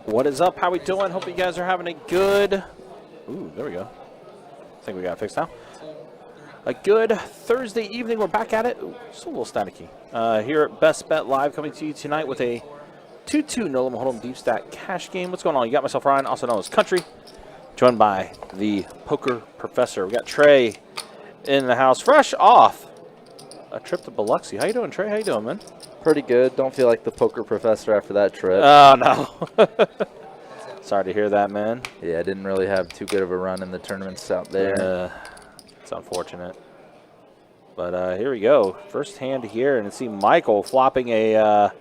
What is up? How we doing? Hope you guys are having a good... Ooh, there we go. I think we got it fixed now. A good Thursday evening. We're back at it. Ooh, just a little staticky. Here at Best Bet Live, coming to you tonight with a 2-2 No Limit Hold'em Deep Stack cash game. What's going on? You got myself, Ryan, also known as Country, joined by the Poker Professor. We got Trey in the house, fresh off a trip to Biloxi. How you doing, Trey? How you doing, man? Pretty good. Don't feel like the Poker Professor after that trip. Oh, no. Sorry to hear that, man. Yeah, I didn't really have too good of a run in the tournaments out there. It's unfortunate. But here we go. First hand here, and I see Michael flopping a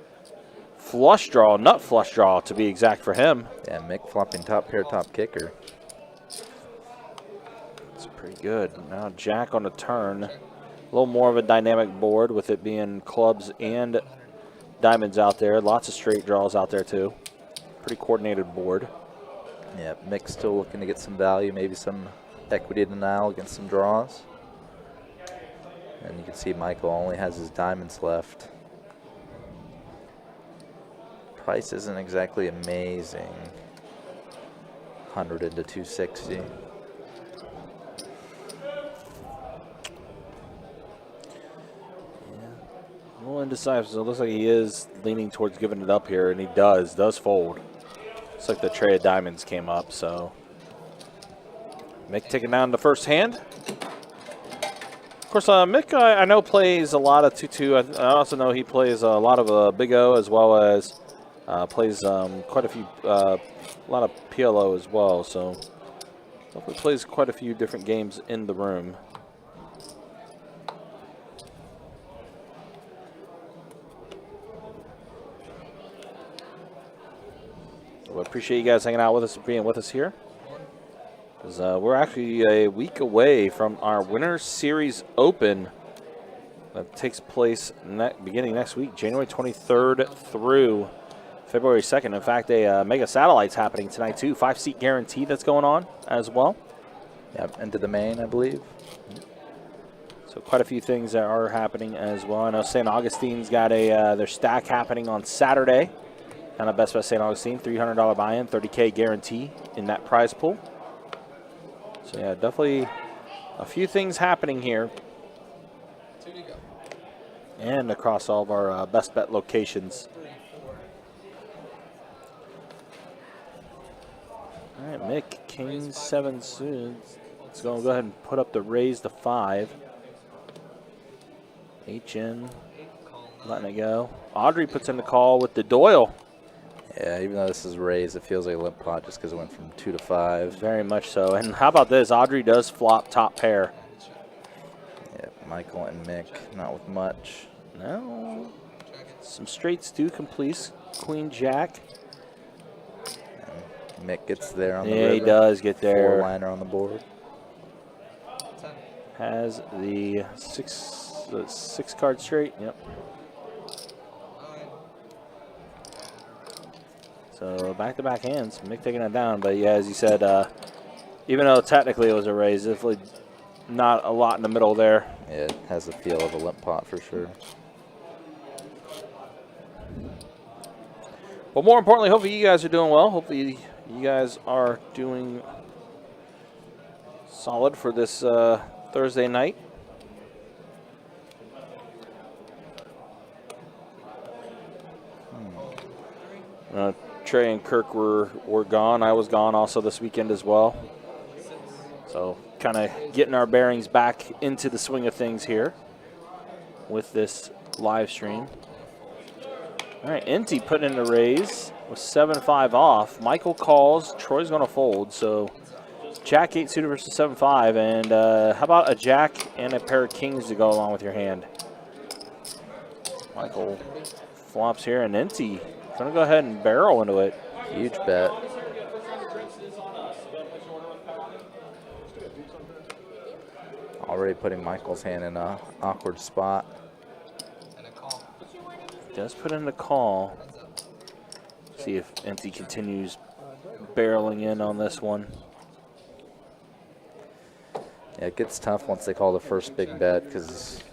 flush draw, nut flush draw to be exact for him. Yeah, Mick flopping top pair, top kicker. That's pretty good. Now Jack on the turn. A little more of a dynamic board with it being clubs and diamonds out there. Lots of straight draws out there, too. Pretty coordinated board. Yeah, Mick's still looking to get some value, maybe some equity denial against some draws. And you can see Michael only has his diamonds left. Price isn't exactly amazing. 100 into 260. A little indecisive. It looks like he is leaning towards giving it up here, and he does fold. Looks like the tray of diamonds came up, so. Mick taking down the first hand. Of course, Mick, I know, plays a lot of 2-2. I also know he plays a lot of Big O, as well as plays quite a few, a lot of PLO as well, so definitely plays quite a few different games in the room. We appreciate you guys hanging out with us and being with us here. Because we're actually a week away from our Winners Series Open that takes place beginning next week, January 23rd through February 2nd. In fact, a Mega Satellite's happening tonight, too. 5-seat guarantee that's going on as well. Yep, into the main, I believe. So quite a few things that are happening as well. I know St. Augustine's got their stack happening on Saturday. Down at Best Bet St. Augustine, $300 buy-in, $30K guarantee in that prize pool. So, yeah, definitely a few things happening here. And across all of our Best Bet locations. All right, Mick, King 7 suits. Let's go ahead and put up the raise to 5. HN, letting it go. Audrey puts in the call with the Doyle. Yeah, even though this is raised, it feels like a limp pot just because it went from 2 to 5. Very much so. And how about this? Audrey does flop top pair. Yeah, Michael and Mick, not with much. No. Some straights do complete. Queen Jack. And Mick gets there on the river. Yeah, he does get there. 4-liner on the board. Has the six card straight. Yep. So back-to-back hands. Mick taking it down. But, yeah, as you said, even though technically it was a raise, definitely not a lot in the middle there. Yeah, it has the feel of a limp pot for sure. But more importantly, hopefully you guys are doing well. Hopefully you guys are doing solid for this Thursday night. Trey and Kirk were gone. I was gone also this weekend as well. So kind of getting our bearings back into the swing of things here with this live stream. All right, Inti putting in the raise with 7-5 off. Michael calls. Troy's going to fold. So Jack 8 suited versus 7-5. And how about a Jack and a pair of kings to go along with your hand? Michael flops here, and Inti going to go ahead and barrel into it. Huge bet. Already putting Michael's hand in an awkward spot. Does put in the call. See if Inti continues barreling in on this one. Yeah, it gets tough once they call the first big bet because it's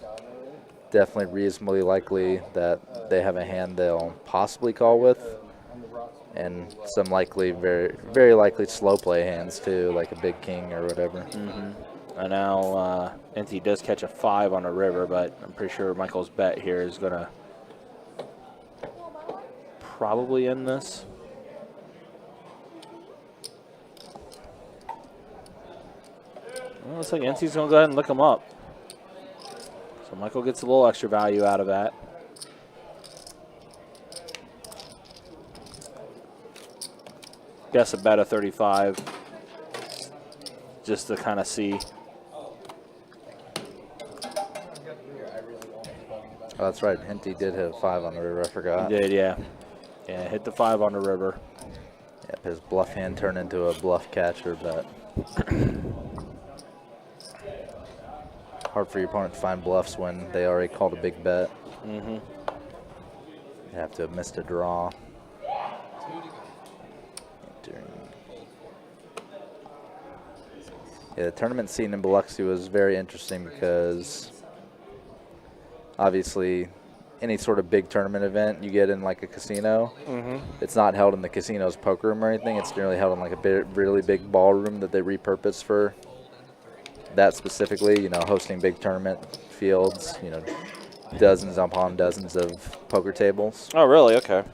definitely reasonably likely that they have a hand they'll possibly call with. and some likely, very likely slow play hands too, like a big king or whatever. And now NT does catch a 5 on the river, but I'm pretty sure Michael's bet here is going to probably end this. Well, looks like NT's going to go ahead and look him up. So Michael gets a little extra value out of that. Guess a bet of 35 just to kind of see. Oh, that's right. Henty did hit a 5 on the river. I forgot. He did, yeah. Yeah, hit the 5 on the river. Yep, his bluff hand turned into a bluff catcher, but hard for your opponent to find bluffs when they already called a big bet. You have to have missed a draw. Yeah, the tournament scene in Biloxi was very interesting because obviously any sort of big tournament event you get in like a casino, it's not held in the casino's poker room or anything. It's generally held in like a really big ballroom that they repurpose for that specifically, you know, hosting big tournament fields, you know, dozens upon dozens of poker tables. Oh, really? Okay.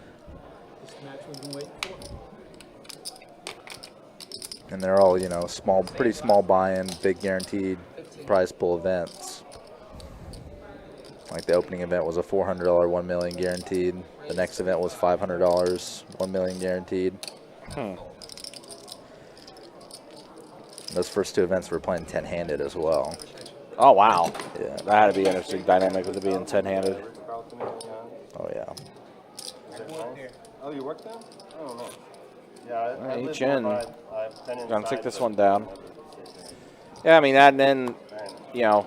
And they're all, you know, small, pretty small buy-in, big guaranteed prize pool events. Like the opening event was a $400 $1 million guaranteed. The next event was $500 $1 million guaranteed. Those first 2 events were playing 10-handed as well. Oh, wow. Yeah. That had to be an interesting dynamic with it being 10-handed. Oh yeah. Oh, you work there? I don't know. Yeah, I live HN. nearby. I've been Gonna take inside, this but- one down. Yeah, I mean, and then, you know,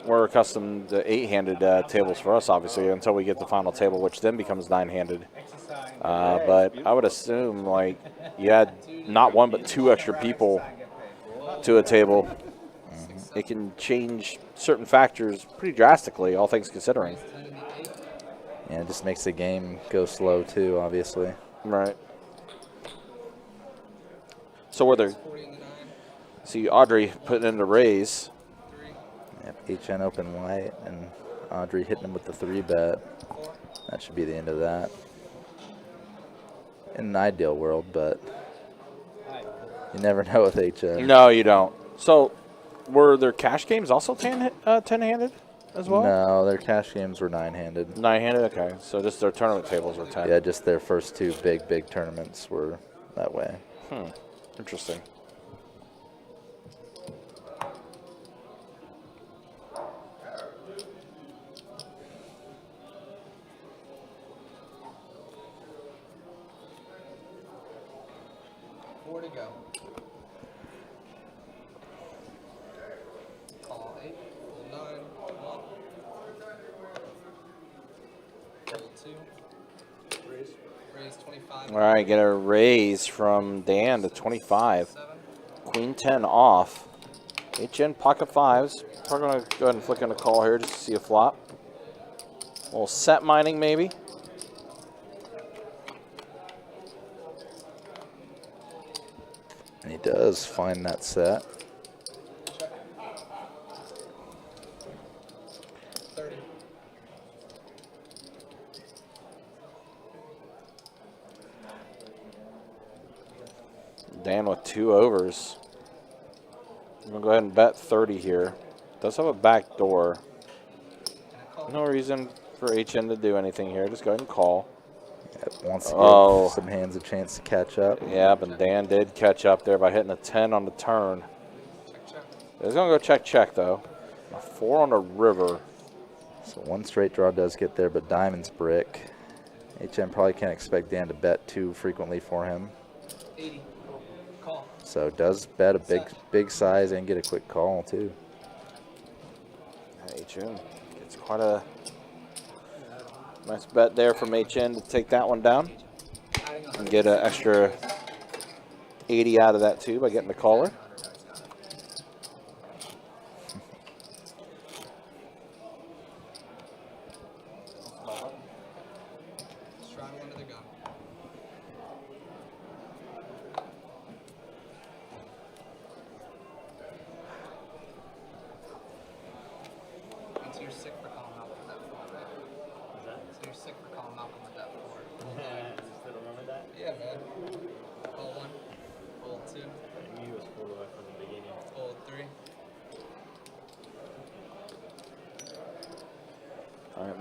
we're accustomed to 8-handed tables for us, obviously, until we get the final table, which then becomes 9-handed. But I would assume, like, you had not 1 but 2 extra people to a table. It can change certain factors pretty drastically, all things considering. Yeah, it just makes the game go slow too, obviously. Right. So were there? See Audrey putting in the raise. Yep, HN open white and Audrey hitting him with the 3-bet. That should be the end of that. In an ideal world, but you never know with HN. No, you don't. So were their cash games also 10-handed as well? No, their cash games were 9-handed. 9-handed. Okay, so just their tournament tables were 10. Yeah, just their first 2 big tournaments were that way. Interesting. Four to go. Call 8, roll 9, 1. Roll 2. Raise 25. All right, get a raise from Dan to 25. 7. Queen 10 off. HN pocket 5s. We're going to go ahead and flick in a call here just to see a flop. A little set mining maybe. And he does find that set. 30. Dan with 2 overs. I'm going to go ahead and bet 30 here. Does have a back door. No reason for HN to do anything here. Just go ahead and call. Yep, wants to Oh. give some hands a chance to catch up. Yeah, but Dan did catch up there by hitting a 10 on the turn. Check, check. He's going to go check though. A 4 on the river. So 1 straight draw does get there, but diamond's brick. HM probably can't expect Dan to bet too frequently for him. 80. Call. So does bet a big size and get a quick call too. HN gets quite a nice bet there from HN to take that one down. And get an extra 80 out of that too by getting the caller. Straddle under the gun.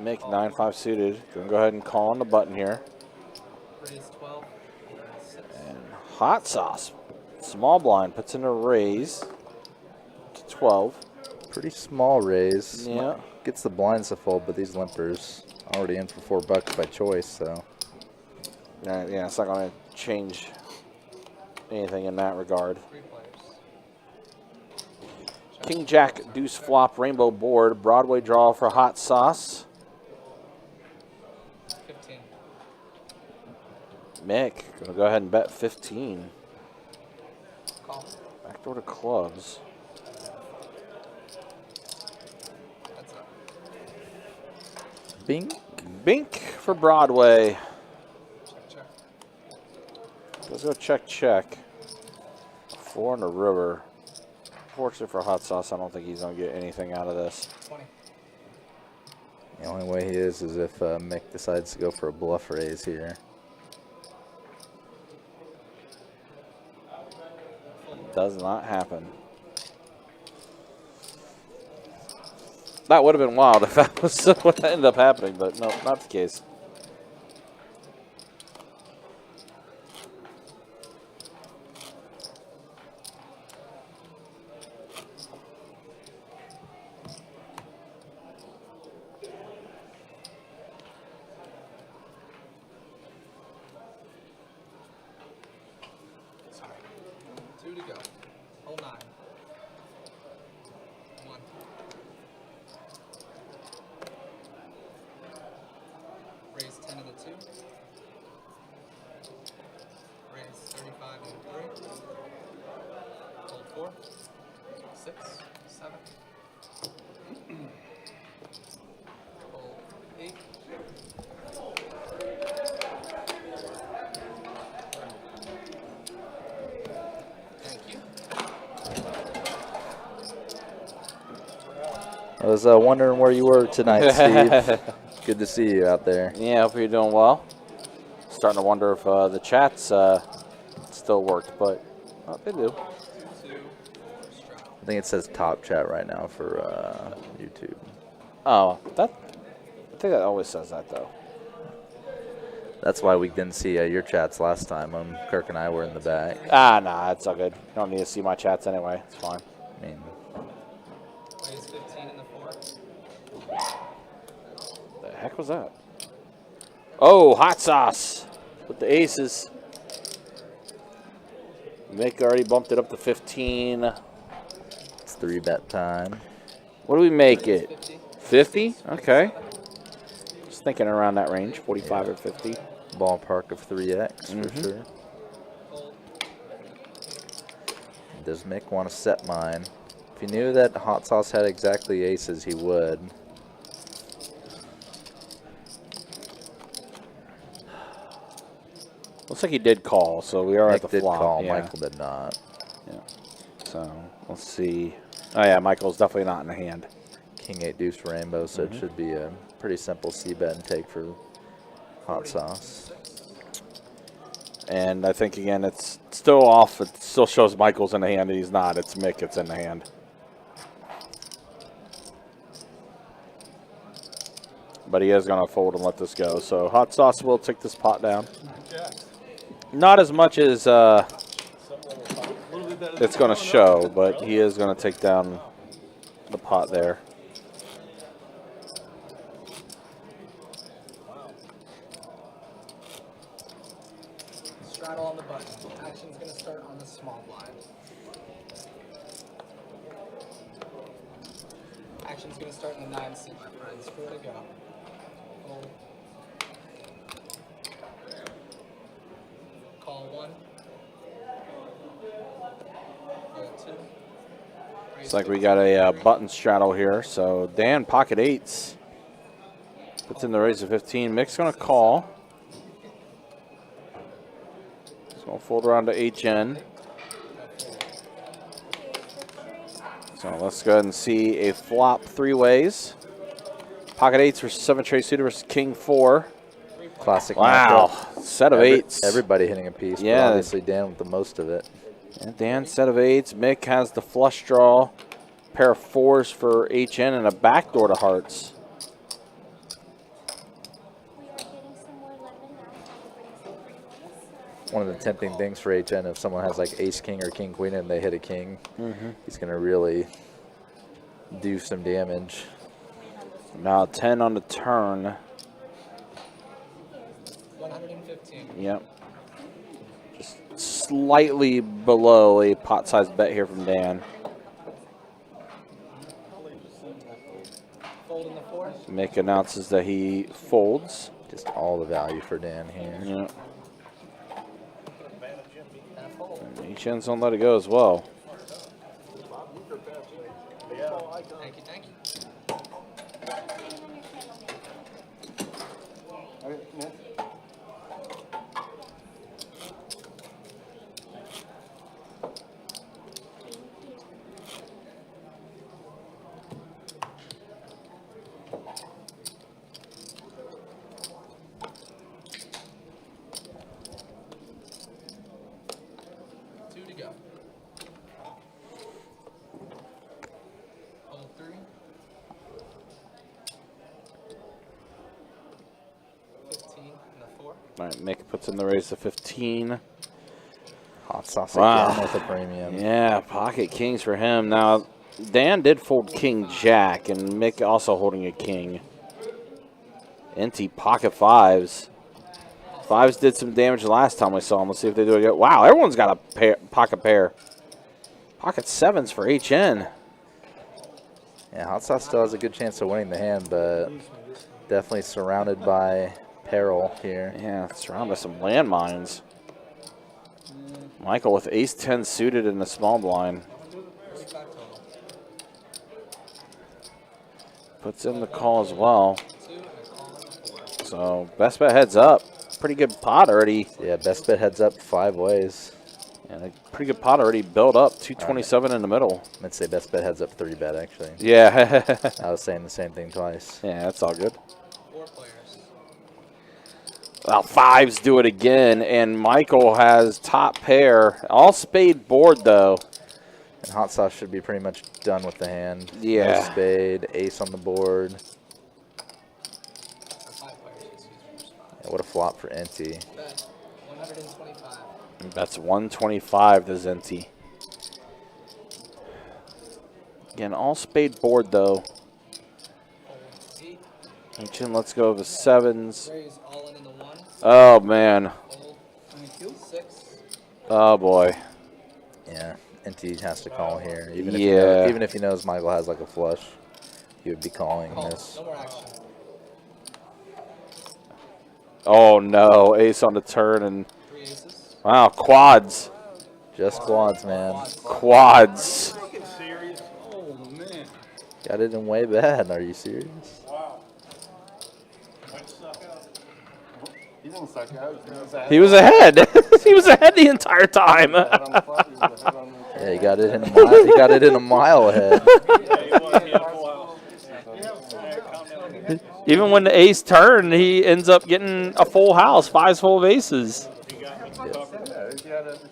Mick 9-5 suited. Gonna go ahead and call on the button here. Raise 12. 6. And Hot Sauce, small blind, puts in a raise to 12. Pretty small raise. Yeah. Gets the blinds to fold, but these limpers already in for $4 by choice, so. Yeah, it's not going to change anything in that regard. 3 players. King Jack, deuce flop, rainbow board, Broadway draw for Hot Sauce. 15. Mick, gonna go ahead and bet 15. Call. Backdoor to clubs. That's up. Bing. Bink for Broadway. Check, check. Let's go check. 4 in the river. Fortunately for Hot Sauce, I don't think he's gonna get anything out of this. 20. The only way he is if Mick decides to go for a bluff raise here. Does not happen. That would have been wild if that was what ended up happening, but no, not the case. Sorry. 2 to go. Hold 9. 1. Raise 10 of the 2. Raise 35 and 3. Hold 4. 6. 7. Hold 8. Thank you. I was wondering where you were tonight, Steve. Good to see you out there. Yeah, hope you're doing well. Starting to wonder if the chats still worked, but they do. 2, 4 strap. I think it says top chat right now for YouTube. Oh, I think that always says that though. That's why we didn't see your chats last time when Kirk and I were in the back. Nah, it's all good. You don't need to see my chats anyway. It's fine. I mean, Raise 15 in the 4. The heck was that? Oh, Hot Sauce with the aces. Mick already bumped it up to 15. it's 3-bet time. What do we make it? 50. 50? Okay. Just thinking around that range, 45 or 50. Ballpark of 3x for sure. Hold. Does Mick want to set mine? If he knew that Hot Sauce had exactly aces, he would. Looks like he did call, so we are at the Mick did flop. call, Yeah. Michael did not. Yeah. So let's see. Oh yeah, Michael's definitely not in the hand. King 8 deuce rainbow, so it should be a pretty simple c-bet and take for Hot Sauce. And I think again it's still off. It still shows Michael's in the hand, and he's not. It's Mick. It's in the hand. But he is going to fold and let this go. So Hot Sauce will take this pot down. Not as much as it's going to show, but he is going to take down the pot there. Straddle on the button. Action's going to start on the small blind. Action's going to start in the 9 seat, my friends. 4 to go. Hold. Call 1. Hold 2. Looks like we got a button straddle here. So Dan, pocket eights. Puts in the raise of 15. Mick's going to call. He's going to fold around to HN. So let's go ahead and see a flop 3 ways. Pocket eights versus 7 tray suited versus King 4. Classic Wow, matchup. set of eights. Everybody hitting a piece, Yeah. but obviously Dan with the most of it. And Dan, set of eights. Mick has the flush draw. Pair of 4s for HN and a backdoor to hearts. one of the tempting things for HN if someone has like ace king or king queen and they hit a king, he's going to really do some damage. Now 10 on the turn. 115. Yep. Just slightly below a pot-sized bet here from Dan. Fold in the 4. Mick announces that he folds. Just all the value for Dan here. Yep. And a fold. HN's don't let it go as well. Thank you, thank you. Two to go. Hold 3. 15 and a 4. All right, Mick puts in the raise to 15. Hot sauce Wow. again with a premium. Yeah, pocket kings for him. Now, Dan did fold king jack, and Mick also holding a king. Empty pocket fives. Fives did some damage last time we saw him. Let's see if they do it again. Wow, everyone's got a pocket pair. Pocket sevens for HN. Yeah, hot sauce still has a good chance of winning the hand, but definitely surrounded by peril here. Yeah, surrounded by some landmines. Michael with ace-10 suited in the small blind. 35 total. Puts in the call as well. 2 and a call on the 4. So, best bet heads up. Pretty good pot already. Yeah, best bet heads up 5 ways. And a pretty good pot already built up. 227 in the middle. I'd say best bet heads up 3 bet, actually. Yeah. I was saying the same thing twice. Yeah, that's all good. 4 players. Well, fives do it again, and Michael has top pair. All spade board, though. And hot sauce should be pretty much done with the hand. Yeah. No spade, ace on the board. For 5 players, excuse me, your spot. Yeah, what a flop for NT. Bet 125. That's 125 to Zenti. Again, all spade board, though. Fold 8. HN, let's go with sevens. Raise all in the 1. Oh, man. Fold 6. Oh, boy. Yeah, NT has to call here. Even if, Yeah. even if he knows Michael has like a flush, he would be calling Call. this. No more action. Oh, no. Ace on the turn, and 3 aces. wow, quads. Just quads, man. Quads. Serious? Oh, man. Got it in way bad. Are you serious? Wow. He didn't suck out. He was ahead. He was ahead the entire time. Yeah, he got it in a mile. He got it in a mile ahead. Even when the ace turned, he ends up getting a full house, fives full of aces.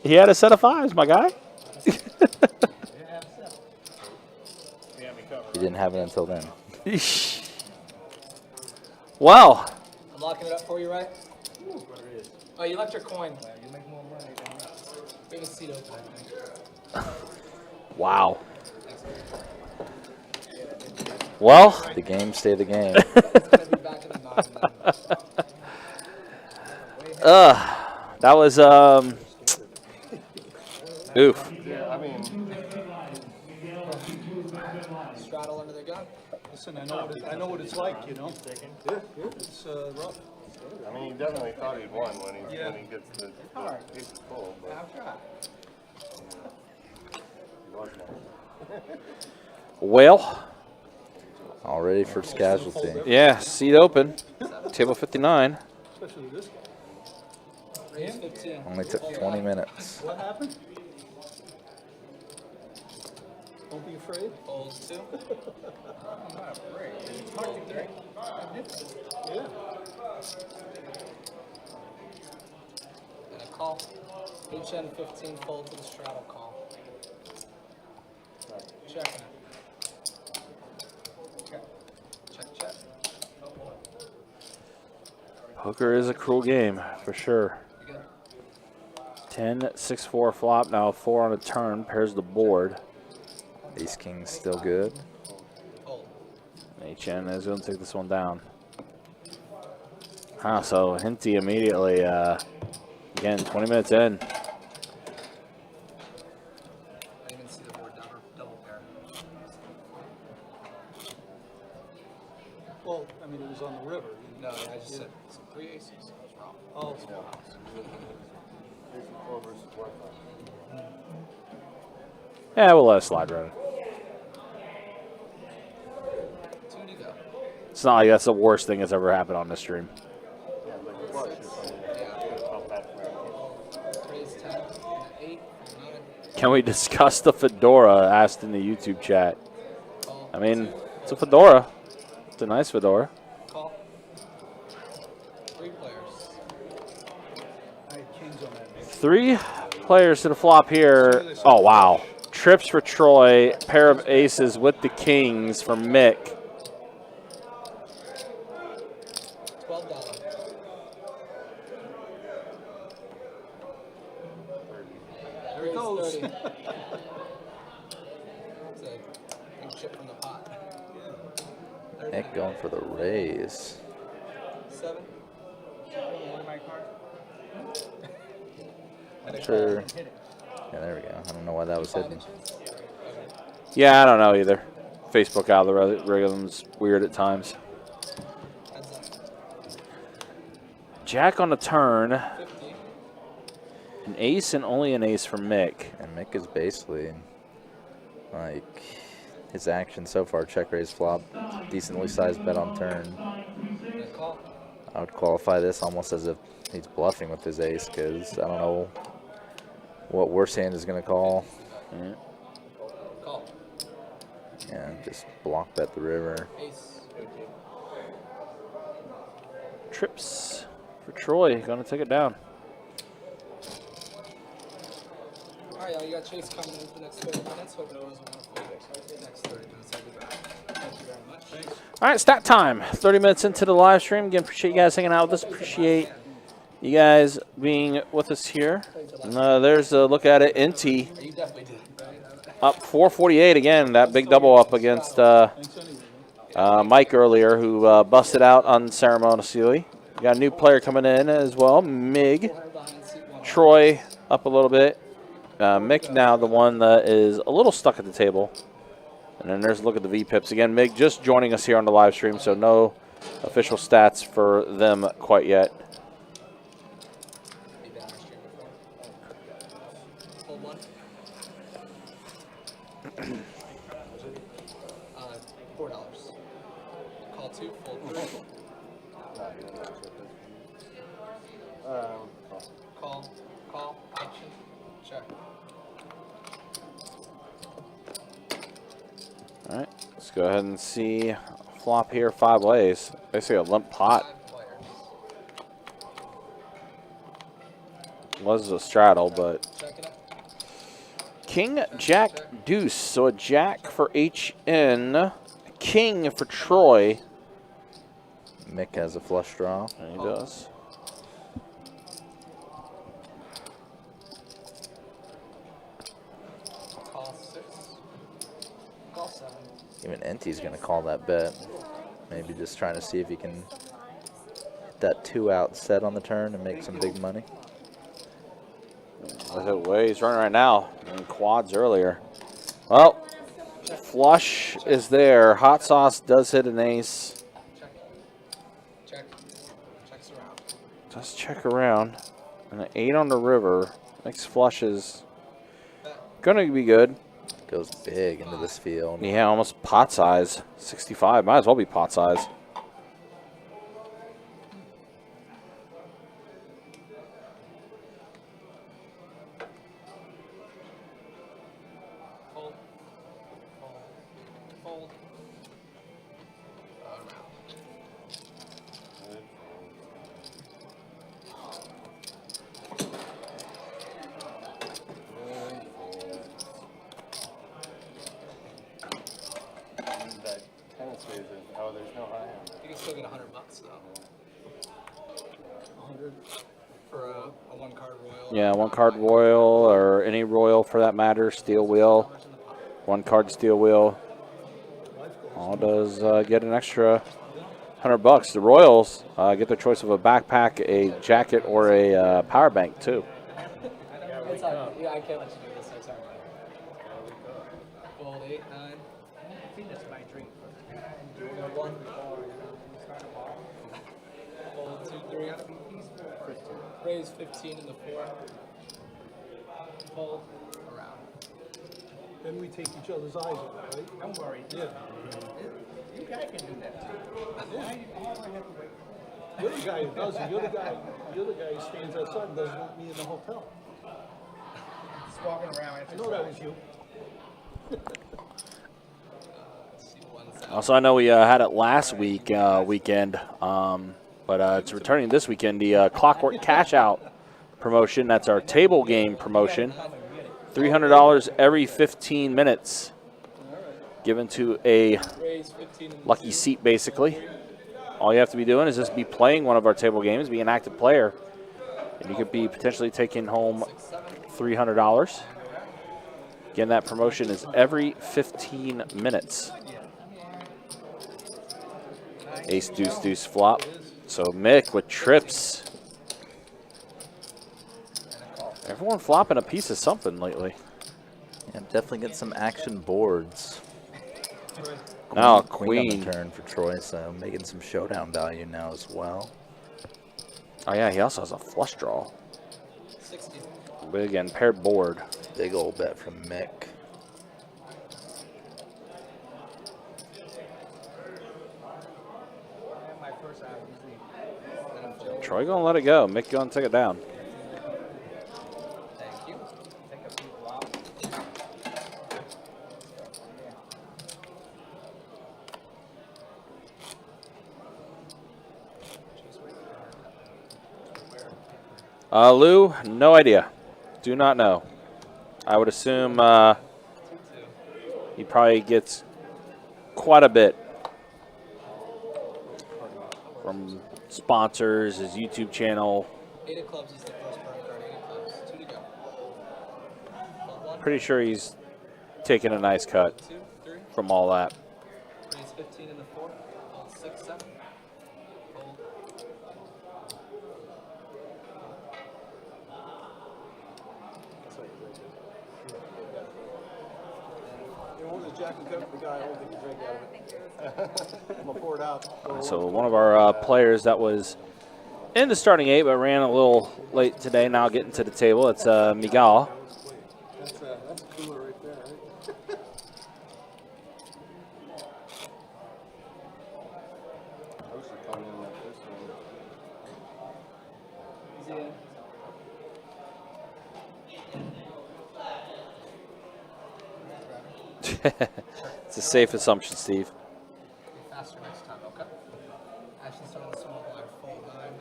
He had a set of fives, my guy. He didn't have it until then. Wow. I'm locking it up for you, right? Oh, you left your coin there. You make more money than that. We have a seat open, I think. Wow. Well, The game stay the game. It's going to be back in the 9. that was oof. Yeah, I mean, Straddle under the gun. Listen, I know what it's like, you know. It's rough. I mean, he definitely thought he'd won when he gets the ace full, but I'll try. he wasn't. Well, All ready for his casualty. yeah, seat open. Table 59. Especially with this guy. Raise 15. Only took 20 minutes. What happened? Don't be afraid. Fold 2. Yeah. And a call. HN 15 fold to the straddle call. Checking it. Check, check. Poker is a cruel game, for sure. You good? 10-6-4 flop. Now 4 on a turn. Pairs the board. Ace King's still good. HN is going to take this one down. So Hinty immediately, again, 20 minutes in. I didn't even see the board double pair. Well, I mean, it was on the river. No, I just said some 3 aces. I was wrong. Oh, Ace and 4 versus Wi-Fi. Yeah, we'll let it slide right. 2 to go. It's not like that's the worst thing that's ever happened on this stream. Yeah, like flush or something. Raise 10, 8, 9. Can we discuss the fedora asked in the YouTube chat? Call. I mean, it's a fedora. It's a nice fedora. Call. 3 players. I had kings on that. 3 players to the flop here. Oh, wow. Trips for Troy. Pair of aces with the kings for Mick. $12. There it goes. 30. It's a big chip from the pot. Mick going for the raise. 7. Sure. Yeah, there we go. I don't know why that was 5 hidden. inches. Yeah, I don't know either. Facebook algorithm's weird at times. Heads up. Jack on the turn. 50. An ace and only an ace for Mick. And Mick is basically like his action so far. Check raise flop, decently sized bet on turn. Then call. I would qualify this almost as if he's bluffing with his ace because I don't know what worse hand is going to call. Yeah. Call. Yeah, just block bet the river. Ace. Trips for Troy. Going to take it down. All right, y'all. You got Chase coming in for the next 30 minutes. Hope it was wonderful. Next 30 minutes, I'll be back. Thank you very much. Thanks. All right, stat time. 30 minutes into the live stream. Again, appreciate you guys hanging out with us. Appreciate you guys being with us here. And, there's a look at it. Inty You definitely did. up 448 again. That big double up against Mike earlier, who busted out unceremoniously. We got a new player coming in as well, Mig. Troy up a little bit. Mick now the one that is a little stuck at the table. And then there's a look at the V-pips. Again, Mig just joining us here on the live stream, so no official stats for them quite yet. Hold one. $4. Call 2, fold 3. Call, action, check. All right, let's go ahead and see flop here, 5 ways. Basically a limp pot. 5 players. Was a straddle, but Check it up. King, Jack, Deuce. So a Jack for HN, a King for Troy. Mick has a flush draw. And he does. Call 6. Call 7. Even Enty's going to call that bet. Maybe just trying to see if he can hit that 2-out set on the turn and make some big money. Look at the way he's running right now. And quads earlier. Well, flush is there. Hot sauce does hit an ace. Check. Check. Checks around. Does check around. And an 8 on the river. Makes flushes. Gonna be good. Goes big into this field. Yeah, almost pot size. 65. Might as well be pot size. Fold. Fold. Around. That tennis phase of, oh, there's no high hat. a one-card royal. Yeah, one card royal or any royal for that matter. Steel wheel, one card steel wheel. All does get an extra $100. The Royals get their choice of a backpack, a jacket, or a power bank too. It's all good. Yeah, I can't let you do this. I'm sorry. Fold 8, 9. I think that's my drink. Fold 2, 3. Raise 15 in the 4. Fold around. Then we take each other's eyes off, right? Don't worry. Yeah. You guys can do that too. Why do I have to wait? You're the guy who doesn't. You're the guy who stands outside and doesn't want me in the hotel. Just walking around. I know that was you. Also, I know we had it last weekend, but it's returning this weekend. The Clockwork Cash Out promotion. That's our table game promotion. $300 every 15 minutes, given to a Raise 15 in the lucky seat, basically. All you have to be doing is just be playing one of our table games, be an active player, and you could be potentially taking home $300. Again, that promotion is every 15 minutes. Ace, deuce, deuce, flop. So Mick with trips. Everyone flopping a piece of something lately. Yeah, definitely get some action boards. Now Queen on Queen. the turn for Troy, so making some showdown value now as well. Oh yeah, he also has a flush draw. 60. Big and paired board. Big old bet from Mick. My first eye usually. Troy gonna let it go. Mick gonna take it down. Thank you. Take a few blocks. Lou, no idea. Do not know. I would assume he probably gets quite a bit from sponsors, his YouTube channel. 8 of clubs is the first burn card. 8 of clubs. 2 to go. Fold 1. Pretty sure he's taking a nice cut 2, 3. from all that. Raise 15 in the 4. Fold 6, 7. Fold. You want the jacket coat for the guy holding the drink out of it. I'm gonna pour it out. So one of our players that was in the starting 8 but ran a little late today, now getting to the table. It's Miguel. That's a cooler right there, right? I wish I'd come in like this one. Easy. It's a safe assumption, Steve. Be faster next time, okay? Actually, start on the small blind. Fold 9.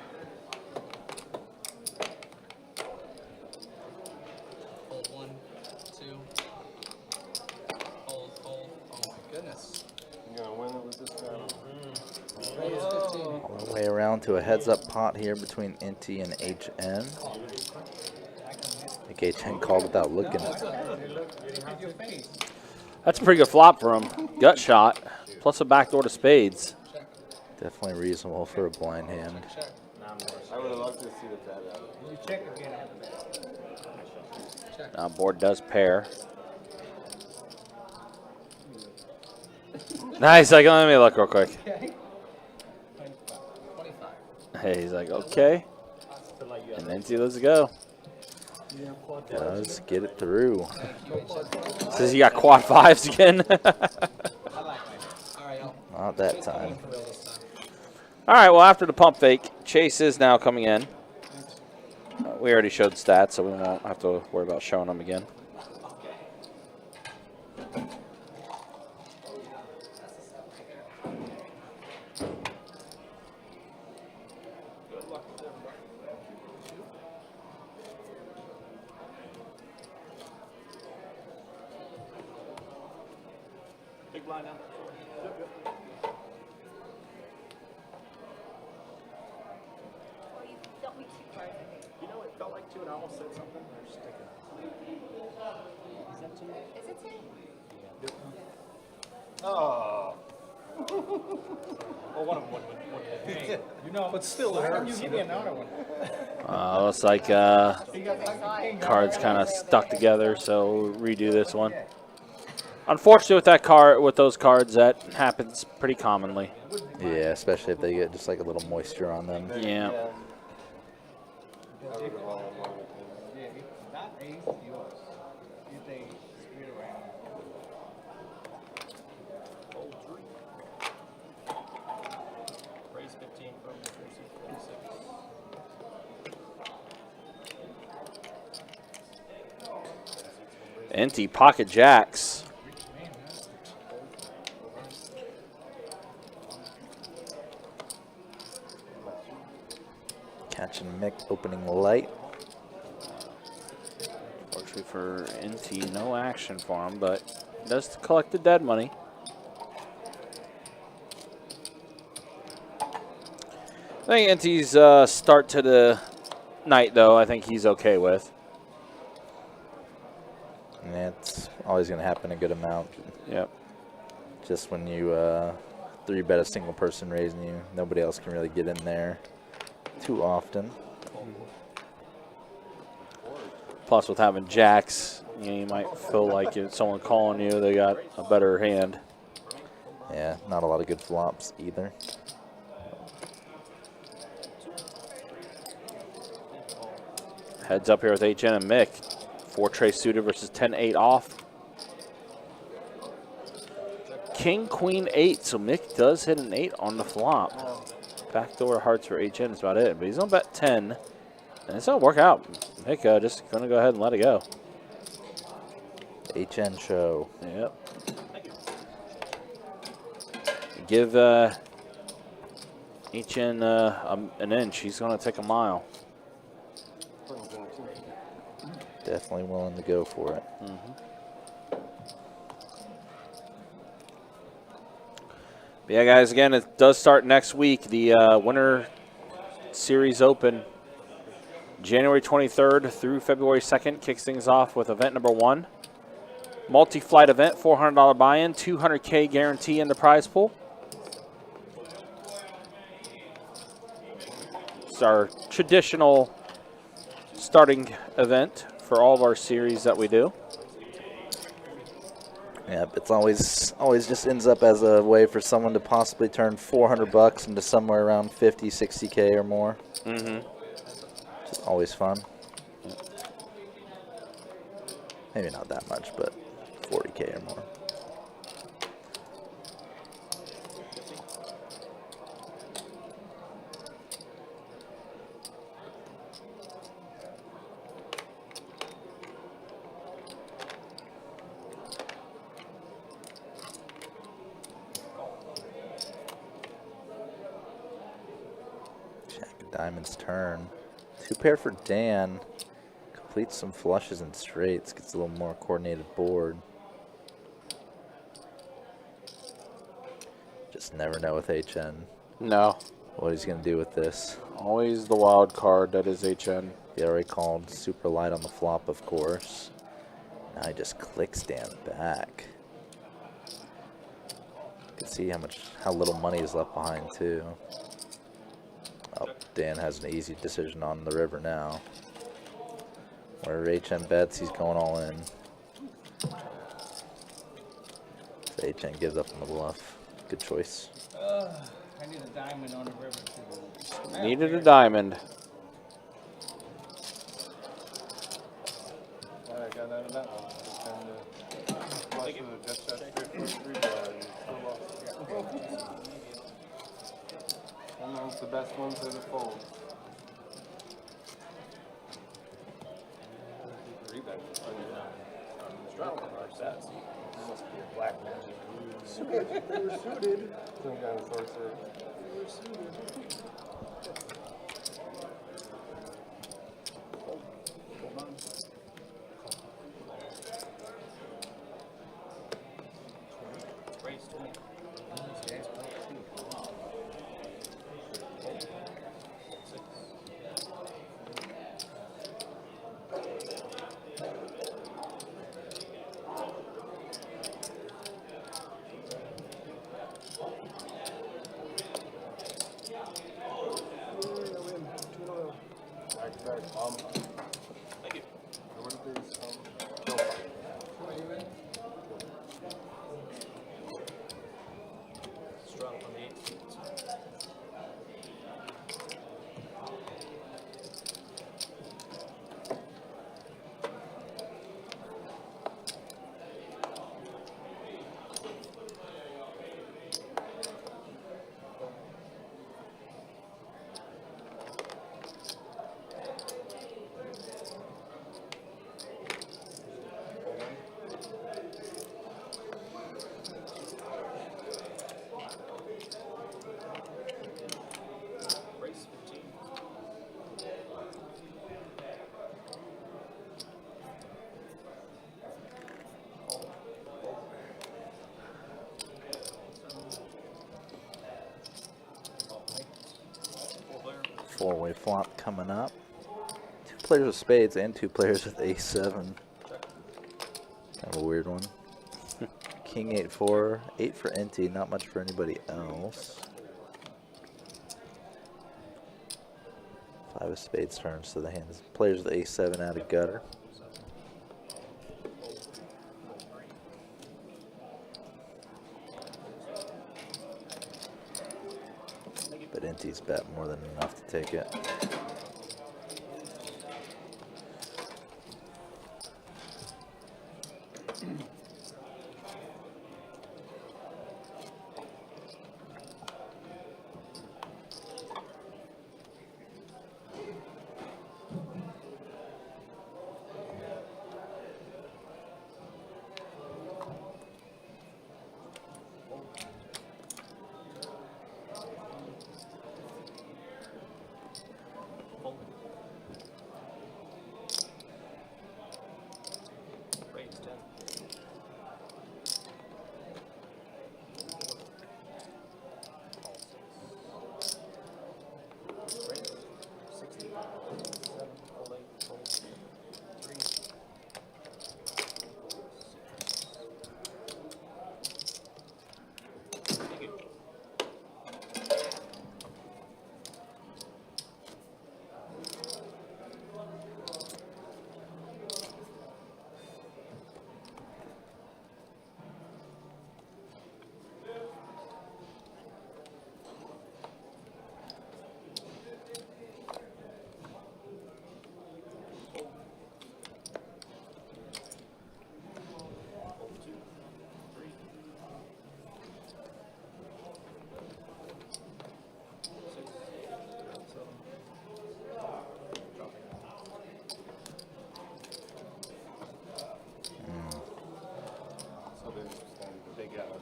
Fold 1, 2. Fold, fold. Oh my goodness. You gonna win it with this guy? Raise 15. All the way around to a heads-up pot here between Inti and HN. I think HN called without looking. Look at your face. That's a pretty good flop for him. Gut shot, plus a backdoor to spades. Definitely reasonable for a blind hand. Check. I would have loved to see the tat out of it. You check again. Now board does pair. Nice. Like, let me look real quick. Okay. 25. Hey, he's like, okay. And then see, let's go. Does get it through. Says he got quad 5s again. I like my All right, y'all. Not that time. Going for real this time. All right, well, after the pump fake, Chase is now coming in. We already showed stats, so we won't have to worry about showing them again. Big blind now. You dealt me 2 cards, I think. You know what? when I almost said something? They're sticking. Is that too? Is it two? Oh. Oh, one of them. One. Hey, you know, But still, it why don't you hurts. give me another one? Looks like cards kind of stuck together, so we'll redo this one. Unfortunately, with that card, with those cards, that happens pretty commonly. Yeah, especially if they get just like a little moisture on them. Yeah. That ace is yours. If they screw around. Raise 15 from 46. Empty pocket jacks. Catching Mick opening light. Fortunately for NT, no action for him, but does collect the dead money. I think NT's start to the night, though, I think he's okay with. And it's always going to happen a good amount. Yep. Just when you 3-bet a single person raising you, nobody else can really get in there too often. Plus, with having jacks, you might feel like if someone calling you, they got a better hand. Yeah, not a lot of good flops either. Heads up here with HN and Mick. 4 tray suited versus 10-8 off. King, Queen, 8. So Mick does hit an 8 on the flop. Backdoor hearts for HN is about it. But he's on bet 10. And it's going to work out. Mick just going to go ahead and let it go. HN show. Yep. Give HN an inch. He's going to take a mile. Definitely willing to go for it. But yeah, guys, again, it does start next week. The Winter Series Open, January 23rd through February 2nd, kicks things off with event number 1. Multi-flight event, $400 buy-in, $200K guarantee in the prize pool. It's our traditional starting event for all of our series that we do. Yeah, it's always just ends up as a way for someone to possibly turn $400 into somewhere around 50, 60K or more. Just always fun. Maybe not that much, but 40K or more. Diamond's turn. 2 pair for Dan. Completes some flushes and straights. Gets a little more coordinated board. Just never know with HN No. what he's going to do with this. Always the wild card that is HN. He already called super light on the flop, of course. Now he just clicks Dan back. You can see how little money is left behind too. Oh, Dan has an easy decision on the river now. Where HN bets, he's going all in. So HN gives up on the bluff. Good choice. I need a diamond on the river too. Needed a diamond. All right, got out of that one. And flush with a jet set 3 bar, and still lost. Sometimes the best ones are the folds. Must be a black magic. We were suited. Some kind of sorcerer. We were suited. right. Thank you. What are these? No. Strong on the 18th. Race 15. Four-way flop coming up. 2 players with spades and 2 players with ace-7. Kind of a weird one. King 8-4, 8 for Inti, not much for anybody else. 5 of spades turns to the hands. Players with ace-7 out of gutter. But Inti's bet more than enough to take it. Race 10. Race 60. 7, hold 8, hold 3. Thank you. Hold 2, 3. 6, 7. Dropping. So this was going to be the Big Al.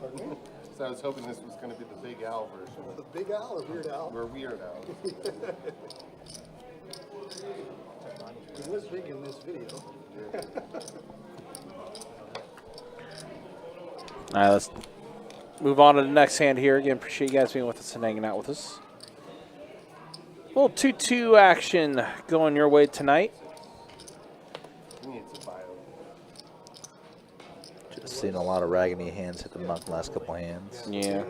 Pardon me? So I was hoping this was going to be the Big Al version. The Big Al or Weird Al? We're Weird Al. He was big in this video. All right, let's move on to the next hand here. Again, appreciate you guys being with us and hanging out with us. A little 2-2 action going your way tonight. He needs a bio. Just seen a lot of raggedy hands hit the muck the last couple hands. Yeah,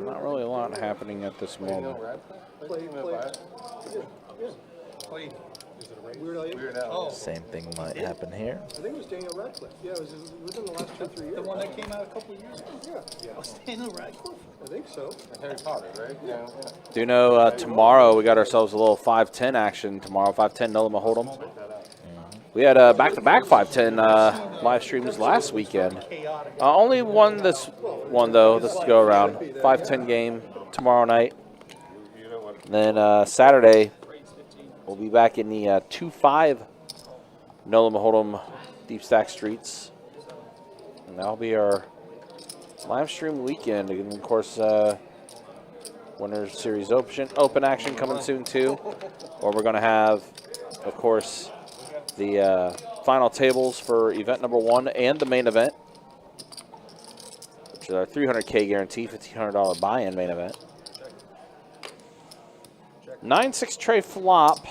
not really a lot happening at this Daniel moment. Radcliffe? Play. Play. Weird Al. Weird Al. Same thing might happen here. I think it was Daniel Radcliffe. Yeah, it was within the last 2 or 3 years. The one that came out a couple of years ago? Yeah. Was Daniel Radcliffe? I think so. Harry Potter, right? Yeah. Do you know tomorrow we got ourselves a little 5-10 action tomorrow, 5-10 Nolima Hold'em. We had back-to-back 5-10 live streams last weekend. Only won this one, though, this go-around. 5-10 game tomorrow night. Then Saturday, we'll be back in the 2-5 Nolima Hold'em Deep Stack Streets. And that'll be our live stream weekend. And, of course, Winter Series Open action coming soon, too. Or we're going to have, of course, the final tables for event number 1 and the main event, which is our 300K guarantee, $1,500 buy-in main event. 9-6 tray flop.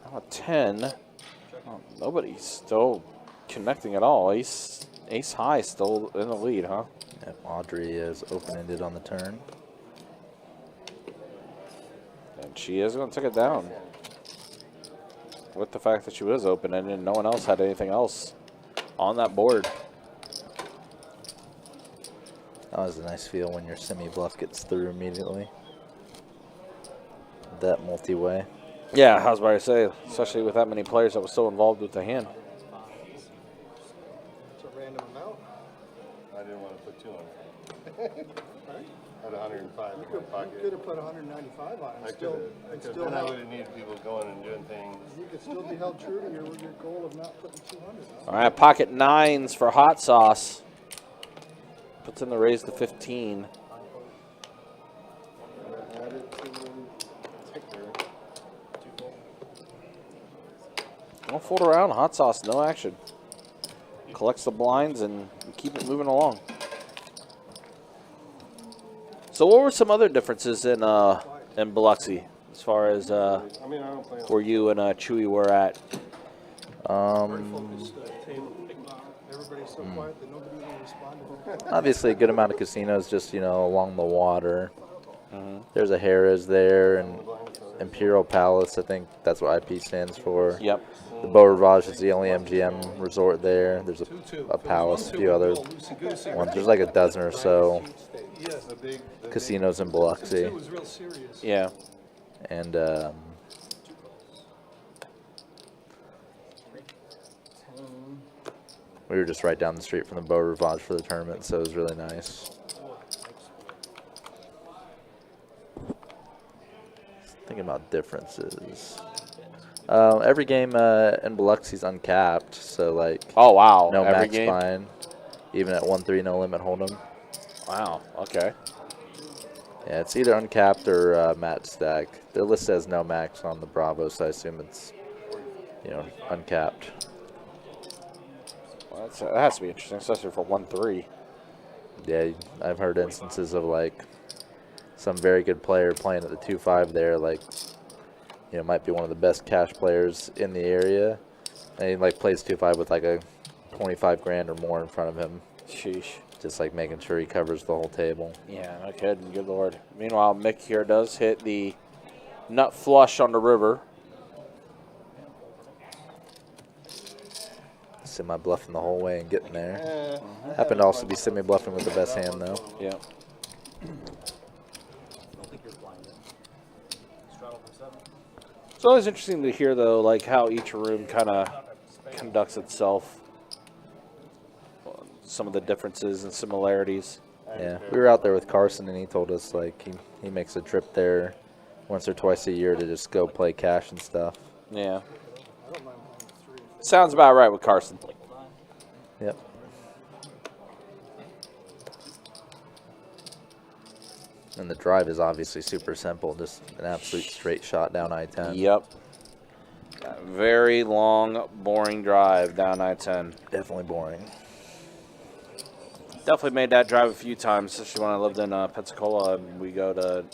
Now a 10. Oh, nobody's still connecting at all. Ace high still in the lead, huh? Yep, Audrey is open-ended on the turn. And she is going to take it down. With the fact that she was open-ended and no one else had anything else on that board. That was a nice feel when your semi-bluff gets through immediately. That multi-way. Yeah, I was about to say, especially with that many players that were still involved with the hand. It's a random amount. I didn't want to put 200. I had 105 in my You pocket. could have put 195 on it. I could have. Then I would have needed people going and doing things. You could still be held true to your goal of not putting 200 on. All right, pocket 9s for Hot Sauce. Puts in the raise to 15. Add it to the ticker. Don't fold around. Hot Sauce, no action. Collects the blinds and keep it moving along. So what were some other differences in Biloxi as far as I mean, I don't play on where you and Chewy were at? Focused table. Everybody's so quiet that nobody even responded. Obviously, a good amount of casinos just, you know, along the water. There's a Harrah's there and Imperial Palace. I think that's what IP stands for. Yep. The Beau Rivage is the only MGM resort there. There's a palace, a few other ones. There's like a dozen or so casinos in Biloxi. It was real serious. Yeah. And we were just right down the street from the Beau Rivage for the tournament, so it was really nice. Thinking about differences. Every game in Biloxi is uncapped, so like Oh, wow. no Every max game? fine, even at 1-3 no limit hold'em. Wow. Okay. Yeah, it's either uncapped or match stack. They're listed as no max on the Bravo, so I assume it's, you know, uncapped. Well, that has to be interesting, especially for 1-3. Yeah, I've heard instances of like some very good player playing at the 2-5 there, like, you know, might be one of the best cash players in the area, and he like plays 2-5 with like a 25 grand or more in front of him, Sheesh. just like making sure he covers the whole table. Yeah, no kidding. Good Lord. Meanwhile, Mick here does hit the nut flush on the river. Semi bluffing the whole way and getting there. Happened to also be semi bluffing with the best hand though. Yeah. It's always interesting to hear, though, like how each room kind of conducts itself. Some of the differences and similarities. Yeah, we were out there with Carson and he told us like he makes a trip there once or twice a year to just go play cash and stuff. Yeah. Sounds about right with Carson. Yep. And the drive is obviously super simple, just an absolute straight shot down I-10. Yep. Very long, boring drive down I-10. Definitely boring. Definitely made that drive a few times, especially when I lived in Pensacola and we go to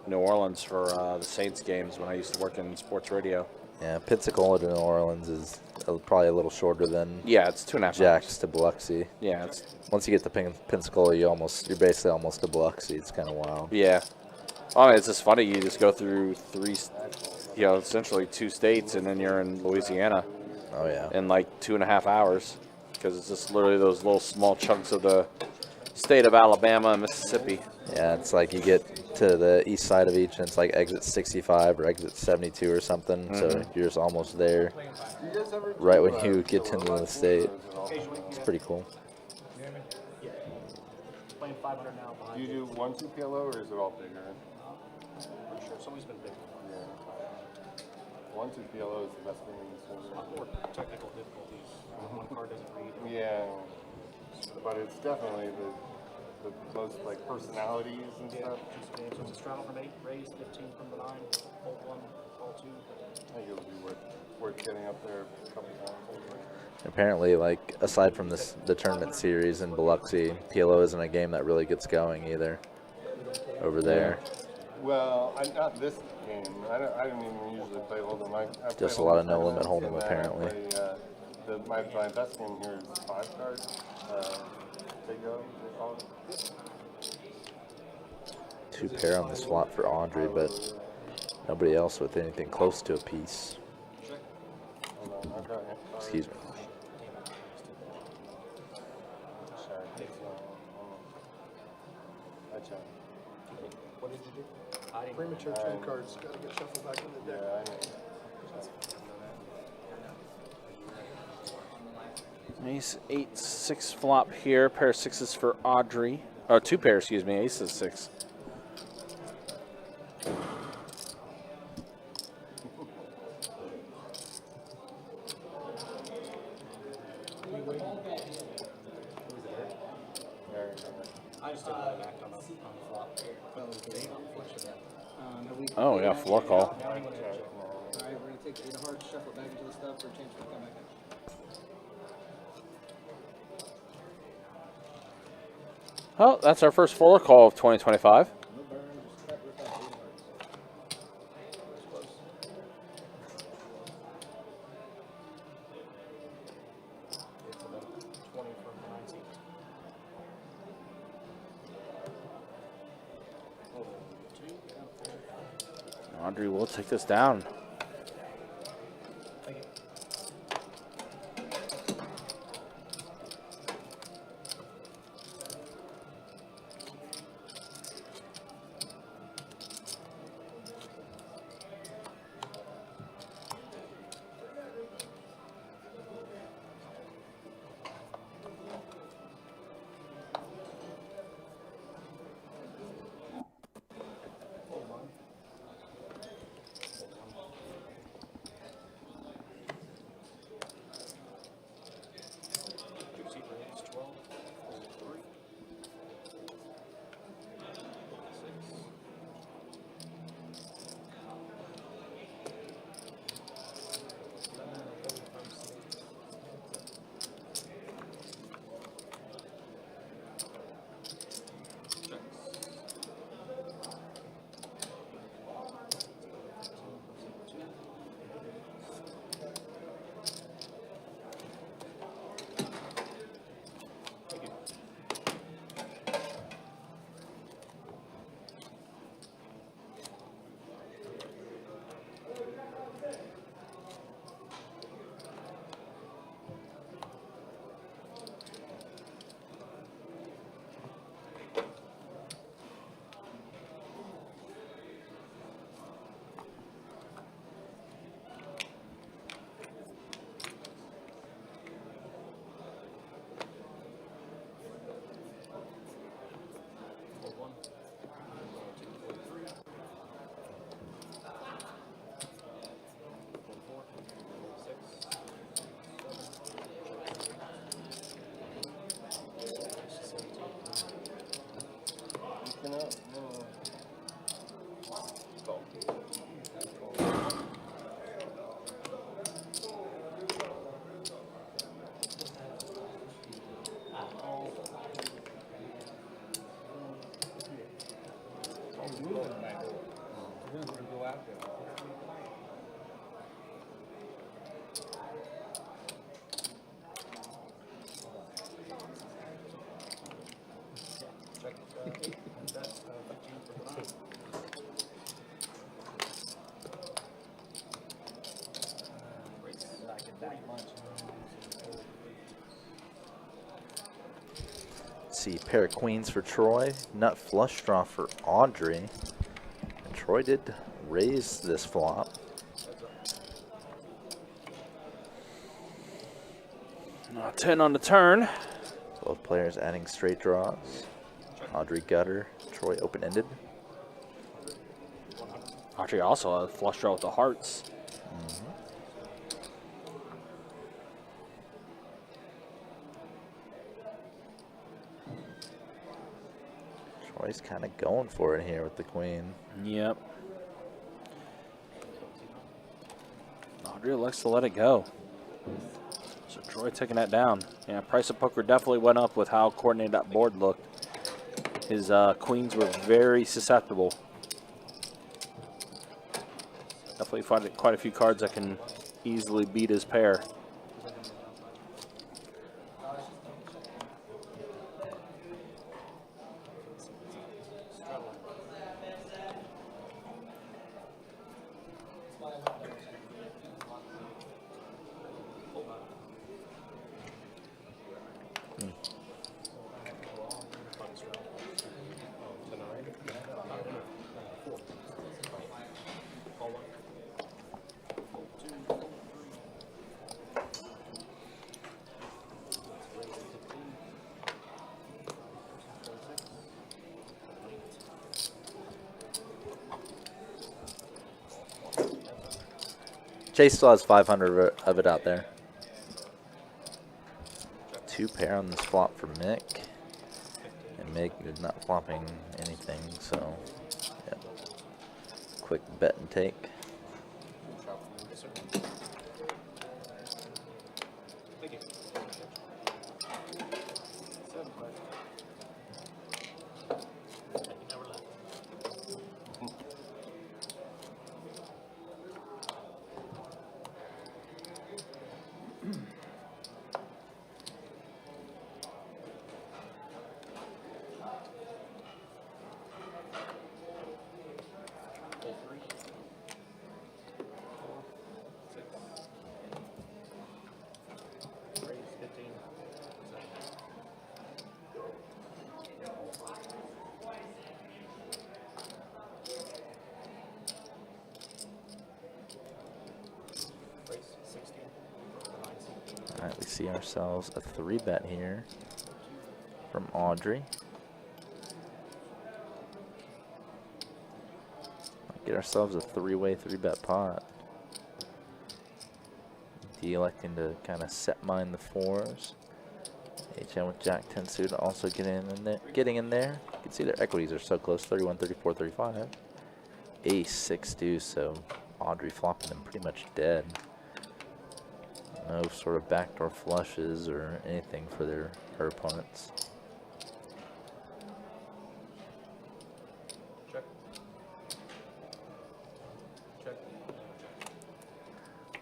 New Orleans for the Saints games when I used to work in sports radio. Yeah, Pensacola to New Orleans is probably a little shorter than Yeah, it's 2.5 hours. Jax to Biloxi. Yeah, it's Once you get to Pensacola, you're basically almost to Biloxi. It's kind of wild. yeah. I mean, it's just funny. You just go through essentially 2 states, and then you're in Louisiana Oh yeah. in like 2.5 hours, because it's just literally those little small chunks of the state of Alabama and Mississippi. Yeah, it's like you get to the east side of each, and it's like exit 65 or exit 72 or something. So you're just almost there, right when you get into the state. It's pretty cool. Playing 500 now Do behind. you do 1-2 PLO or is it all bigger? Pretty sure it's always been big. Yeah. 1-2 PLO is the best thing in this A lot more technical difficulties. One card doesn't read. Yeah, but it's definitely the most like personalities and stuff. So it's a straddle from 8, raise 15 from the 9, hold 1, call 2. I think it'll be worth getting up there a couple times. Apparently, like aside from the tournament series in Biloxi, PLO isn't a game that really gets going either over there. Well, not this game. I don't even usually play Hold'em. I play Just a lot of Hold'em no-limit tournaments, Hold'em, and then apparently. I play, my best game here is 5 cards. They call it. 2 pair on the slot for Audrey, but Nobody else with anything close to a piece. Excuse me. What did you do? Premature trade cards. Got to get shuffled back in the deck. Ace 8-6 flop here. Pair of sixes for Audrey. Oh, two pairs, excuse me. Ace is 6. Oh, yeah, floor call. Alright, we're gonna take 8 of hearts, shuffle it back into the stuff for a change, come back in. Oh, that's our first floor call of 2025. No burn, just cut with that 8 of hearts. Close. It's about 20 from 19. Audrey will take this down. See, pair of queens for Troy, nut flush draw for Audrey. And Troy did raise this flop. Now 10 on the turn. Both players adding straight draws. Audrey gutter, Troy open-ended. Audrey also a flush draw with the hearts. Troy's kind of going for it here with the queen. Yep. Audrey likes to let it go. So Troy taking that down. Yeah, price of poker definitely went up with how coordinated that board looked. His queens were very susceptible. Definitely find quite a few cards that can easily beat his pair. Chase still has 500 of it out there. 2 pair on this flop for Mick. And Mick is not flopping anything, so yep. Quick bet and take. Thank you. All right, we see ourselves a 3-bet here from Audrey. Get ourselves a 3-way 3-bet pot. D electing to kind of set mine the 4s. HM with Jack 10 suit also getting in there. You can see their equities are so close, 31, 34, 35. Ace 6 deuce, so Audrey flopping them pretty much dead. No sort of backdoor flushes or anything for her opponents. Check. Check.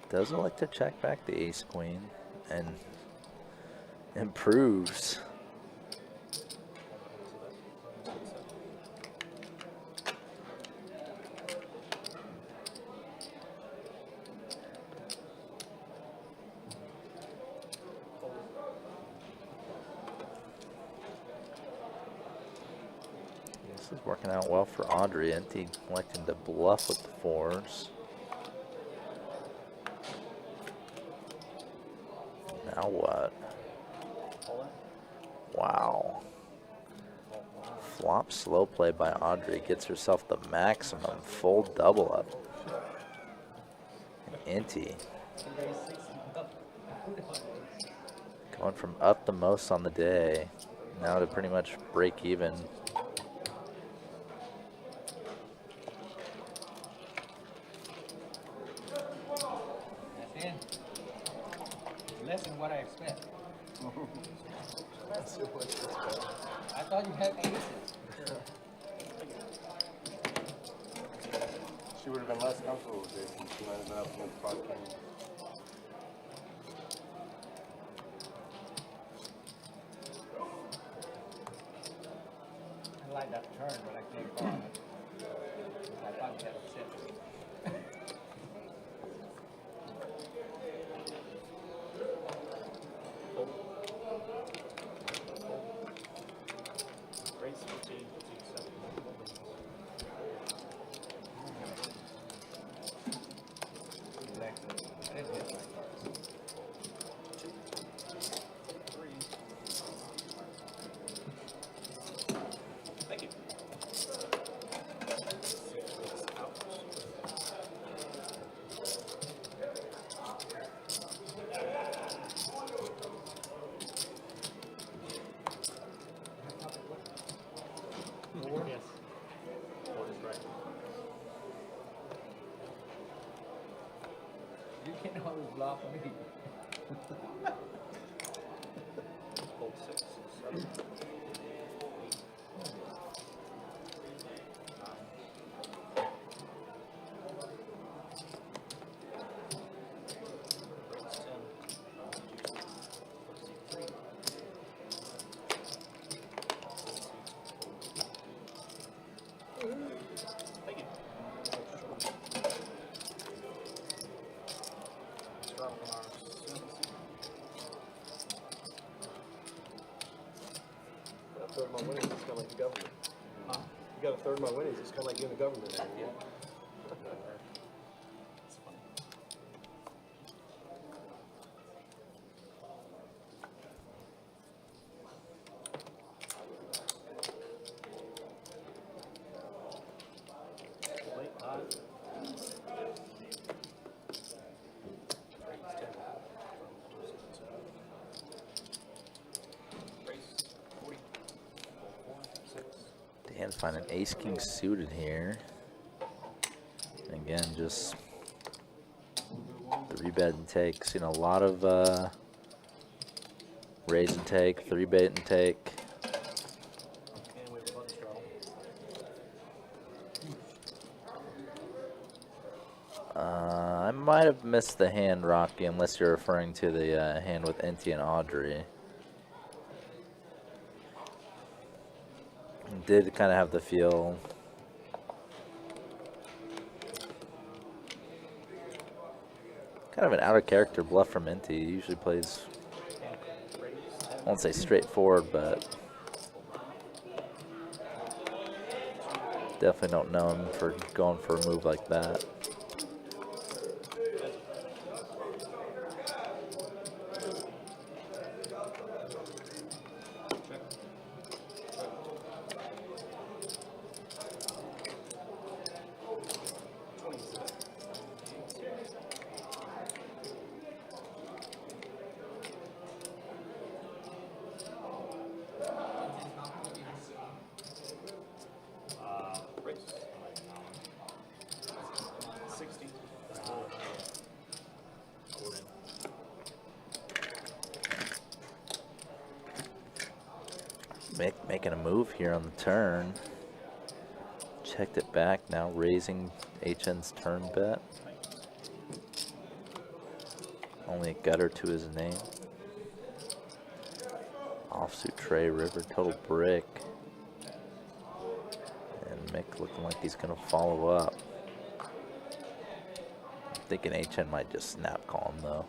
Does elect to check back the ace queen and improves. This is working out well for Audrey. Empty electing to bluff with the 4s. Now what? Wow. Flop slow play by Audrey gets herself the maximum full double up. Inty going from up the most on the day now to pretty much break even. That's in. Less than what I expect. I thought you had aces. She would have been less comfortable with this and she might have been up against pot king. I like that turn, but I can't call it. I thought you had upset. I didn't hit my cards. Thank you. Yes. Four is right. You can't always bluff me. Fold 6, 7. Thank you. A third of my winnings is kind of like the government. Huh? You got a third of my winnings, it's kind of like you're in the government. Yeah. It's funny. Late, Can't find an ace-king suited here. Again, just 3-bet and take. Seen a lot of raise and take, 3-bet and take. I might have missed the hand, Rocky, unless you're referring to the hand with Inti and Audrey. Did kind of have the feel. Kind of an out of character bluff from Inti. He usually plays, I won't say straightforward, but definitely don't know him for going for a move like that. Making a move here on the turn. Checked it back, now raising HN's turn bet. Only a gutter to his name. Offsuit tray, river, total brick. And Mick looking like he's gonna follow up. I'm thinking HN might just snap call him though.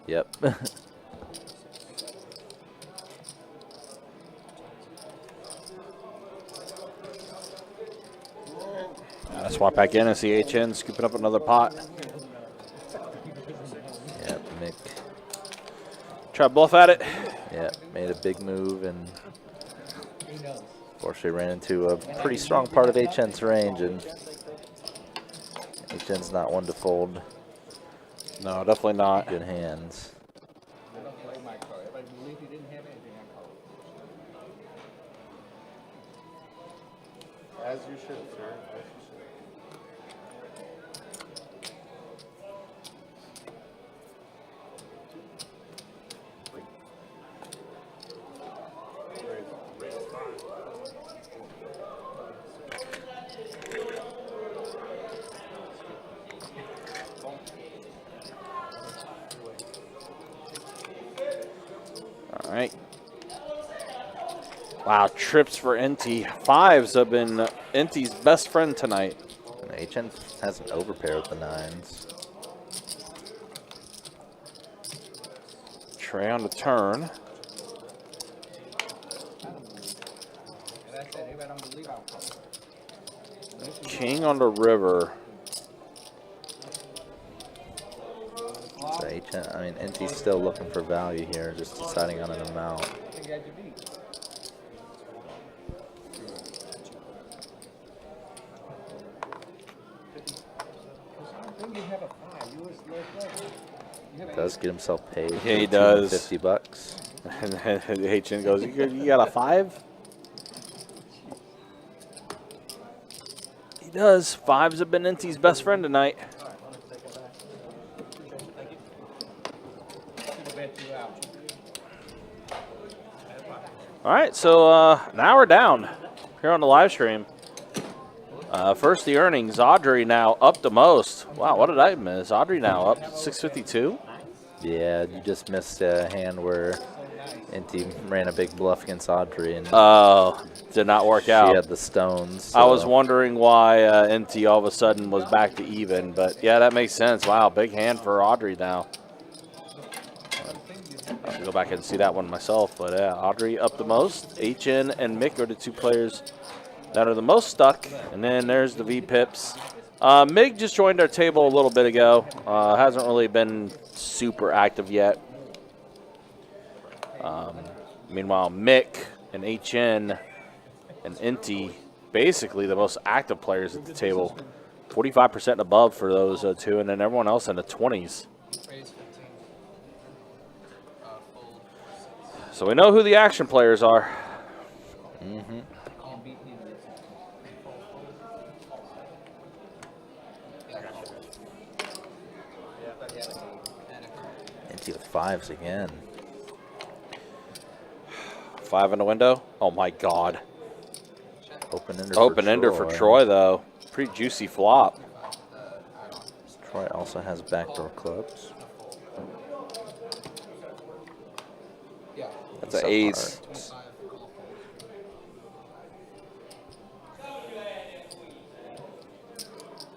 Yep. Swap back in and see HN scooping up another pot. Yep, Mick. Try to bluff at it. Yep, made a big move and unfortunately ran into a pretty strong part of HN's range, and HN's not one to fold. No, definitely not. Good hands. I don't play my card. If I believe he didn't have anything, I call it. As you should, sir. As you should. All right. Wow, trips for Inti. Fives have been Inti's best friend tonight. And HN has an overpair with the nines. Trey on the turn. And I said, if I don't believe, I'll call it. King on the river. So HN, I mean, Inti's still looking for value here, just deciding on an amount. I think I had you beat. I don't think you have a 5. You was like that. Does get himself paid. Yeah, he does. $50. And then HN goes, you got a 5? He does. Fives have been Inti's best friend tonight. All right, so now we're down here on the live stream. First, the earnings. Audrey now up the most. Wow, what did I miss? Audrey now up 652. Yeah, you just missed a hand where Inti ran a big bluff against Audrey, and Oh, did not work she out. had the stones. I was so- wondering why Inti all of a sudden was back to even, but yeah, that makes sense. Wow, big hand for Audrey now. I have to go back and see that one myself, but yeah, Audrey up the most. HN and Mick are the two players that are the most stuck, and then there's the V-Pips. Mig just joined our table a little bit ago. Hasn't really been super active yet. Meanwhile, Mick and HN and Inti, basically the most active players at the table. 45% above for those two, and then everyone else in the 20s. Raise 15. Fold. So we know who the action players are. Mm-hmm. Can't beat him. Into the 5s again. 5 in the window. Oh my God. Open ender. Open ender for Troy though. Pretty juicy flop. Troy also has backdoor clubs. Yeah. That's an Some ace. hearts. 25 call.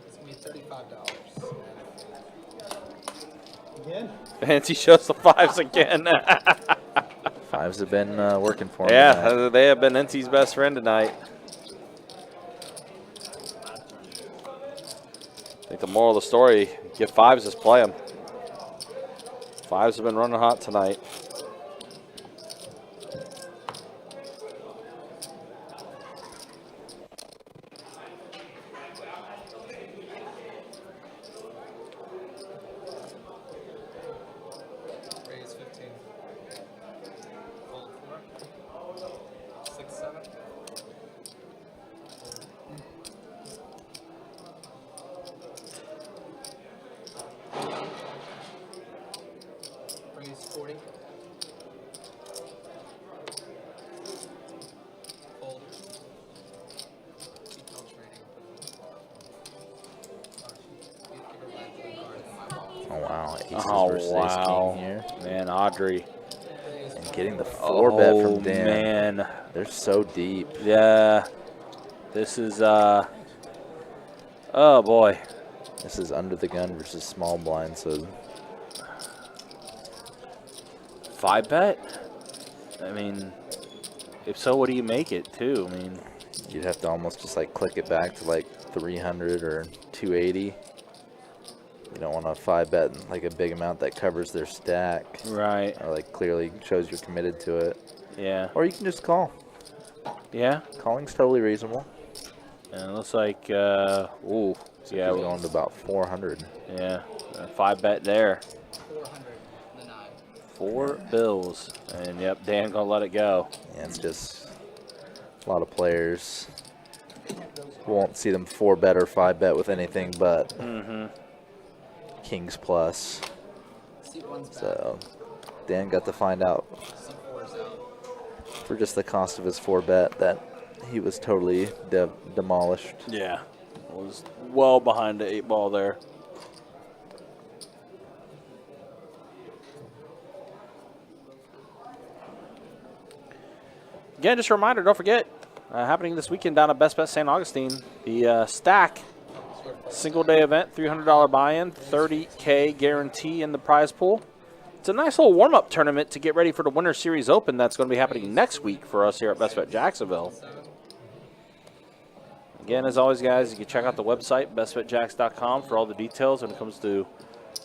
It's gonna be $35. Again? And he shows the 5s again. 5s have been working for him. Yeah, tonight. they have been NT's best friend tonight. I think the moral of the story, get 5s, just play them. 5s have been running hot tonight. Raise 15. Fold 4. 6, 7. Raise 40. Fold. Keep trading. Oh wow, aces Oh, versus wow. ace king here, Man, Audrey. and getting the 4-bet Oh, from Dan. man. They're so deep. Yeah. This is, oh, boy. This is under the gun versus small blind, so 5-bet? I mean, if so, what do you make it, too? I mean, you'd have to almost just like click it back to like 300 or 280. You don't want to 5-bet like a big amount that covers their stack, right. or like clearly shows you're committed to it. Yeah. Or you can just call. Yeah. Calling's totally reasonable. And it looks like, ooh, So yeah, we're going to about 400. yeah, 5-bet there. 400. The 9. 4 bills. And, yep, Dan gonna let it go. Yeah, it's just a lot of players. Won't see them 4-bet or 5-bet with anything but kings plus. C1's back. So Dan got to find out C4's out. for just the cost of his 4-bet that he was totally demolished. Yeah. Was well behind the 8 ball there. Again, just a reminder, don't forget, happening this weekend down at Best Bet St. Augustine, the Stack single day event, $300 buy-in, $30K guarantee in the prize pool. It's a nice little warm-up tournament to get ready for the Winter Series Open that's going to be happening next week for us here at Best Bet Jacksonville. Again, as always, guys, you can check out the website, bestbetjacks.com, for all the details when it comes to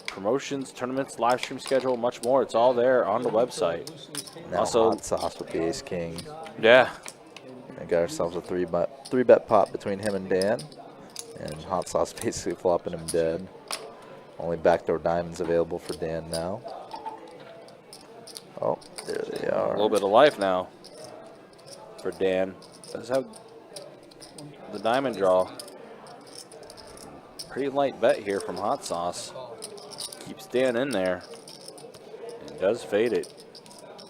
promotions, tournaments, live stream schedule, much more. It's all there on the website. Now Also- hot sauce with the ace king. Yeah. And got ourselves a 3-bet pot between him and Dan. And hot sauce basically flopping him dead. Only backdoor diamonds available for Dan now. Oh, there they A are. little bit of life now for Dan. Does have the diamond draw. Pretty light bet here from Hot Sauce. Keeps Dan in there. And does fade it.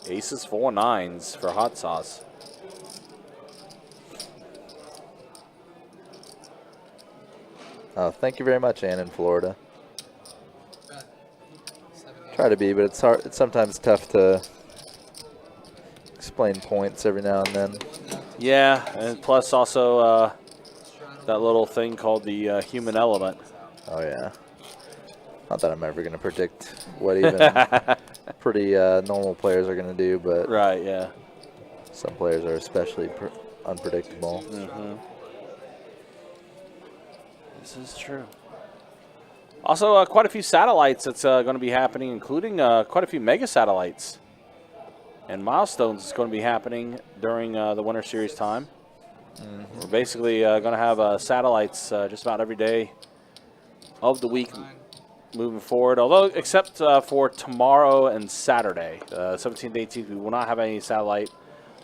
Aces, 4 9s for Hot Sauce. Oh, thank you very much, Ann in Florida. 7, 8. Try to be, but it's hard. It's sometimes tough to explain points every now and then. Yeah, and plus also that little thing called the human element. Oh yeah. Not that I'm ever going to predict what even pretty normal players are going to do, but Right, yeah. some players are especially unpredictable. This is true. Also, quite a few satellites that's going to be happening, including quite a few mega satellites. And milestones is going to be happening during the Winter Series time. We're basically going to have satellites just about every day of the week moving forward. Although, except for tomorrow and Saturday, 17th, 18th, we will not have any satellite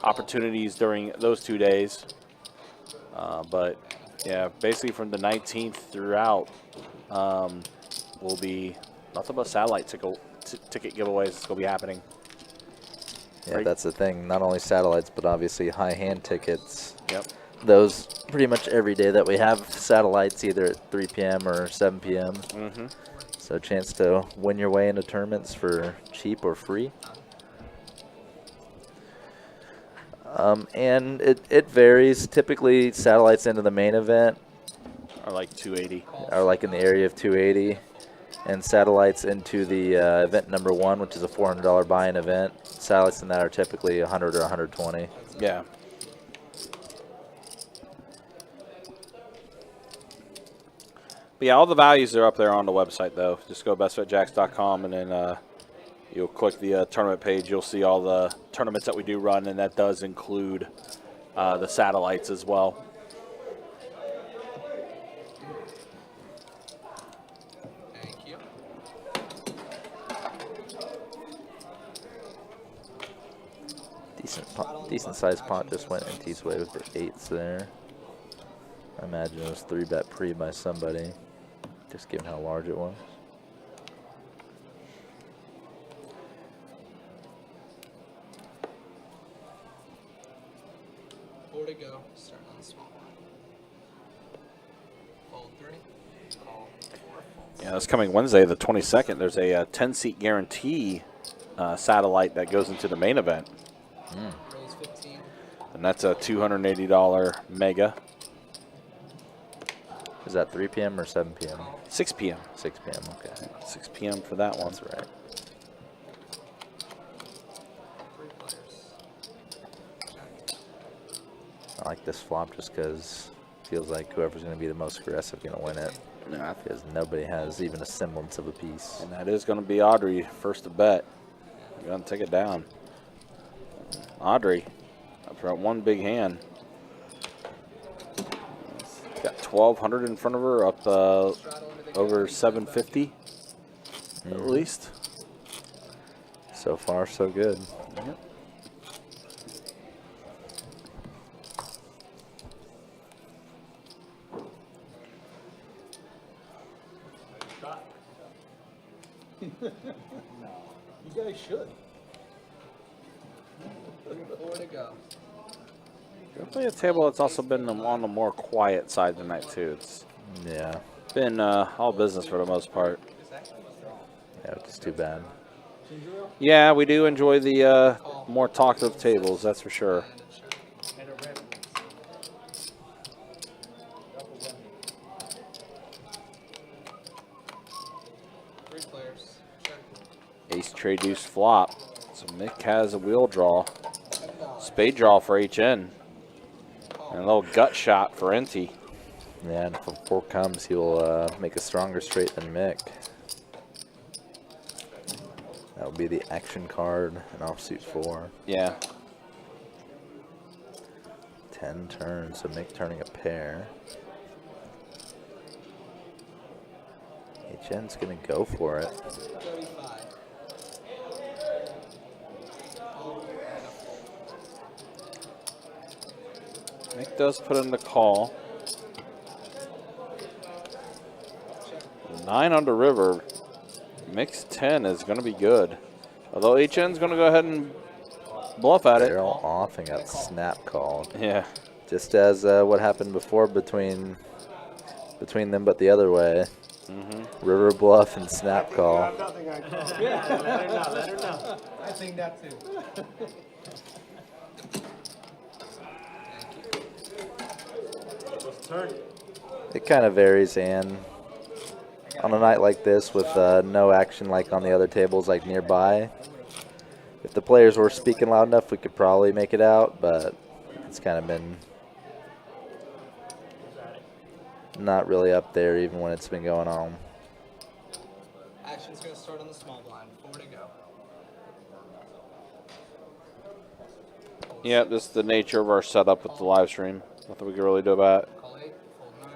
opportunities during those 2 days. But yeah, basically from the 19th throughout will be nothing but satellite ticket giveaways that's going to be happening. Yeah, Right. that's the thing. Not only satellites, but obviously high hand tickets. Yep. Those pretty much every day that we have satellites, either at 3 p.m. or 7 p.m. Mm-hmm. So a chance to win your way into tournaments for cheap or free. And it varies. Typically, satellites into the main event Or like 280. are like in the area of 280, and satellites into the event number 1, which is a $400 buy-in event. Satellites in that are typically 100 or 120. Yeah. But yeah, all the values are up there on the website, though. Just go bestbetjacks.com, and then you'll click the tournament page. You'll see all the tournaments that we do run, and that does include the satellites as well. Thank you. Decent sized pot just went NT's way with the 8s there. I imagine it was 3-bet pre by somebody, just given how large it was. Four to go. Starting on the small one. Fold 3. Call 4. Yeah, that's coming Wednesday, the 22nd. There's a 10-seat guarantee satellite that goes into the main event, Raise 15. and that's a $280 mega. Is that 3 p.m. or 7 p.m.? 6 p.m. 6 p.m. Okay, 6 p.m. for that one. that's right. 3 players. Check. I like this flop just because it feels like whoever's going to be the most aggressive going to win it. Yeah, Because nobody has even a semblance of a piece. and that is going to be Audrey, first to bet. You're going to take it down. Audrey, up front, one big hand. Got 1,200 in front of her, up over 750 at least. So far, so good. Yep. You guys should. 4 to go. Definitely a table that's also been on the more quiet side tonight too. It's Yeah, been all business for the most part. yeah, it's too bad. Yeah, we do enjoy the more talkative tables, that's for sure. Three players. Check. Ace trade deuce flop. So Mick has a wheel draw. Spade draw for HN. And a little gut shot for NT. Yeah, and if 4 comes, he'll make a stronger straight than Mick. That would be the action card and offsuit 4. Yeah. 10 turns, so Mick turning a pair. HN's gonna go for it. 35. Mick does put in the call. 9 under river. Mick's 10 is going to be good. Although HN's going to go ahead and bluff at it. They're all off and got snap called. Yeah. Just as what happened before between them, but the other way. River bluff and snap call. Nothing I call. Let her know. I think that too. It kind of varies, and on a night like this with no action like on the other tables like nearby, if the players were speaking loud enough, we could probably make it out, but it's kind of been not really up there even when it's been going on. Action's going to start on the small blind. 4 to go. Yeah, this is the nature of our setup with the live stream. Nothing we can really do about it. Call 8. Fold 9.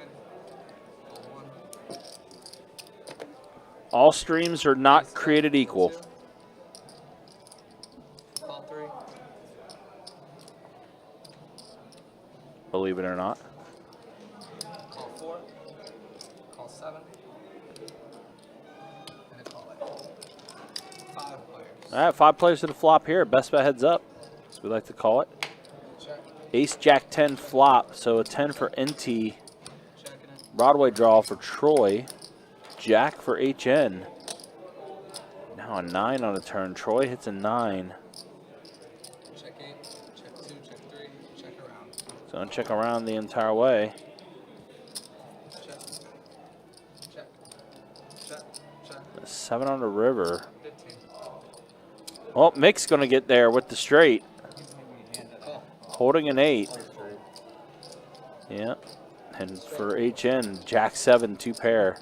Fold 1. All streams are not created equal. Call 3. believe it or not. Call 4. Call 7. And a call 8. 5 players. All right, 5 players to the flop here. Best bet heads up, as we like to call it. Check. Ace, Jack, 10 flop. So a 10 for NT. Checking it. Broadway draw for Troy. Jack for HN. Now a 9 on a turn. Troy hits a 9. Check 8. Check 2. Check 3. Check around. So check around the entire way. Check. Check. Check. Check. A 7 on the river. 15. Well, Mick's going to get there with the straight. Call. Holding an 8. Yeah. And for HN, Jack 7, 2 pair.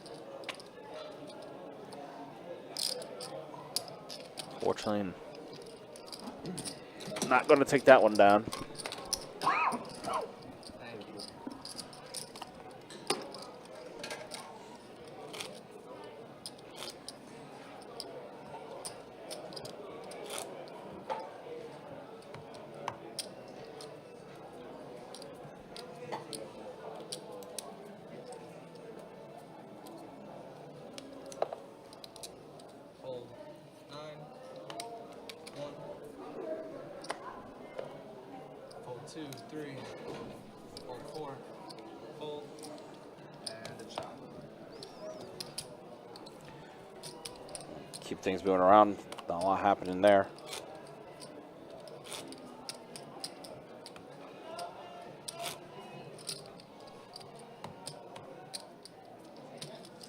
Fortunately, not going to take that one down. Thank you. Hold 9, 1. Hold 2, 3. Hold 4. Hold. And a chop. Keep things moving around. Not a lot happening there.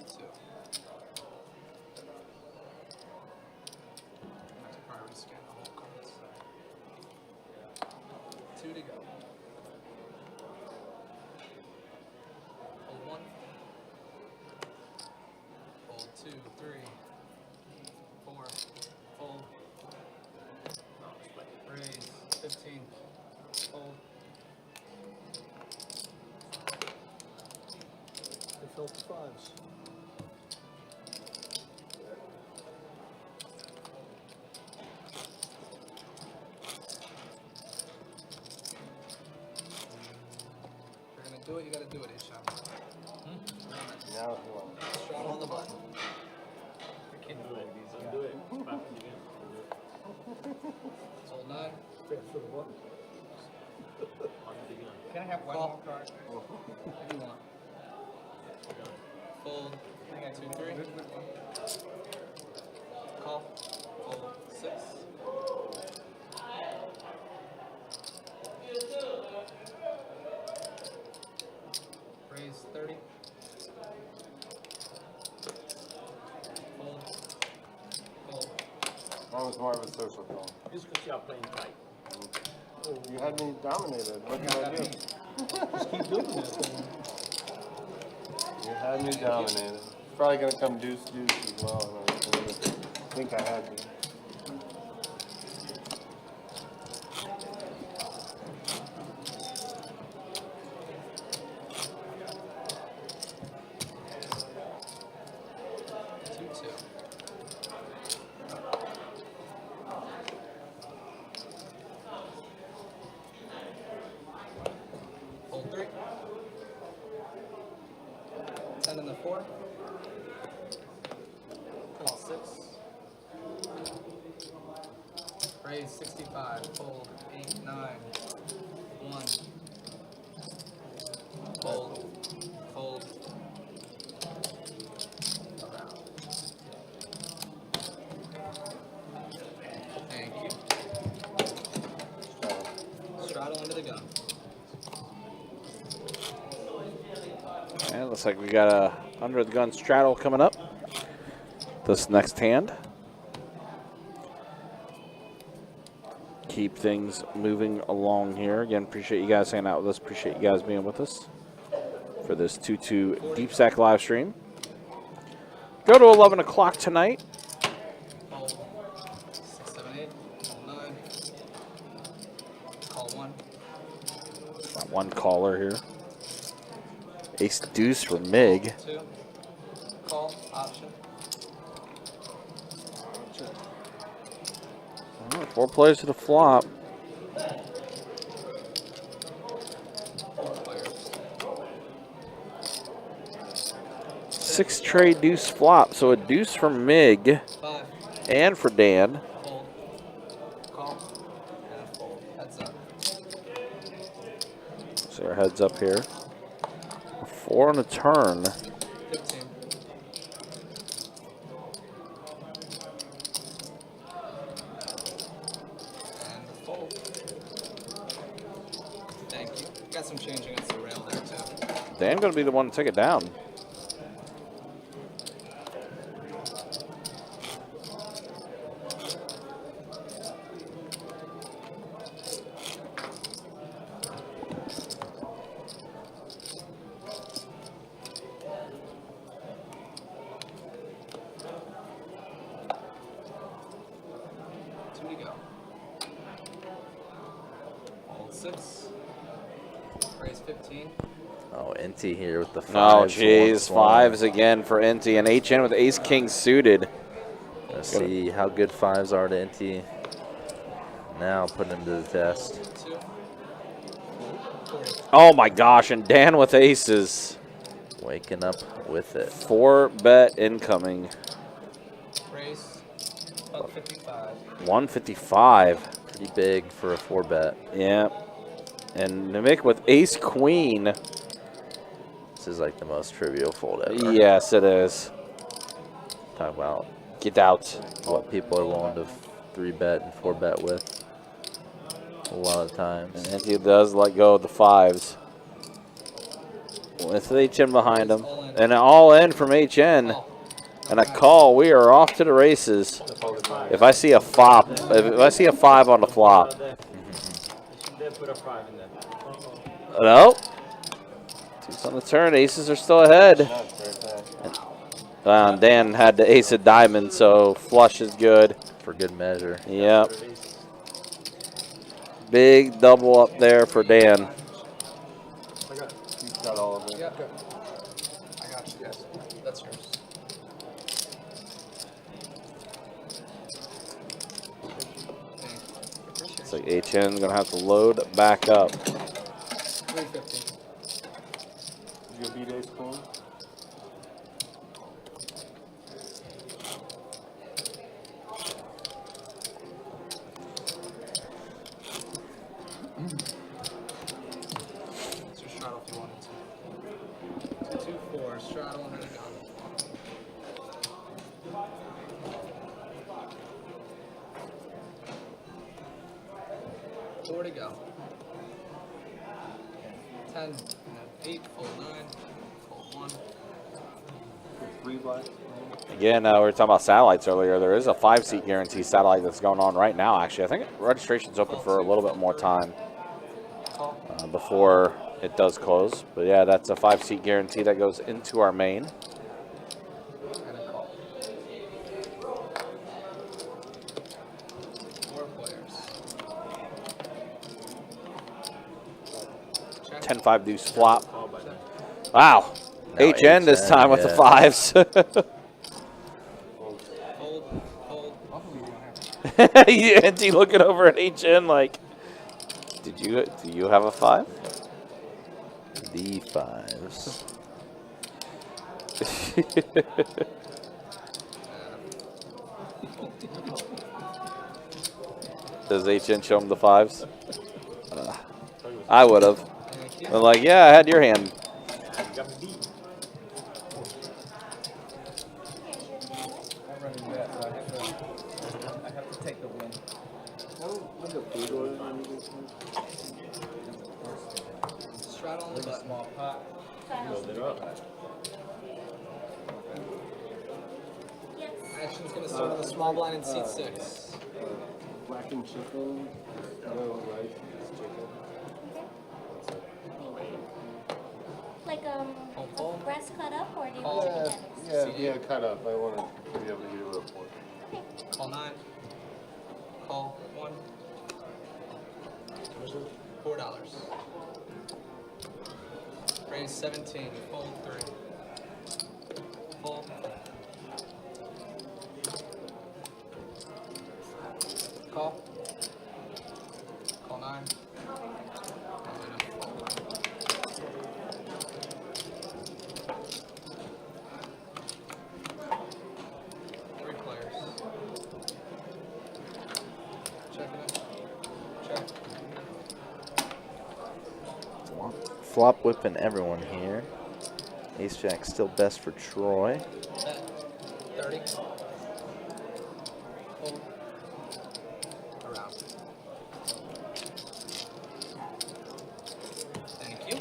Two. I have to priority scan the whole cards. 2 to go. Hold 1. Hold 2, 3, 4. Hold. Raise 15. Hold. They felt the 5s. If you're gonna do it, you gotta do it, Isha. Now if you want. Straddle on the button. Hold 9. For the button. Can I have one more card? If you want. Fold. I got 2, 3. Call. Fold 6. Raise 30. Fold. Fold. That was more of a social call. Just because y'all playing tight. You had me dominated. What did I do? Just keep doing that thing. You had me dominated. Probably gonna come deuce as well. And I think I had you. Hold 3. 10 and the 4. Call 6. Raise 65. Fold 8, 9. 1. Fold. Fold. Around. Thank you. Straddle under the gun. And looks like we got a under the gun straddle coming up. This next hand. Keep things moving along here. Again, appreciate you guys hanging out with us. Appreciate you guys being with us for this 2-2 Deep Stack live stream. Go to 11 o'clock tonight. Hold 6, 7, 8. Hold 9. Call 1. Got one caller here. Ace deuce for Mig. 2. Call. Option. All right, 4 players to the flop. 4 players. 6 tray deuce flop. So a deuce for Mig 5. and for Dan. Fold. Call. And a fold. Heads up. So our heads up here. 4 on a turn. 15. And a fold. Thank you. Got some change against the rail there too. Dan going to be the one to take it down. Two to go. Fold 6. Raise 15. Oh, NT here with the Oh, fives. jeez. once 5s again for NT. And HN with ace king suited. Let's see how good 5s are to NT. Now putting him to the test. 2. 40. Oh, my gosh. And Dan with aces. Waking up with it. 4 bet incoming. Raise. Up 55. 155. Pretty big for a 4-bet. Yeah. And Mick with ace queen. This is like the most trivial fold ever. Yes, it is. Talk about Get out. what people are willing to 3-bet and 4-bet with. A lot of times. And he does let go of the 5s. With HN behind him. And an all in from HN. And a call. We are off to the races. If I see a flop, if I see a 5 on the flop. Put a 5 in there. No. 2s on the turn. Aces are still ahead. Dan had the ace of diamond, so flush is good. For good measure. Yep. Big double up there for Dan. He's got all of it. Yep. I got you guys. That's yours. It's like HN gonna have to load back up. 350. You beat ace queen? It's your straddle if you wanted to. 2, 4. Straddle and then a gun. Four to go. 10 and then 8. Fold 9. Fold 1. 3 black. Again, we were talking about satellites earlier. There is a 5-seat guarantee satellite that's going on right now, actually. I think registration's open for a little bit more time before it does close. But yeah, that's a 5-seat guarantee that goes into our main. And a call. 4 players. Check. 10-5 deuce flop. Wow. No, HN this HN, time with the yeah. 5s. Hold. NT looking over at HN like, do you have a 5? The 5s. Does HN show him the 5s? I would have. Been like, yeah, I had your hand. I'm running that, so I have to take the win. Straddle on the button. Small pot. Action's gonna start on the small blind in seat 6. Black and chicken. No, right? It's chicken. Like Fold. a breast cut up, or do you Oh. want to do that? Yeah, kind of. I want to be able to give you a report. Call 9. Call 1. $4. Raise 17. Fold 3. Fold. Call. Call 9. And a fold. flop whipping everyone here. Ace Jack still best for Troy. Bet. 30. Fold. Around. Thank you.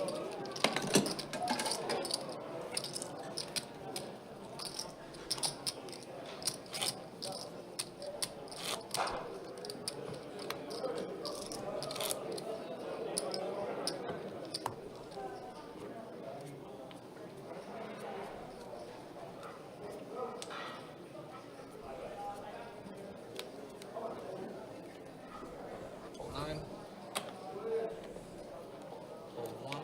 Hold 9. Hold 1.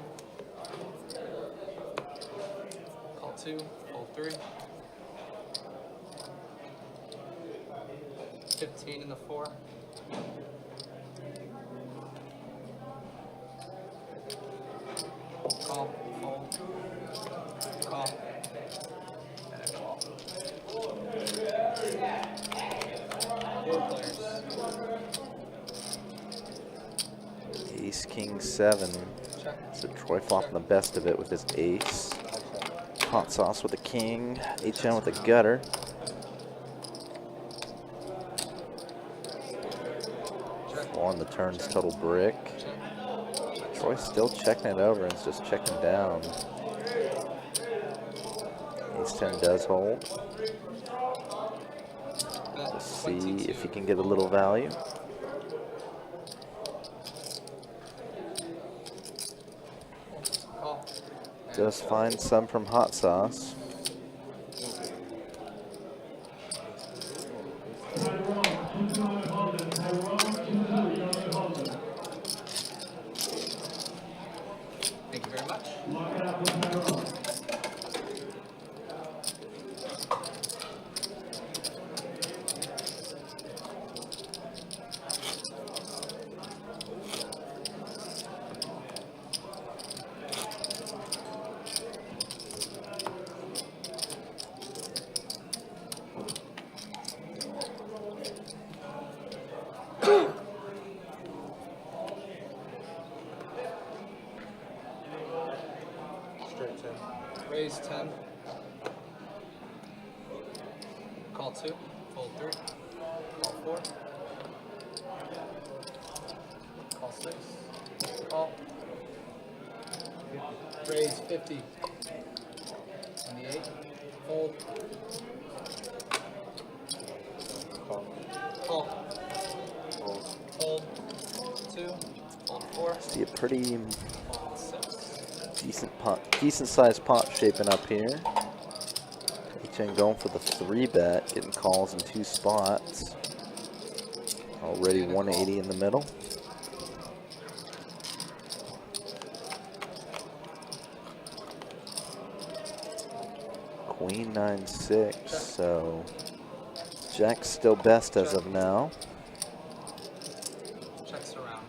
Call 2. Hold 3. 15 in the 4. Call. Hold. Call. And a call. 4 players. Ace, King, 7. Check. So Troy flopping the best of it with his ace. Hot sauce with a king. HM with a gutter. On the turns, total brick. Troy's still checking it over and it's just checking down. Ace 10 does hold. We'll see if he can get a little value. Call. Does find some from hot sauce. Thank you very much. Straight 10. Raise 10. Call 2. Fold 3. Call 4. Call 6. Call. Raise 50. On the 8. Fold. Call. Call. Fold. Fold. 2. Fold 4. See a pretty Fold 6. decent sized pot shaping up here. HN going for the 3-bet, getting calls in 2 spots. Already 180 in the middle. Queen 9-6, so Jack's still best as of now. Checks around.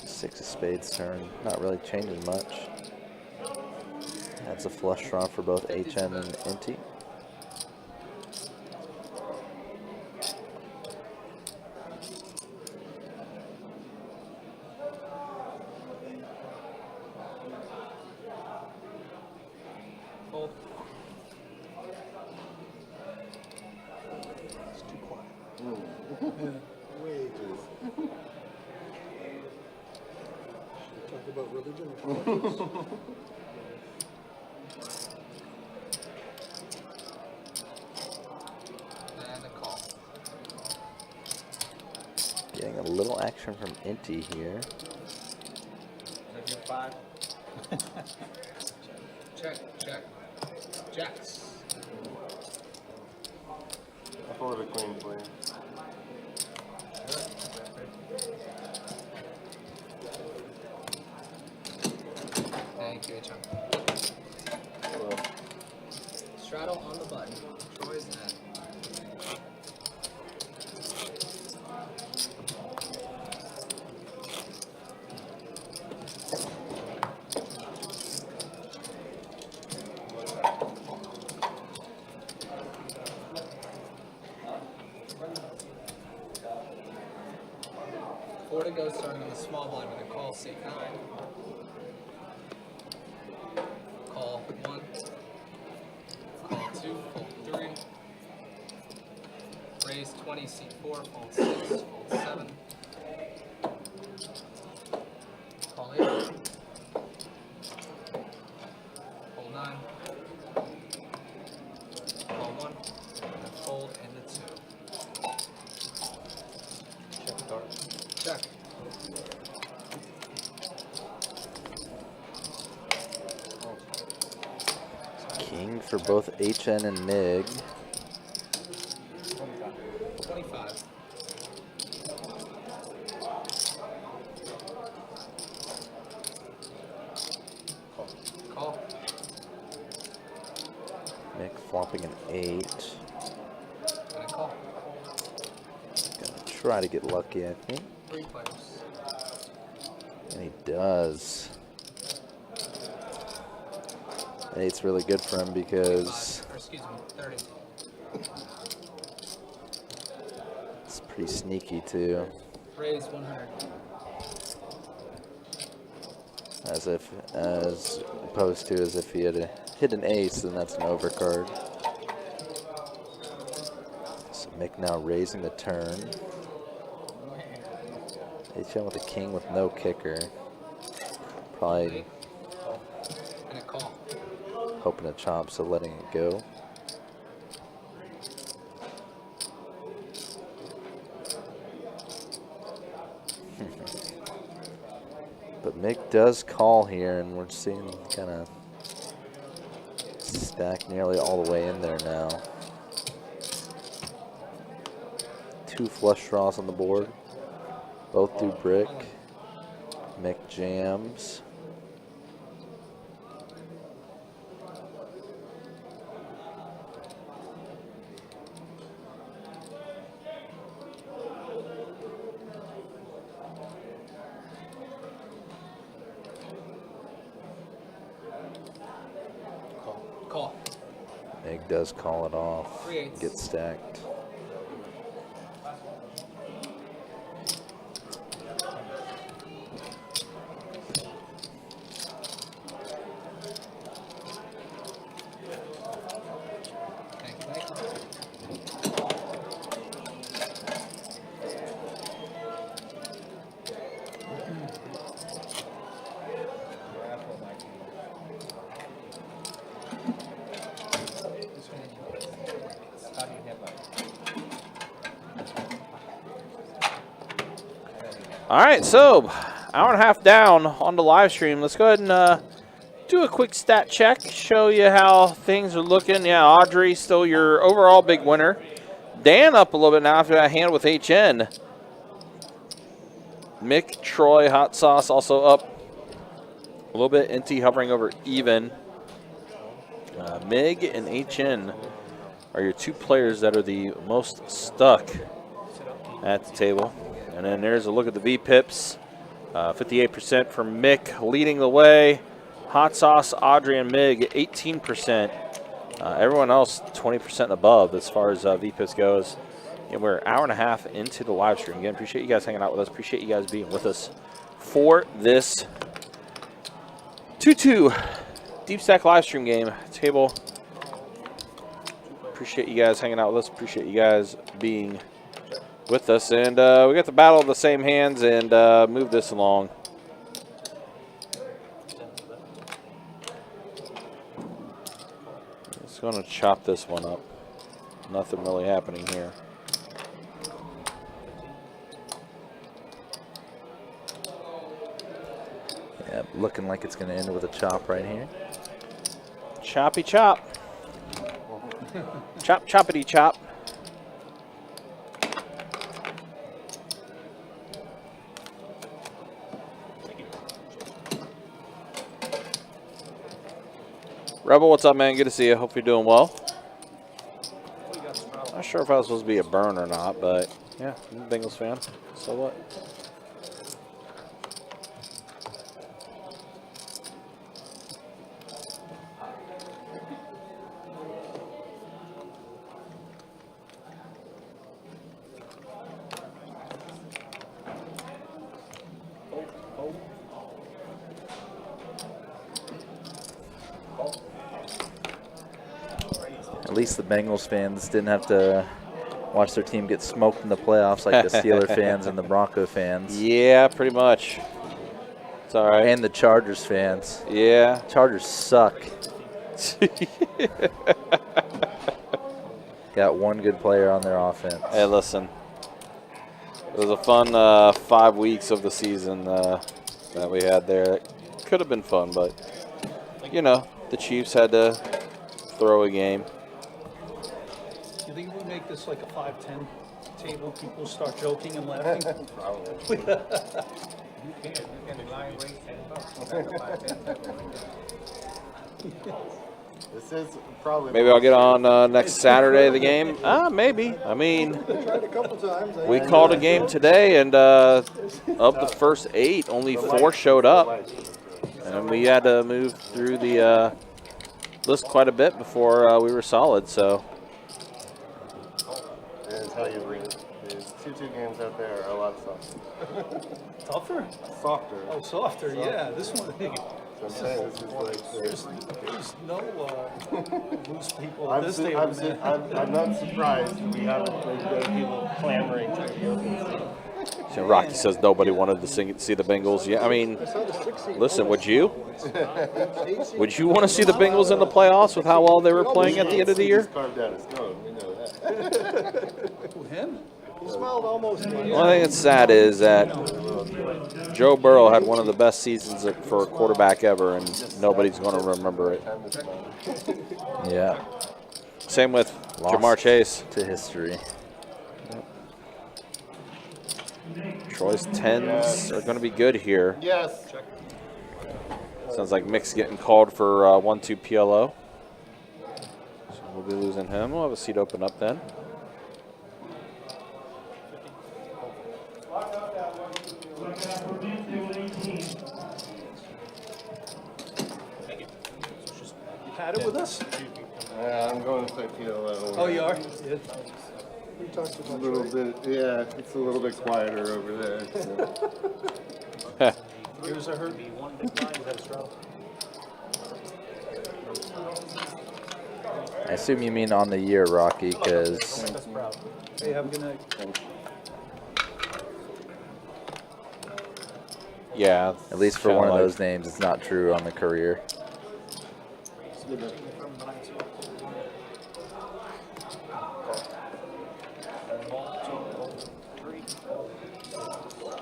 6 of spades turn, not really changing much. That's a flush draw for both HN and Inti. Fold. It's too quiet. Wages. Talk about religion. And a call. Getting a little action from Inti here. Is that your 5? Check. Check. Jacks. I folded a queen for you. Thank you, HM. Well, Straddle on the button. Troy's net. 4 to go, starting on the small blind with a call, seat 9. Call 1. Call 2, fold 3. Raise 20, seat 4, fold 6, fold 7. Call 8. Fold 9. Call 1. And then fold into 2. Check start. Check. King for both HN and MIG. 25. Call. MIG flopping an 8. And a call. Gonna try to get lucky, I think. 3 players. And he does. Eight's really good for him because 5, or excuse me, 30. it's pretty sneaky too. Raise 100. As opposed to as if he had hit an ace, then that's an overcard. So Mick now raising the turn. HM with a king with no kicker. Probably And a call. hoping to chop, so letting it go. But Mick does call here, and we're seeing kind of stack nearly all the way in there now. 2 flush draws on the board. Both do brick. Mick jams. Call. Mick does call it off. 3/8. Gets stacked. Thank you, thank you. How do you have All right, so hour and a half down on the live stream. Let's go ahead and do a quick stat check, show you how things are looking. Yeah, Audrey still your overall big winner. Dan up a little bit now after that hand with HN. Mick, Troy, Hot Sauce also up a little bit. NT hovering over even. MIG and HN are your 2 players that are the most stuck at the table. And then there's a look at the VPIPs. 58% for Mick leading the way. Hot Sauce, Audrey, and MIG 18%. Everyone else 20% above as far as VPIPs goes. And we're an hour and a half into the live stream. Again, appreciate you guys hanging out with us. Appreciate you guys being with us for this 2-2 Deep Stack live stream game table. Appreciate you guys hanging out with us. Appreciate you guys being with us. And we got the battle of the same hands and move this along. Just going to chop this one up. Nothing really happening here. Yeah, looking like it's going to end with a chop right here. Choppy chop. Chop, choppity chop. Rebel, what's up, man? Good to see you. Hope you're doing well. Not sure if I was supposed to be a burn or not, but yeah, I'm a Bengals fan. So what? At least the Bengals fans didn't have to watch their team get smoked in the playoffs like the Steeler fans and the Bronco fans. Yeah, pretty much. It's all right. And the Chargers fans. Yeah. Chargers suck. Got one good player on their offense. Hey, listen. It was a fun 5 weeks of the season that we had there. It could have been fun, but, you know, the Chiefs had to throw a game. You think if we make this like a 5-10 table, people start joking and laughing? You can line rate $10. This is probably. Maybe I'll get on next Saturday, the game. Maybe. I mean, Tried a couple times. we called a game today, and of the first 8, only 4 showed up. And we had to move through the list quite a bit before we were solid, so. And tell you, there's 2-2 games out there are a lot softer. Tougher? Softer. Oh, softer, yeah. This one, So I'm saying this is like. there's no loose people at I'm, this su- table, I'm, su- man. I'm not surprised we haven't like, there are people clamoring to be open. So Rocky says nobody wanted to see the Bengals. Yeah, I mean, listen, would you? Would you want to see the Bengals in the playoffs with how well they were playing at the end of the year? Carved out his cone. We know that. Him? He smelled almost. One thing that's sad is that Joe Burrow had one of the best seasons for a quarterback ever, and nobody's going to remember it. Yeah. Same with Lost Jamar Chase. to history. Troy's 10s are going to be good here. Yes. Sounds like Mick's getting called for 1-2 PLO. So we'll be losing him. We'll have a seat open up then. Had it with us? Yeah, I'm going to play PLO. Oh, you are? Yeah. We talked about a little bit. Yeah, it's a little bit quieter over there. So. Yours are hurt? I assume you mean on the year, Rocky, because Hey, have a good night. Yeah. at least for kinda one of like- those names, it's not true on the career.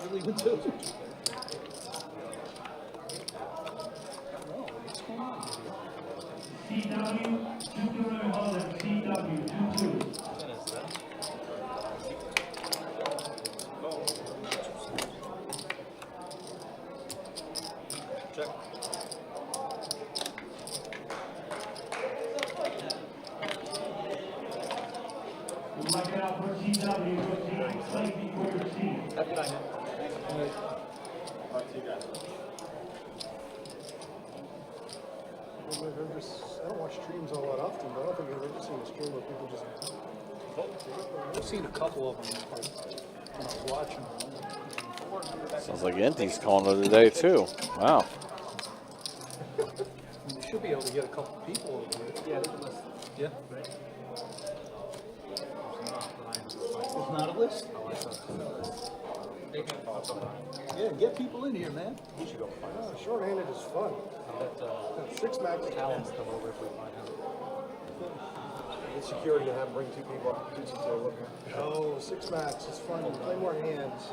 You're leaving too? I don't watch streams all that often, but I don't think I've ever seen a stream where people just I've seen a couple of them when I was watching them. Sounds like Inty's calling it today, too. Wow. You should be able to get a couple people over there. Yeah, there's a list. Yeah? There's not a list? Yeah, get people in here, man. shorthanded is fun. Six max. Alan's come over if we find him. It's security to have bring 2 people up. 2 seats over. Oh, six max is fun. You play more hands.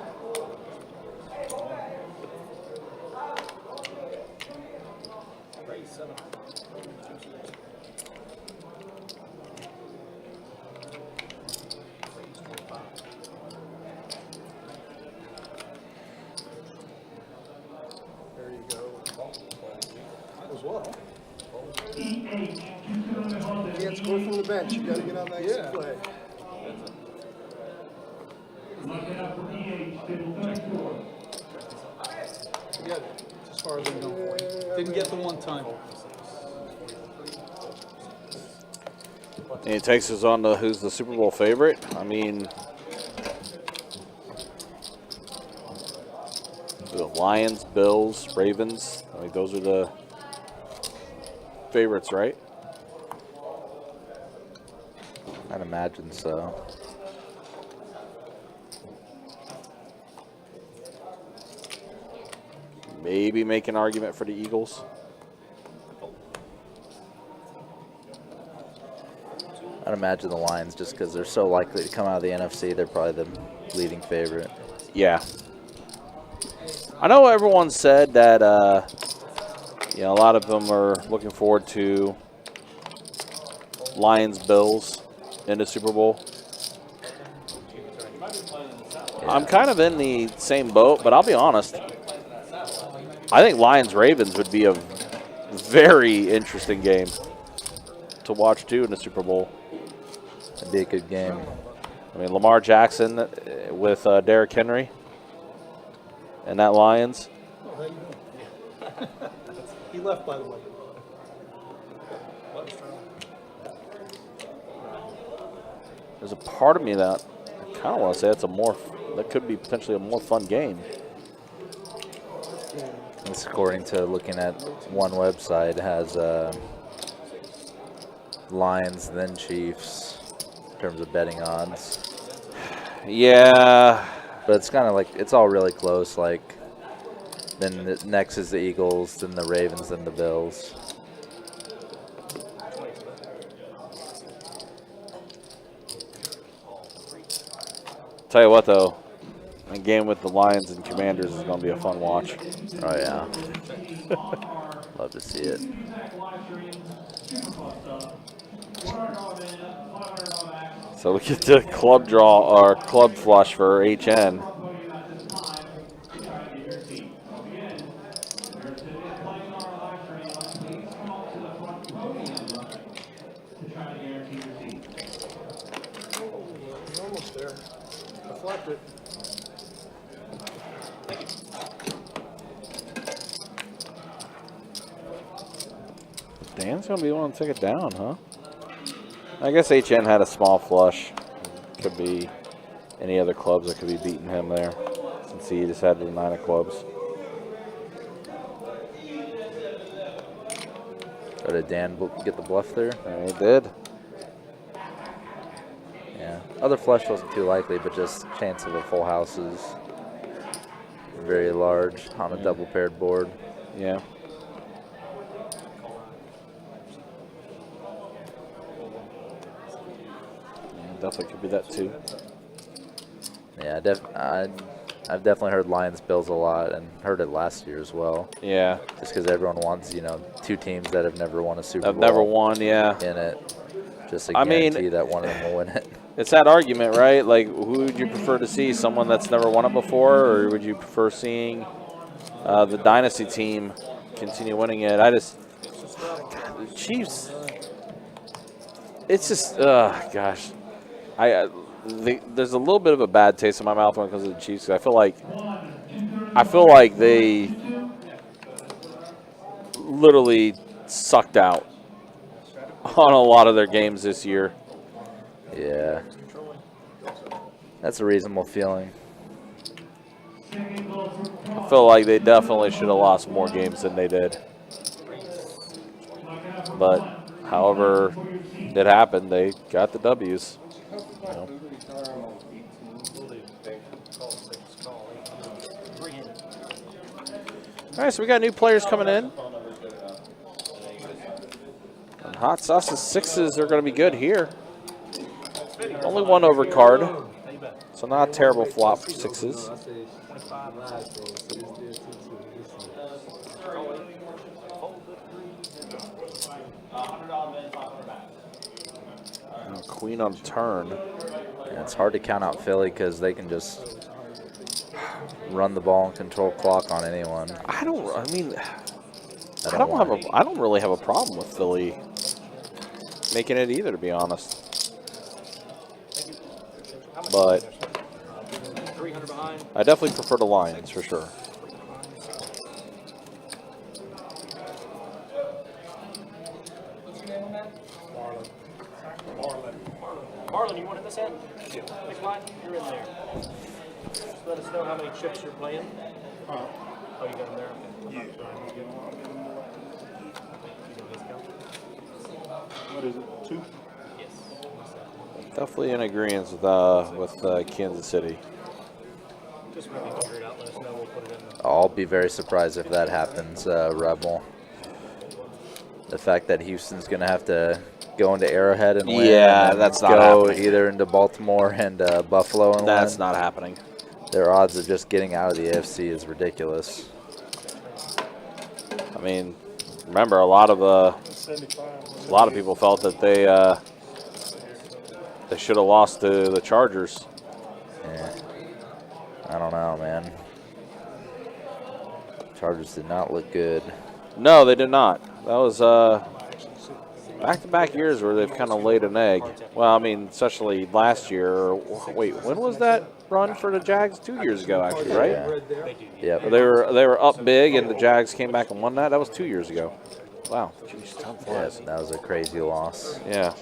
There you go. That was well. You can't score from the bench. You got to get on that Yeah. play. Yeah, as far as I know. Didn't get the one time. And he takes us on to who's the Super Bowl favorite. I mean, the Lions, Bills, Ravens. I think those are the favorites, right? I'd imagine so. Maybe make an argument for the Eagles. I'd imagine the Lions, just because they're so likely to come out of the NFC, they're probably the leading favorite. Yeah. I know everyone said that, you know, a lot of them are looking forward to Lions-Bills in the Super Bowl. Yeah. I'm kind of in the same boat, but I'll be honest. I think Lions-Ravens would be a very interesting game to watch, too, in the Super Bowl. It'd be a good game. I mean, Lamar Jackson with Derrick Henry and that Lions. Oh, how you doing? He left, by the way. There's a part of me that I kind of want to say that could be potentially a more fun game. This, according to looking at one website, has Lions, then Chiefs, in terms of betting odds. Yeah. But it's kind of like, it's all really close. Like, then next is the Eagles, then the Ravens, then the Bills. Tell you what, though, a game with the Lions and Commanders is going to be a fun watch. Oh, yeah. Love to see it. So we get the club draw or club flush for HN. You're almost there. I flapped it. Dan's going to be the one to take it down, huh? I guess HN had a small flush. Could be any other clubs that could be beating him there, since he just had the 9 of clubs. Oh, did Dan get the bluff there? He did. Yeah. Other flush wasn't too likely, but just chance of a full house is very large on a double paired board. Yeah. Definitely could be that too. Yeah, I've definitely heard Lions Bills a lot, and heard it last year as well. Yeah. Just because everyone wants, you know, two teams that have never won a Super I've Bowl. never won, yeah. In it, just to I mean, guarantee that one of them will win it. It's that argument, right? Like, who would you prefer to see? Someone that's never won it before, or would you prefer seeing the dynasty team continue winning it? God, the Chiefs. It's just, gosh. There's a little bit of a bad taste in my mouth when it comes to the Chiefs. 'Cause I feel like they literally sucked out on a lot of their games this year. Yeah. That's a reasonable feeling. I feel like they definitely should have lost more games than they did. But however it happened, they got the W's. You know. All right, so we got new players coming in. And Hot Sauce's 6s are going to be good here. Only one overcard, so not a terrible flop for 6s. Queen on turn. Yeah, it's hard to count out Philly because they can just run the ball and control clock on anyone. I don't really have a problem with Philly making it either, to be honest. But I definitely prefer the Lions for sure. Marlon, you wanted this in? Which line? You're in there. Just let us know how many chips you're playing. Oh, you got them there? Yeah. What is it? 2? Yes. Definitely in agreement with Kansas City. Just when we figure it out, let us know. We'll put it in the. I'll be very surprised if that happens, Rebel. The fact that Houston's going to have to go into Arrowhead and win. Yeah, and that's not go happening. either into Baltimore and Buffalo and That's win. not happening. Their odds of just getting out of the AFC is ridiculous. I mean, remember a lot of people felt that they should have lost to the Chargers. Yeah. I don't know, man. Chargers did not look good. No, they did not. That was back-to-back years where they've kind of laid an egg. Well, I mean, especially last year. Wait, when was that run for the Jags? 2 years ago, actually, right? Yeah. Yep. They were up big, and the Jags came back and won that. That was 2 years ago. Wow, jeez, time flies. Yeah, that was a crazy loss. Yeah.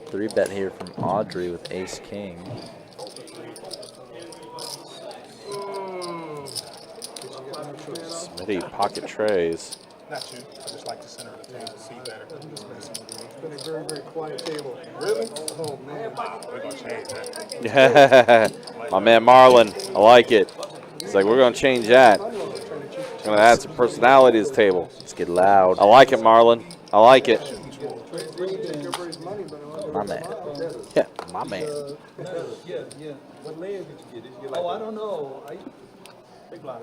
3-bet here from Audrey with Ace King. Smitty pocket trays. Not you. I just like the center of the table to see better. It's been a very, very quiet table. Really? Oh, man. We're going to change that. My man Marlon, I like it. It's like, we're going to change that. Going to add some personality to this table. Let's get loud. I like it, Marlon. I like it. My man. Yeah, my man. Yeah. What layer did you get? Did you get like I don't know. I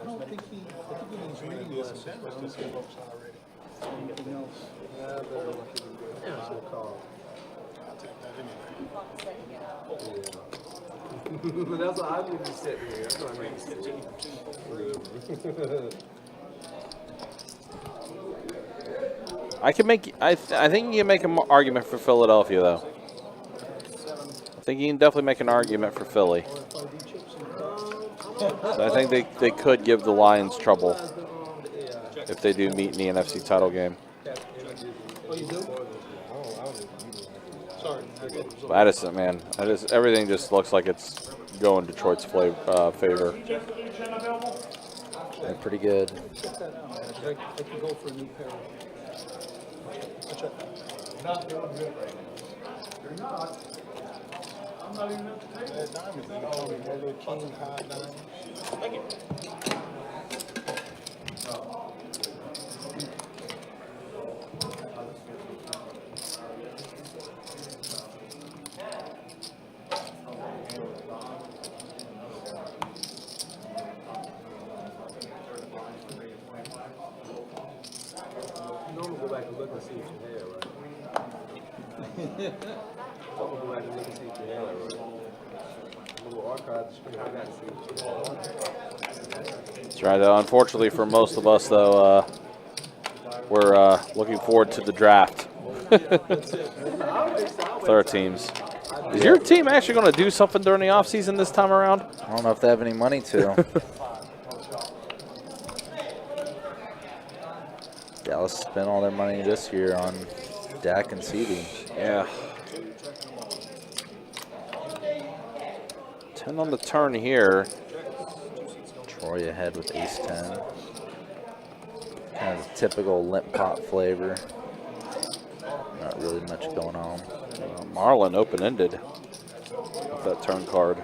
don't think he needs reading glasses. I don't think already. Anything else? Yeah, better lucky than good. Yeah. So call. I'll take that anyway. That's what I would be sitting here. That's what I mean. I can make. I think you can make an argument for Philadelphia, though. I think you can definitely make an argument for Philly. So I think they could give the Lions trouble if they do meet in the NFC title game. Oh, you do? Sorry. But man, everything just looks like it's going Detroit's favor. They're pretty good. Check that out. I can go for a new pair. Not doing good right now. You're not. I'm not even up to take that diamond. They call me one little king high diamond. Thank you. I'm gonna go back and look and see what you have, right? I'm gonna go back and look and see what you have, right? A little archive screen, I gotta see what you have. That's right. Unfortunately for most of us, though, we're looking forward to the draft. With our teams. Is your team actually going to do something during the offseason this time around? I don't know if they have any money to. Dallas spent all their money this year on Dak and CD. Yeah. 10 on the turn here. Troy ahead with ace-10. Kind of the typical limp pot flavor. Not really much going on. Marlin open-ended with that turn card.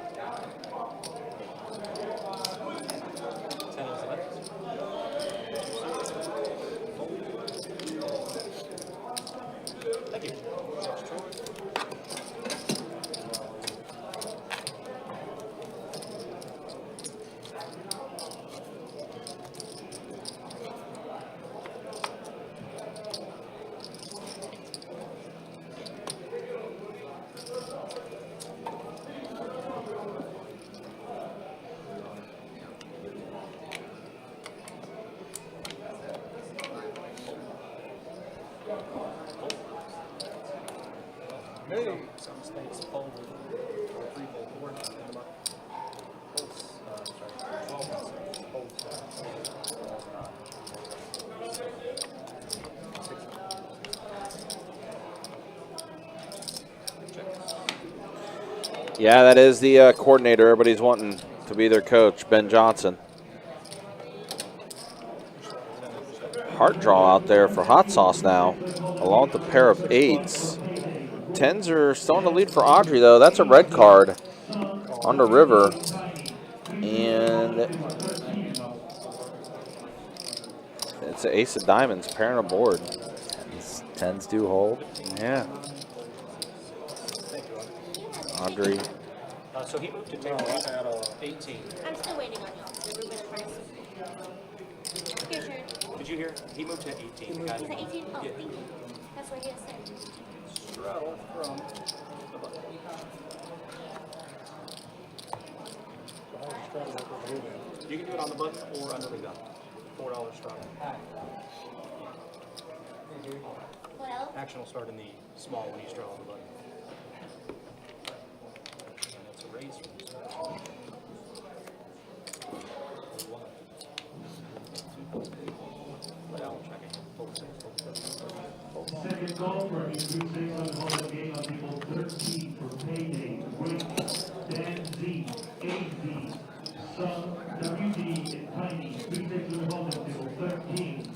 Yeah, that is the coordinator. Everybody's wanting to be their coach, Ben Johnson. Heart draw out there for Hot Sauce now, along with a pair of 8s. Tens are still in the lead for Audrey, though. That's a red card on the river. And it's an ace of diamonds pairing aboard. Tens do hold. Yeah. Audrey. So he moved to 18. I'm still waiting on y'all. The Ruben first. Here's your. Did you hear? He moved to 18. Is it 18? Oh, thank you. That's what he has said. Straddle from the button. You can do it on the button or under the gun. $4 straddle. What else? Action will start in the small when you straddle the button. And that's a raise from the start. Second call for between 6 on the game on table 13 for payday. Wait, Dan Z, AZ, Sun, WD, and Tiny. 3 6 on the table 13.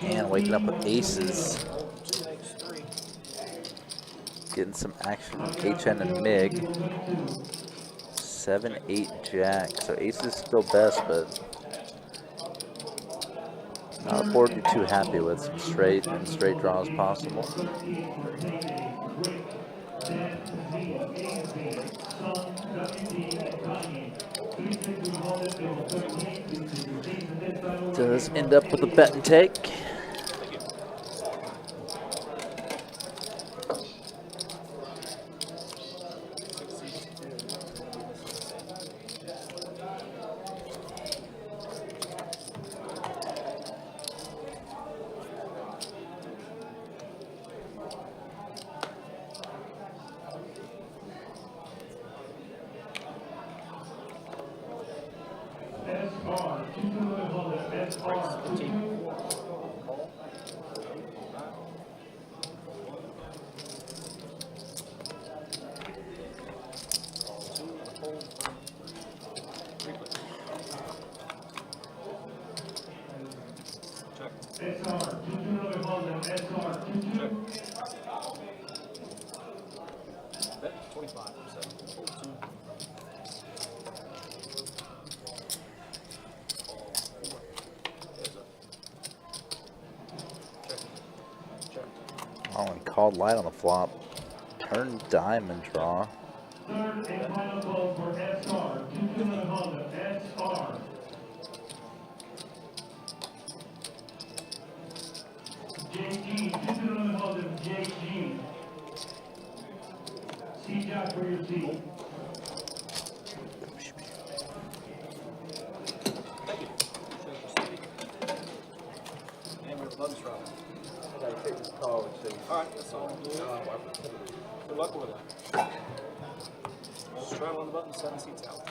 Dan waking up with aces. Getting some action from HN and MIG. 7-8 jack. So aces is still best, but not a board you're too happy with. Some straight and straight draws possible. Does end up with a bet and take. Oh, and called light on the flop. Turn diamond draw. Third and final call for SR. 2 on the Honda, SR. JG, 2 on the Honda, JG. C-Jack for your seat. And your button straddle. I gotta take this call and see. Alright, that's all. Good luck with that. Straddle on the button, 7 seats out.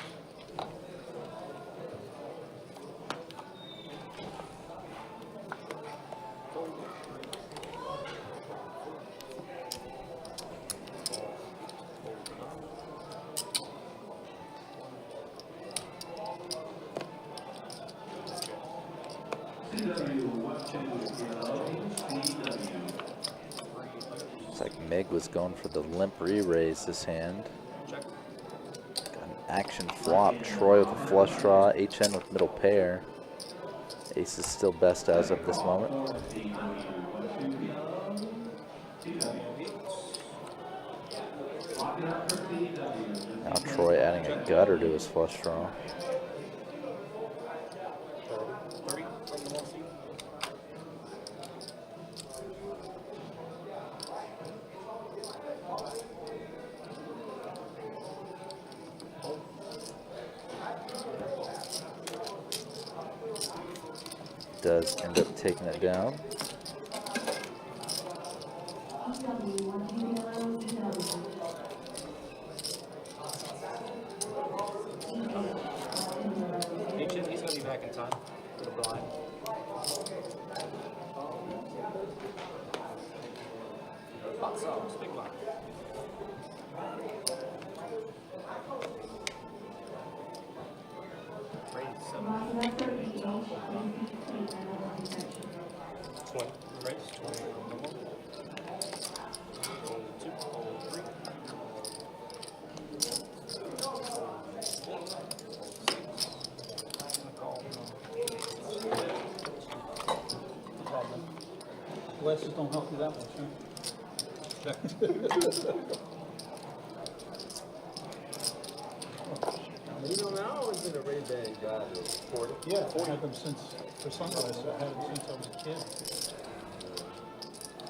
Looks like Meg was going for the limp re-raise this hand. Got an action flop. Troy with a flush draw. HN with middle pair. Ace is still best as of this moment. Now Troy adding a gutter to his flush draw. Does end up taking it down. time for the blind. Hot sauce, big blind. Raise 7. 20. Raise 20. Roll 2. Roll 3. Glasses don't help you that much, huh? You know, man, I've always been a Ray-Ban guy, though. 40. Yeah, I've had them since, for sunglasses, I've had them since I was a kid.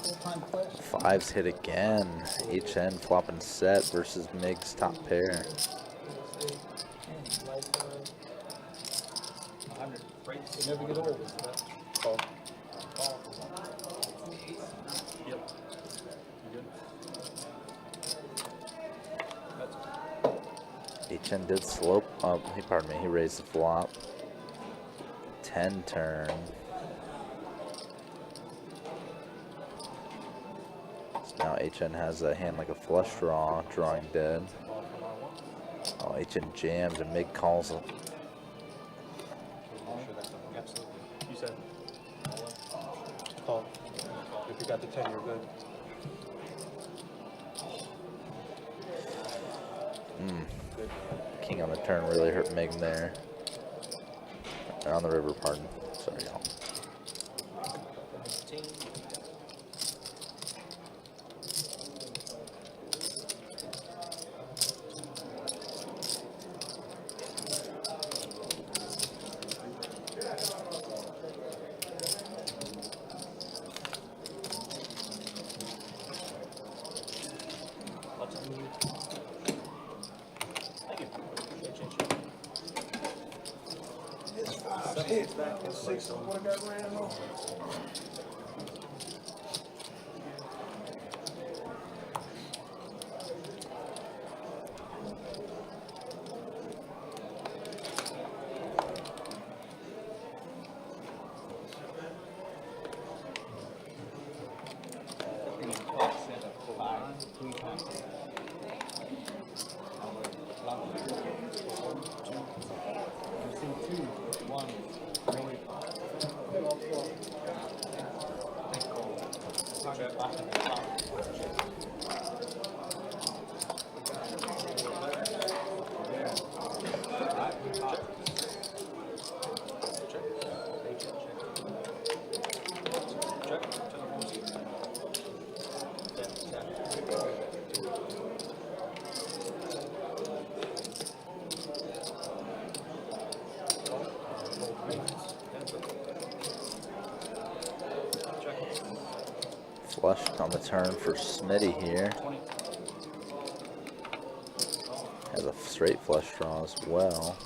Full-time class. Fives hit again. HN flopping set versus Mig's top pair. They never get old. Call. Yep. You good? HN did slope. Oh, pardon me. He raised the flop. 10 turn. So now HN has a hand like a flush draw, drawing dead. Oh, HN jams and Mig calls him. Absolutely. You said Call. If you got the 10, you're good. King on the turn really hurt Mig there. Or on the river, pardon. Sorry, y'all. 15. Thank you. It's 5 hits back and 6 on what I got ran on. Flushed on the turn for Smitty here. Has a straight flush draw as well.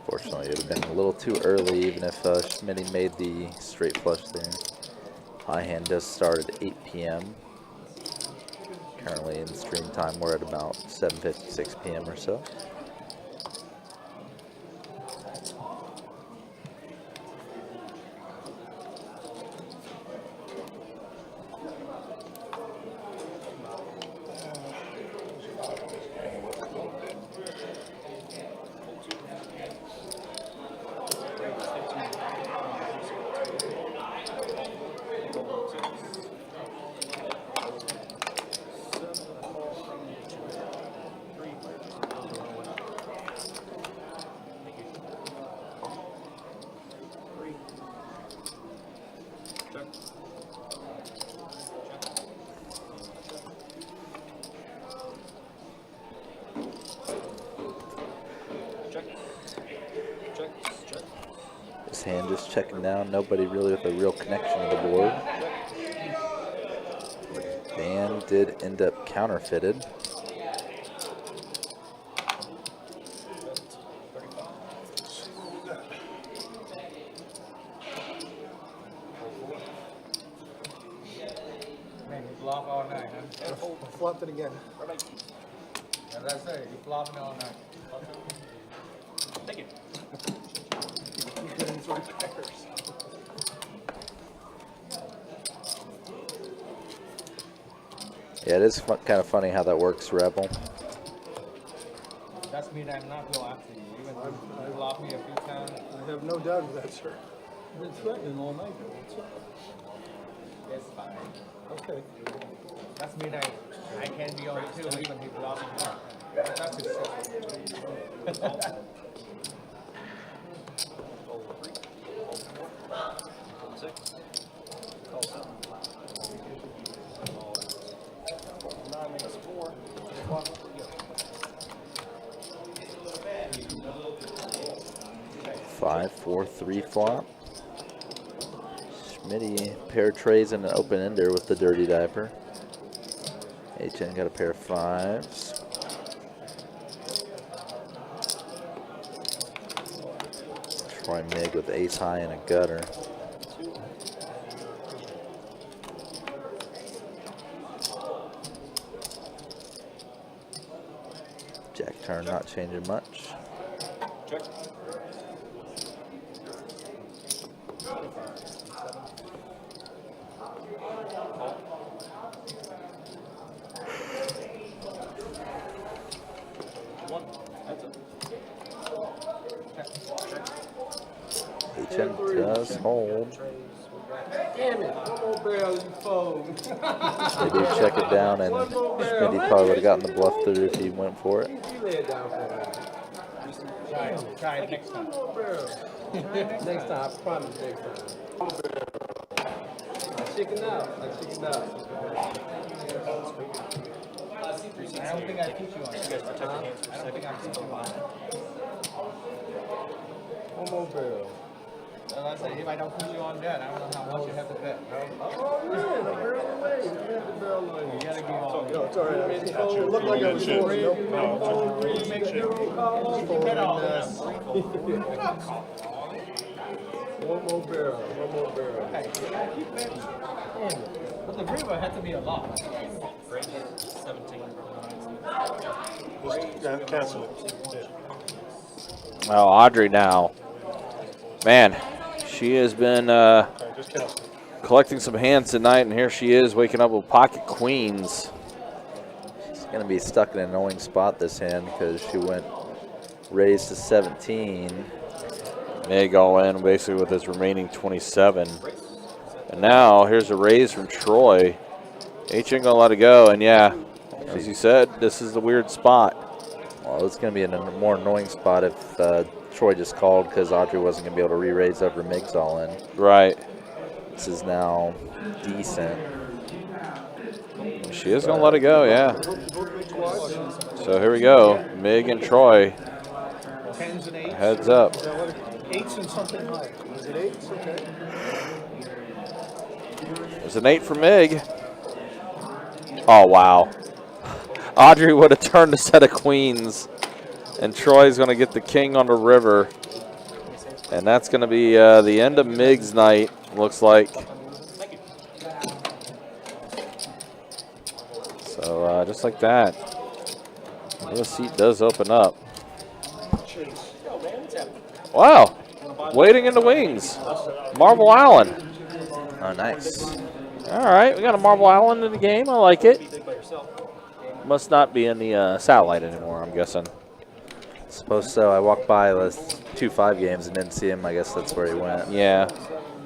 Fortunately, it would have been a little too early, even if Smitty made the straight flush there. High hand does start at 8 p.m. Currently in stream time, we're at about 7:56 p.m. or so. His hand just checking down. Nobody really with a real connection to the board. Band did end up counterfeited. Flopped it again. As I say, you flopping all night. Thank you. Yeah, it is kind of funny how that works, Rebel. That's mean I'm not going after you. Even though you blocked me a few times. I have no doubt of that, sir. I've been threatening all night. What's up? It's fine. Okay. That's mean I can be on it too, even if he blocks me. That's his set. Five, 4, 3 flop. Schmitty pair trays and an open ender with the dirty diaper. HN got a pair of 5s. Troy Mig with ace high and a gutter. Jack turn not changing much. Check. HN does hold. Damn it. One more barrel, you fold. They do check it down, and Schmitty probably would have gotten the bluff through if he went for it. You lay it down for me. Try it next time. One more barrel. Next time, I promise next time. Chicken out. Like chicken out. I don't think I put you on. You guys protect your hands for a second. I don't think I put you on. One more barrel. Well, I say, if I don't put you on that, I don't know how much you have to bet. Oh, man, a barrel away. You have the barrel on you. You gotta be on. No, it's all right. It looked like I was folding. Nope. You make sure you call. You bet all this. One more barrel. One more barrel. Hey, you gotta keep betting. But the river had to be a lot. 17. Just cancel it. Yeah. Oh, Audrey now. Man, she has been Just cancel it. collecting some hands tonight, and here she is waking up with pocket queens. She's going to be stuck in an annoying spot this hand because she went raised to 17. Mig all in basically with his remaining 27. And now here's a raise from Troy. H ain't gonna let it go, and yeah, as you said, this is the weird spot. Well, it's going to be in a more annoying spot if Troy just called because Audrey wasn't going to be able to re-raise over Mig's all in. Right. This is now decent. She is gonna let it go, yeah. So here we go. Mig and Troy. Tens and eights. Heads up. Eights and something high. Is it 8? Okay. There's an 8 for Mig. Oh, wow. Audrey would have turned a set of queens. And Troy's going to get the king on the river. And that's going to be the end of Mig's night, looks like. So just like that, the seat does open up. Wow. Waiting in the wings. Marble Allen. Oh, nice. All right, we got a Marble Allen in the game. I like it. Must not be in the satellite anymore, I'm guessing. Suppose so. I walked by the 2-5 games and didn't see him. I guess that's where he went. Yeah.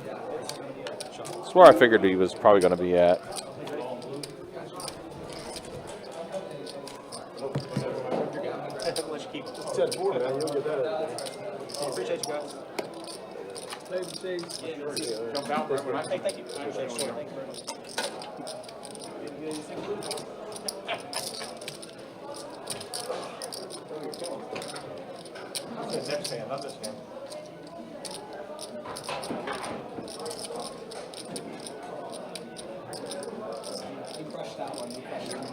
That's where I figured he was probably going to be at. It's 10-4, man. You'll get that. Appreciate you guys. Jump out right when I say thank you. Appreciate you. Thank you very much. Next fan, not this fan. You crushed that one. You crushed that one.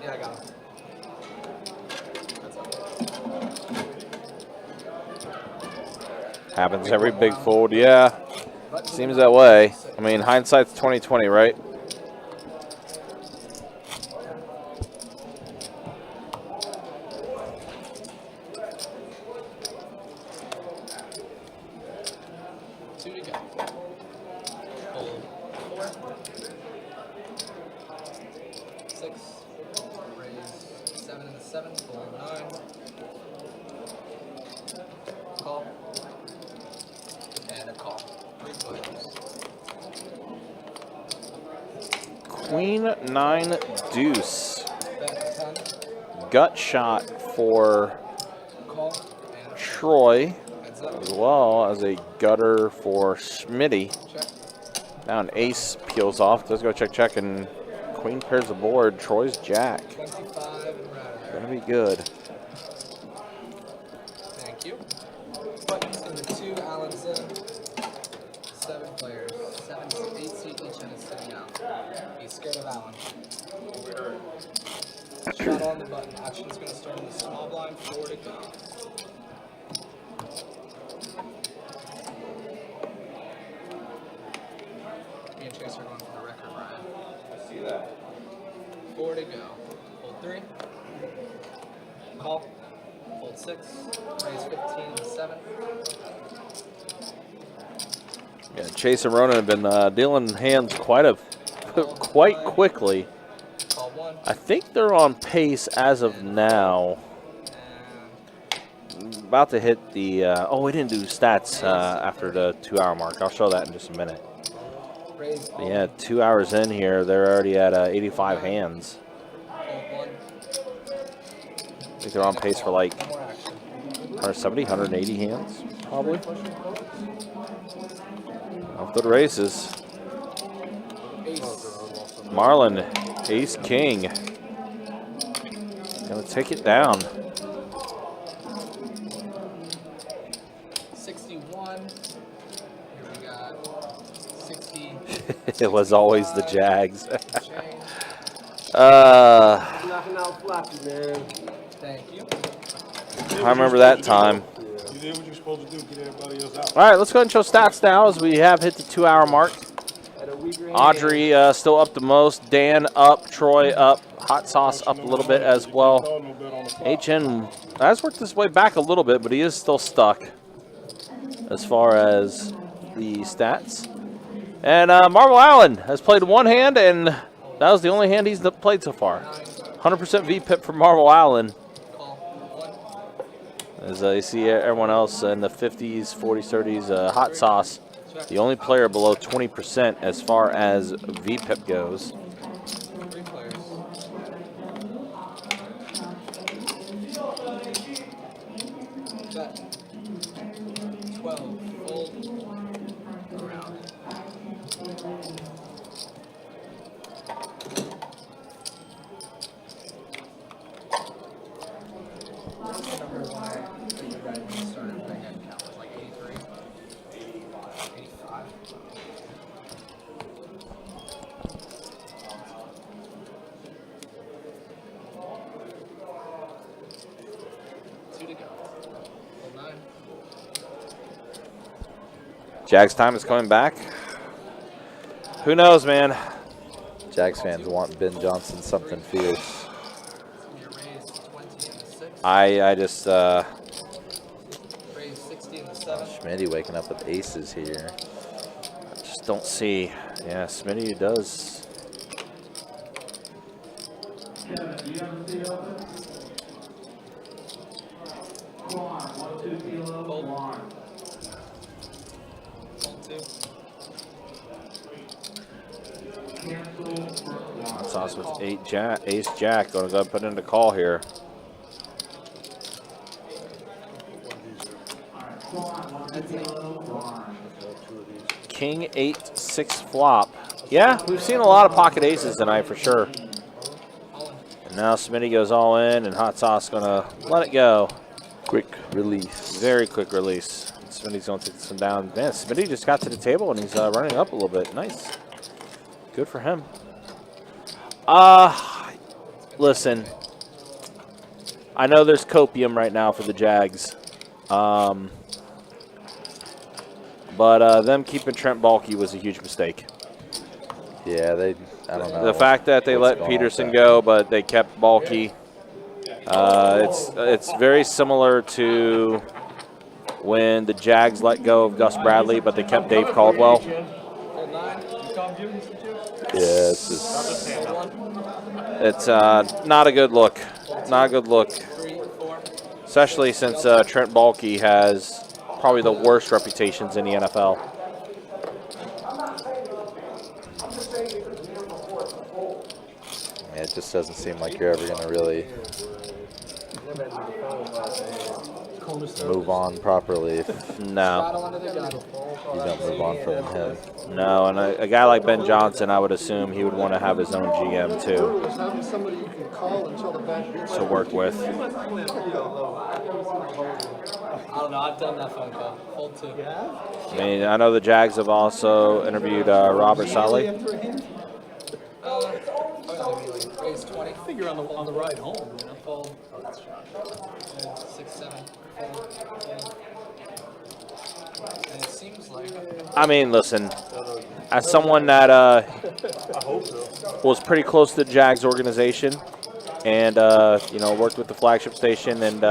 Yeah, I got it. Happens every big fold, yeah. Seems that way. I mean, hindsight's 20/20, right? Two to go. Hold 4. 6. Raise 7 and a 7. Hold 9. Call. And a call. 3 players. Queen 9 deuce. Bet 10. Gut shot for Call. And Troy, heads up. as well as a gutter for Smitty. Check. Now an ace peels off. Let's go check, and Queen pairs the board. Troy's jack. 25 and we're out of there. Gonna be good. Thank you. Buttons in the 2, Allen's in. 7 players. 8 seat each and is sitting out. He's scared of Allen. Shot on the button. Action's going to start in the small blind. 4 to go. Me and Chase are going for the record, Brian. I see that. 4 to go. Hold 3. Call. Hold 6. Raise 15 and 7. Yeah, Chase and Ronan have been dealing hands quite quickly. Call 1. I think they're on pace as of now. About to hit the. Oh, we didn't do stats after the 2-hour mark. I'll show that in just a minute. Raise But yeah, 2 hours in here, they're already at 85 hands. Hold 1. I think they're on pace for like No more action. 170, 180 hands, probably. Off to the races. Ace. Marlin, ace king. Gonna take it down. 61. Here we got 60. It was always the Jags. Change. Knocking out Floppy, man. Thank you. I remember that time. You did what you're supposed to do. Get everybody else out. All right, let's go ahead and show stats now as we have hit the 2-hour mark. Audrey still up the most. Dan up. Troy up. Hot Sauce up a little bit as well. HN has worked his way back a little bit, but he is still stuck as far as the stats. And Marvel Allen has played one hand, and that was the only hand he's played so far. 100% VPIP for Marvel Allen. As you see everyone else in the 50s, 40s, 30s, Hot Sauce, the only player below 20% as far as VPIP goes. 3 players. Bet. 12. Fold. Around. What's the number when you guys started playing head count? Was like 83? 85. Two to go. Hold 9. Jags time is coming back. Who knows, man? Jags fans want Ben Johnson something fierce. You raised 20 and a 6. I just Raised 60 and a 7. Schmitty waking up with aces here. just don't see. Yeah, Smitty does. Kevin, do you have the seat open? Quan, 1, 2 kilo, Quan. Hold 2. Cancel for Quan. Hot Sauce with ace jack. Gonna go put in the call here. Quan, 1, 2 kilo, Quan. King 8-6 flop. Yeah, we've seen a lot of pocket aces tonight for sure. And now Smitty goes all in, and Hot Sauce gonna let it go. Quick release. Very quick release. Smitty's gonna take this one down. Man, Smitty just got to the table and he's running up a little bit. Nice. Good for him. Listen. I know there's copium right now for the Jags. But them keeping Trent Baalke was a huge mistake. Yeah, I don't know. The fact that they what's let going on Peterson with that. go, but they kept Balky, it's very similar to when the Jags let go of Gus Bradley, but they kept Dave Caldwell. Hold 9. Yeah, it's just It's not a good look. Not a good look, 3, 4. especially since Trent Baalke has probably the worst reputations in the NFL. yeah, it just doesn't seem like you're ever going to really move on properly if No. Straddle under the gun. you don't move on from him. No, and a guy like Ben Johnson, I would assume he would want to have his own GM too Is having somebody you can call until the back beats to work with. I don't know. I've done that phone call. Hold 2. I mean, I know the Jags have also interviewed Robert Saleh. Raise 20. Figure on the ride home, you know. Fold. 6, 7. Fold. And it seems like I mean, listen, as someone that was pretty close to the Jags organization and, worked with the flagship station and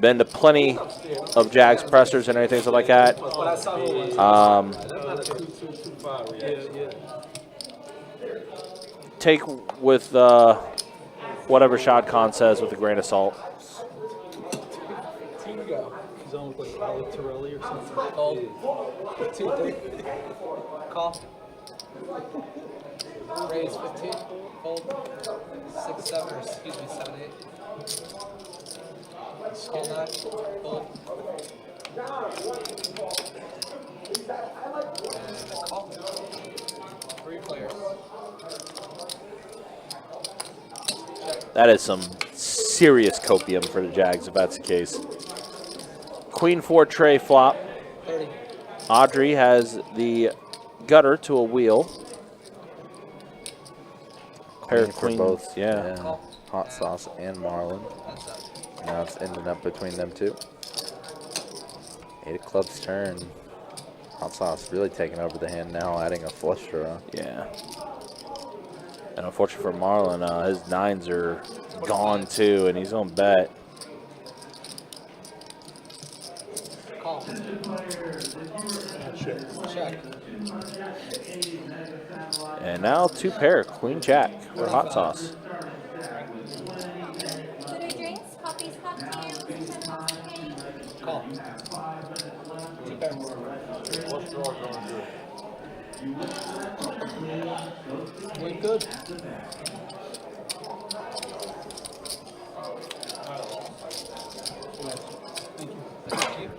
been to plenty of Jags pressers and everything like that. when I saw who it was. Take with whatever Shad Khan says with a grain of salt. 2 to go. He's almost like Alec Torelli or something. Fold. 2, 3. Call. Raise 15. Fold. 6, 7, or excuse me, 7, 8. Call 9. Fold. And a call. 3 players. That is some serious copium for the Jags if that's the case. Queen 4 tray flop. 30. Audrey has the gutter to a wheel. Pair of For queens, both, yeah. Hot sauce and Marlin. That's up. Now it's ending up between them two. 8 of clubs turn. Hot sauce really taking over the hand now, adding a flush draw. Yeah. And unfortunately for Marlon, his 9s are gone too, and he's on bet. Call. Check. And now 2 pair, Queen Jack for hot sauce. Food or drinks, coffees, cocktails, Call. 2 pairs. Doing good. Thank you.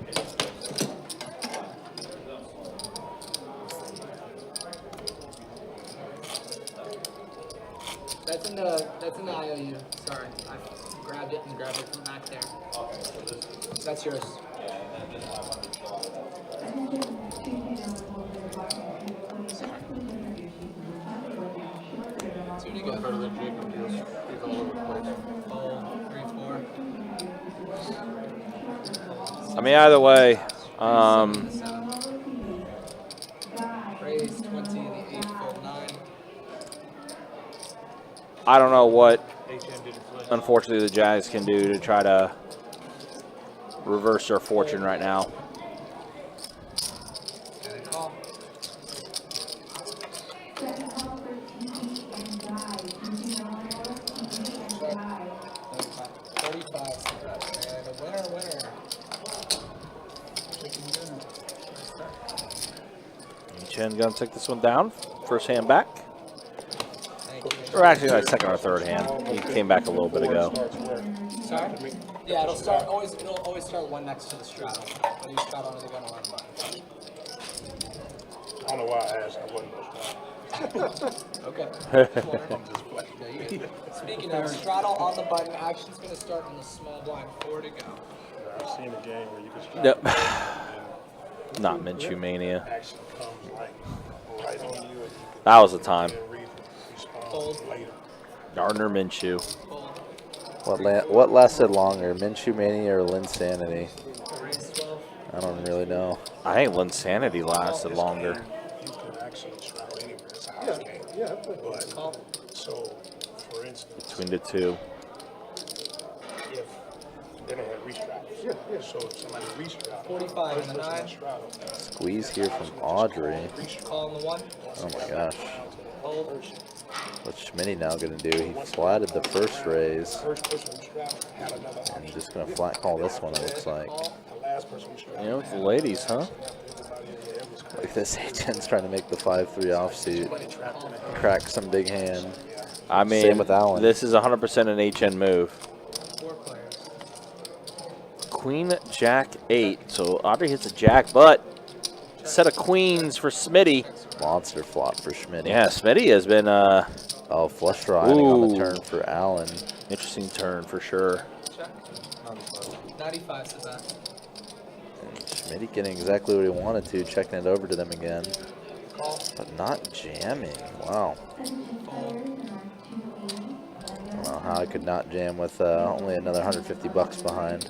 That's in the IOU. Sorry, I grabbed it and grabbed it from back there. That's yours. Two to go. Better than Jacob. He's all over the place. Fold. 3, 4. I mean, either way, Raise 20, the 8, fold 9. I don't know what, unfortunately, the Jags can do to try to reverse their fortune right now. And a call. Check. 35. And a winner. Chen gonna take this one down. First hand back. Thank you. Or actually, like second or third hand. He came back a little bit ago. Sorry? Yeah, it'll always start one next to the straddle. But you straddle under the gun on button. I don't know why I asked. I wasn't Okay. Speaking of straddle on the button, action's gonna start on the small blind. 4 to go. I've seen a game where you can strike Yep. and Not Minshew Mania. action comes like right on you and you That was the time. can respond Fold. later. Gardner Minshew. Fold. What lasted longer, Minshew Mania or Linsanity? Raise 12. I don't really know. I think Linsanity lasted longer. You can actually straddle anywhere. It's a Yeah, I played But, Call. so, for instance, Between the two. if then they had restraps. Yeah, yeah. So if somebody restrapped, 45 first and a person 9. that straddled, Squeeze here from Audrey. Call on the 1. Oh my gosh. Hold. What's Schmitty now going to do? He flatted the first raise. first person who straddled had another And option. he's just going to flat call this one, it looks like. Call. The last person who straddled. You know, it's the ladies, huh? Look at this. H10's trying to make the 5-3 offsuit. Crack some big hand. I mean, Same with Allen. this is 100% an HN move. 4 players. Queen, Jack, 8. So Audrey hits a Jack, but set of queens for Smitty. Monster flop for Schmitty. Yeah, Smitty has been Oh, flush draw ending on the Ooh. turn for Allen. interesting turn for sure. Check. 95 sit back. And Schmitty getting exactly what he wanted to, checking it over to them again. Call. But not jamming. Wow. I don't know how I could not jam with only another 150 bucks behind.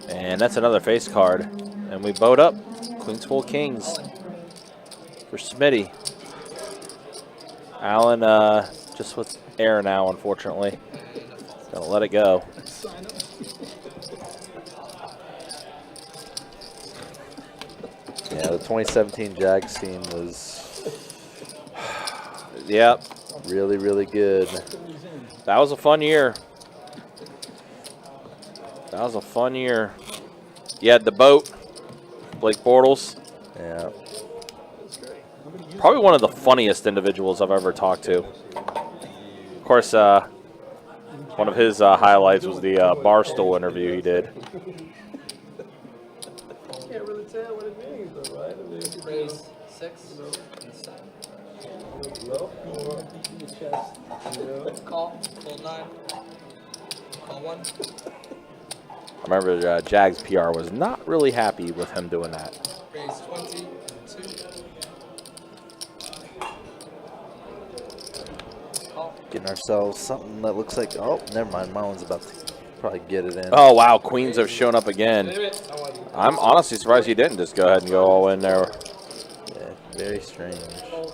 And that's another face card. And we boat up. Queens full kings for Smitty. Allen just with air now, unfortunately. Gonna let it go. Yeah, the 2017 Jag scene was Yep, really, really good. that was a fun year. That was a fun year. You had the boat, Blake Bortles. Yeah. Probably one of the funniest individuals I've ever talked to. Of course, one of his highlights was the Barstool interview he did. Can't really tell what it means, though, right? I mean, Raise 6. And 7. low or in the chest. Call. Hold 9. Call 1. I remember Jags PR was not really happy with him doing that. Raise 20 and 2. Call. Getting ourselves something that looks like, oh, never mind. My one's about to probably get it in. Oh, wow, Queens have shown up again. I'm honestly surprised he didn't just go ahead and go all in there. Yeah, very strange. Hold.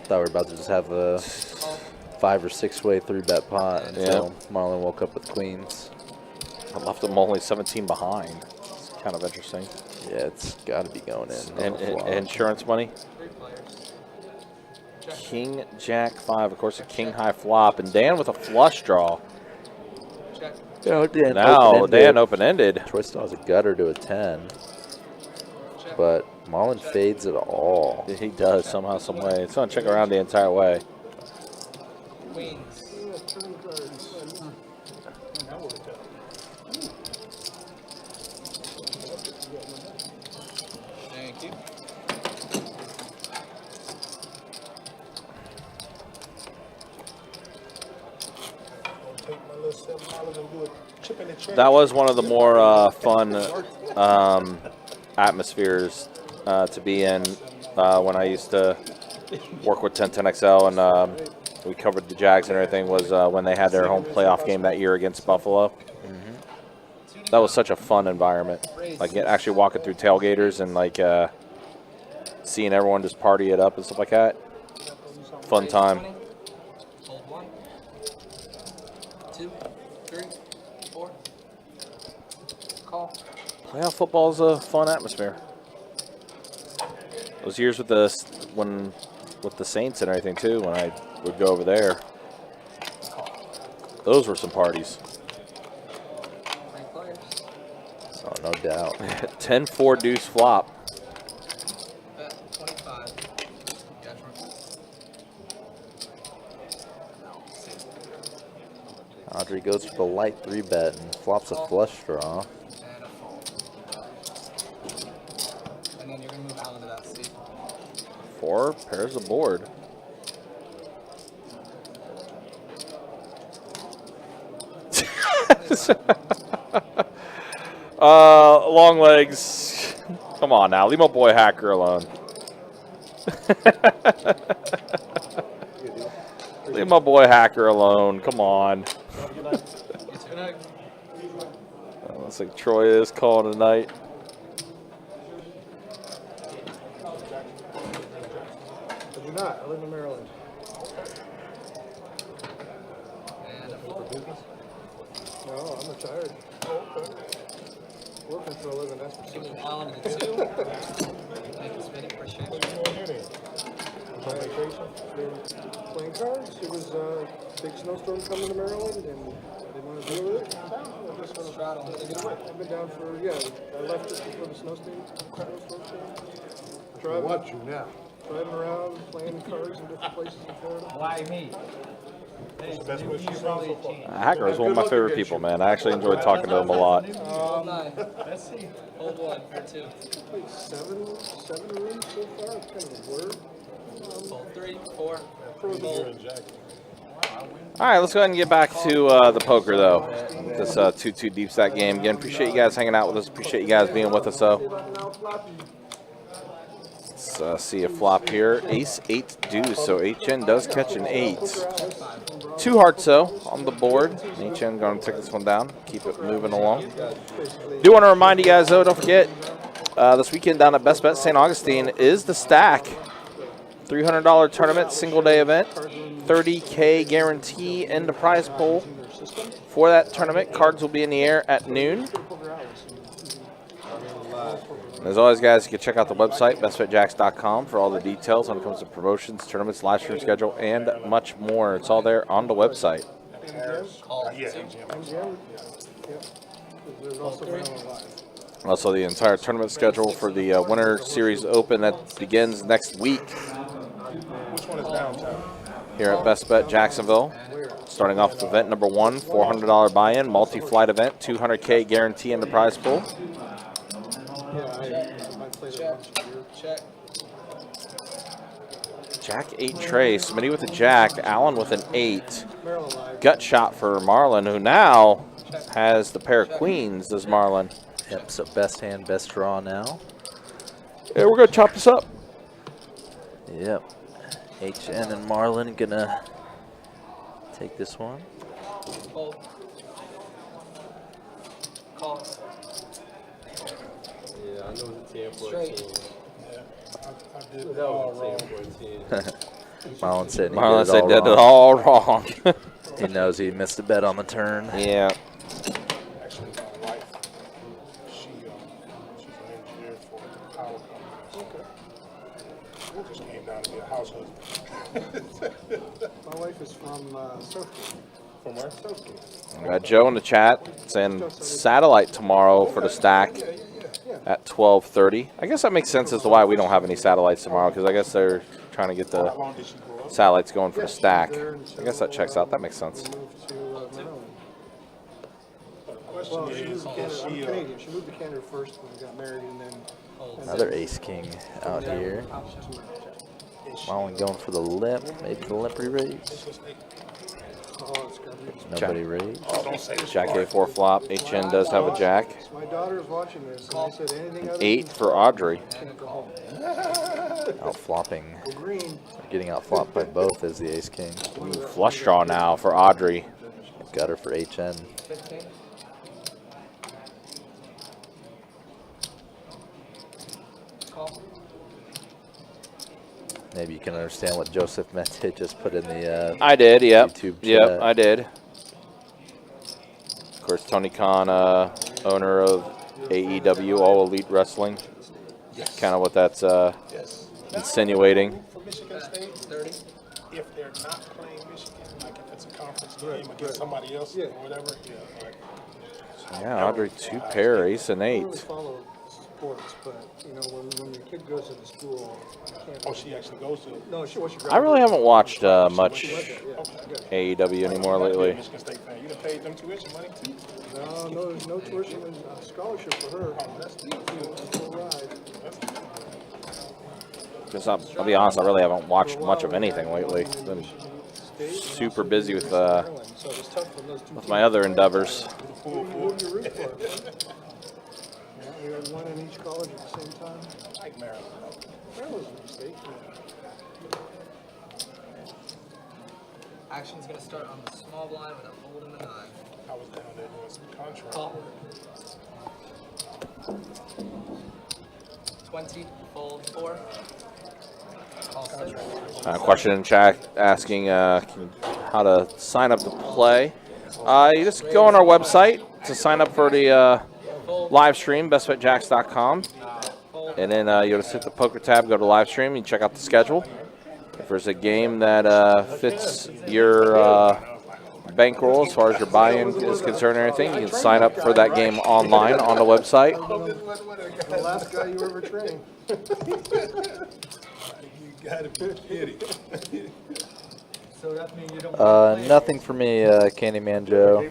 Thought we were about to just have a 5 or 6 way 3-bet pot until Marlon woke up with queens. I left him only 17 behind. It's kind of interesting. Yeah, it's got to be going in. And insurance money. 3 players. Check. King, Jack, 5. Of course, a king high flop. And Dan with a flush draw. Check. Oh, Dan Now, Dan open-ended. Troy still has a gutter to a 10, Check. but Marlon fades it all. He does somehow, some way. It's going to check around the entire way. Queens. Thank you. Take my little $7 and do a chip in the check. That was one of the more fun atmospheres to be in when I used to work with 1010XL and we covered the Jags and everything was when they had their home playoff game that year against Buffalo. That was such a fun environment. Like actually walking through tailgaters and like seeing everyone just party it up and stuff like that. Fun Raise time. 20. Hold 1. 2. 3. 4. Call. Playoff football is a fun atmosphere. Those years with the Saints and everything too, when I would go over there, those were some parties. 3 players. Oh, no doubt. 10-4 deuce flop. Bet 25. Gotcha. Audrey goes for the light 3-bet and flops a flush draw. And a fold. And then you're going to move Allen to that seat. 4 pairs of board. Long legs. Come on now, leave my boy Hacker alone. Leave my boy Hacker alone. Come on. Good night. Looks like Troy is calling tonight. do not. I live in Maryland. And a fold. No, I'm retired. Oh, okay. Working for a living, that's for sure. Alan to 2. Thank you, Smitty. Appreciate it. On vacation. Playing cards. It was a big snowstorm coming to Maryland, and I didn't want to deal with it. I just want Straddle. Take it away. I've been down for, I left just before the snowstorm came. Driving, driving around, playing cards in different places in Florida. Why me? Hacker is one of my favorite people, man. I actually enjoy talking to him a lot. Hold 9. Let's see. Hold 1 for 2. Played seven rooms so far. It's kind of a word. Hold 3, 4. Fold. All right, let's go ahead and get back to the poker, though. This 2-2 deep stack game. Again, appreciate you guys hanging out with us. Appreciate you guys being with us, though. Let's see a flop here. Ace 8 deuce, so HN does catch an 8. 2 hearts, though, on the board. HN going to take this one down. Keep it moving along. Do want to remind you guys, though, don't forget, this weekend down at Best Bet St. Augustine is the Stack. $300 tournament, single day event, $30K guarantee in the prize pool. For that tournament, cards will be in the air at noon. And as always, guys, you can check out the website, bestbetjacks.com, for all the details when it comes to promotions, tournaments, live stream schedule, and much more. It's all there on the website. Also, the entire tournament schedule for the Winter Series Open that begins next week. Which one is downtown? Here at Best Bet Jacksonville. Starting off with event number 1, $400 buy-in, multi-flight event, $200K guarantee in the prize pool. Check. Jack 8 Trey, Smitty with a jack, Allen with an 8. Gut shot for Marlon, who now has the pair of queens, does Marlon. Yep, so best hand, best draw now. Yeah, we're going to chop this up. Yep. HN and Marlon gonna take this one. Hold. Call. Yeah, I know it's a 10 for a Straight. 10. I did That was a 10 for a 10. Marlon said he Marlon said did did it it all wrong. all wrong. He knows he missed a bet on the turn. Yeah. Actually, my wife, she's an engineer for the power company. Okay. Just came down to be a house husband. My wife is from Sophie. From where? Sophie. We got Joe in the chat saying satellite tomorrow for the Stack at 12:30. I guess that makes sense as to why we don't have any satellites tomorrow, because I guess they're trying to get the satellites going for the Stack. I guess that checks out. That makes sense. Moved to Maryland. Well, she moved to Canada. I'm Canadian. She moved to Canada first when we got married, and then Another ace-king out here. Marlon going for the limp, maybe the limp re-raise. Nobody raised. Jack A4 flop. HN does have a jack. my daughter's watching this, and they said anything other 8 than for Audrey. can't go home. Out flopping. Green. Getting out flopped by both as the ace-king. Ooh, flush draw now for Audrey. Gutter for HN. 15. Call. Maybe you can understand what Joseph Mete just put in the I did, yep. YouTube Yep, chat. I did. Of course, Tony Khan, owner of AEW, All Elite Wrestling. Kind of what that's insinuating. For Michigan State, 30. if they're not playing Michigan, like if it's a conference game against somebody else or whatever, Yeah, Audrey 2 pair, ace and I 8. don't really follow sports, but you know, when your kid goes to the school, you can't. Oh, she actually goes to. No, she I really haven't watched much She went there, yeah, good. AEW anymore lately. Michigan State fan. You done paid them tuition money too? No tuition and scholarship for her. Oh, that's deep. Full ride. Because I'll be honest, I really haven't watched much of anything lately. Been super busy with my other endeavors. Who you root for? Yeah, we had one in each college at the same time. Like Maryland. Maryland's a mistake. Action's going to start on the small blind with a fold in the 9. I was down there doing some contract. Call. 20, fold 4. Call 6. Question in chat asking how to sign up to play. You just go on our website to sign up for the live stream, bestbetjacks.com. And then you'll just hit the poker tab, go to live stream, and check out the schedule. If there's a game that fits your bankroll as far as your buy-in is concerned or anything, you can sign up for that game online on the website. The last guy you ever trained. You gotta be kidding. So that means you don't. Nothing for me, Candyman Joe.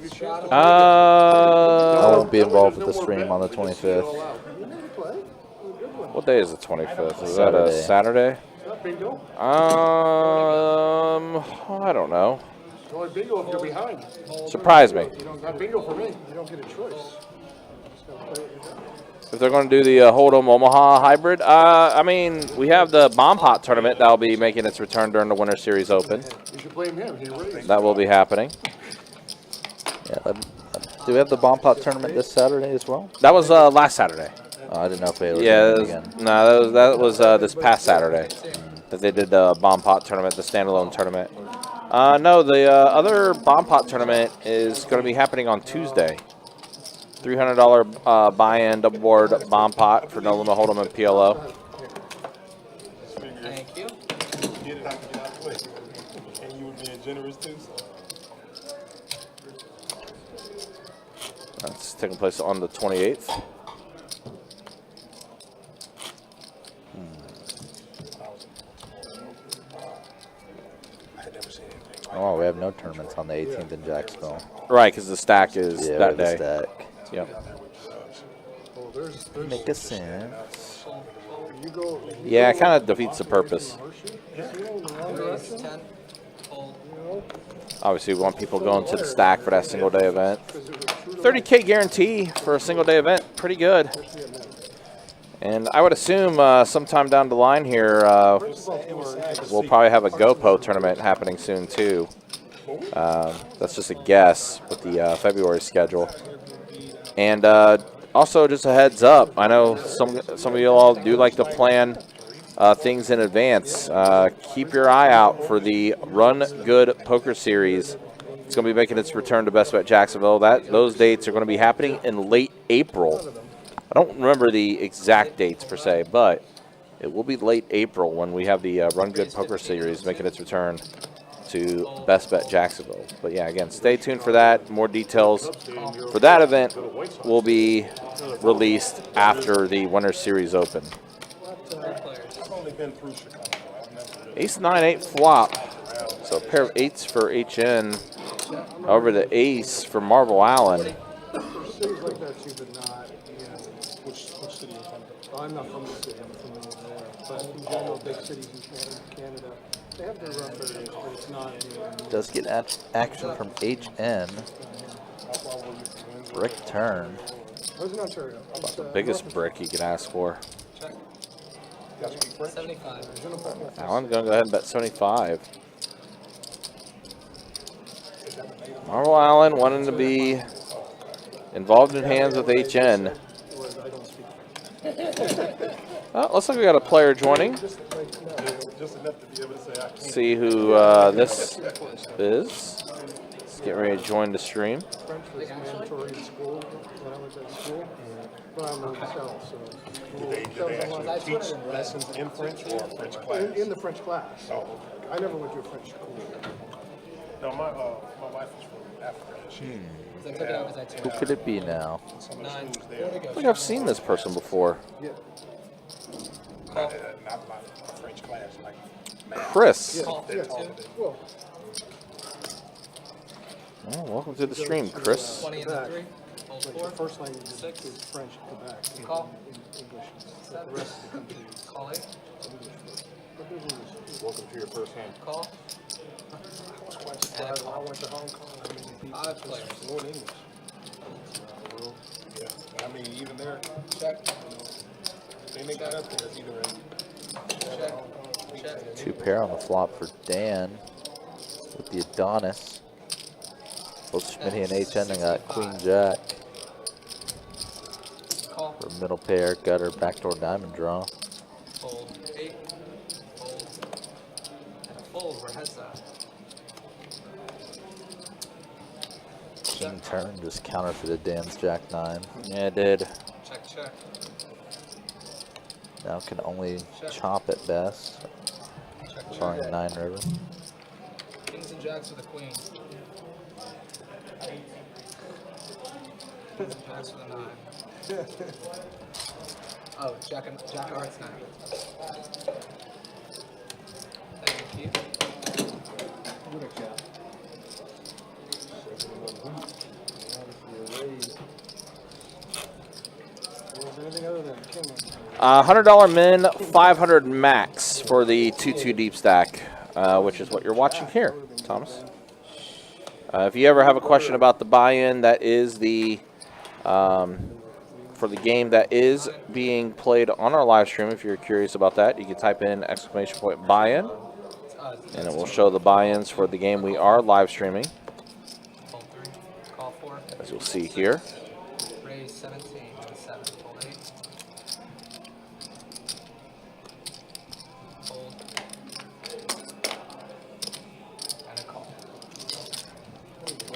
I won't be involved with the stream on the 25th. What day is the 25th? Is that a Saturday? Bingo. I don't know. It's only bingo if you're behind. Surprise me. You don't got bingo for me. You don't get a choice. If they're going to do the Hold'em Omaha hybrid, I mean, we have the Bomb Pot tournament that'll be making its return during the Winter Series Open. You should blame him. He really. That will be happening. Yeah, do we have the Bomb Pot tournament this Saturday as well? That was last Saturday. Oh, I didn't know if they were Yeah, doing it again. no, that was this past Saturday that they did the Bomb Pot tournament, the standalone tournament. No, the other Bomb Pot tournament is going to be happening on Tuesday. $300 buy-in double board Bomb Pot for No Limit Hold'em and PLO. Thank you. Get it, I can get out of the way. And you were being generous too. So. That's taking place on the 28th. Oh, we have no tournaments on the 18th in Jacksonville. Right, because the stack is Yeah, that the day. stack. Yep. Oh, there's Make a sense. you go. Yeah, it kind of defeats the purpose. Raise 10. Fold. Obviously, we want people going to the stack for that single day event. 30K guarantee for a single day event, pretty good. And I would assume sometime down the line here, we'll probably have a GoPro tournament happening soon too. That's just a guess with the February schedule. And also, just a heads up, I know some of you all do like to plan things in advance. Keep your eye out for the Run Good Poker Series. It's going to be making its return to Best Bet Jacksonville. Those dates are going to be happening in late April. I don't remember the exact dates per se, but it will be late April when we have the Run Good Poker Series making its return to Best Bet Jacksonville. But yeah, again, stay tuned for that. More details for that event will be released after the Winter Series Open. I've only been through Chicago. I've never been. Ace 9-8 flop. So a pair of eights for HN. However, the ace for Marvel Allen. Cities like that too, but not. Which city is that? I'm not from the city. I'm from there. But in general, big cities in Canada, they have their rough areas, but it's not. Does get action from HN. Brick turn. I was in Ontario. About the biggest brick you could ask for. Check. You speak French? 75. Alan's going to go ahead and bet 75. Marvel Allen wanting to be involved in hands with HN. Oh, looks like we got a player joining. Just enough to be able to say I can. See who this is. Let's get ready to join the stream. French was mandatory in school when I was at school, but I'm myself, so. Did they actually teach lessons in French or French class? In the French class. Oh, okay. I never went to a French school. No, my wife is from Africa. She. I took it out because I took Who could it be now? 9. 4 to I go. think I've seen this person before. Yeah. Call. Not my French class, like math. Chris. Call. They're 2. taller than- Well, Oh, welcome to the stream, Chris. 20 and the 3. Hold like 4. the first language is 6. French in Quebec. and Call. in English. The rest of the country is Call 8. English first. But there's English. Welcome to your first hand. Call. I was quite surprised when I went to Hong Kong. I mean, people 5 just players. fluent English. Yeah, but I mean, even there, Check. they make that up there. It's either in Check. Hong Kong, Check. Two pair on the flop for Dan with the Adonis. Both Schmitty and HN and got Queen Jack Call. for middle pair, gutter, backdoor diamond draw. Fold. 8. Fold. fold, we're heads up. King turn just counterfeited Dan's Jack 9. Yeah, it did. Check, check. Now can only chop at best. Check, Barring check. 9 river. Kings and jacks with a queen. Kings and jacks with a 9. Oh, jack hearts 9. Thank you, Keith. What a shot. Anything other than king? $100 min, 500 max for the 2-2 deep stack, which is what you're watching here, Thomas. If you ever have a question about the buy-in, that is the for the game that is being played on our live stream. If you're curious about that, you can type in ! buy-in, and it will show the buy-ins for the game we are live streaming, Fold 3. Call 4. as you'll see here. Raise 17. 7. Fold 8. Fold. And a call.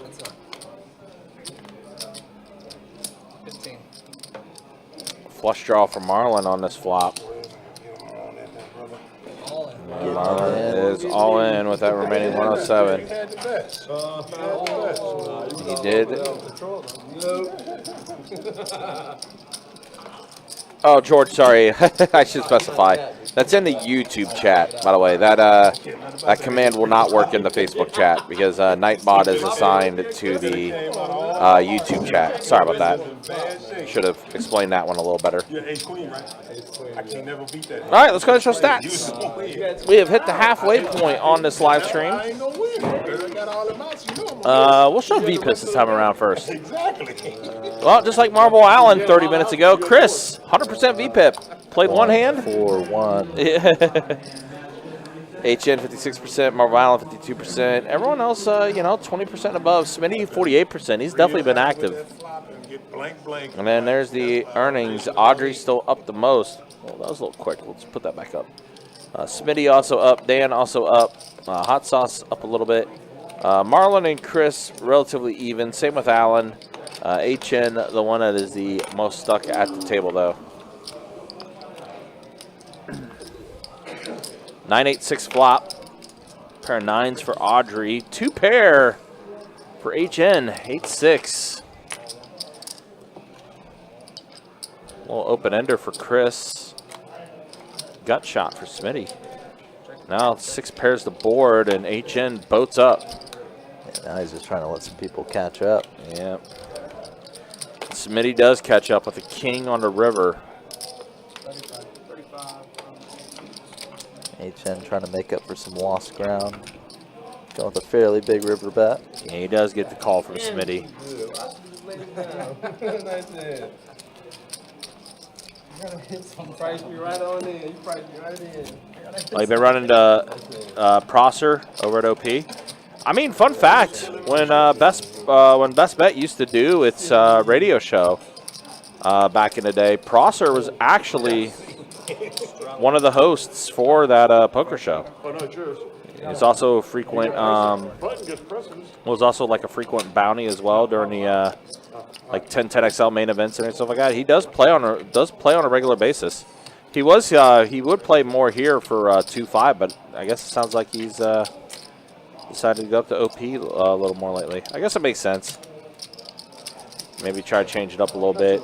What's up? 15. Flush draw for Marlin on this flop. All in. Marlin is all in with that remaining 107. He had the best. He did. Oh, George, sorry. I should specify. That's in the YouTube chat, by the way. That command will not work in the Facebook chat because Nightbot is assigned to the YouTube chat. Sorry about that. Should have explained that one a little better. You're ace queen, right? I can't never beat that. All right, let's go to show stats. We have hit the halfway point on this live stream. I ain't no winner. I got all the mounts, you know. We'll show VPIS this time around first. Exactly. Well, just like Marble Allen 30 minutes ago, Chris, 100% VPIP. Played one hand. 4-1. HN 56%, Marble Allen 52%. Everyone else, 20% above. Smitty 48%. He's definitely been active. And then there's the earnings. Audrey still up the most. Well, that was a little quick. Let's put that back up. Smitty also up. Dan also up. Hot Sauce up a little bit. Marlon and Chris relatively even. Same with Allen. HN, the one that is the most stuck at the table, though. 9-8-6 flop. Pair of 9s for Audrey. 2 pair for HN. 8-6. Little open ender for Chris. Gut shot for Smitty. Now 6 pairs the board and HN boats up. Yeah, now he's just trying to let some people catch up. Yeah. Smitty does catch up with a king on the river. 35. HN trying to make up for some lost ground. Going with a fairly big river bet. Yeah, he does get the call from Smitty. You priced me right on in. You priced me right in. Oh, you've been running to Prosser over at OP. I mean, fun fact: when Best Bet used to do its radio show back in the day, Prosser was actually one of the hosts for that poker show. Oh, no, it's yours. He's also a frequent. Button gets precedence. Was also like a frequent bounty as well during the like 10-10XL main events and stuff like that. He does play on a regular basis. He would play more here for 2-5, but I guess it sounds like he's decided to go up to OP a little more lately. I guess it makes sense. Maybe try to change it up a little bit,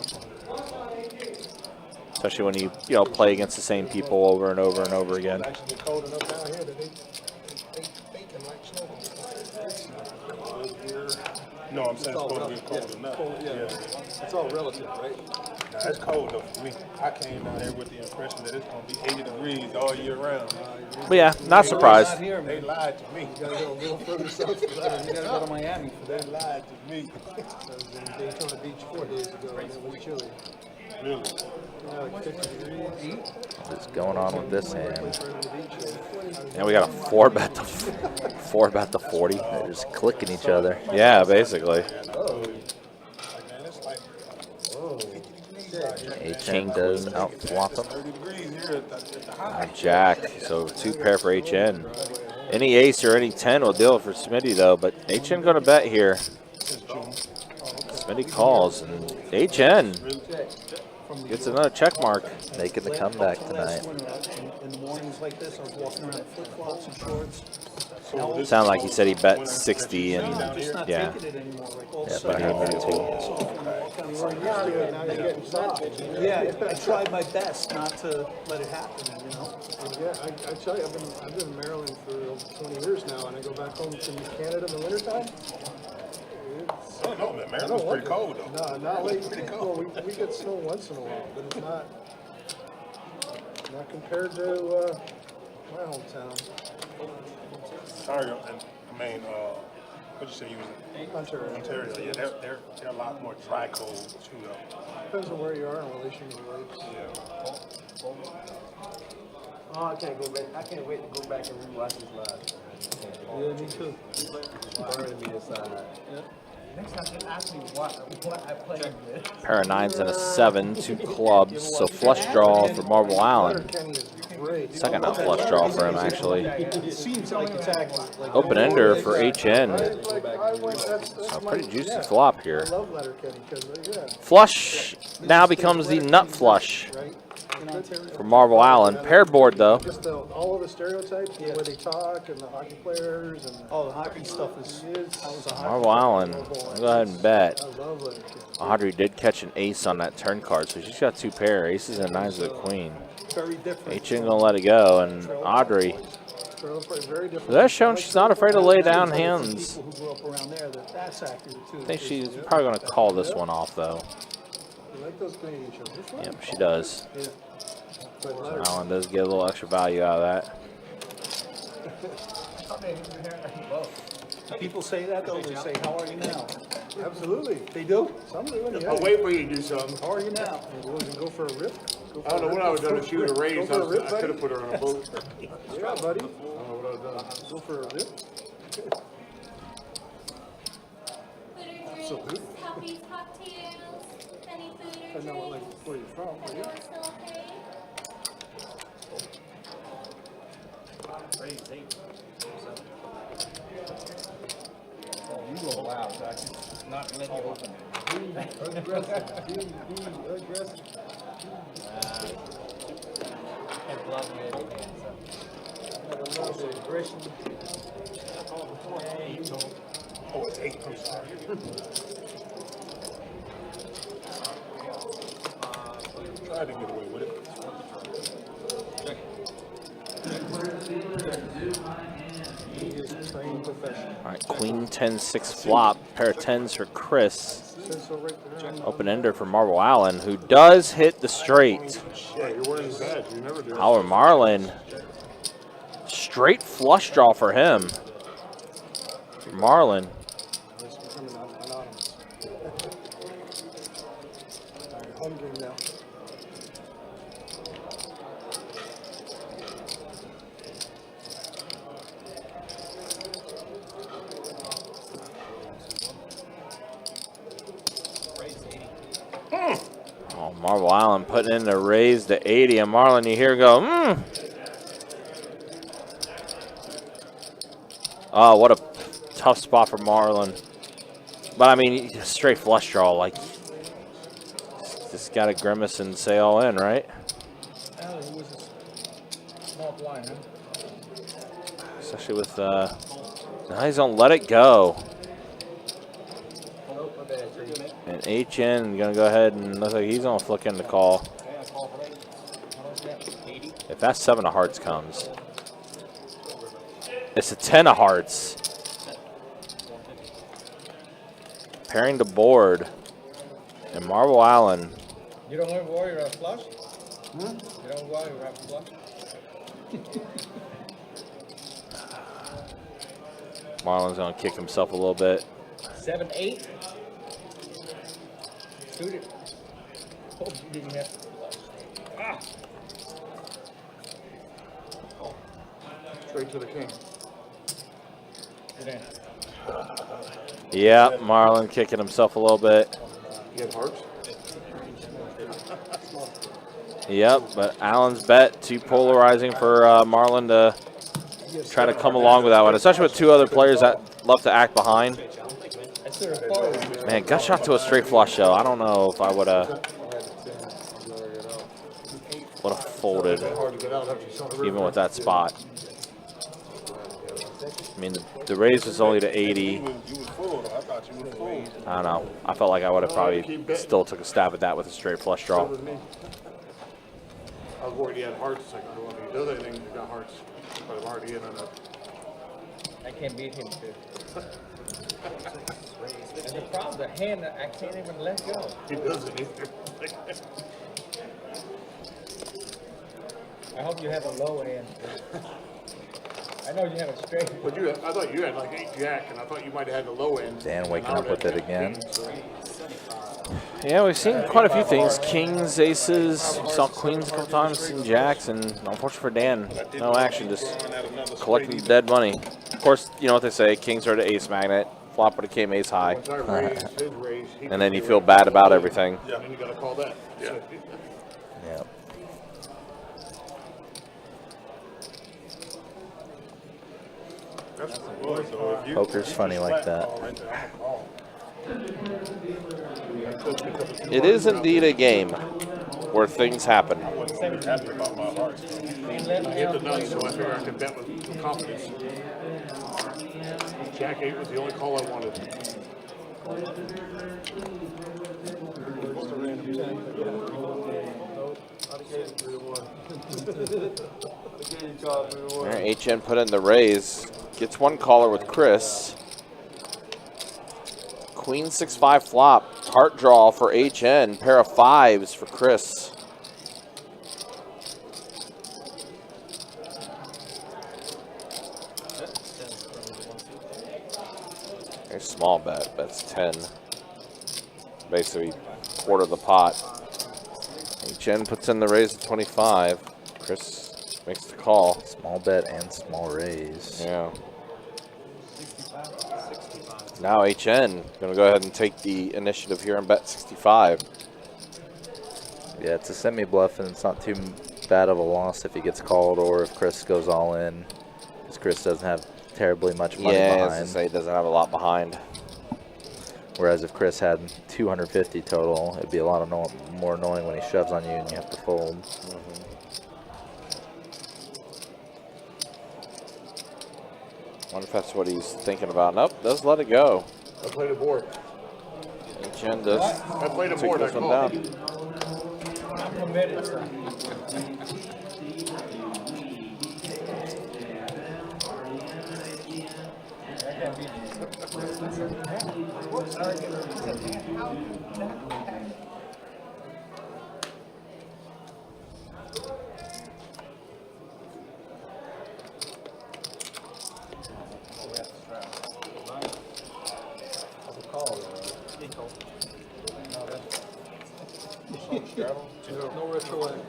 especially when you play against the same people over and over and over again. Actually get cold enough down here that they can like snow. No, I'm saying it's supposed to be cold enough. Yeah. It's all relative, right? Nah, it's cold though for me. I came down here with the impression that it's going to be 80 degrees all year round. But yeah, not surprised. Not here, They man. lied to me. You gotta go a little further south for that. You gotta go to Miami for They that. lied to me. I was in Daytona Beach 4 days ago, and it was chilly. Really? Like 50 degrees. What's going on with this hand? Right on the beach. And we got a 4-bet to 40. They're just clicking each other. Yeah, basically. Man, it's like HN does outflop him. 30 degrees here at the high. Jack. So 2 pair for HN. Any ace or any 10 will deal it for Smitty, though. But HN going to bet here. Smitty calls, and HN gets another check mark. Making the comeback tonight. In the mornings like this, I was walking around in flip-flops and shorts. Sounded like he said he bet 60, and I'm just not yeah. taking it anymore. Like all of a Yeah, sudden, but he had to. yeah, I tried my best not to let it happen, you know? Yeah, I tell you, I've been in Maryland for over 20 years now, and I go back home to Canada in the wintertime. I don't know, man. Maryland's pretty cold, though. No, not like pretty cold. Well, we get snow once in a while, but it's not compared to my hometown. Sorry, what'd you say you was in? Ontario. Ontario, yeah, they're a lot more dry cold too, though. Depends on where you are in relation to the lakes. Yeah. Oh, I can't go back. I can't wait to go back and rewatch this live. Yeah, me too. Burning me inside. Next time, just ask me what I played with. Pair of 9s and a 7, 2 clubs. So flush draw for Marble Allen. Kenny is great. Second out flush draw for him, actually. It seems like it's accurate. Like, Open ender for HN. That's A pretty juicy flop here. I love Letterkenny because, yeah, Flush now becomes the nut flush right? for Marble Allen. Paired board, though. Just all of the stereotypes, the way they talk, and the hockey players, and oh, the hockey stuff is, that was a hockey. Marble Allen, I'll go ahead and bet. I love Letterkenny. Audrey did catch an ace on that turn card, so she's got 2 pair, aces and 9s with a queen. Very different. HN gonna let it go, and Audrey, Very different. that's showing she's not afraid to lay down hands. People who grew up around there, that's accurate too. I think she's probably gonna call this one off, though. You like those Canadian shows? They're fun. Yep, she does. Yeah. But Letterkenny, Allen does get a little extra value out of that. People say that though, they say, how are you now? absolutely. They do? Some do, yeah. I'll wait for you to do something. How are you now? Go for a rip. I don't know what I would have done to shoot a raise. Go for a rip, I buddy. could have put her on a boat. Yeah, buddy. I don't know what I would have done. Go for a rip. Food or drinks, coffees, cocktails, any food or I know, drinks? like, where you're from, but yeah. Everyone still okay? You go loud, so I can not let you open it. Aggressive. Be aggressive. Had blood in it, Oh, it's 8. I'm sorry. Tried to get away with it. He is a trained professional. All right, queen 10-6 flop. Pair of 10s for Chris. Says so right there. Open ender for Marble Allen, who does hit the straight. Yeah, you're wearing his badge. You never do. Howard Marlin, straight flush draw for him. Marlin, It's becoming anonymous. All right, home game now. oh, Marble Allen putting in the raise to 80, and Marlin, you hear go, Oh, what a tough spot for Marlin. But I mean, straight flush draw, like, just got to grimace and say all in, right? Well, he was a small blind, huh? Especially with, now he's gonna let it go. And HN gonna go ahead and looks like he's gonna flick in the call. If that 7 of hearts comes, it's a 10 of hearts. Pairing the board. And Marble Allen. You don't want to worry about flush? You don't worry about flush? Marlon's gonna kick himself a little bit. 7, 8. Shoot it. Hope you didn't have to flush. Ah. Straight to the king. Get in. Yeah, Marlon kicking himself a little bit. You have hearts? Yep, but Allen's bet too polarizing for Marlon to try to come along with that one, especially with two other players that love to act behind. Man, gut shot to a straight flush though. I don't know if I would have folded even with that spot. I mean, the raise was only to 80. I don't know. I felt like I would have probably still took a stab at that with a straight flush draw. I was worried he had hearts. Like, I don't know if he does anything. He got hearts, but I'm already in on that. I can't beat him too. And the problem, the hand, I can't even let go. He doesn't either. I hope you have a low end. I know you have a straight. But you, I thought you had like 8 jack, and I thought you might have had the low end. Dan waking up with it again. Yeah, we've seen quite a few things. Kings, aces, we saw queens a couple times, seen jacks, and unfortunately for Dan, no action, just collecting dead money. Of course, you know what they say, kings are the ace magnet, flopper became ace high. Once I raised his raise, he And then you feel bad about everything. Yeah, and then you got to call that. Yeah. Yeah. That's what it was. So if you, Poker's funny like that. It is indeed a game where things happen. I hit the nuts, so I figured I could bet with confidence. Jack 8 was the only call I wanted. All right, HN put in the raise. Gets one caller with Chris. Queen 6-5 flop. Heart draw for HN. Pair of fives for Chris. Very small bet. That's 10. Basically, quarter the pot. HN puts in the raise at 25. Chris makes the call. Small bet and small raise. Yeah. Now HN going to go ahead and take the initiative here and bet 65. Yeah, it's a semi-bluff, and it's not too bad of a loss if he gets called or if Chris goes all in, because Chris doesn't have terribly much money Yeah, behind. as I say, doesn't have a lot behind. Whereas if Chris had 250 total, it'd be a lot of more annoying when he shoves on you and you have to fold. Wonder if that's what he's thinking about. Nope, does let it go. I played a board. HN does I played a take board. I this one called. down. I'm committed, sir. No retroactive.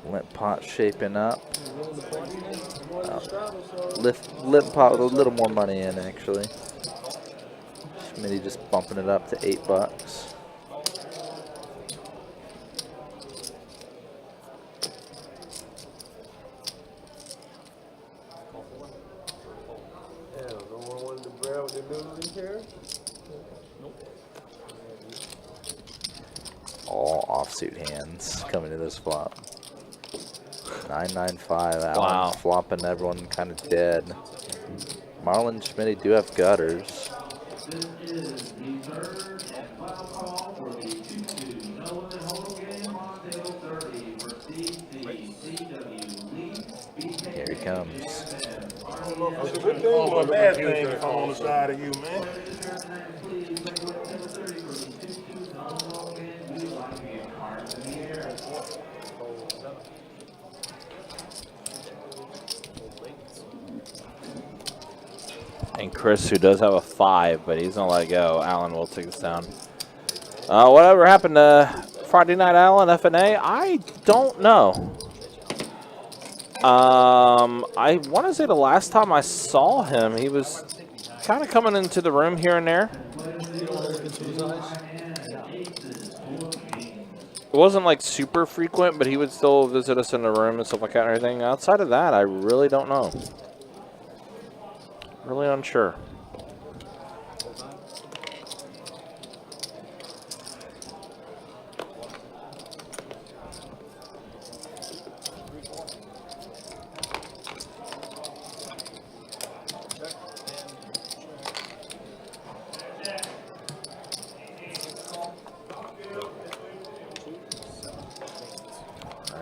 Limp pot shaping up. Limp pot with a little more money in, actually. Schmitty just bumping it up to $8. All offsuit hands coming to this flop. 995 Allen Wow. flopping everyone kind of dead. Marlon and Schmitty do have gutters. Here he comes. It's a good thing or a bad thing if I'm on the side of you, man. And Chris, who does have a 5, but he's gonna let it go. Allen will take this down. Whatever happened to Friday Night Allen FNA? I don't know. I want to say the last time I saw him, he was kind of coming into the room here and there. You don't want to look into his eyes? It wasn't like super frequent, but he would still visit us in the room and stuff like that and everything. Outside of that, I really don't know. Really unsure.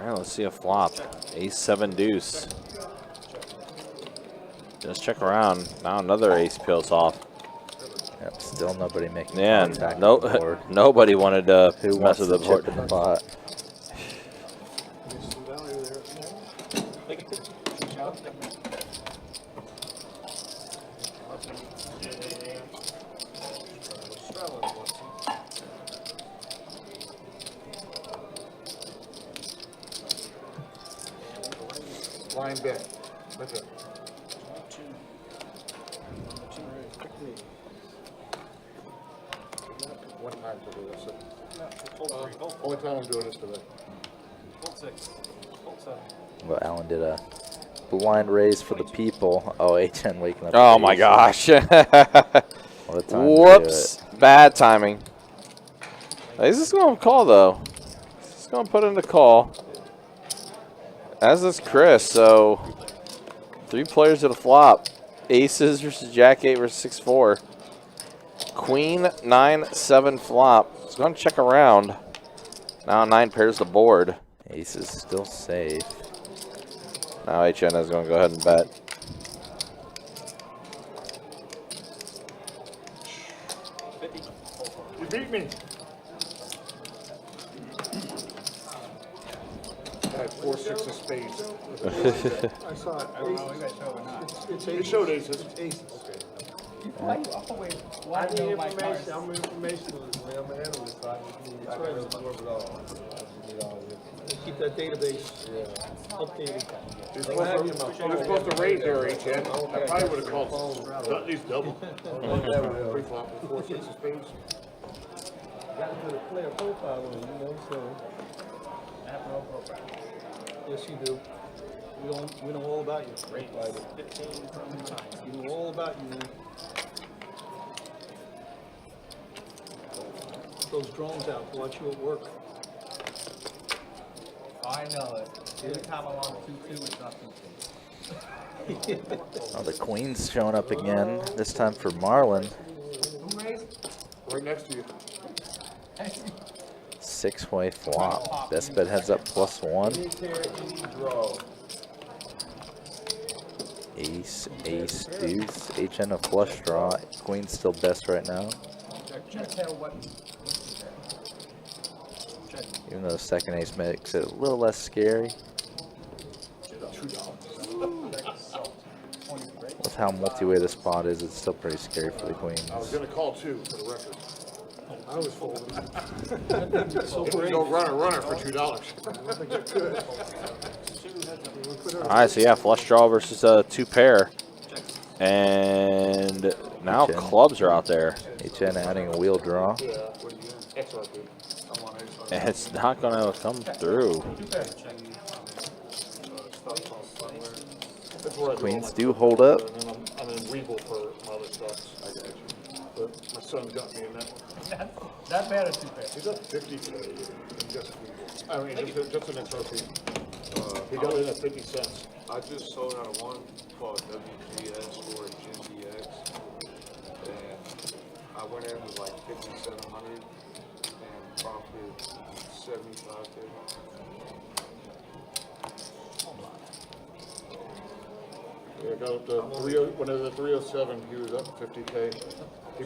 Let's see a flop. Ace 7 deuce. Just check around. Now another ace peels off. Yep, still nobody making Yeah, contact with the board. nobody wanted to Who mess wants with to the board. chip in the pot? There's some value there. Line bet. Right there. One time to do this. Only time I'm doing this today. Hold 6. Hold 7. Well, Alan did a blind raise for the people. Oh, HN waking up. Oh my gosh. What a time Whoops. Bad timing. He's just going to call, though. He's just going to put in the call. As is Chris, so 3 players at a flop. Aces versus Jack 8 versus 6-4. Queen 9-7 flop. He's going to check around. Now 9 pairs the board. Ace is still safe. Now HN is going to go ahead and bet. You beat me. I had 4 6 of spades. I saw it. I don't know if I showed or not. It's You aces. showed aces. Aces. Why you always I want to need know my cards? information. I'm informational. I'm an analyst. I can absorb it all. Keep that database updated. You're supposed to raise there, HN. I probably would have called at least double. Pre-flop with 4 6 of spades. Got into the player profile on it, you know, so. I have no profile. Yes, you do. We know all about you. Rates 15 from 9. We know all about you, man. Those drones out, watch you at work. I know it. Every time I'm on 2-2, it's not 2-2. Oh, the queen's showing up again. This time for Marlon. Who raised? Right next to you. 6-way flop. Best bet heads up +1. Ace, ace, deuce. HN a flush draw. Queen's still best right now. Check tell what. Even though the second ace makes it a little less scary. With how multi-way the spot is, it's still pretty scary for the queens. I was going to call 2 for the record. I was folding. If we go runner for $2. All right, so yeah, flush draw versus 2 pair. And now HN. clubs are out there. HN adding a wheel draw. Yeah, XRP. And it's not going to come through. That's where I do all Queens my do stuff. hold up. And then I'm in Weeble for my other stocks. I got you. But my son got me in that one. Not bad at 2 pairs. He's up 50 today in just Weeble. I mean, just an XRP. He got it at 50 cents. I just sold out of one called WGS or GenDX, and I went in with like 5,700 and profited 75K. Yeah, got up to 30, when it was at 307, he was up 50K. He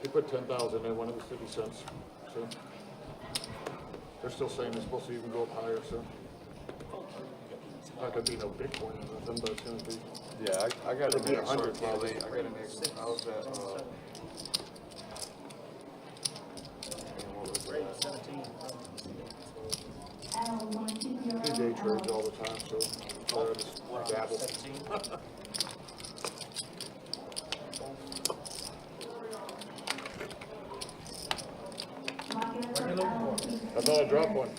put 10,000 in when it was 50 cents. So they're still saying it's supposed to even go up higher. So not gonna be no Bitcoin or nothing, but it's gonna be. Yeah, I got It'll an be 100 XRP. probably. I got an XRP. I was at, what was that? He day trades all the time, so I just dabble. I dropped one.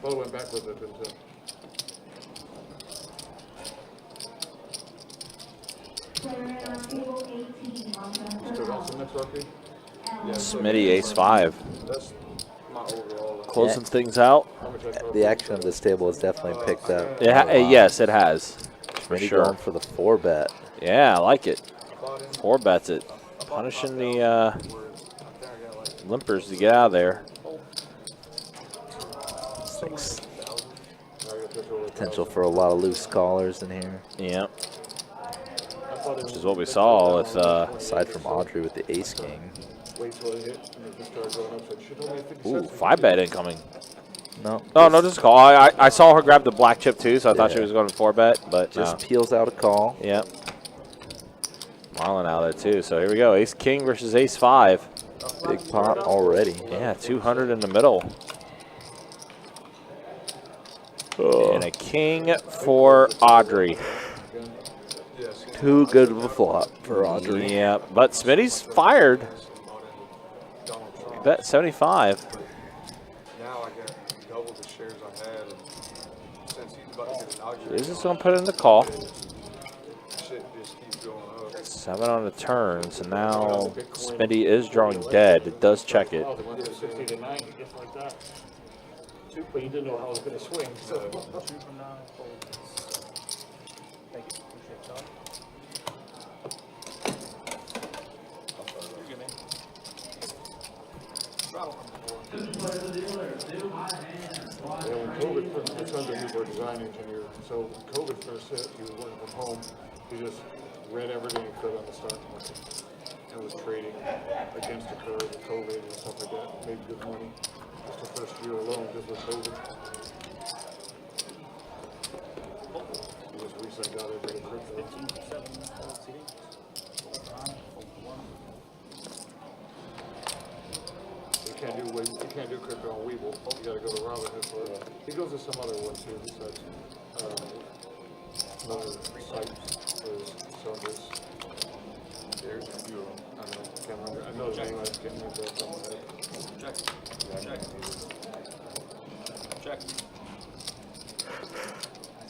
Well, it went backwards, I couldn't tell. Still got some next arcade? Smitty, ace 5. That's my overall. Closing things out. How much I The action of this table has definitely picked up. Yes, it has. For Maybe sure. going for the 4-bet. Yeah, I like it. 4 bets it. Punishing the limpers to get out of there. Potential for a lot of loose callers in here. Yeah. Which is what we saw with Aside from Audrey with the ace king. Wait till it hit, and it just started going up. So she told me 50 ooh, cents. 5 bet incoming. No. Oh, no, just call. I saw her grab the black chip too, so I thought she Yeah. was going to 4 bet, but Just no. peels out a call. Yep. Marlon out of there too. So here we go. Ace king versus ace 5. Big pot already. Yeah, 200 in the middle. And a king for Audrey. Too good of a flop for Audrey. Yeah, but Smitty's fired. Bet 75. Now I got double the shares I had, and since he's about to get inaugurated, He's just going to put it in the call. shit just keeps going up. 7 on the turn, so now Smitty is drawing dead. It does check it. Oh, they went from 60 to 90, just like that. But you didn't know how it was going to swing. So. 2 from 9, fold. Thank you. Appreciate it, Yeah, when COVID, my son's a nuclear design engineer, so when COVID first hit, he was working from home. He just read everything he could on the stock market and was trading against the curve with COVID and stuff like that. Made good money. Just the first year alone, just with COVID. He just recently got into the crypto. You can't do crypto on Webull. You gotta go to Robinhood for it. He goes to some other one too. Besides another site for some of his. There's a few of them. I know. Can't remember. I know his name. I just can't remember off the top of my head. Check. Check. Check.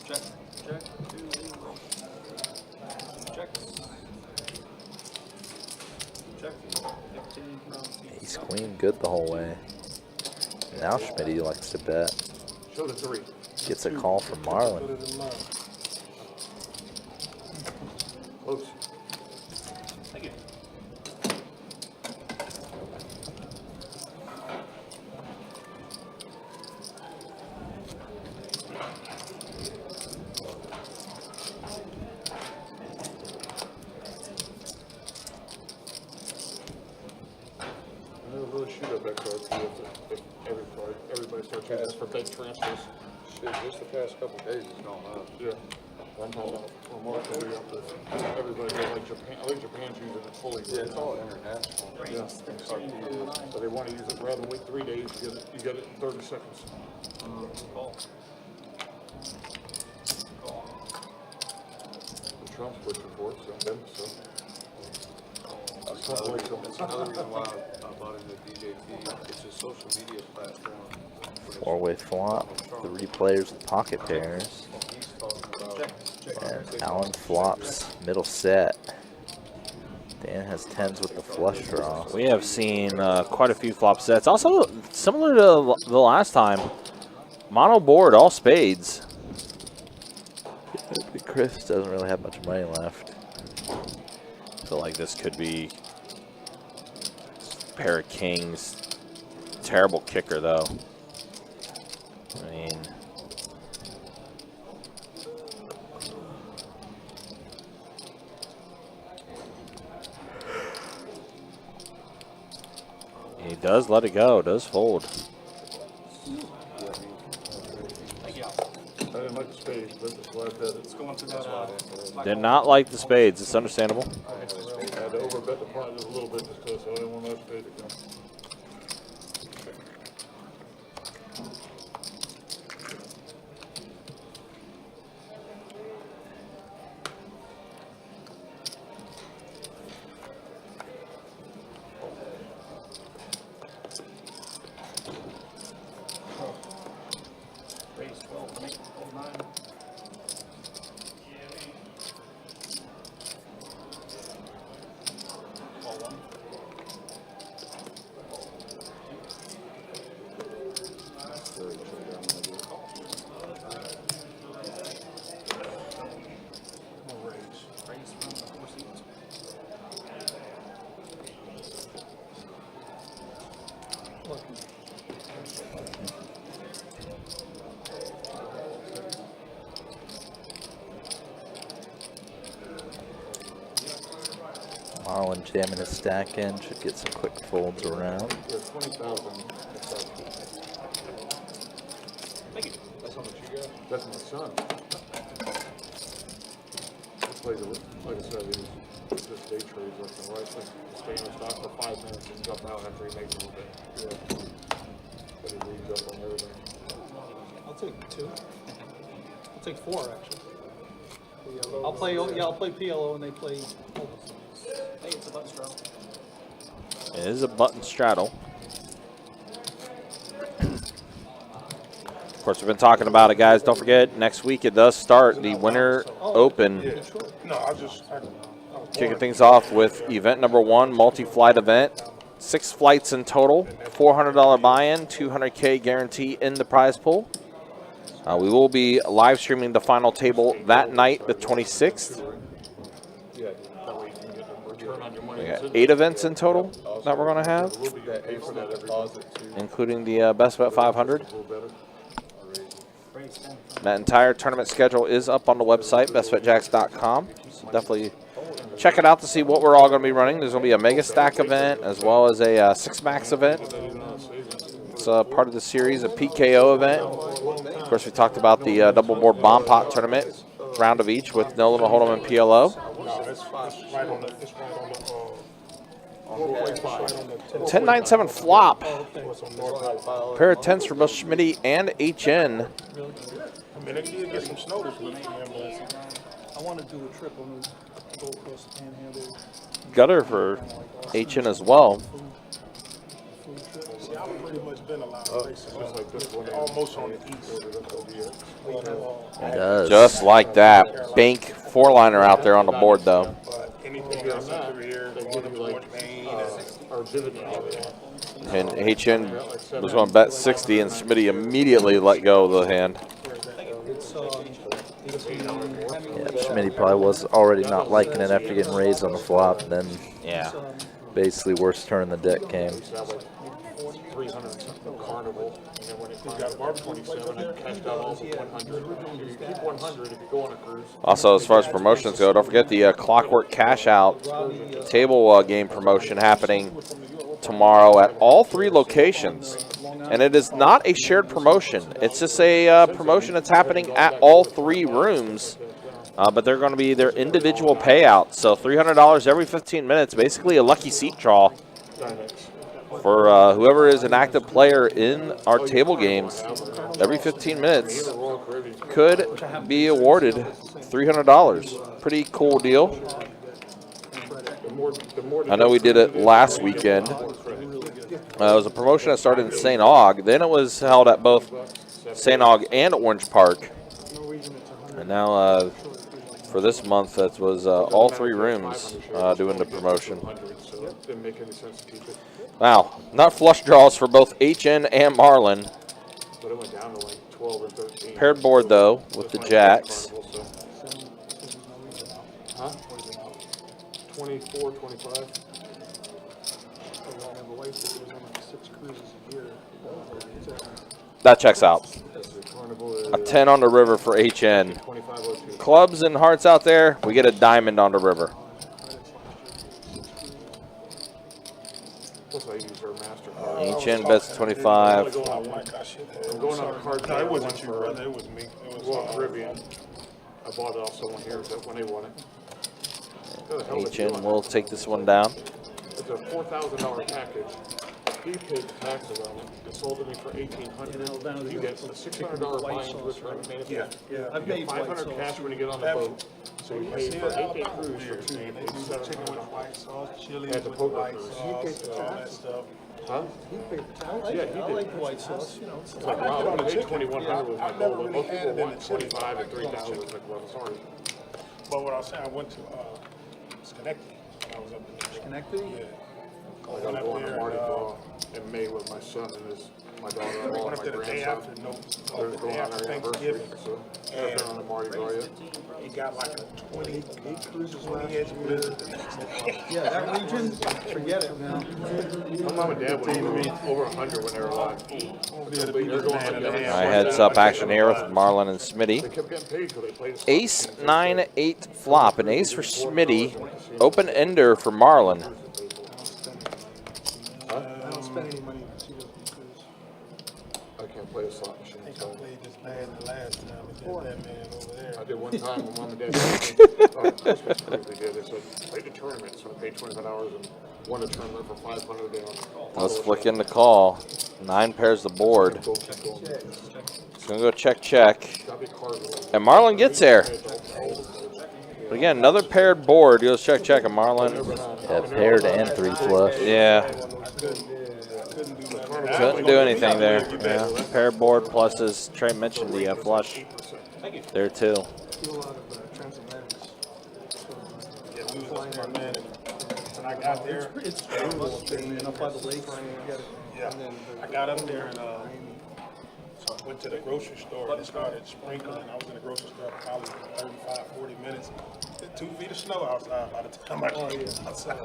Check. Check. Ace queen good the whole way. Now Schmitty likes to bet. Show the 3. Gets a call from Marlon. Put it in mine. Close. Thank you. We'll shoot up that card too. If everybody starts using this for big transfers. Shit, just the past couple days it's gone up. Yeah. I'm talking about remarkably up there. Everybody goes like Japan. I think Japan's using it fully. Yeah, it's all international. Yeah. So they want to use it rather than wait 3 days. You get it in 30 seconds. The Trump's pushing for it, so. That's another reason why I bought into DJT. It's a social media platform. 4-way flop. 3 players with pocket pairs. He's talking about And Alan flops middle set. Dan has 10s with the flush draw. We have seen quite a few flop sets. Also, similar to the last time, mono board, all spades. Chris doesn't really have much money left. I feel like this could be a pair of kings. Terrible kicker, though. I mean, he does let it go, does fold. I didn't like the spades, but that's why I bet it. It's going to that. Did not like the spades. It's understandable. I had to overbet the pot just a little bit just because I didn't want that spade to come. Marlin jamming his stack in. Should get some quick folds around. Yeah, 20,000. Thank you. That's how much you got? That's my son. He plays, like I said, he's just day trades left and right. Like, stay in the stock for 5 minutes and jump out after he makes a little bit. Yeah. But he reads up on everything. I'll take 2. I'll take 4 actually. I'll play PLO and they play. Hey, it's a button straddle. It is a button straddle. Of course, we've been talking about it, guys. Don't forget, next week it does start the Winter Open. Yeah. No, I was Kicking things off with event number 1, multi-flight event. 6 flights in total, $400 buy-in, $200K guarantee in the prize pool. We will be live streaming the final table that night, the 26th. Yeah, that way you can get a return on your money. We got 8 events in total that we're going to have, We'll be getting paid for that deposit too. including the Best Bet 500. A little better. That entire tournament schedule is up on the website, bestbetjacks.com. So definitely check it out to see what we're all going to be running. There's going to be a Mega Stack event as well as a 6 Max event. It's part of the series, a PKO event. Of course, we talked about the double board bomb pot tournament, round of each with No Limit Hold'em and PLO. It's right on the 10-9-7 flop. what's on North. Pair of 10s for both Schmitty and HN. I mean, they did get some snow this weekend, but I want to do a trip. I'm going to go across the Panhandle. Gutter for HN as well. see, I've pretty much been a lot of places. Almost on the east. It does. Just like that. Bank 4-liner out there on the board, though. But anything else up through here, they want to George Maine Or dividend. And HN was going to bet 60, and Schmitty immediately let go of the hand. Yeah, Schmitty probably was already not liking it after getting raised on the flop. Then Yeah. basically worst turn the deck came. 300 something carnival, and then when it got above 27, I cashed out all but 100. You keep 100 if you go on a cruise. Also, as far as promotions go, don't forget the Clockwork Cash Out table game promotion happening tomorrow at all 3 locations. And it is not a shared promotion. It's just a promotion that's happening at all 3 rooms. But they're going to be their individual payouts. So $300 every 15 minutes, basically a lucky seat draw for whoever is an active player in our table games. Every 15 minutes could be awarded $300. Pretty cool deal. I know we did it last weekend. It was a promotion that started in St. Aug. Then it was held at both St. Aug and Orange Park. And now for this month, that was all 3 rooms doing the promotion. Didn't make any sense to keep it, Wow, not flush draws for both HN and Marlin. but it went down to like 12 or 13. Paired board, though, with the jacks. Huh? 24, 25. That checks out. The carnival is A 10 on the river for HN. 2502. Clubs and hearts out there, we get a diamond on the river. Plus I use her MasterCard. HN bets 25. I'm like, I should have. I'm going on a card. No, it wasn't you, brother. It was me. It was Well, Caribbean. I bought it off someone here that when they won it. What the hell is it HN doing? will take this one down. It's a $4,000 package. He paid the taxes on it. It sold to me for $1,800. You get a $600 buy-in return. Yeah, yeah. I've made white 500 sauce. cash when you get on the boat. So you pay for 18 cruise for 2 They days. do the chicken with white sauce, chili At the with poker white cruise. sauce, all that stuff. Huh? Yeah, he I did. like the white sauce, you know. It's like, wow, I'm gonna take 2,100 with my I've never goal, but really most had people it in want the chili. 25 and 3,000. It's like, well, sorry. But what I was saying, I went to Schenectady when I was up there. Connected? Yeah. I gotta go on a Mardi Gras in May with my son and his my daughter-in-law Went and up my there the day grandson. after, no, They're the going day on after their anniversary, Thanksgiving. so they're on the Mardi Gras yet. He got like a 20 inch blizzard the next day. Yeah, that region, forget it now. My mom and dad would even be over 100 when they were alive. They're going like All every right, heads up action here with Marlon and Smitty. They kept getting paid because they played. Ace 9-8 flop. An ace for Smitty. Open ender for Marlon. I don't spend any money to see those because I can't play a slot machine. I think I So played this bad the last time. It did that man over there. I did one time when mom and dad Christmas break they did. They said play the tournament, so I paid $25 and won a tournament for $500 down. Let's flick in the call. 9 pairs the board. Go keep going. It's going to go check, check. Gotta be cardinal. And Marlon gets there. But again, another paired board. Goes check, check, and Marlon. Yeah, paired and 3 flush. Yeah, I couldn't do anything there. Yeah. Paired board plus, as Trey mentioned, the flush there too. Do a lot of transatlantics. Yeah, we was up there, man. And I got there. It's man, up by the lakes. Yeah, I got up there and went to the grocery store and it started sprinkling. I was in the grocery store probably for 35, 40 minutes. 2 feet of snow outside by the time I came outside.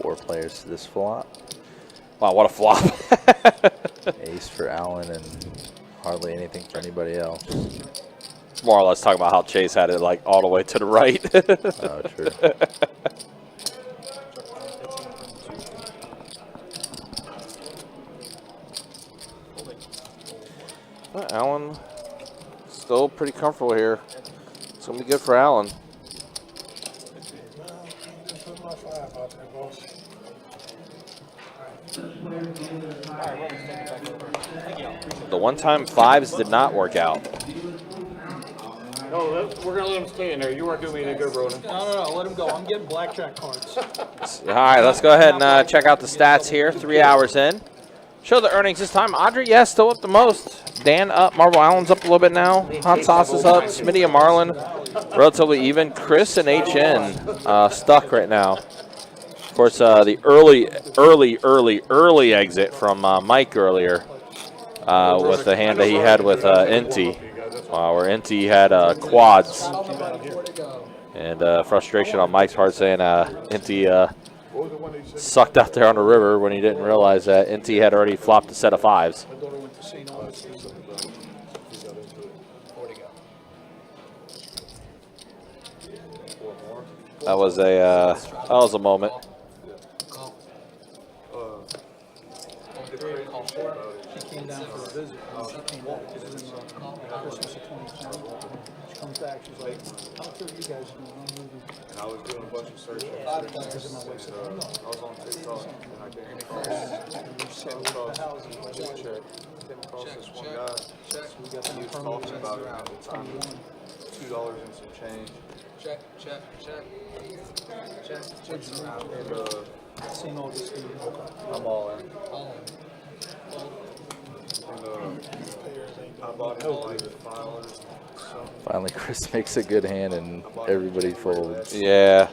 Four players to this flop. Wow, what a flop. Ace for Allen and hardly anything for anybody else. More or less talking about how Chase had it like all the way to the right. Oh, true. Allen still pretty comfortable here. It's going to be good for Allen. Just put my 5 out there, boss. The one-time 5s did not work out. No, we're gonna let him stay in there. You weren't doing me any good, Ronan. No, let him go. I'm getting blackjack cards. All right, let's go ahead and check out the stats here. 3 hours in. Show the earnings this time. Audrey, yes, still up the most. Dan up. Marvel Allen's up a little bit now. Hot Sauce is up. Smitty and Marlon relatively even. Chris and HN stuck right now. Of course, the early exit from Mike earlier with the hand that he had with Inti, where Inti had quads. And frustration on Mike's part saying Inti sucked out there on the river when he didn't realize that Inti had already flopped a set of 5s. That was a moment. She came down for a visit. She came back. It was Christmas of 2020. She comes back. She's like, "How sure you guys doing? I'm moving." And I was doing a bunch of searching. I was on TikTok and I came across this one guy. He was talking about it at the time. $2 and some change. Check. And Seen all this. I'm all in. And I bought it like $5. Finally, Chris makes a good hand and everybody folds. Yeah.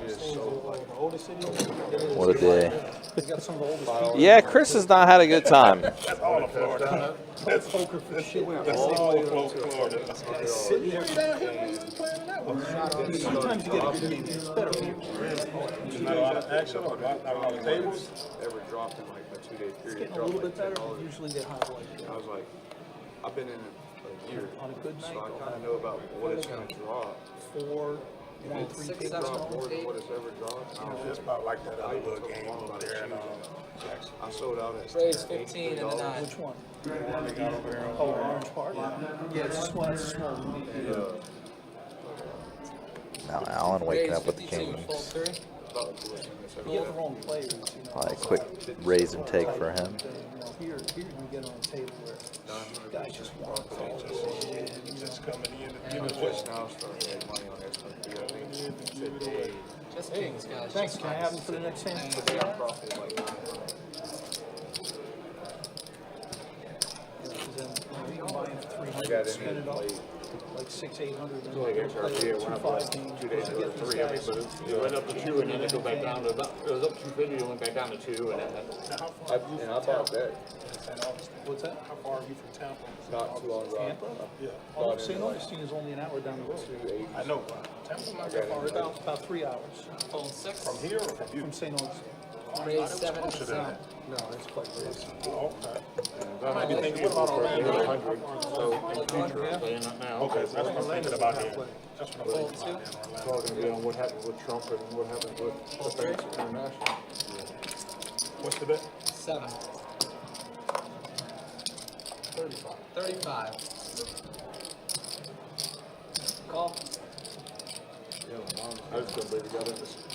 What a day. Yeah, Chris has not had a good time. That's all of Florida. That's poker fishing. That's all of Florida. Sitting there down here, man, playing that one. Sometimes you get a good game. It's better for you. Not a lot of action, not a lot of tables. Ever dropped in like a 2-day period. It's getting a little bit better, but usually they have like I was like, I've been in it a year, on a good night. so I kind of know about what it's going to drop. 4, If 1, it's 3 drop tables. more than what it's ever dropped, It's about like that other little game over there. I sold out at Raise 15 and the 9. Which one? Oh, Orange Park? Yeah, it's just one. It's a small one. Now Allen waking up with the 52, kings. fold 3. You get the wrong players, you know. Probably a quick raise and take for him. Here you get on a table where guys just want to call it. Just coming in. I'm just now starting to make money on SPP. I think today, Just kings, guys. Thanks. Just Can I have them for the next hand? today I profited like $900. got spin in it up late. like 600-800. So like XRP, it went up like 2 days ago to 3, I mean, but it went up to 2 and then it go back down to about, it was up 250, it went back down to 2 and then. And I bought that. What's that? How far are you from Tampa? Not too long ago. Tampa? Yeah. Oh, St. Augustine is only an hour down the road. I know. Tampa's not that far. About 3 hours Fold 6. From here or from you? from St. Augustine. Raise 7 to Closer than 7. that. No, it's quite close. Oh, okay. I might be thinking about Orlando. 100, so in the future, I'm saying that now. Okay, so that's what I'm thinking about here. That's what I'm Fold thinking about 2. here in It's Orlando. all gonna be on what happens with Trump and what happens with Defense International. What's the bet? 7. 35. Call. I was gonna leave together.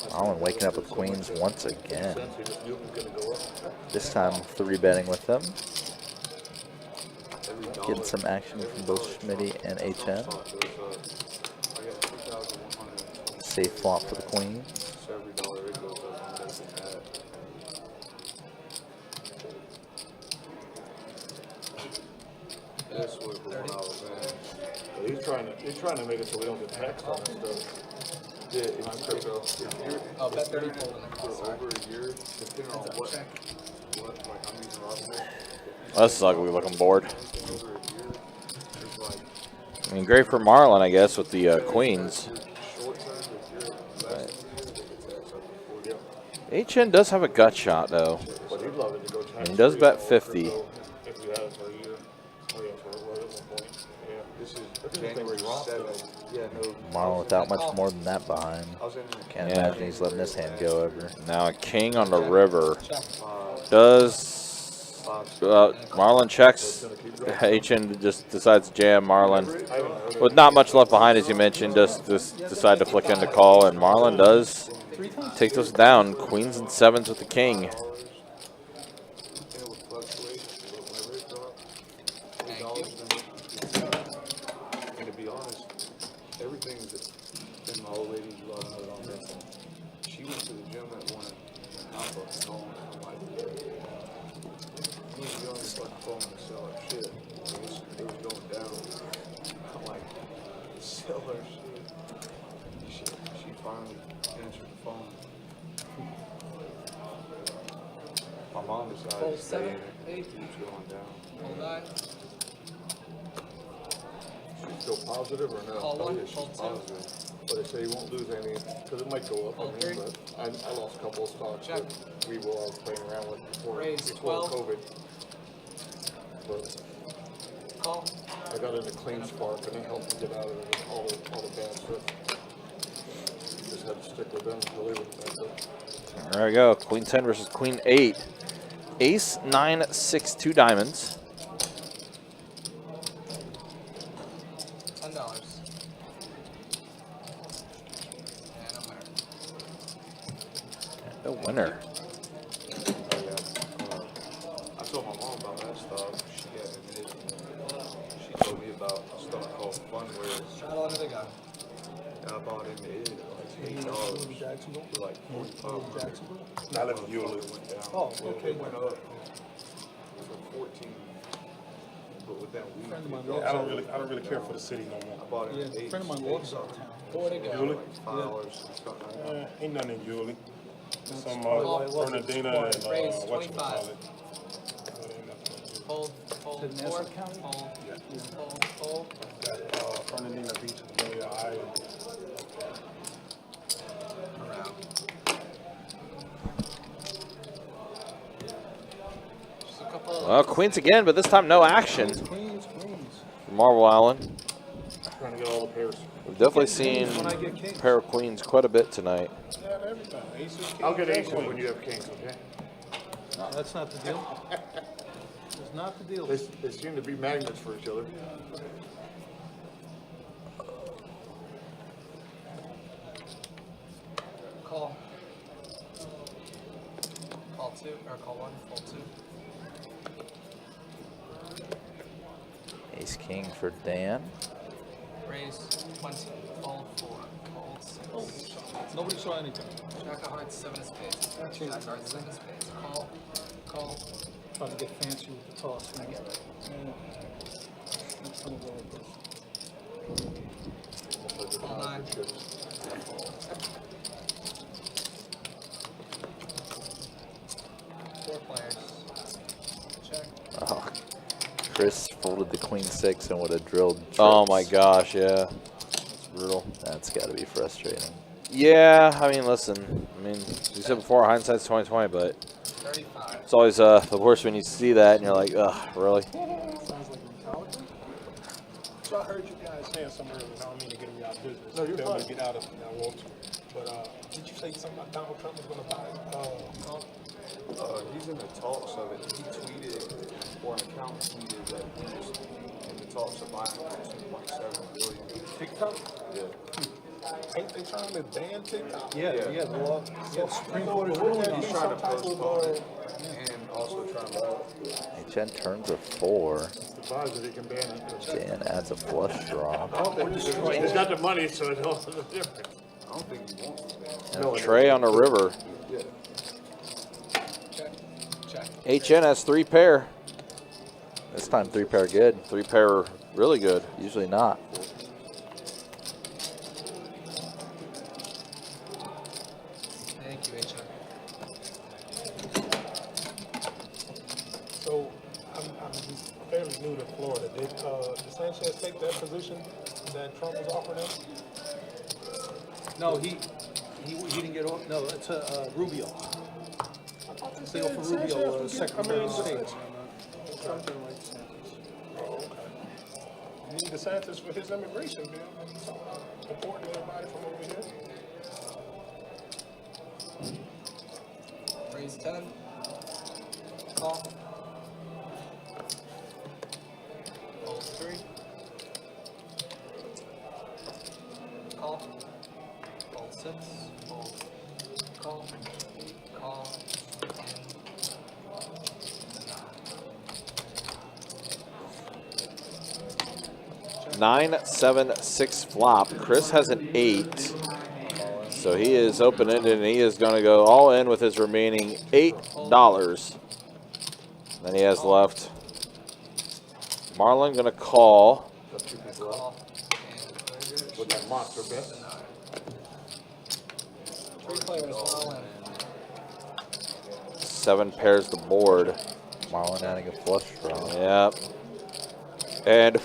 Marlon waking up with queens once again. He just knew it was gonna go up. This time 3-betting with them. Every dollar. Getting some action from both Schmitty and HN. I got 2,100. Safe flop for the queens. So every dollar it goes up, I'm making that. This was the one I was in. He's trying to make it so we don't get taxed on this stuff. Yeah, it's crypto. If you're Oh, bet 30 fold in the call. for Sorry. over a year, depending on what like I'm using Robinhood, That's an ugly looking board. over a year, there's like I mean, great for Marlon, I guess, with the queens. short term, if you're less than a year, they get taxed up to 40. HN does have a gut shot, though. But he'd love it to go tax. He does bet 50. If you had it for a year. Oh yeah, for it was at one point. Yeah, this is January 7th. Yeah, no. Marlon without much more than that behind. I was in Can't Yeah. imagine he's letting this hand go ever. Now a king on the river. Check. Does Marlon checks? HN just decides to jam Marlon. With not much left behind, as you mentioned, just decide to flick into call, and Marlon does take those down. Queens and 7s with the king. And to be honest, everything that in my old lady's love note on this, she went to the gym that morning and I fucking home. I'm like, me and Young was fucking phone and sell her shit. It was going down. I'm like, sell her shit. She finally answered the phone. My mom decided Fold to stay 7, in it. 8. It was going down. Fold 9. She's still positive or no? Call Oh, one, yeah, she's fold two. positive. But they say you won't lose any, because it might go up, Fold I mean, three. but I lost a couple of stocks Check. that we were all playing around with before Raise before 12. COVID. But Call. I got into Clean Spark and it helped me get out of all the bad stuff. Just had to stick with them until they were back up. There we go. Queen 10 versus Queen 8. Ace 9 6 2 diamonds. $10. And a winner. A winner. Oh, yeah. I told my mom about that stuff. She told me about a stuff called Funwares. Shot on the gun. And I bought into it at like $8 Jacksonville? for like 45 Jacksonville? I live in Euless. Oh, okay. It went up for 14, but with that week, Friend of mine it I don't really care for the city no I more. bought Yeah, it at a friend of mine lives out of town. 4 to go. Euless? like $5 and something like that. Ain't nothing in Yulee. Some why it wasn't Bernardina and Raise whatchamacallit. 25. Fold, fold, Is it 4, Nassau County? fold, fold. Got Bernardina Beach is really high. Around. Just a couple of Well, Queens again, but this time no action Queens. for Marble Island. Trying to get all the pairs. We've definitely seen When I get kings. pair of queens quite a bit tonight. Yeah, everything. Aces, kings, I'll get and aces when queens. you have kings, okay? No, that's not the deal. That's not the deal. They seem to be magnets for each other. call. Call 2, or call 1, fold 2. Ace King for Dan. Raise 20, fold 4, fold 6. Oh, nobody saw anything. Jack of hearts, 7 of spades. Jack of hearts, 7 of spades. Call. Trying to get fancy with the toss. Man. I'm gonna go with this. All 9. Four players. Check. Oh, Chris folded the queen 6 and would have drilled. Oh trips. my gosh, yeah. That's brutal. That's got to be frustrating. Yeah, I mean, listen. I mean, you said before, hindsight's 20/20, but 35. it's always the worst when you see that and you're like, ugh, really? Sounds like mentality. So I heard you guys saying something earlier, and I don't mean to get me out of business. No, you're Tell me fine. to get out of it, I want to. But did you say something about Donald Trump was going to buy He's in the talks of it. He tweeted, or an account tweeted that he was in the talks of buying it for $2.7 billion. TikTok? Yeah. Ain't they trying to ban TikTok? Yeah, Yeah. yeah, the law. So Supreme Court is ruling on He's it. trying to Some type of, postpone it and also trying to. HN turns a 4. Deposit, he can ban it. Dan adds a flush draw. I don't think he's got the money, so it don't make a difference. I don't think he wants to ban it. Trey on the river. Yeah. Check. Check. HN has 3 pair. This time 3 pair good. 3 pair really good. Usually not. Thank you, HM. So I'm fairly new to Florida. Did Sanchez take that position that Trump was offering him? No, he didn't get on. No, it's Rubio. They offer Rubio Secretary of State. Something like Sanchez. Oh, okay. You need DeSantis for his immigration bill. So important everybody from over here. Raise 10. Call. Fold 3. Call. Fold 6. Fold. Call. Call. 9-7-6 flop. Chris has an 8. So he is open-ended, and he is going to go all in with his remaining $8. Then he has left. Marlon going to call. Call. With that monster bet. 3 players all in. 7 pairs the board. Marlon adding a flush draw. Yep. And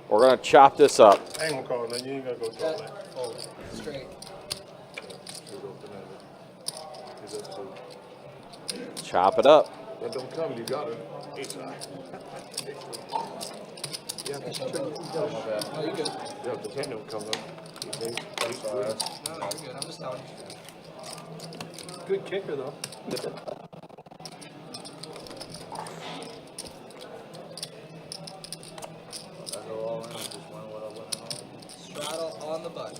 we're going to chop this up. I ain't gonna call it, you ain't gotta go through all that. Bet. Fold. Straight. Chop it up. That don't come, you got it. It's No, you're good. Yeah, the 10 don't come though. No, you're good. I'm just telling you. Good kicker though. Straddle on the button.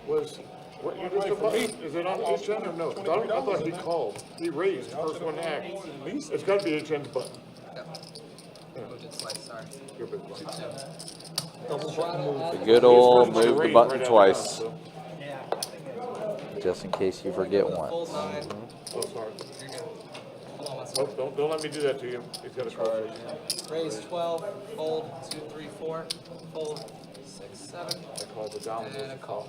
Was, what, you just about, is it on HN or no? I thought he called. He raised, first one to act. It's gotta be HN's button. Yep. Moved it slice, sorry. Your big one. 2-2. Straddle on the Good old move the button twice. Just in case you forget Fold once. 9. Oh, sorry. You're good. Hold on one Oh, second. don't let me do that to you. He's got a call. Raise 12. Fold 2, 3, 4. Fold 6, 7. I called the dominant. And a call.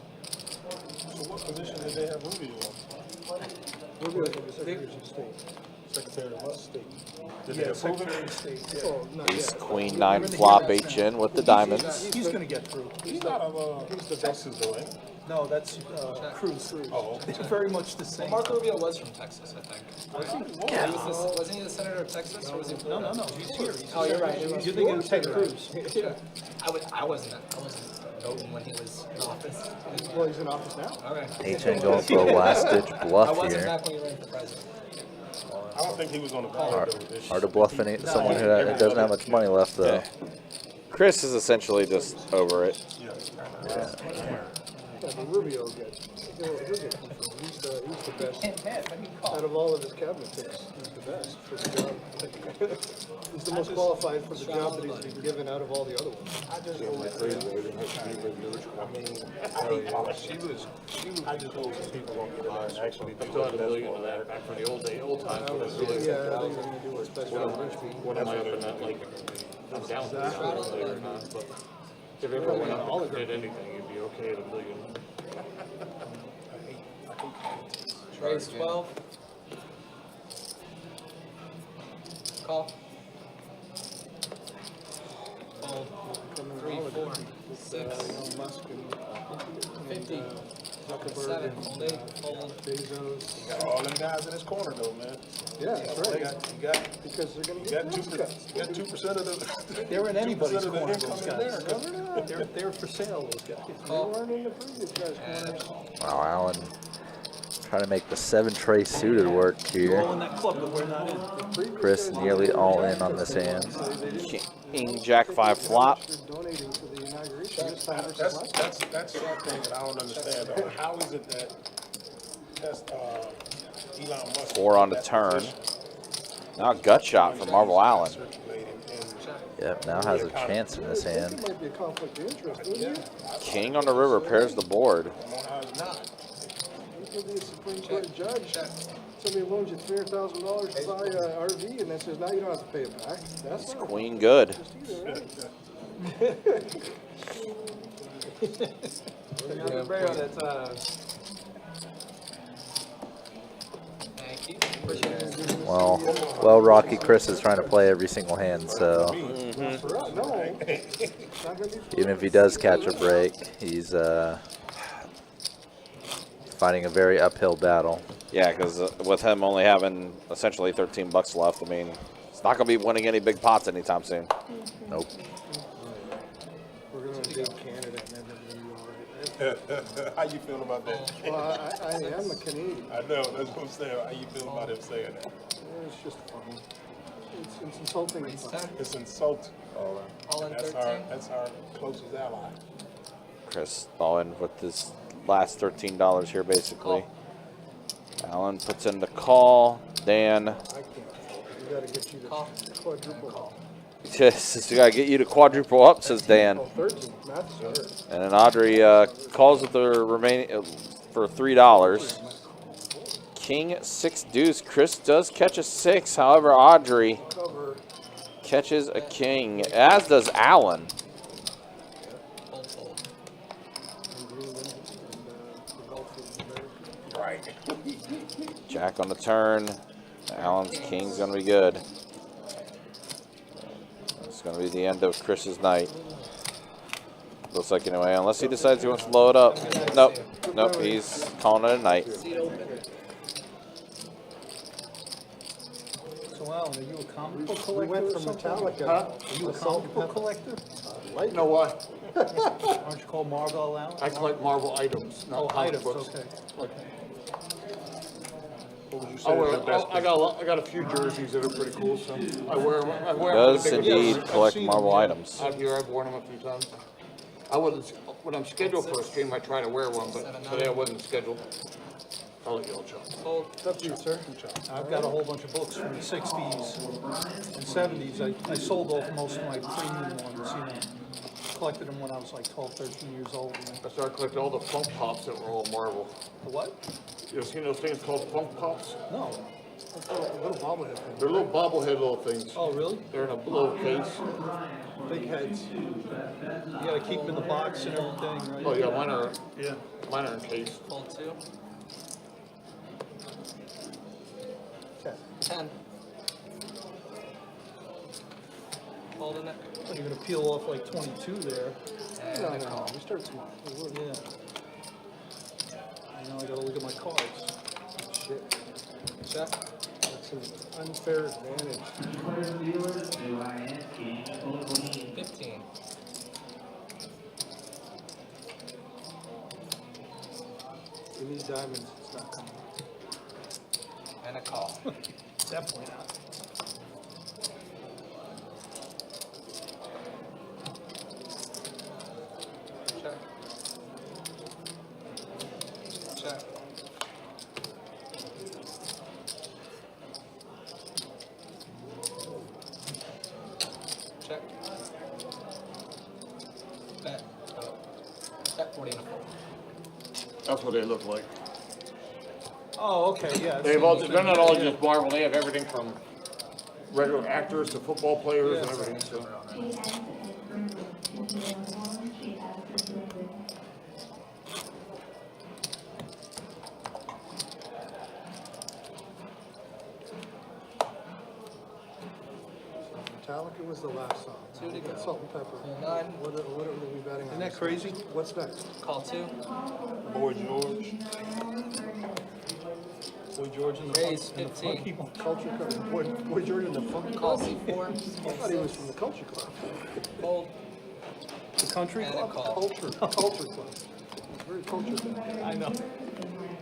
So what position did they have Rubio on? Rubio is Secretary of State. Secretary of what state? Did they Yeah, approve Secretary it? of State. Oh, not Ace, yet. Queen, 9 flop HN with the diamonds. He's gonna get through. He's not he's the Texas though, ain't he? No, that's Cruz. Oh, okay. They're very much the same. Marco Rubio was from Texas, I think. Wasn't he the senator of Texas, or was he? No, he's here. Oh, you're right. You're thinking of Ted Cruz. I wasn't voting when he was in office. Well, he's in office now. Okay. HN going for a last ditch I bluff wasn't here. back when he ran for president. I don't think he was on the ballot though. this Hard to year. bluff someone who doesn't have much money left though. Okay. Chris is essentially just over it. Yeah. But Rubio gets. He'll get control. He's the best. Out of all of his cabinet picks, he's the best for the job. He's the most qualified for the job that he's been given out of all the other ones. I just hold it crazy. I mean, I just hope some people don't get in there and actually do what's best for them. Back for the old times when it's really. Yeah, I think we're gonna do what's best for the rich people. When am I up in that, like, I'm down to $1 or not, but if everyone went up and did anything, it'd be okay at $1 billion. Raise 12. Call. Fold. 3, 4, 6, Musk and 50. Zuckerberg 7. and Hold 8. Fold. Bezos. Got all them guys in his corner though, man. Yeah, that's right. You got Because they're gonna you get got those guys. 2% of the. They're in anybody's 2% of the corner, income those in guys. America. No, they're not. They're for sale, those guys. They weren't in the previous guys' corners. Wow, Allen trying to make the 7-tray suited work You're all here. in that club, but we're not in. The previous Chris guys nearly didn't all have in on this to hand. say they didn't- King, Jack 5 flop. They're donating to the inauguration this time versus That's last time. that's something that I don't understand though. How is it that Elon Musk 4 on the that turn. position Now a gut shot from Marvel Allen. circulating and Yep, now has a chance in this I think hand. it might be a conflict of interest, wouldn't it? King on the river pairs the board. I'm on how it's not. You could be a Supreme Court judge. Somebody loans you $300,000 to buy an RV, and then says, now you don't have to pay it back. That's not Queen good. just either, right? Thank you. Appreciate it. Well, Rocky Chris is trying to play every single hand, so For us, no. It's not gonna be for even if he does catch a break, he's fighting a very uphill battle. Yeah, because with him only having essentially 13 bucks left, I mean, it's not going to be winning any big pots anytime soon. Nope. We're gonna dig Canada, and then we're gonna be all right. How you feel about that? Well, I am a Canadian. I know, that's what I'm saying. How you feel about him saying that? It's just funny. It's insulting. Raise 10. It's insult. All in That's 13. our closest ally. Chris all in with this last $13 here, basically. Allen puts in the call. Dan, I can't. We gotta get you to Call. quadruple call. just we got to get you to quadruple up, says Dan. Oh, 13. Math is hard. And then Audrey calls with the remaining for $3. King 6 deuce. Chris does catch a 6. However, Audrey Cover. catches a king, as does Allen. Fold, fold. And Greenland and the Gulf of America. Right. Jack on the turn. Allen's king's going to be good. It's going to be the end of Chris's night. Looks like anyway, unless he decides he wants to blow it up. Nope. Nope, he's calling it a night. Seat open. So, Alan, are you a comic book collector? We went or from something? Metallica. Are you a comic book collector? You know what? Aren't you called Marvel Allen? I collect Marvel items, Oh, not comic items, books. okay. What would you say is your best? I got a few jerseys that are pretty cool, so I wear them. Does indeed collect Marvel items. Out here, I've worn them a few times. I wasn't, when I'm scheduled for a stream, I try to wear one, but today I wasn't scheduled. I'll let you all jump. Fold. It's up to you, sir. I've got a whole bunch of books from the 60s and 70s. I sold off most of my premium ones, you know. Collected them when I was like 12, 13 years old. I started collecting all the Funk Pops that were all Marvel. The what? You ever seen those things called Funk Pops? No. That's a little bobblehead thing. They're little bobblehead little things. Oh, really? They're in a little case. Big heads. You gotta keep them in the box and everything, right? Oh yeah, Yeah. mine are in case. Fold 2. 10. 10. Holding it. Well, you're gonna peel off like 22 there. And a call. We start small. Yeah. Now I gotta look at my cards. Shit. Check. That's an unfair advantage. 15. You need diamonds, it's not coming. And a call. Definitely not. Check. Check. That's what they look like. Oh, okay, yeah. I've They've seen all, these. they're not all just Marvel. They have everything from regular actors to football players and everything. So. Metallica was the last song. Two to go. Salt and pepper. 9. What are we betting on? Isn't that crazy? What's next? Call 2. Boy George. Boy George and the Raise and the 15. Funky Bunch. Culture Club. Boy George and the Funky Call Club. C4. I thought he was from the Culture Club. Fold. The country And a club. call. Culture Club. It's very culture. I know.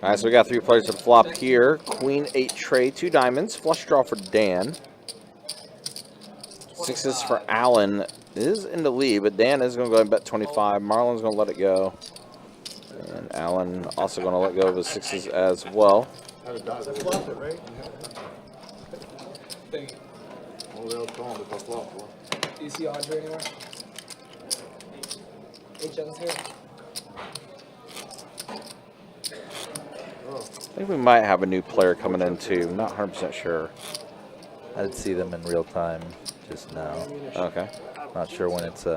All right, so we got 3 players to flop here. Queen 8 Trey, 2 diamonds. Flush draw for Dan. 6s for Allen. Is in the lead, but Dan is going to go ahead and bet 25. Marlon's going to let it go. And Allen also going to let go of his 6s as well. That's flop it, right? Thank you. What else calling if I flop for? Do you see Audrey anywhere? HN's here. I think we might have a new player coming in too. I'm not 100% sure. I did see them in real time just now. Okay. Not sure when it's In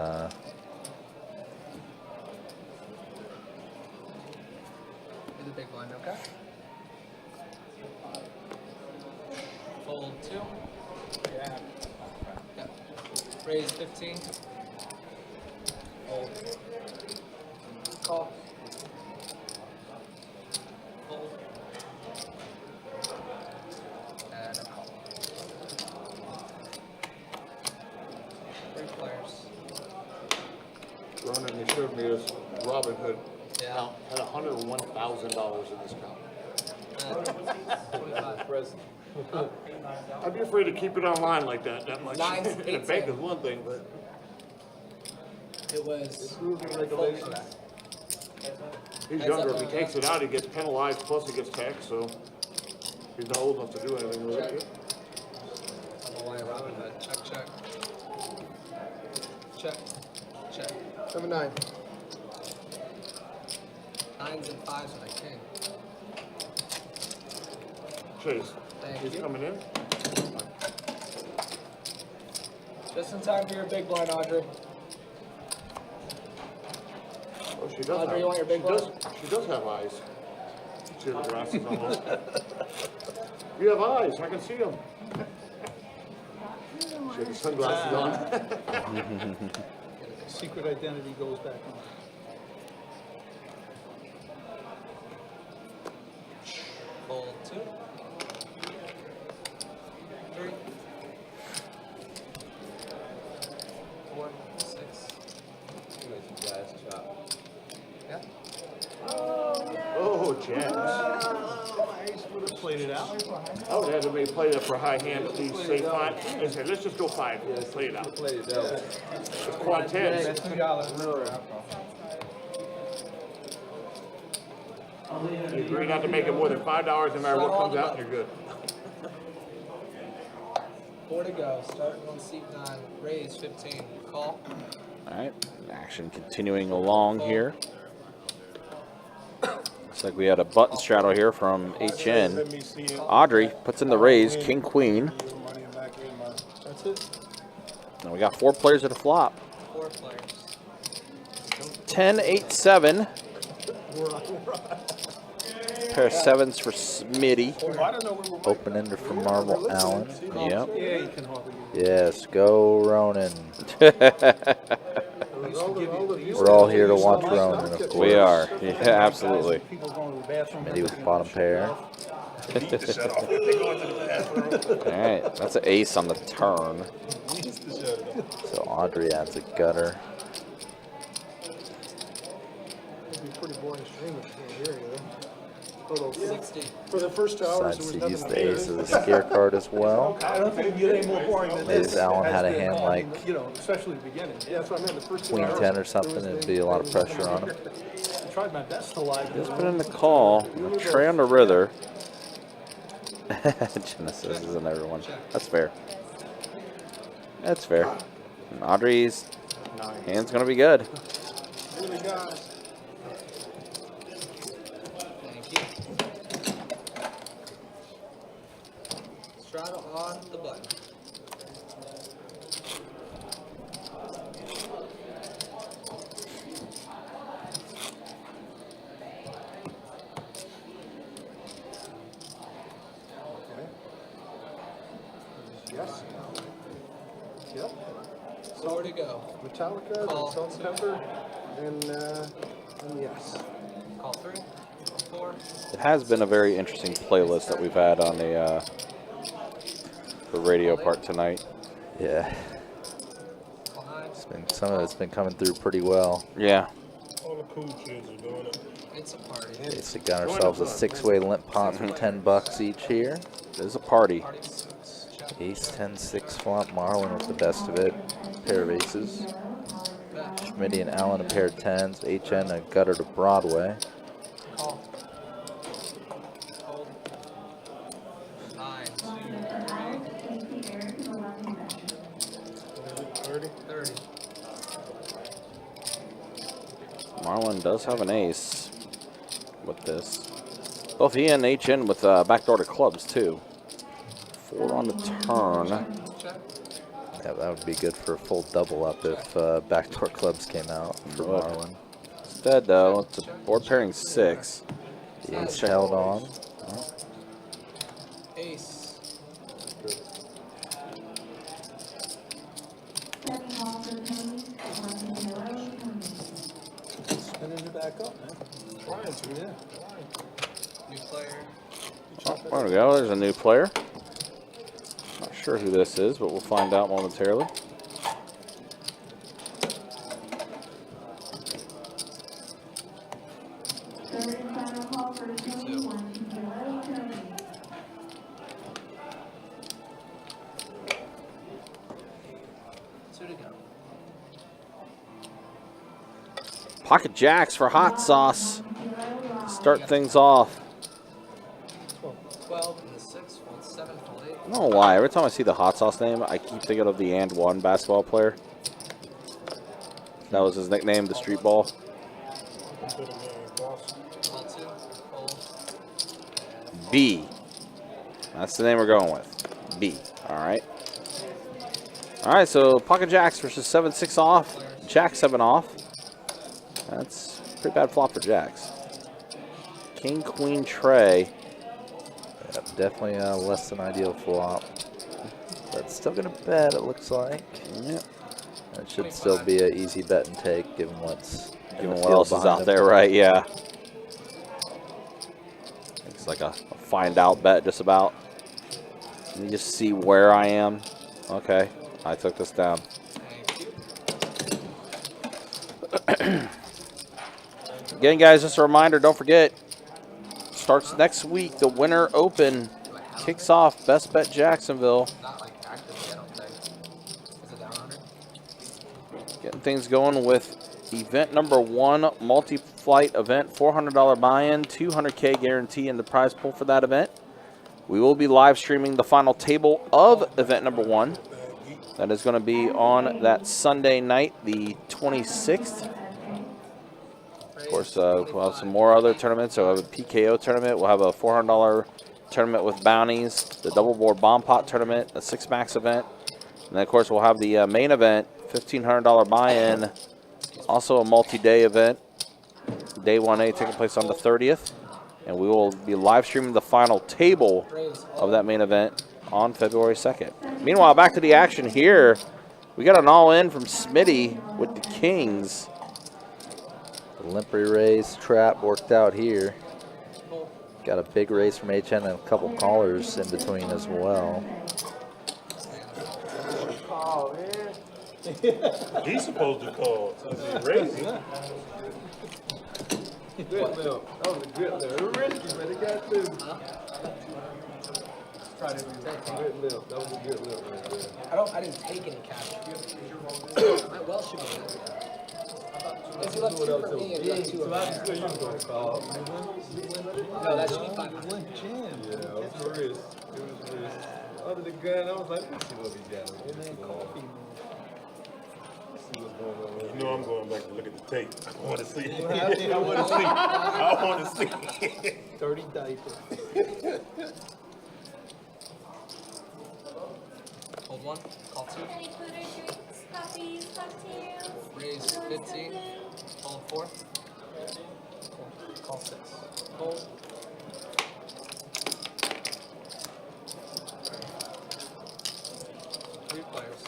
the big blind, okay? Fold 2. Yeah. Yep. Raise 15. Fold. Call. Fold. And a call. 3 players. Ronan, he showed me this Robin Hood Yeah. account had $101,000 in this account. 25. I'd be afraid to keep it online like that much. Nines, In a eights, bank and- is one thing, but It was. Regulations. he's Heads younger. up, If he takes it out, he gets penalized, plus he gets taxed, so he's not old enough to do anything with it. Robin Hood. Check, check. Check. Check. 7-9. 9s and 5s with a king. Chase, Thank he's you. coming in. Just in time for your big blind, Audrey. Oh, she does. Audrey, have, you want your big she does have eyes. She has the glasses on. You have eyes. I can see them. She has the sunglasses on. Secret identity goes back on. Fold 2. 3. 4. 6. Yeah. Oh, Jack. Would have played it out. I would have to maybe play that for high hand. Please say 5. They say, let's just go 5. Let's play it out. It's quad 10. That's $2. You agree not to make it more than $5 no matter what comes out, and you're good. 4 to go. Starting on seat 9. Raise 15. Call. All right. Action continuing along here. Looks like we had a button straddle here from HN. Let me see it. Audrey puts in the raise, King Queen. Your money back in my. That's it. And we got 4 players at a flop. 4 players. 10, 8, 7. Pair of 7s for Smitty. I don't know where we're open ender for Marvel Allen. Yep. Yeah, you can hardly. Yes, go Ronan. We're We're all here to watch Ronan, of course. We are. Yeah, absolutely. People going to the bathroom. Smitty with bottom pair. All right. That's an ace on the turn. So Audrey adds a gutter. It'd be a pretty boring stream if you can't hear you. Although 60. for the first 2 hours, Decides there to was use nothing the to ace hear. as a scare card as well. I don't think you get any more boring than Maybe this. if Allen had a has been. hand I mean, like you know, especially the beginning. Yeah, that's what I meant. The first 2 Queen hours. 10 or something, it'd be a lot of pressure on him. I tried my best to lie. Just put in the call. Trey on the Rither. Genesis isn't everyone. That's fair. That's fair. And Audrey's hand's going to be good. Really, guys. Yep. 4 to go. Metallica, Call. Salt and Pepper, and yes. Call 3. 4. It has been a very interesting playlist that we've had on the radio part tonight. Yeah. Call 9. Some of it's been coming through pretty well. Yeah. All the cool kids are doing it. It's a party. Basically got ourselves a 6-way limp pot for $10 each here. There's a party. Party 6. Check. Ace 10 6 flop. Marlin with the best of it. Pair of aces. Bet. Schmitty and Allen a pair of 10s. HN a gutter to Broadway. Call. Hold. 9, 2, 30? 3. 30. Marlon does have an ace with this. Both he and HN with backdoor to clubs, too. 4 on the turn. Check. Yeah, that would be good for a full double up if backdoor clubs came out for Would. Marlin. Instead, though, it's a board pairing 6. The ace held on. Ace. Spinning it back up, man. Trying to. Yeah. New player. Oh, there we go. There's a new player. Not sure who this is, but we'll find out momentarily. Two to go. Pocket jacks for hot sauce. Start things off. 12 and the 6. Fold 7. Fold 8. I don't know why. Every time I see the hot sauce name, I keep thinking of the and one basketball player. That was his nickname, the street ball. Consider me a boss. Call 2. Hold. B. That's the name we're going with. B. All right. All right, so pocket jacks versus 7-6 off. Jack 7 off. That's a pretty bad flop for jacks. King, queen, tray. Yep, definitely a less than ideal flop. But still going to bet, it looks like. Yep. It should still be an easy bet and take, given what's in Given the what field else is behind out him. there, right? Yeah. It's like a find out bet, just about. Let me just see where I am. Okay, I took this down. Thank you. Again, guys, just a reminder, don't forget, starts next week. The Winter Open kicks off Best Bet Jacksonville. Not like actively, I don't think. Is it down under? Getting things going with event number 1, multi-flight event, $400 buy-in, $200K guarantee in the prize pool for that event. We will be live streaming the final table of event number 1. That is going to be on that Sunday night, the 26th. Of course, we'll have some more other tournaments. So we'll have a PKO tournament. We'll have a $400 tournament with bounties, the double board bomb pot tournament, a 6-max event. And then, of course, we'll have the main event, $1,500 buy-in, also a multi-day event. Day 1A taking place on the 30th. And we will be live streaming the final table of that main event on February 2nd. Meanwhile, back to the action here. We got an all-in from Smitty with the Kings. The limpery raise trap worked out here. Got a big raise from HN and a couple callers in between as well. Oh, man. He's supposed to call. Raising. Good milk. That was a good milk. It was risky, but it got through. Try to retake. Good milk. That was a good milk right there. I didn't take any cash. My well should be good. If you left 2 for me and you left 2 So over I just there. knew you was going to call. No, that should be 500. Yeah, it was a risk. It was a risk. Other than gun, I was like, let's see what we got. And then coffee. Let's see what's going on. You know I'm going back to look at the tape. I want to see. I want to see. I want to see. Dirty diaper. Hold 1. Call 2. Any food or drinks, coffees, cocktails? Raise 15. Hold 4. Call 6. Hold. Three players.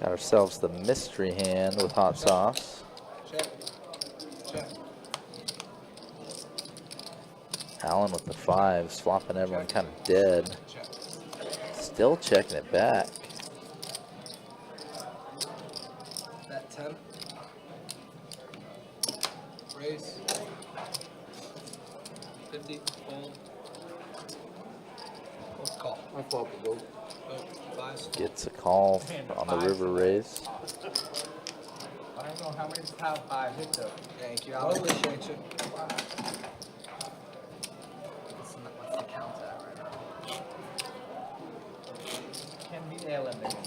Got ourselves the mystery hand with hot sauce. Check. Check. Allen with the 5, swapping everyone kind of dead. Check. Still checking it back. Bet 10. Raise. 50. Fold. Call. I flop the vote. Vote. 5. Gets a call on the river raise. I don't know how many have 5 hit though. Thank you. I appreciate you. What's the count at right now? Can be eliminated.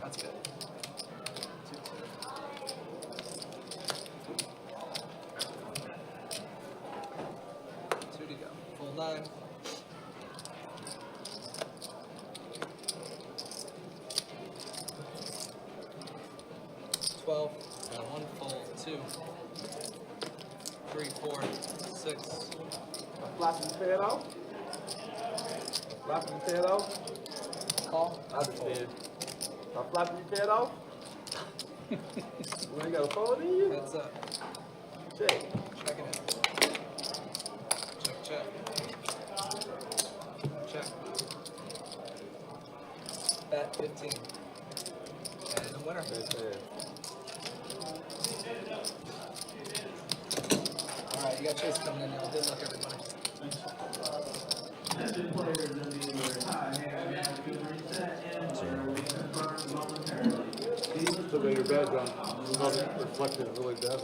That's good. 2 to go. Full 9. 12. Got 1 full. 2. 3, 4, 6. Flopping your head off? Flopping your head off? Call. I understand. I'm flopping your head off? Well, you got a phone in you? Heads up. Check. Check it out. Check, check. Check. Bet 15. And the winner. Alright, you got Chase coming in now. Good luck, everybody. Attention players in the high hand match to reset and player will be confirmed momentarily. So that your badge on not reflected really bad.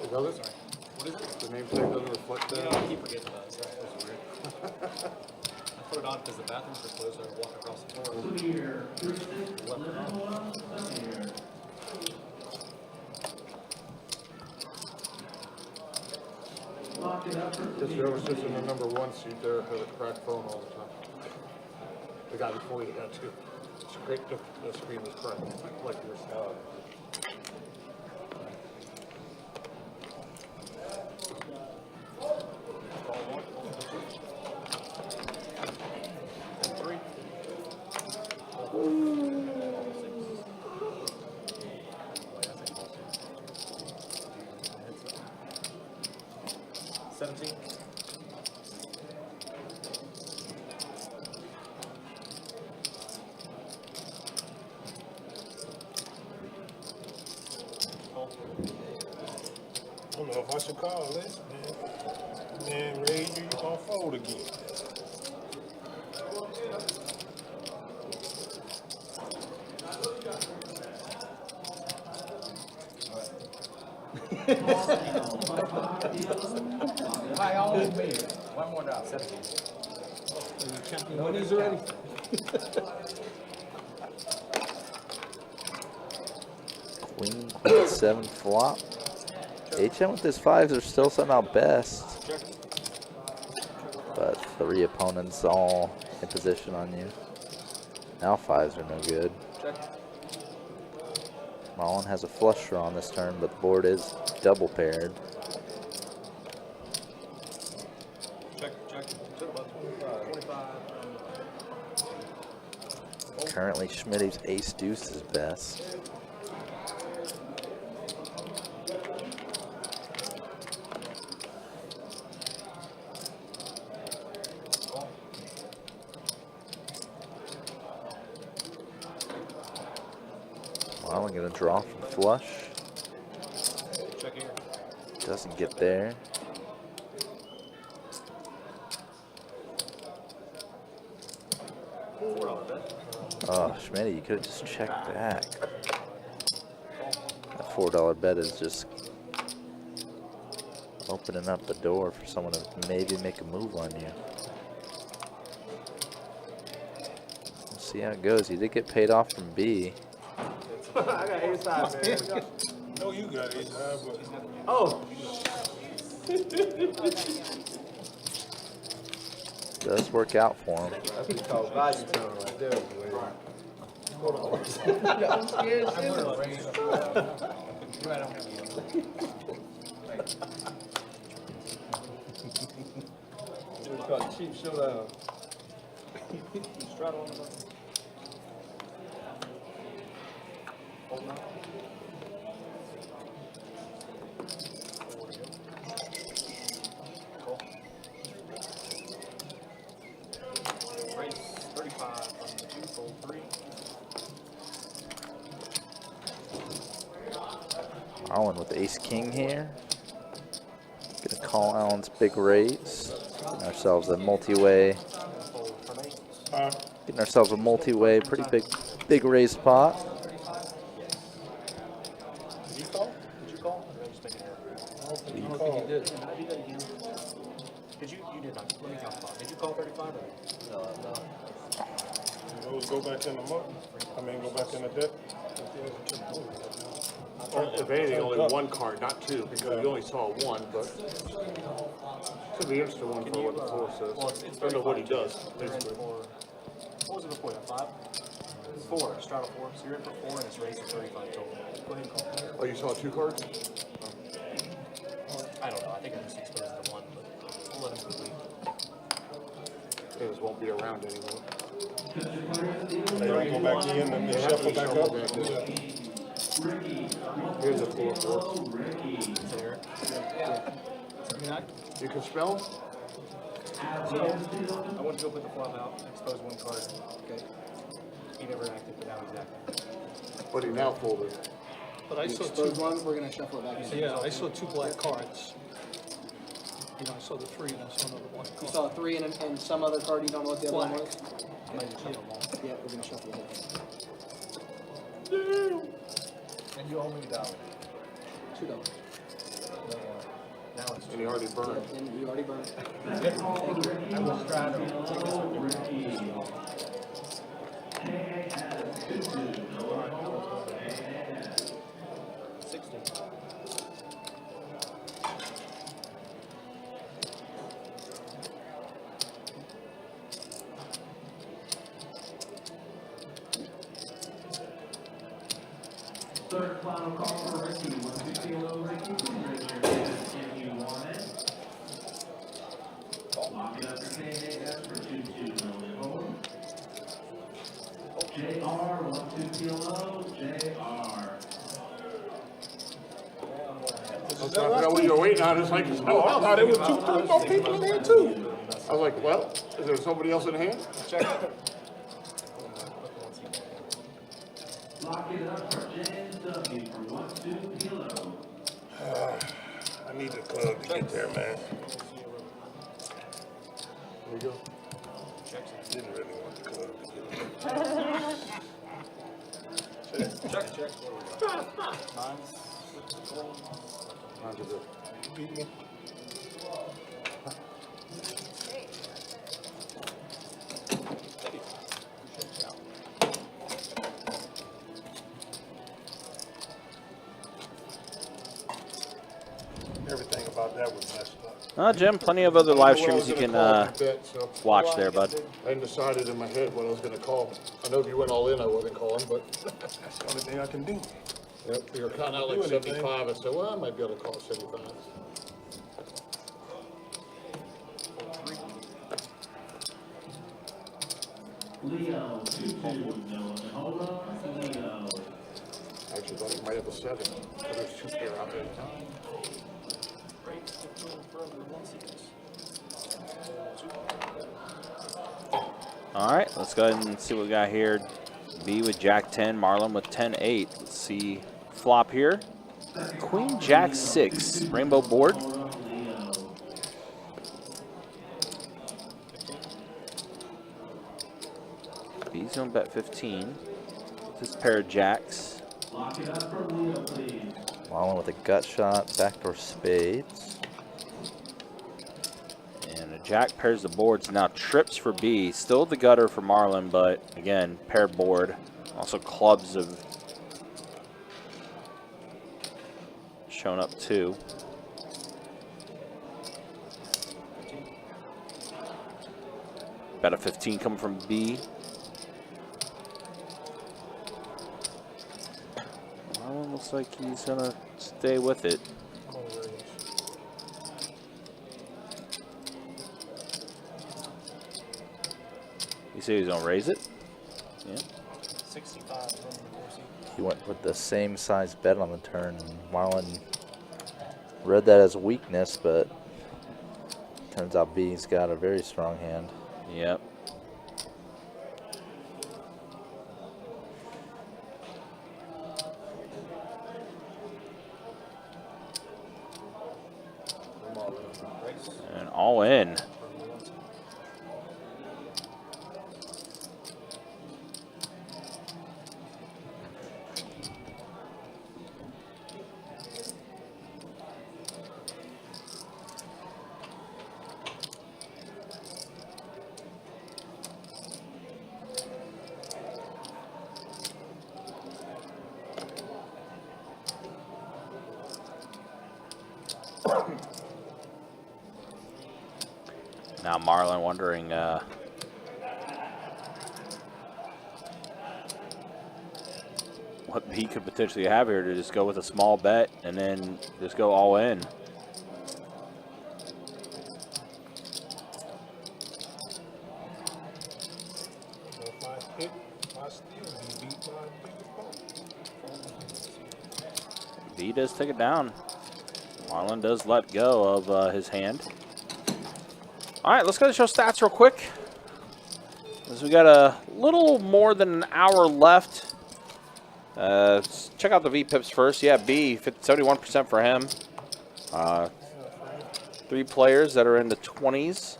It doesn't? What is it? The name tag doesn't reflect that? You know, I keep forgetting about it. Sorry, that's weird. I put it on because the bathrooms are closed. I walk across the floor. Clear. 36, level 1, clear. Lock it up for Just whoever sits in the number 1 seat there has a cracked phone all the time. The guy before you got 2. It's great, the screen was cracked, like yours. I don't know if I should call this, man. Man, Ray, you gonna fold again. Hi, all of me. One more down. 17. No knees already. Queen, 7 flop. HM with his 5s are still somehow best. But 3 opponents all in position on you. Now 5s are no good. Marlon has a flush draw on this turn, but the board is double paired. Check. About 25. Currently, Schmitty's ace deuce is best. Well, I'm gonna draw from flush. Check here. Doesn't get there. Oh, Schmitty, you could have just checked back. That $4 bet is just opening up the door for someone to maybe make a move on you. We'll see how it goes. You did get paid off from B. I got ace side, man. No, you got it, but Oh. Does work out for him. That's what you call value tone right there. Hold on. I'm scared shitless. You're right, I don't have you. It's called cheap showdown. Straddle on the button. Hold now. Cool. Race 35 from the 2, fold 3. Allen with ace king here. Gonna call Allen's big raise. Getting ourselves a multi-way. Getting ourselves a multi-way, pretty big raised pot. Did you call? Did you call? Or did I just make an error? I don't think you did. Did I do that again? Did you? You did not. Let me count the ball. Did you call 35 or? No. Those go back in the mud. I mean, go back in the deck. If anything, only one card, not two, because we only saw one, but could be interesting one for what the floor says. Well, it's I don't know what he 35 does, too. You're in basically. for- What was it before that? 5? 4. Straddle 4. So you're in for 4 and it's raised to 35 total. Go ahead and call. Oh, you saw two cards? I don't know. I think I just exposed the one, but we'll let him complete. They just won't be around anymore. They don't go back in and They they have to shuffle be back shuffled up. back in. Here's a floor for us. Is it Eric? You can spell? I went to go put the flop out, expose one card. Okay. He never acted, but now he's acting. But he now folded. But I saw Those two, ones, we're gonna shuffle it back in. yeah, I saw 2 black cards. You know, I saw the 3 and I saw another black You card. saw a 3 and some other card, you don't know what the other one Black. was? I might just shuffle them all. Yeah, we're gonna shuffle the whole thing. And you owe me $1. $2. Now it's And he already burned. And you already burned it. I will straddle. Third final call for Ricky. 150 low, Ricky. Please raise your hand if you want it. Lock it up for KAS for 2-2 million. JR, 150 low, JR. I forgot what you were waiting on. It's like, Oh, I thought there was two more people in there too. I was like, well, is there somebody else in hand? Check. Lock it up for James W. for 1-2 kilo. I need the club to get there, man. There you go. Didn't really want the club to get there. Check. Mine's a bit. Beat me. Everything about that was messed up. Jim, plenty of other live streams you can watch there, bud. I hadn't decided in my head what I was going to call. I know if you went all in, I wasn't calling, but That's the only thing I can do. yep, you were counting out like Do anything. 75. I said, well, I might be able to call 75. Leo, 2-2, Noah Hola, Leo. I actually thought you might have a 7, but there's 2 pair out there. All right, let's go ahead and see what we got here. B with Jack 10, Marlon with 10-8. Let's see flop here. Queen Jack 6, rainbow board. B's gonna bet 15. This is pair of jacks. Lock it up for Leo, please. Allen with a gut shot, backdoor spades. And a jack pairs the boards. Now trips for B. Still the gutter for Marlon, but again, pair board. Also clubs have shown up too. Bet a 15 coming from B. Marlon looks like he's gonna stay with it. You see he's gonna raise it? Yeah. 65 from the 4C. He went with the same size bet on the turn, and Marlon read that as weakness, but turns out B's got a very strong hand. Yep. And all in. Now Marlon wondering what he could potentially have here to just go with a small bet and then just go all in. If I hit, I still be beat by a big opponent. B does take it down. Marlon does let go of his hand. All right, let's go to show stats real quick. As we got a little more than an hour left. Let's check out the V-Pips first. Yeah, B, 71% for him. 3 players that are in the 20s.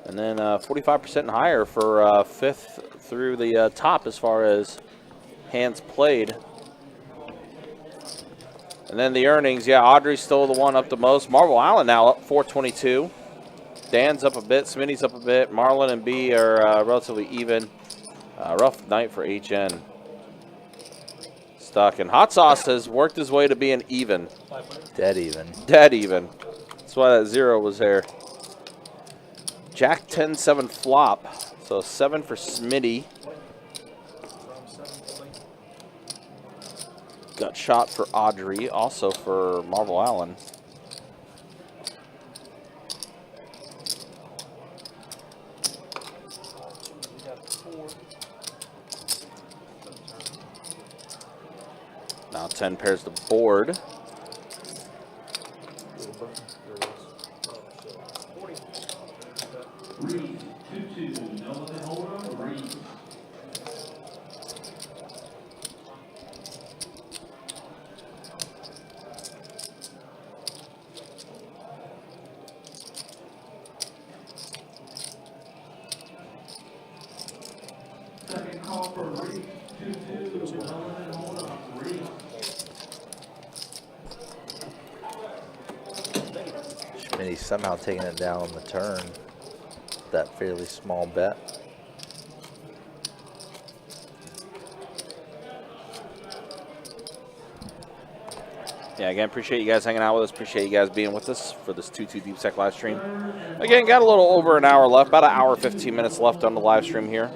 And then 45% and higher for 5th through the top as far as hands played. And then the earnings, yeah, Audrey's still the one up the most. Marvel Allen now up 422. Dan's up a bit, Smitty's up a bit. Marlon and B are relatively even. Rough night for HN. Stuck. And Hot Sauce has worked his way to being even. Dead even. Dead even. That's why that 0 was there. Jack 10-7 flop. So 7 for Smitty. Got shot for Audrey, also for Marvel Allen. Now 10 pairs the board. Reed, 2-2, no limit holder, Reed. Second call for Reed, 2-2, no limit holder, Reed. Schmitty somehow taking it down on the turn. That fairly small bet. Yeah, again, appreciate you guys hanging out with us. Appreciate you guys being with us for this 2-2 Deep Sec live stream. Again, got a little over an hour left, about an hour, 15 minutes left on the live stream here.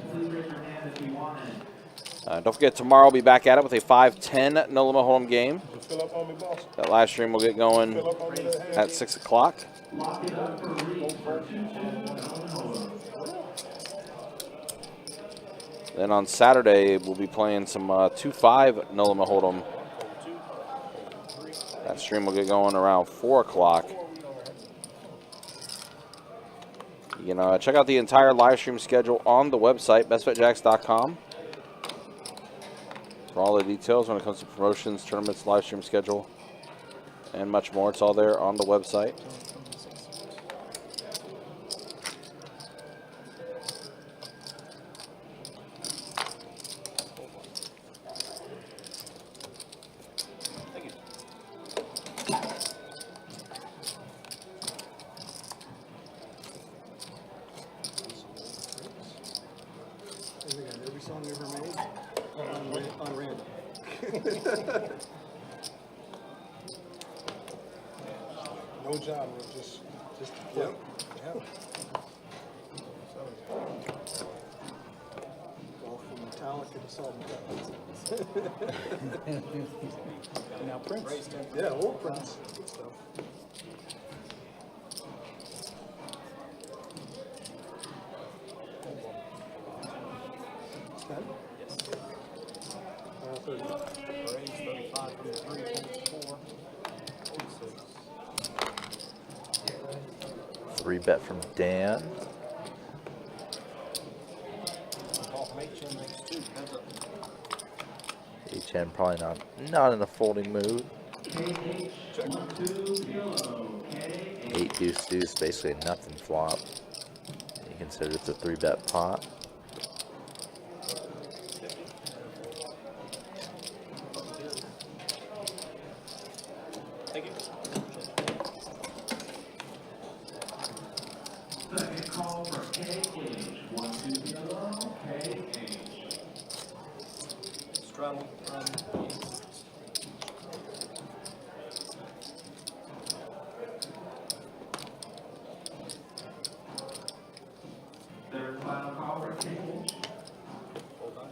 Don't forget, tomorrow I'll be back at it with a 5-10 No Limit Hold'em game. Fill up on me, boss. That live stream will get going Fill up on me that hand. at 6 o'clock. Lock it up for Reed for 2-2, no limit holder. Then on Saturday, we'll be playing some 2-5 No Limit Hold'em. That stream will get going around 4 o'clock. You can check out the entire live stream schedule on the website, bestbetjacks.com. For all the details when it comes to promotions, tournaments, live stream schedule, and much more. It's all there on the website. Every song ever made on random. No genre, just play. Yep. Go from Metallica to Salt and Pepper. Now Prince. Yeah, old Prince. Good stuff. Yes. 30. Raise 35 from 3, 4, 46. 3-bet from Dan. Call from HN next 2. Heads up. HN probably not in a folding mood. 8 deuce deuce, basically nothing flop. You consider it's a 3-bet pot. Thank you. Second call for KH. 1, 2, yellow, KH. Straddle from Third final call for KH. hold on.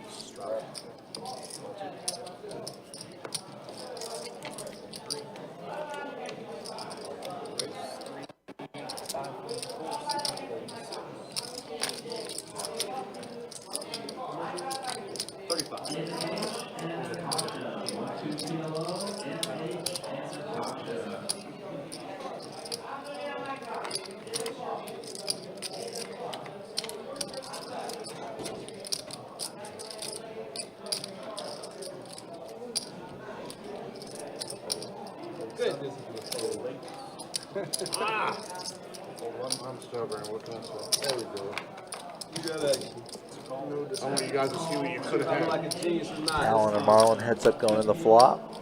Straddle. Goodness, it's so late. I'm stubborn. What can I say? There we go. You got action. I want you guys to see what you could have I'm had. like a genius or not. Allen or Marlin heads up going to the flop.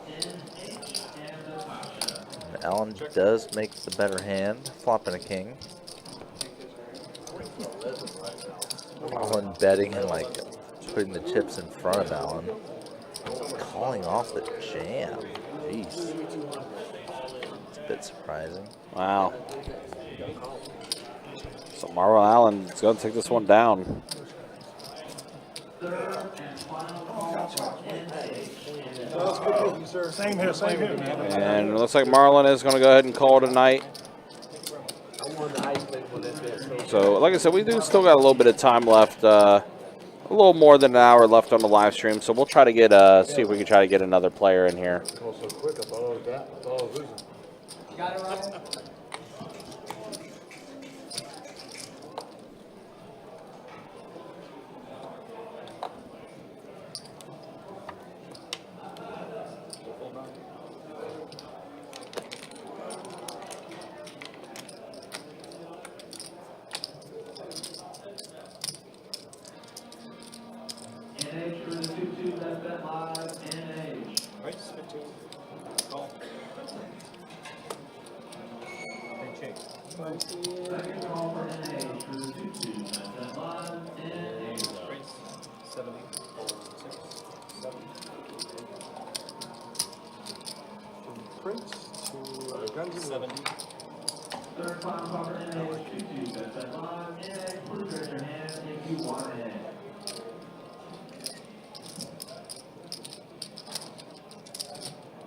And Allen does make the better hand, flopping a king. Allen betting and like putting the chips in front of Allen. Calling off the jam. Jeez. It's a bit surprising. Wow. So Marlon Allen is going to take this one down. Same here, same here. And it looks like Marlon is going to go ahead and call it a night. So, like I said, we do still got a little bit of time left. A little more than an hour left on the live stream. So we'll try to get, see if we can try to get another player in here. Oh, so quick. I thought I was that. I thought I was losing. You got it, Ryan? NH for the 2-2, that's bet live, NH. Right, 15. Call. Second call for NH for the 2-2, that's bet live, NH. Raise 70. 6, 7. From Prince to Guns N' 70. Third final call for NH, 2-2, that's bet live, NH. Please raise your hand if you want it.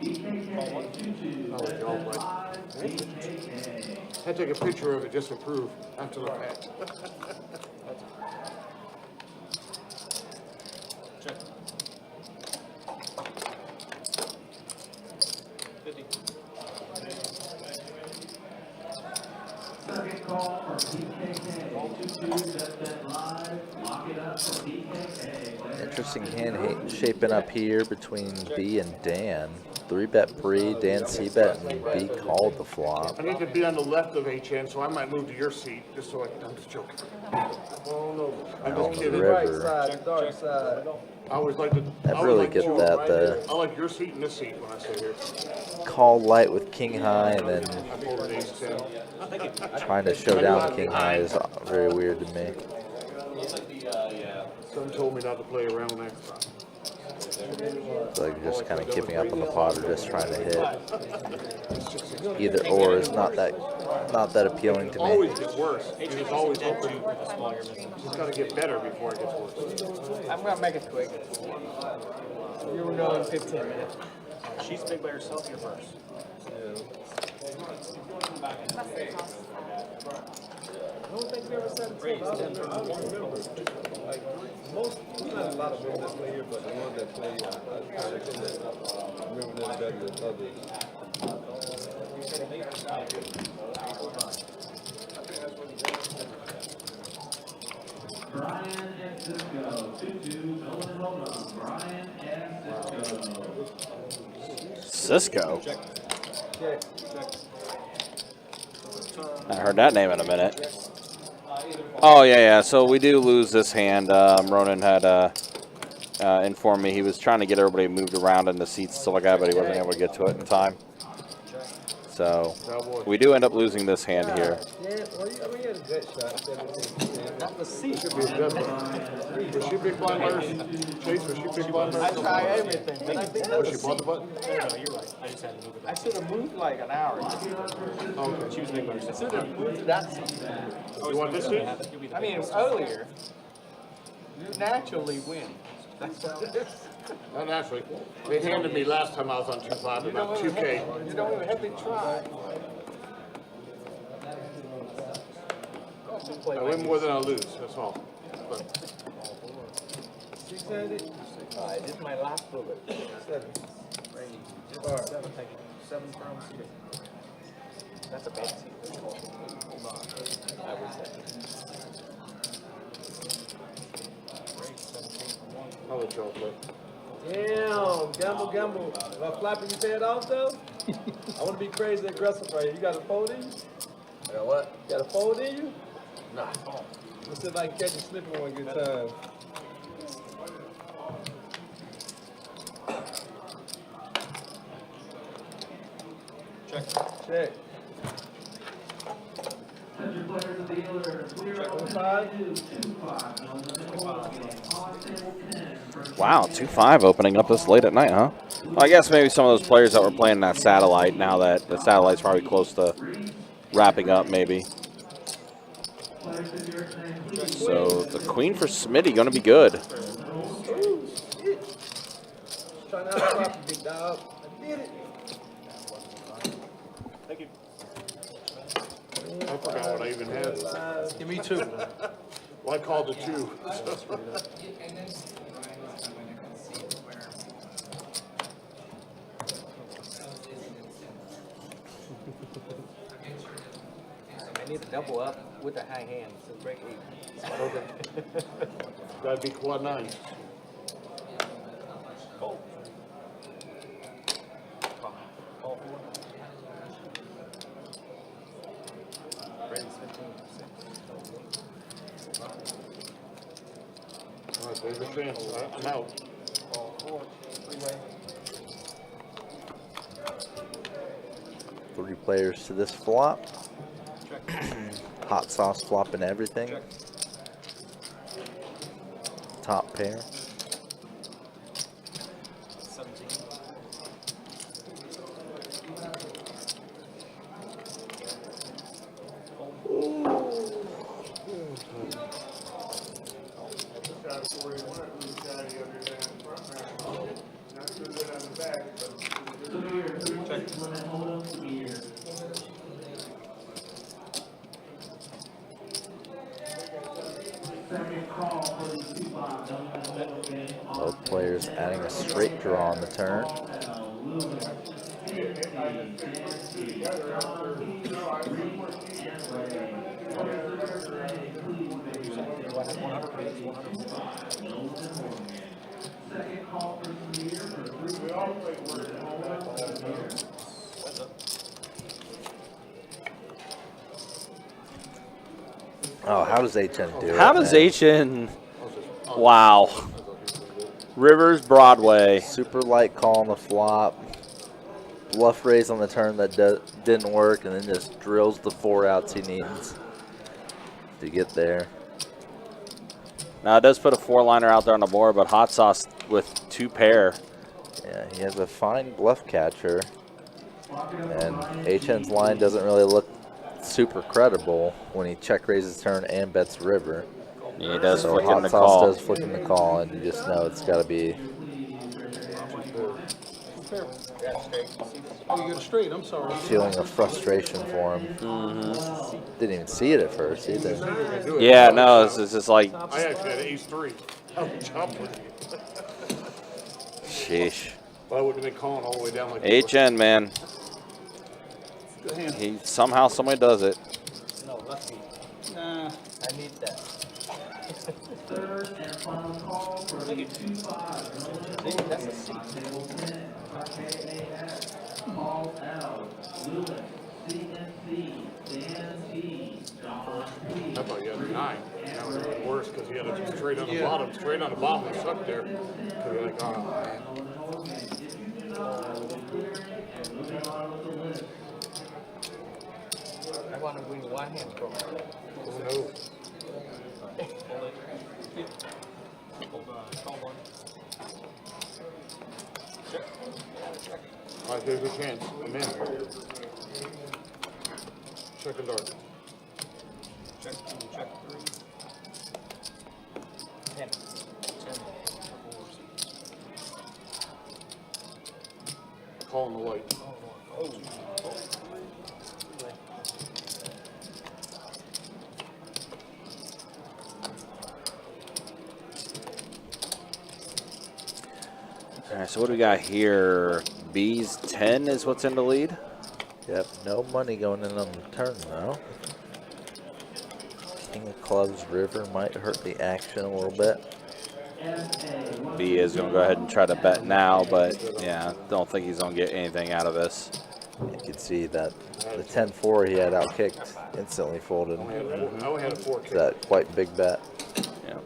BKK, 2-2, that's bet live, BKK. I take a picture of it just to prove after the fact. Check. 50. Second call for BKK, 2-2, that's bet live, lock it up for BKK. Interesting hand shaping up here between B and Dan. 3-bet pre, Dan C-bet, and B called the flop. I need to be on the left of HN, so I might move to your seat just so I'm just joking. Oh, no. I'm On just the kidding. river. Right side, dark side. I always like to. I I always really like get to- that, I like your seat and this seat when I sit here. Call light with king high and then I folded ace 10. trying to show down king high is very weird to me. Someone told me not to play around there. I feel like you're just kind of keeping up on the pot or just trying to hit. Either or is not that appealing to me. Always gets worse. You just always hoping it's got to get better before it gets worse. I'm going to make it quick. You will know in 15 minutes. She's big by herself, you're first. I don't think we ever said it. I don't remember. Like, most, not a lot of women that play here, but the ones that play, I tend to remember them better than others. Brian and Cisco. 2-2. Going and hold on. Brian and Cisco. Cisco. I heard that name in a minute. Oh, yeah. So we do lose this hand. Ronan had informed me he was trying to get everybody moved around in the seats and stuff like that, but he wasn't able to get to it in time. So we do end up losing this hand here. Yeah, well, I mean, you had a good shot. 17%. That was C. Should be a good one. Was she a big blind first? Chase, was she a big blind I first? try everything, but I think that Was was she bought the button? No, you're right. I just had to move it. I should have moved like an hour. Okay. She was big first. I should have moved that. You want this too? I mean, earlier, you naturally win. That's what it is. Not naturally. They handed me last time I was on 2-5 about 2K. You don't even have to try. I win more than I lose, that's all. But 600? Alright, this is my last bullet. 7. Just 7, thank you. 7 from here. That's a bad seat. I would say. I'll let y'all play. Damn, gamble. If I flap it, you pay it off though? I want to be crazy aggressive right here. You got a fold in you? Yeah, what? You got a fold in you? Nah. Let's see if I can catch you slipping one good time. Check. Attention players of the dealer. Clear up 2-5. On the middle ball game. On table 10. Wow, 2-5 opening up this late at night, huh? Well, I guess maybe some of those players that were playing that satellite, now that the satellite's probably close to wrapping up, maybe. So the queen for Smitty going to be good. Ooh, shit. Trying to flop you, big dog. I did it. Thank you. I forgot what I even had. Give me 2. Well, I called it 2. I need to double up with the high hand to break 8. Okay. That'd be quad 9. Oh. All 4. Brady's 15. All right, there's a chance. I'm out. All 4. 3-way. 3 players to this flop. Hot sauce flopping everything. Top pair. 17. Both players adding a straight draw on the turn. Oh, how does HN do it? How does man? HN? Wow. Rivers Broadway. Super light call on the flop. Bluff raise on the turn that didn't work, and then just drills the 4 outs he needs to get there. Now it does put a 4-liner out there on the board, but Hot Sauce with 2 pair. Yeah, he has a fine bluff catcher, and HN's line doesn't really look super credible when he check raises turn and bets river. Yeah, he does So flick in Hot the Sauce call. does flick in the call, and you just know it's got to be Oh, you got a straight. I'm sorry. Feeling of frustration for him. Didn't even see it at first either. Yeah, no, it's just like, I actually had ace 3. I would jump with you. sheesh. But I wouldn't have been calling all the way down like HN, man. Good hand. He somehow somebody does it. No, lucky. Nah. I need that. Third and final call for the 2-5. That's a C. RKAS, Paul L. Lewis, CNC, Dan T. John P. I thought you had a 9. That was even worse because you had a straight on the bottom. Straight on the bottom, it sucked there. Because you're like, oh, man. I want to win one hand from her. Who knows? All right, here's your chance. I'm in. Check and dart. Check 2, check 3. 10. 10. Calling the white. All right, so what do we got here? B's 10 is what's in the lead. Yep, no money going in on the turn though. King of Clubs River might hurt the action a little bit. B is going to go ahead and try to bet now, but yeah, don't think he's going to get anything out of this. You can see that the 10-4 he had outkicked instantly folded. I only had a 4 kick. That quite big bet. Yeah.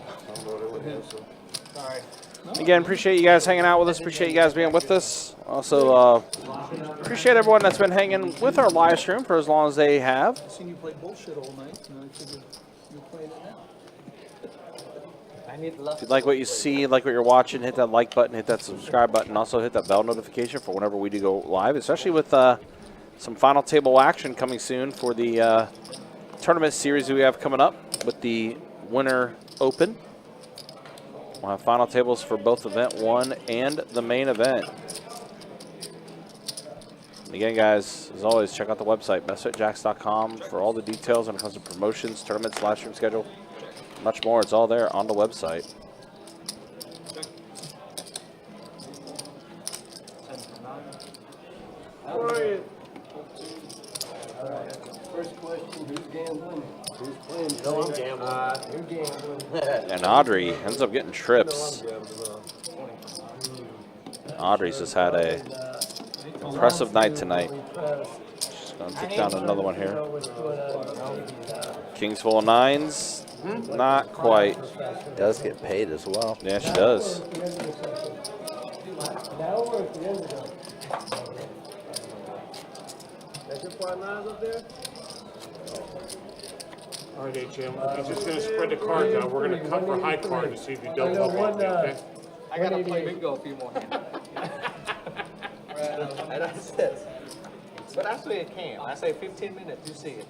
I don't know what it was. So. Sorry. Again, appreciate you guys hanging out with us. Appreciate you guys being with us. Also, appreciate everyone that's been hanging with our live stream for as long as they have. I've seen you play bullshit all night, and I figured you're playing it now. I need luck. If you like what you see, like what you're watching, hit that like button, hit that subscribe button. Also, hit that bell notification for whenever we do go live, especially with some final table action coming soon for the tournament series we have coming up with the Winter Open. We'll have final tables for both Event 1 and the main event. And again, guys, as always, check out the website, bestfitjacks.com, for all the details when it comes to promotions, tournaments, live stream schedule, much more. It's all there on the website. First question, who's gambling? Who's playing? No, I'm gambling. You're gambling. And Audrey ends up getting trips. Audrey's just had a impressive night tonight. She's going to take down another one here. Kings full of 9s. Not quite. Does get paid as well. Yeah, she does. That's your 5-9s up there? All right, HM. He's just going to spread the cards out. We're going to cut for high card to see if you double up on it, okay? I got to play bingo a few more hands. And that's it. But actually it can. I say 15 minutes, you see it.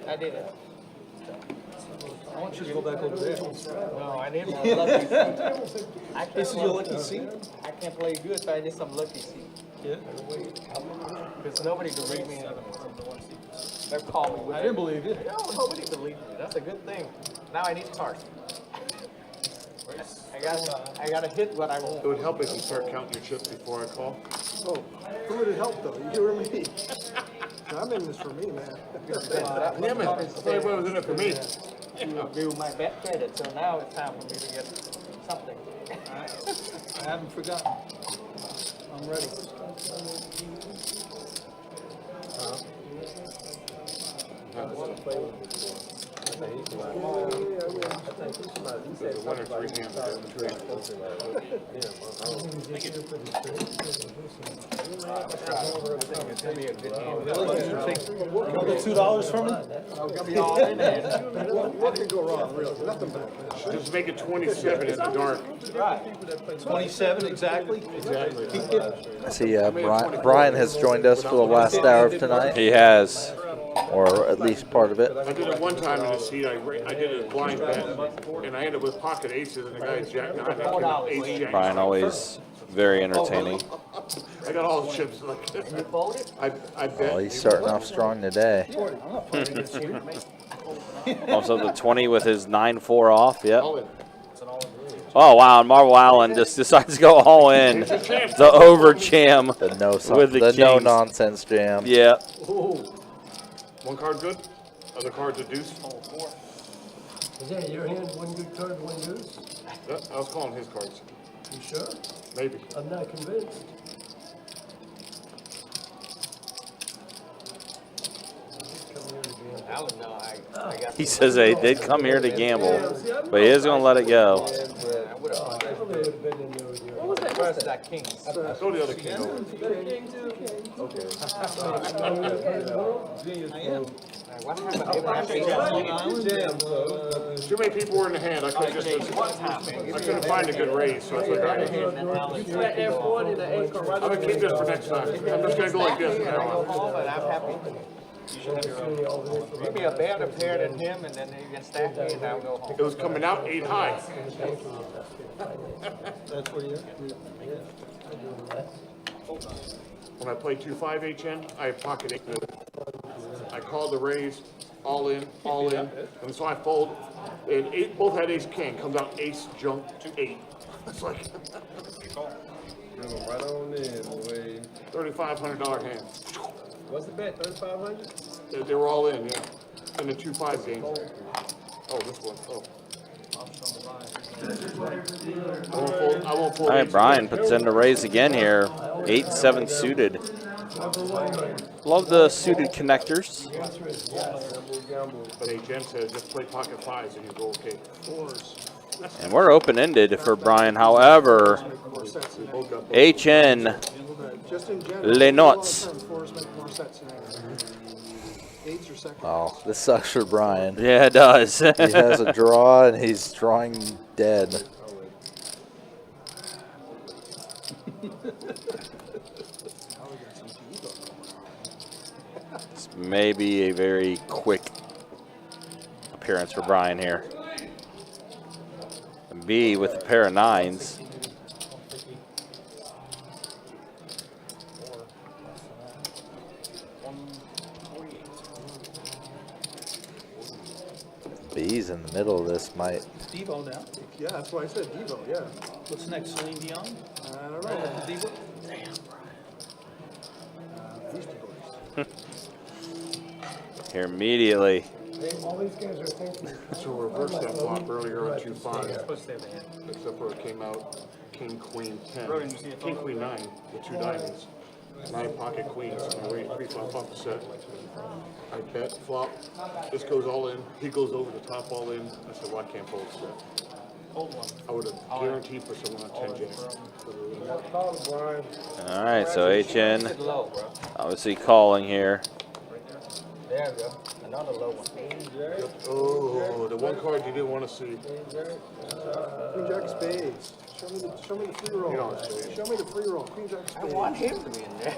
I did it. I want you to go back over there. No, I need more lucky seat. This is your lucky seat? I can't play good, so I need some lucky seat. Yeah. Because nobody can read me. They'll call me. I didn't believe you. No, nobody believed me. That's a good thing. Now I need cards. I gotta hit what I want. It would help if you start counting your chips before I call. Oh, who would it help though? You or me? I'm in this for me, man. Damn it. I thought everybody was in it for me. To build my bet credit, so now it's time for me to get something. I haven't forgotten. I'm ready. There's a 1 or 3 hands there in the tree. $2 from me? What can go wrong, really? Nothing bad. Just make it 27 in the dark. 27 exactly? Exactly. I see Brian has joined us for the last hour of tonight. He has. or at least part of it. I did it one time in the seat. I did a blind bet, and I ended up with pocket aces, and the guy jack nine. I came out ace jack. Brian always very entertaining. I got all the chips. Like, I bet. Oh, he's starting off strong today. Also the 20 with his 9-4 off. Yep. All in. Oh wow! And Marble Allen just decides to go all in. The over jam The no with the no kings. nonsense jam. Yeah. One card good. Other cards a deuce. Is that your hand, one good card, one deuce? Yeah, I was calling his cards. You sure? Maybe. I'm not convinced. He says they did come here to gamble, but he is going to let it go. Where's that king? Throw the other king over. Too many people were in the hand. I couldn't find a good raise, so it's like, all right. I'm gonna keep this for next time. I'm just gonna go like this from now on. I'm happy. Give me a better pair than him, and then you can stack me, and I'll go home. It was coming out 8 high. That's what you. When I played 2-5 HN, I had pocket 8. I called the raise, all in, and so I fold. And both had ace king. Comes out ace junk to 8. It's like Right on in, boy. $3,500 hand. What's the bet? 3,500? They were all in, yeah. In the 2-5 game. Oh, this one. Oh. I won't fold. All right, Brian puts in the raise again here. 8-7 suited. Love the suited connectors. But HN says just play pocket 5s and you'll go okay. And we're open-ended for Brian. However, HN Les Notes. Oh, this sucks for Brian. Yeah, it does. He has a draw and he's drawing dead. This may be a very quick appearance for Brian here. And B with a pair of 9s. B's in the middle of this might. Devo now. Yeah, that's why I said Devo, yeah. What's next, Celine Dion? I don't know. Devo? Here immediately. All these guys are thinking. So reverse that flop earlier on 2-5. Except for it came out king, queen, 10. King, queen, 9 with 2 diamonds. 9 pocket queens. And I waited 3 flop off the set. I bet flop. This goes all in. He goes over the top all in. I said, well, I can't fold set. I would have guaranteed for someone on 10 jacks. All right, so HN obviously calling here. There we go. Another low one. Oh, the one card you didn't want to see. Queen Jack of Spades. Show me the free roll. You know what I'm saying. Show me the free roll. Queen Jack of Spades. I want him to be in there.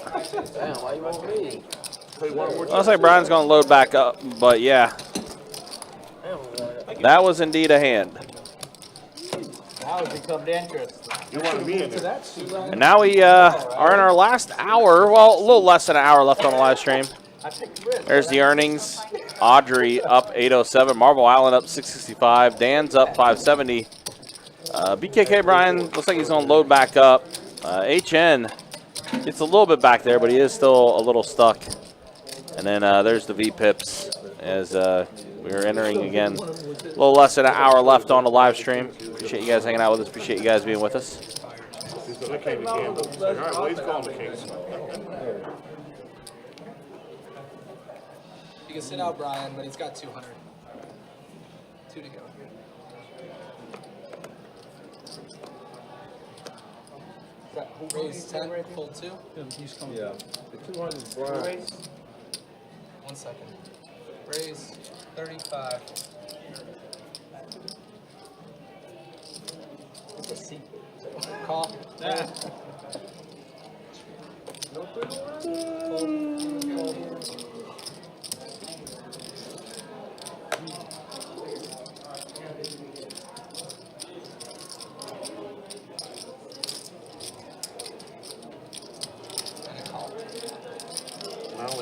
Damn, why you want me? Play one more Looks like Brian's going to load back up, but yeah. That was indeed a hand. Now it's become dangerous. You wanted me in there. And now we are in our last hour. Well, a little less than an hour left on the live stream. I take the risk. There's the earnings. Audrey up 807. Marble Allen up 665. Dan's up 570. BKK Brian looks like he's going to load back up. HN gets a little bit back there, but he is still a little stuck. And then there's the V-Pips as we're entering again. A little less than an hour left on the live stream. Appreciate you guys hanging out with us. Appreciate you guys being with us. He said, I came to gamble. All right, well, he's calling the kings. You can sit out Brian, but he's got 200. 2 to go. Raise 10, fold 2. Yeah. The 200 is Brian. 1 second. Raise 35. It's a secret. Call.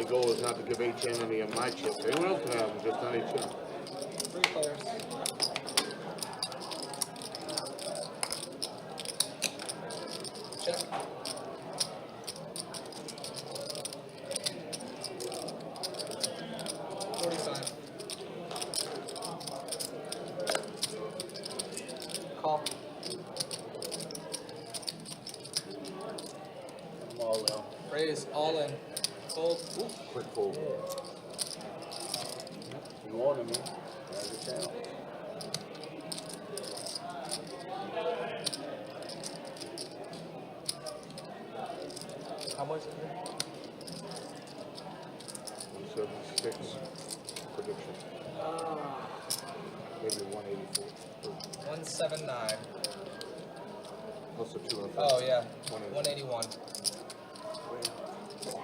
goal is not to give HN any of my chips. Anyone else can have them, just not HN. 3 players. Check. Call. All in. Raise, all in. Fold. Quick fold. You wanted me. There's your channel. How much is it? 176 prediction. Maybe 184. 179. Plus the 200. Oh, yeah. 181.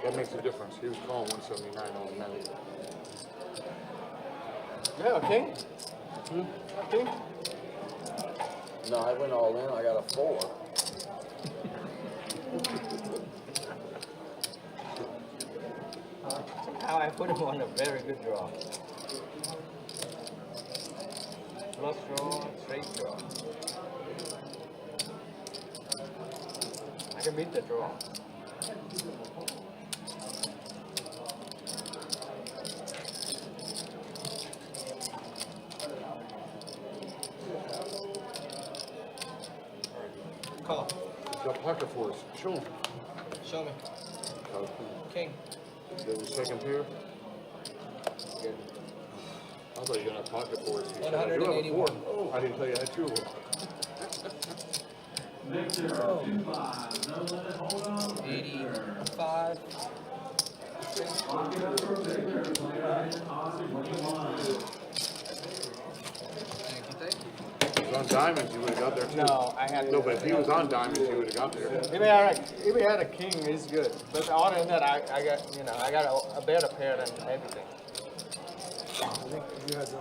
That makes a difference. He was calling 179 automatic. Yeah, okay. Okay. No, I went all in. I got a 4. Somehow I put him on a very good draw. Flush draw, straight draw. I can beat the draw. Call. He's got pocket fours. Show him. Show me. King. There's a second pair. I thought you were going to have pocket fours. He said, I do have a 181. four. Oh, I didn't tell you I had 2 of them. Victor, 2-5. No limit, hold on. 85. Lock it up for Victor. Player in on 21. Thank you, thank you. If he was on diamonds, you would have got there too. No, I had No, but if he was on diamonds, you would have got there. If we had a king, it's good. But other than that, I got I got a better pair than everything. I think you had the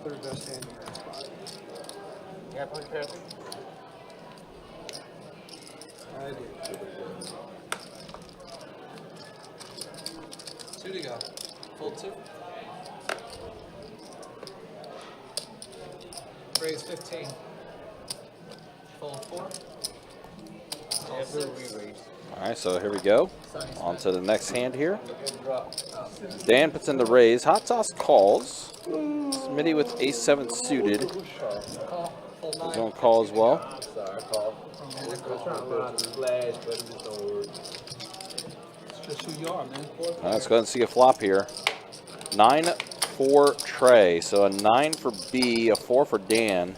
third best hand in that spot. You got one pair. I did. 2 to go. Fold 2. Raise 15. Fold 4. Call 6. All right, so here we go. On to the next hand here. Dan puts in the raise. Hot Sauce calls. Smitty with ace-7 suited. Call. Fold 9. He's going to call as well. Sorry, Paul. I was trying to learn how to flash, but it just don't work. It's just who you are, man. All right, let's go ahead and see a flop here. 9 for Trey. So a 9 for B, a 4 for Dan.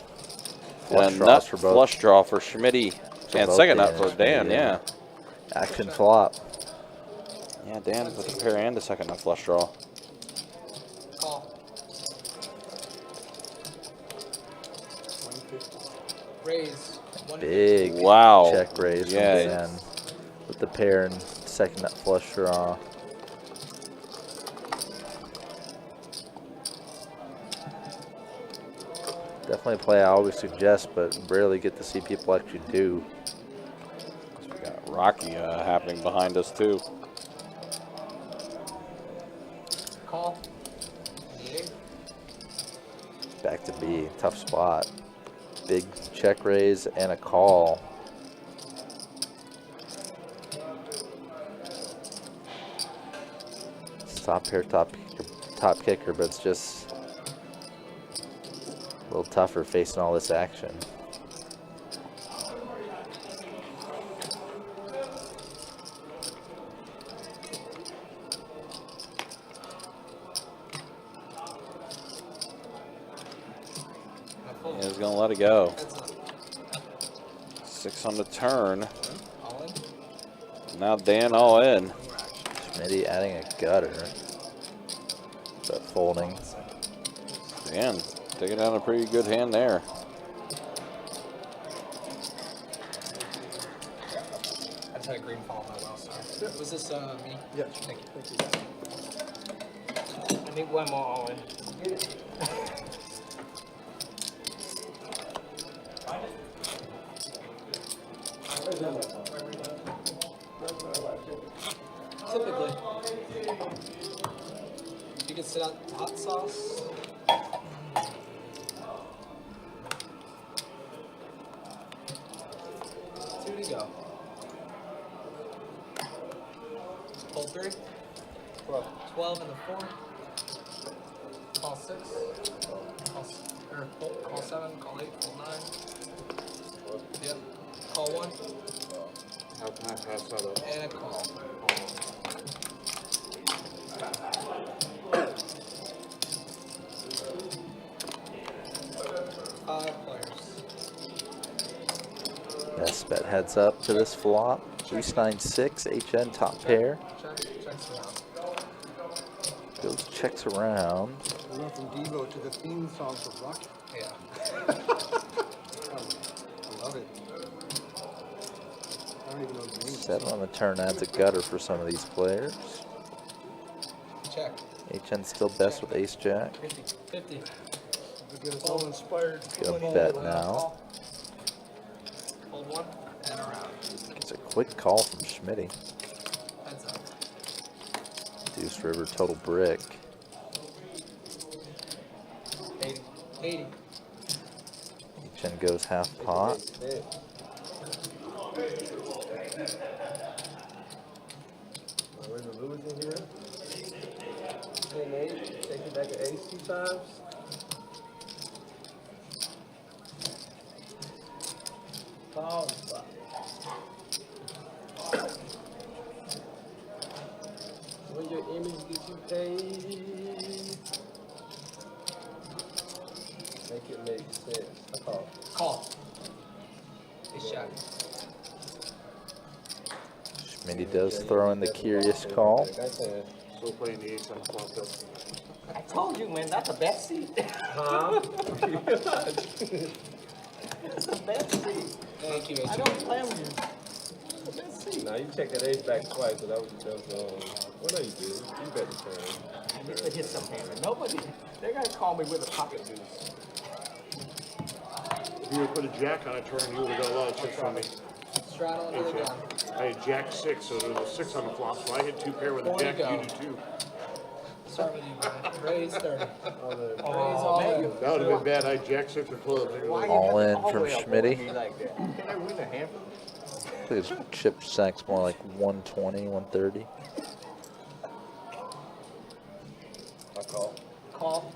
Flush and a draws nut for both. flush draw for Schmitty. And both second Dan nut for and Dan, Schmitty, yeah. Action flop. Yeah, Dan with a pair and a second nut flush draw. Call. Raise. 150. Big Wow. check raise from Yeah. Dan with the pair and second nut flush draw. Definitely a play I always suggest, but rarely get to see people actually do. We got Rocky happening behind us too. Call. Meeting. Back to B, tough spot. Big check raise and a call. Top pair, top kicker, but it's just a little tougher facing all this action. Yeah, he's going to let it go. Heads up. 6 on the turn. All in. Now Dan all in. Schmitty adding a gutter, but folding. Dan taking down a pretty good hand there. I just had a green fall on my well, sorry. Was this me? Yes. Thank you. Thank you. I need one more all in. Typically. You can sit out hot sauce. 2 to go. Hold 3. 12 and the 4. Call 6. Call 7. Call 8. Call 9. Yep. Call 1. How can I pass that up? And a call. 5 players. Best bet heads up to this flop. Ace 9-6, HN top pair. Checks around. Goes checks around. We went from Devo to the theme song for Rocket. Yeah. I love it. I don't even know the name. 7 on the turn adds a gutter for some of these players. Check. HN still best with ace jack. 50. 50. To get us all inspired. Gonna bet now. Hold 1 and around. It's a quick call from Schmitty. Heads up. Deuce River total brick. 80. 80. HN goes half pot. We're in the Lewis in here. 10-8. Take it back to ace 2 times. Call spot. When your image gets you paid, make it make sense. I call. Call. Ace jack. Schmitty does throw in the curious call. Still playing the ace on the flop though. I told you, man, that's the best seat. Huh? That's the best seat. Thank you, I Ace. don't play with you. The best seat. Now you check that ace back twice, so that was well, no, you did. You bet the turn. I need to hit some hammer. Nobody, they're gonna call me with a pocket deuce. If you would put a jack on a turn, you would have got a lot of chips from me. Straddle under the gun. I had jack 6, so there was a 6 on the flop, so I hit 2 pair with a jack, you do 2. Start with you, Brian. Raise 30. Raise Oh, all man, in. you- That would have been bad. I had jack 6 with clubs. Why you All have to in from always avoid Schmitty. me like that? Can I win a hammer? I think his chip stack's more like 120, 130. I call. Call.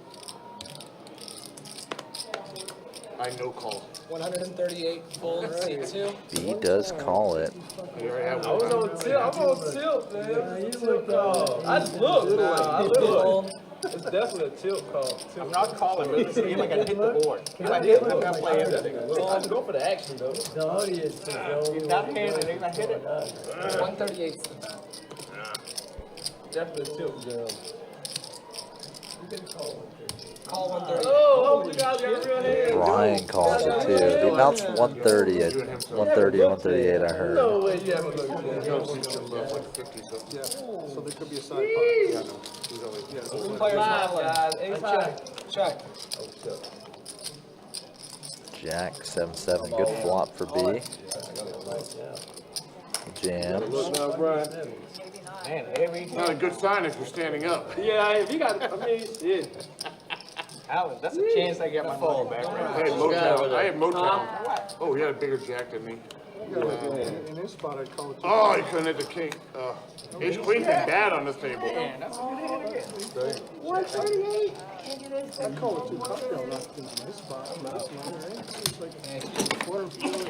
I no call. 138 full C2. B does call it. I already have I was one. on tilt. I'm on tilt, man. It's a tilt call. I look now. I look. Fold. It's definitely a tilt call. I'm not calling, but see if I can hit the board. If I hit, I'm gonna play everything. I go for the action though. If that hand, and if I hit it, 138 is the bet. Definitely a tilt jam. Call 138. Oh, you guys got real hands. Brian calls it too. The amount's 130 at 130 or 138, I heard. No way you haven't looked at that. Like 50 something. Yeah, so there could be a side pot. Yeah, no. He's only, Players Five, not guys. Ace high. Check. Jack 7-7, good flop for B. Jams. Look now, Brian. man, every not a good sign if you're standing up. Yeah, if you got, I mean, shit. Alan, that's a chance I get my phone back. I had Motown. I had Motown. Oh, he had a bigger jack than me. In this spot, I'd call it. Oh, he couldn't hit the king. Ace queen's been bad on this table. Man, that's a good hand again. 138. I'd call it 2 cocktail knocked in this spot.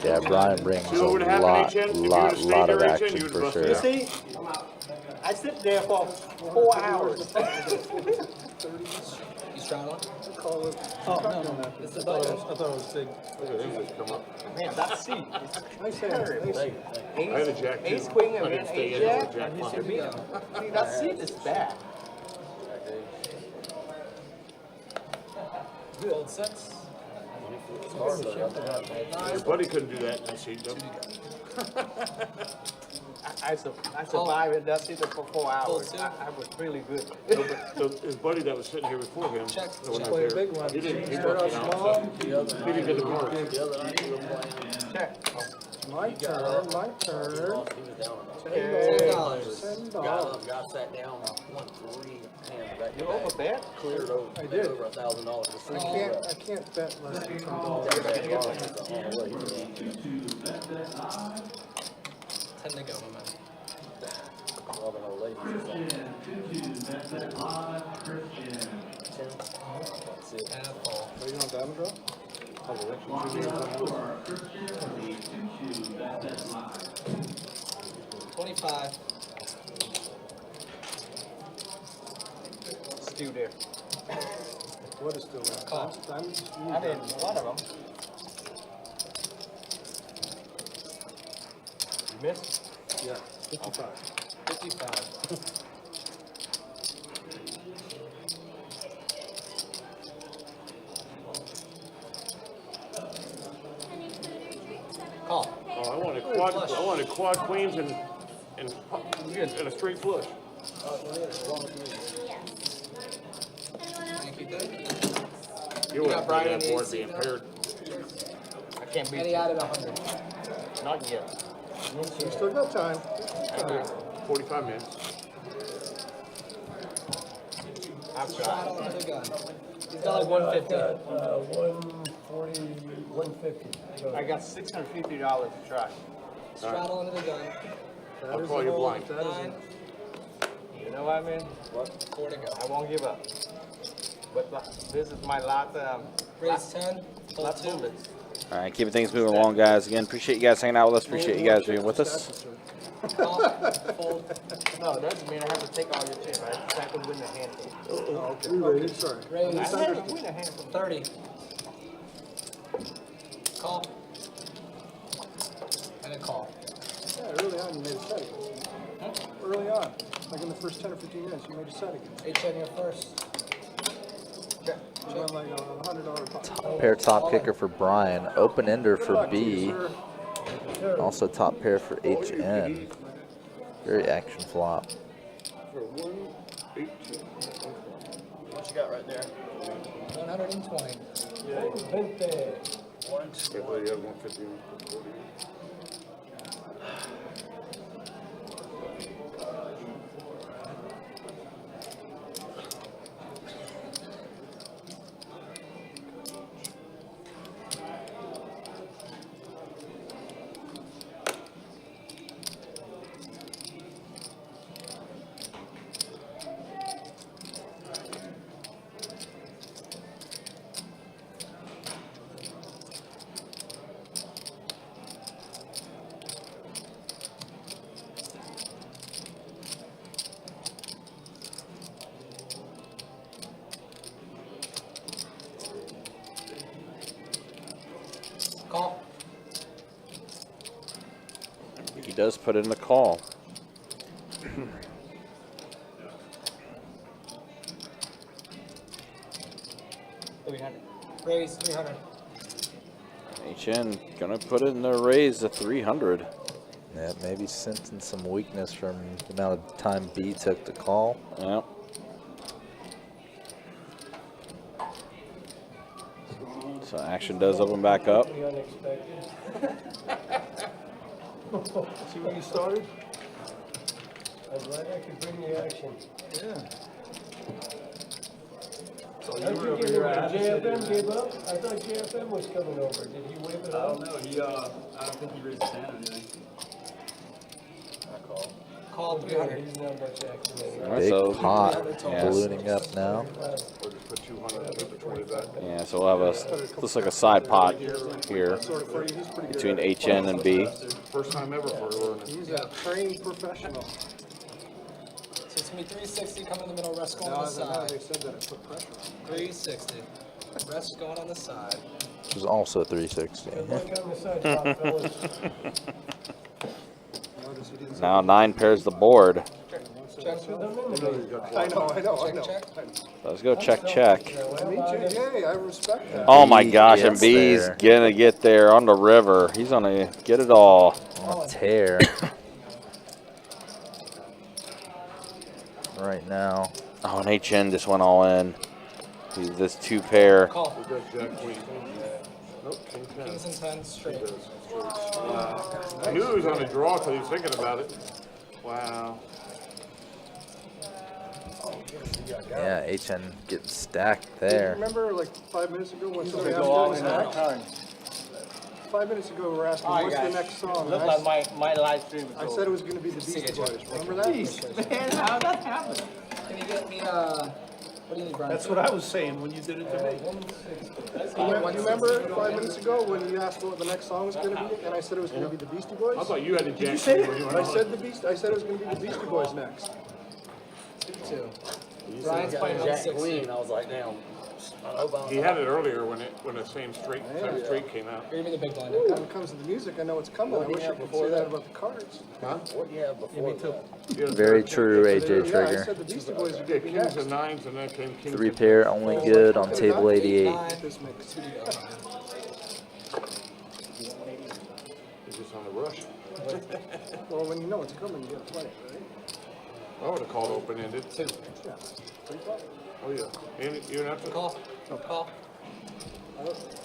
Yeah, Brian brings See a what would happen, lot, HN? If you lot, would've stayed lot of there, HN, action you'd for have sure. You see, I sit there for 4 hours. You straddling? Call it. Oh, no. It's the I button. thought it was big. Look at him just come up. Man, that seat is terrible. I had a jack too. Ace queen and I then didn't stay ace in with jack, a jack and he pocket. should be. See, that seat is bad. Fold 6. Your buddy couldn't do that in that seat, though. I survived in that seat for 4 hours. two. I was really good. So his buddy that was sitting here before him, Check. the one Check. that was here, he didn't, he wasn't out, so he didn't get the mark. Check. My turn, my turn. $10. $10. Got sat down, won 3 hands back to You back. over bet? Cleared over. I did. Over $1,000. I can't bet less than $10. 10 to go, my man. And a call. Are you on diamond draw? $25. Stew there. What is still there? Call. Diamonds? I didn't, one of them. You missed? Yeah, 55. 55. Call. Oh, I wanted quad queens and a straight flush. Thank you, Doug. You got wouldn't Brian play in that the board AC being now? paired. I can't beat And he you. added 100. Not yet. You still got time. 45 minutes. I've tried. Straddle under the gun. He's got like 150. 140, 150. I got $650 to try. Straddle under the gun. I'll call you blind. That is 9. You know what I mean? 4 to go. I won't give up. But this is my last, Raise 10. Hold last 2. bullets. All right, keeping things moving along, guys. Again, appreciate you guys hanging out with us. Appreciate you guys being with us. Call. Fold. No, it doesn't mean I have to take all your shit, right? I have to win the handful. Oh, okay. Related, sorry. Raise. I have to win a handful. 30. Call. And a call. Yeah, early on you made a set again. Huh? Early on, like in the first 10 or 15 minutes, you made a set again. HN here first. You won like a $100 pot. Pair top kicker for Brian. Open ender Good for luck to you, B. sir. Also top pair for HN. Very action flop. For 118. What you got right there? 120. I believe you have 150. Call. He does put in the call. 300. Raise 300. HN gonna put in the raise to 300. Yeah, maybe sensing some weakness from the amount of time B took to call. Yep. So action does open back up. See where you started? I'm glad I could bring the action. Yeah. So you were over here. JFM gave up? I thought JFM was coming over. Did he wave it I up? don't know. He, I don't think he raised his hand or anything. Call 300. He's not much action anymore. All right, Big so pot yeah. ballooning up now. Or just put 200 and put 20 back. Yeah, so we'll have a looks like a side pot here Sort of pretty, he's pretty good. between at it. HN and B. First time ever for her. He's a trained professional. So it's going to be 360 coming in the middle, rest going Now, on the as I know, side. they said that it put pressure on him. 360. Rest going on the side. Which is also 360. Good luck on the side top, fellas. Notice he didn't Now 9 pairs the board. Check. I know. Check. Let's go check. I mean, JJ, I respect that. Oh my B gosh, and gets B's there. gonna get there on the river. He's gonna get it all. On a tear. Right now. Oh, and HN just went all in. This 2 pair. Call. We got Jack Queen. Kings and 10 straight. I knew he was on the draw because he was thinking about it. Wow. Yeah, HN getting stacked there. Remember like 5 minutes ago when somebody asked Go what off was in that next? time. 5 minutes ago we were asking All right, what's the guys. next song. Look And like my live stream is I over. said it was going to be the Beastie Boys. Remember that? Jeez, man, how'd that happen? Can you get me, what do you need, Brian? That's what I was saying when you did it to me. You remember 5 minutes ago when you asked what the next song was going to be, and I said it was going to be the Beastie Boys? I thought you had the jack. you say it? I said I said it was going to be the Beastie Boys next. 2. Brian's playing on 6. I was like, damn. He had it earlier when the same straight came out. Give me the big blind. When it comes to the music, I know what's coming. I wish I could say that about the cards. What you have before that? Very true, AJ Yeah, I Trigger. said the Beastie Boys are Yeah, going to be kings next. and nines, and then came kings. 3 pair, only good on table 88. This mix. He's just on the rush. Well, when you know it's coming, you got to play it, right? I would have called open-ended. 2. Yeah. Pretty fun. Oh yeah. And you don't have to Call. Call.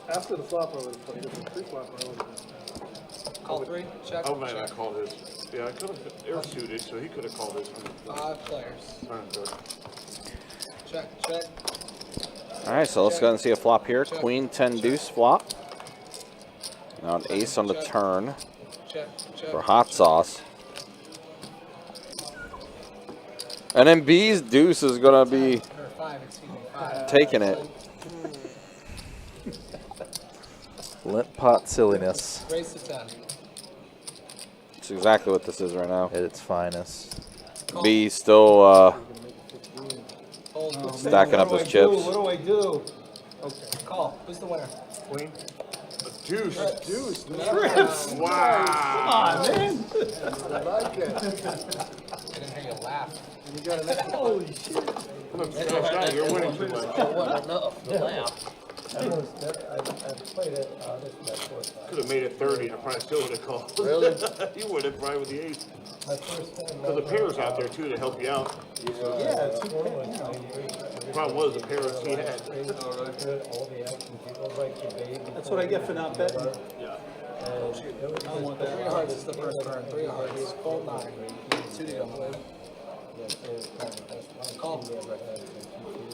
After the flop, I would have played it. The pre-flop, I would have. Call 3. Check. Oh man, I check. called his. Yeah, I could have. They were suited, so he could have called his. 5 players. Good. Check. All right, so let's go ahead and see a flop here. Queen 10 deuce flop. Now an ace on the turn Check. for hot sauce. And then B's deuce is gonna be Or 5, excuse me. 5. taking it. Limp pot silliness Raise to 10. It's exactly what this is right now. at its finest. B still Fold. stacking up his chips. What do I do? Call. Who's the winner? Queen. Deuce. Deuce. Wow. Come on, man. I like it. I didn't hear you laugh. And you got an extra. Holy shit. Look, you're winning too much. Wasn't enough to laugh. I played it, this is my fourth time. Could have made it 30, and I probably still would have called. Really? You would have probably with the ace. My first time. Because the pair's out there too to help you out. Yeah, it's The problem was the pairs he had. All the action people like the baby. That's what I get for not betting. Yeah. I want 3 that. hearts is the first turn. 3 hearts. Fold 9. 2 to go. Call.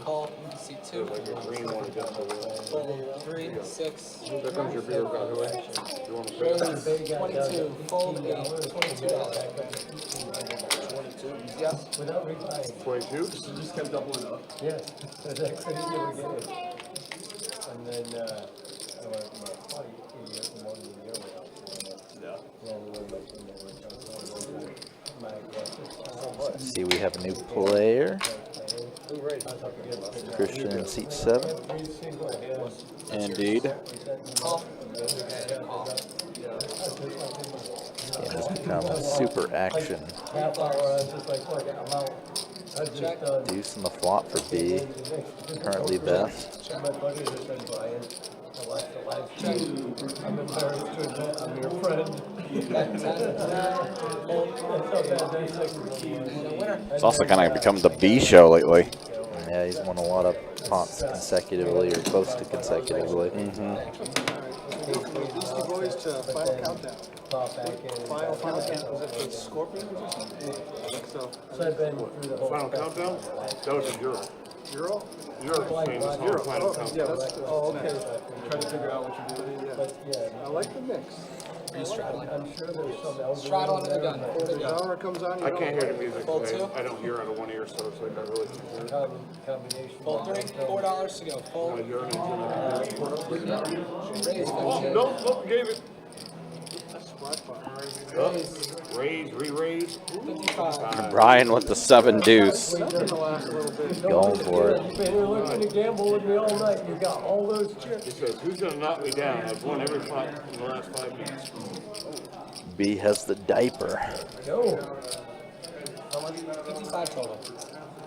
Call. Seat 2. Green one against the wall. Fold 3, 6. There comes your beer, by the way. You want to pay Raise it? 22. Fold 8. $22. Yes. Without replying. 22? Just kept doubling up. Yes, so that's what he never get it. And then, my buddy, he wanted me to go with. Yeah. Yeah, and then my See, we have a new player. Christian in seat 7. Indeed. Call. Game has become a super action. half hour, I was just like, look, I'm out. I was just done. Deuce in the flop for B. Currently best. My buddy has been buying. I watched the live stream. I'm embarrassed to admit I'm your friend. It's also kind of become the B show lately. Yeah, he's won a lot of pots consecutively or close to consecutively. Beastie Boys to Final Countdown. Final Countdown. Was it the Scorpions or something? I think so. So I've been through the whole. Final countdown? That was in Europe. Euro? Europe famous for Europe. final Oh, yeah, countdown. that's Oh, okay. Trying to figure out what you're doing. But yeah, I like the mix. Are you straddling? I'm sure there's some elderly. Straddle under the gun. 4 to The go. genre comes on. You I don't can't hear the music Fold today. two? I don't hear out of one ear, so it's like I really can't hear it. Combination. Fold 3. $4 to go. I Fold. hear it into Raise Oh, 15. nope, gave it. Up. Raise, re-raise. 55. Brian with the 7 deuce. That's gonna last a little bit. Going for it. You've been here looking to gamble with me all night. You got all those chips. He says, who's going to knock me down? I've won every fight in the last 5 minutes. B has the diaper. Go. How much? 55 total.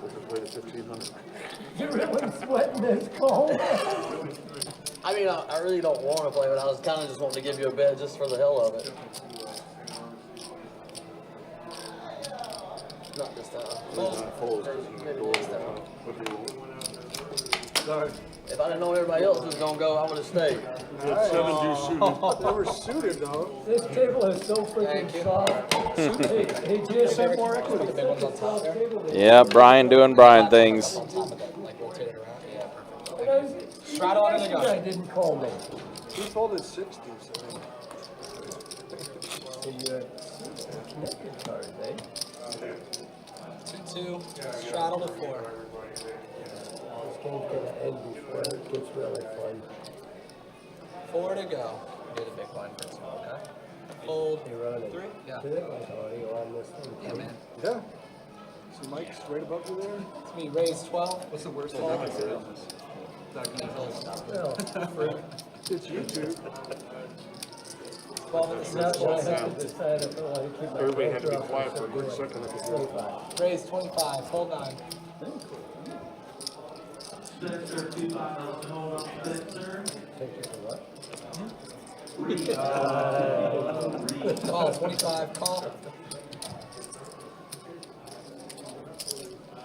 Which is way to 1,500. You're really sweating this cold. I mean, I really don't want to play, but I was kind of just wanting to give you a bet just for the hell of it. Not this time. Maybe next time. Sorry. If I didn't know everybody else was going to go, I would have stayed. Yeah, 7 deuce suited. They were suited though. This table is so freaking Thank you. soft. Hey, GSM more equity. The big ones on top there. Yeah, Brian doing Brian things. On top of it, like rotate it around. Yeah, perfect. Straddle under the This guy gun. didn't call me. He folded 60, so. So you had connected cards, eh? 2-2. Straddle to 4. This game's gonna end before it gets really fun. 4 to go. Do the big blind first, okay? Fold. Hey, Ronnie. 3. Yeah. Do that like audio on this thing. Yeah, man. Yeah. See Mike's right above you there? It's me. Raise 12. What's the worst Fold. thing I can say on this? Well, It's YouTube. 12 in the that's why I center. have to decide if I want to keep my Everybody had to be filter off quiet for a or quick something. second. I could 25. Raise 25. Hold 9. Spencer, 25,000, hold on, Spencer. Take it for what? Call. 25. Call.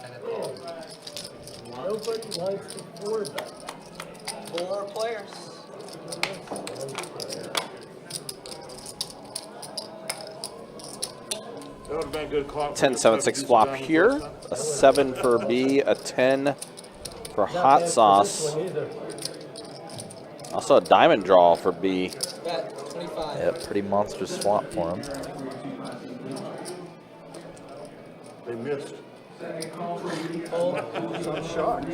And a call. Nobody likes to four bet. 4 players. That would have been a good call. 10-7-6 flop here. A 7 for B, a 10 for hot sauce. Also a diamond draw for B. Bet. 25. Yeah, pretty monstrous swap for him. They missed. I'm shocked.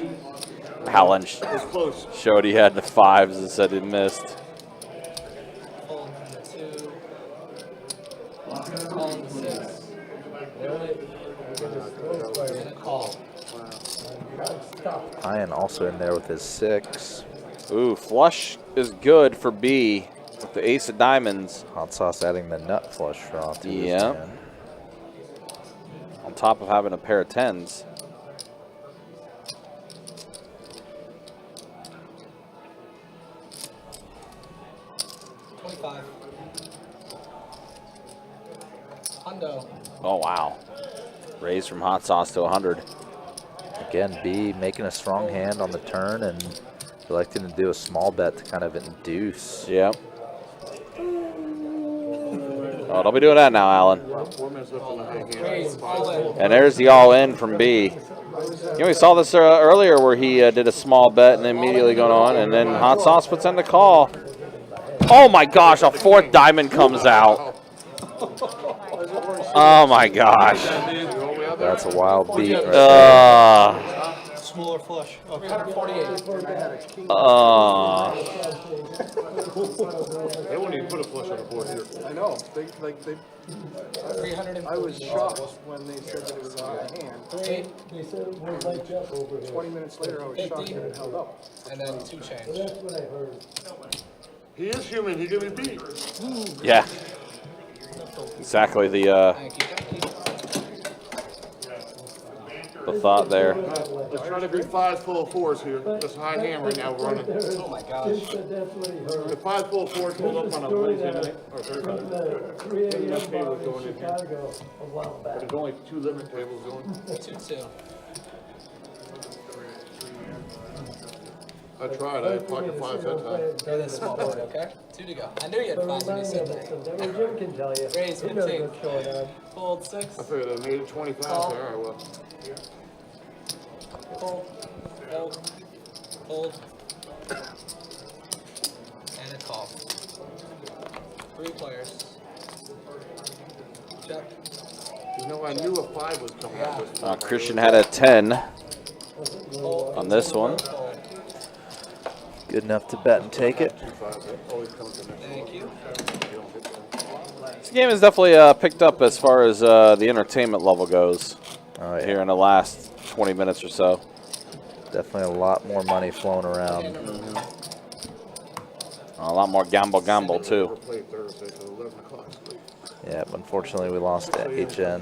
Allen It was close. showed he had the 5s and said he missed. Fold number 2. Call in 6. And a call. Ian also in there with his 6. Ooh, flush is good for B with the ace of diamonds. Hot sauce adding the nut flush draw to his Yeah. 10. On top of having a pair of 10s. Hundo. Oh, wow. Raise from hot sauce to 100. Again, B making a strong hand on the turn and electing to do a small bet to kind of induce. Yep. Oh, don't be doing that now, Alan. 4 minutes left in the high Raise. All in. And there's the all-in from B. You know, we saw this earlier where he did a small bet and then immediately going on, and then hot sauce puts in the call. Oh my gosh, a 4th diamond comes out. Oh my gosh. That's a wild beat right there. Smaller flush. 348. They wouldn't even put a flush on the board here. I know. They 340. I was shocked when they said that it was out of hand. 3. They said it was like that over here. 20 minutes later, I was shocked that it held up. And then 2 change. Well, that's what I heard. He is human. He can be beat. Yeah. Exactly the Thank you. thought there. Let's try to be 5s full of 4s here. That's high hand right now running. Oh my gosh. He said that's what he heard. The 5 full of 4s hold up on a Wednesday night or Thursday From night. the 3 Enough a.m. tables bar going in in here. Chicago a while back. There's only 2 limit tables going. 2-2. I tried. I had pocket 5s that time. Go this small board, okay? 2 to go. I knew you had But 5 when you remind me said of it that. sometime. Jim can tell you. Raise He knows 15. what's going on. Fold 6. I figured I made it 25. All right, well. Fold. Fold. Fold. And a call. 3 players. Check. You know, I knew a 5 was coming out this time. Christian had a 10 Fold. on this one. Fold. Good enough to bet and take it. 2 5s. That always comes in next. Thank you. You don't get that. This game has definitely picked up as far as the entertainment level goes Oh, yeah. here in the last 20 minutes or so. Definitely a lot more money flowing around. A lot more gamble We'll too. play Thursday till 11 o'clock. Yeah, but unfortunately we lost to HN.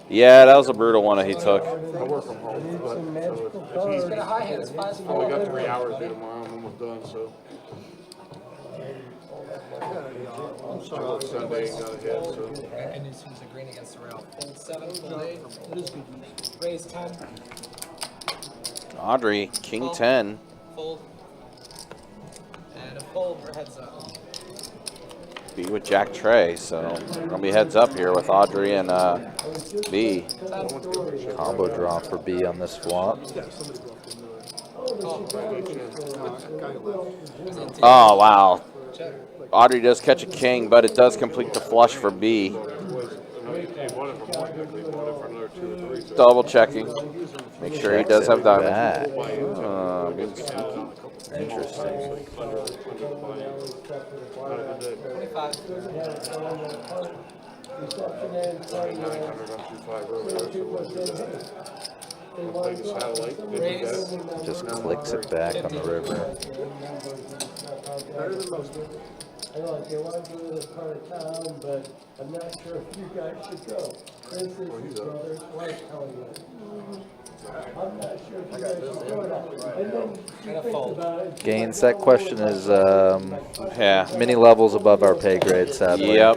Yeah, that was a brutal one that he took. I work from home, but Some magical so cards. it's Get a high hand. It's 5 easy. We got 3 hours here tomorrow. I'm almost done, so. I work Sunday and got ahead, so. And as soon as a green against the rail. Fold 7. Fold 8. Raise 10. Audrey, King 10. Fold. And a Fold or heads up. B with Jack Trey, so gonna be heads up here with Audrey and B. Combo draw for B on this flop. Oh wow, Audrey does catch a king, but it does complete the flush for B. Double checking, make sure he does have diamond. Interesting. 25. Just clicks it back on the river. I know, like, they want to go to this part of town, but I'm not sure if you guys should go. For instance, his brother's wife telling me, I'm not sure if you guys should go now. And then she thinks about it. Gaines, that question is Yeah, many levels above our pay grade, sadly. Yep.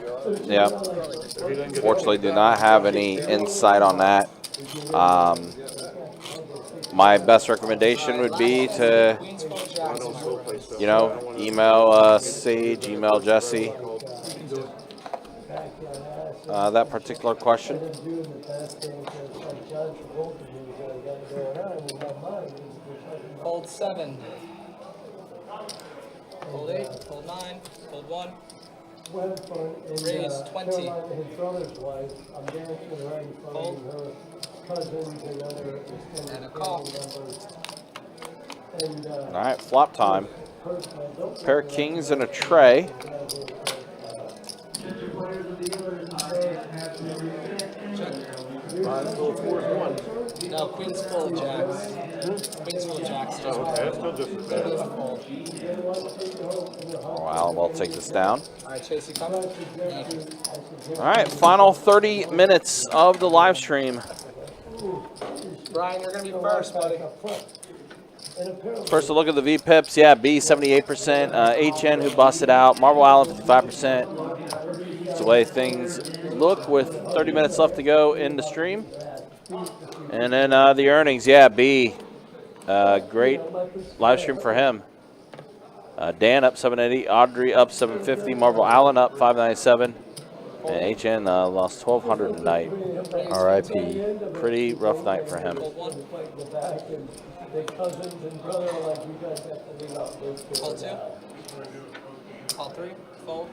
Fortunately, do not have any insight on that. My best recommendation would be to, you know, email Sage, email Jesse. That particular question. Fold 7. Fold 8. Fold 9. Fold 1. Raise 20. His brother's wife, I'm dancing right in front of her cousins and other extended And a call. members. And, All right, flop time. Pair of kings and a tray. No, queen's full of jacks. Queen's full of jacks. Oh, Alan will take this down. All right, Chase, you coming? All right, final 30 minutes of the live stream. Brian, you're going to be first, buddy. First, a look at the VPIPs. Yeah, B 78%. HN who busted out. Marble Island 55%. That's the way things look with 30 minutes left to go in the stream. And then the earnings. Yeah, B. Great live stream for him. Dan up 780. Audrey up 750. Marble Island up 597. And HN lost 1,200 tonight. R.I.P. Pretty rough night for him. Call 2. Call 3. Fold.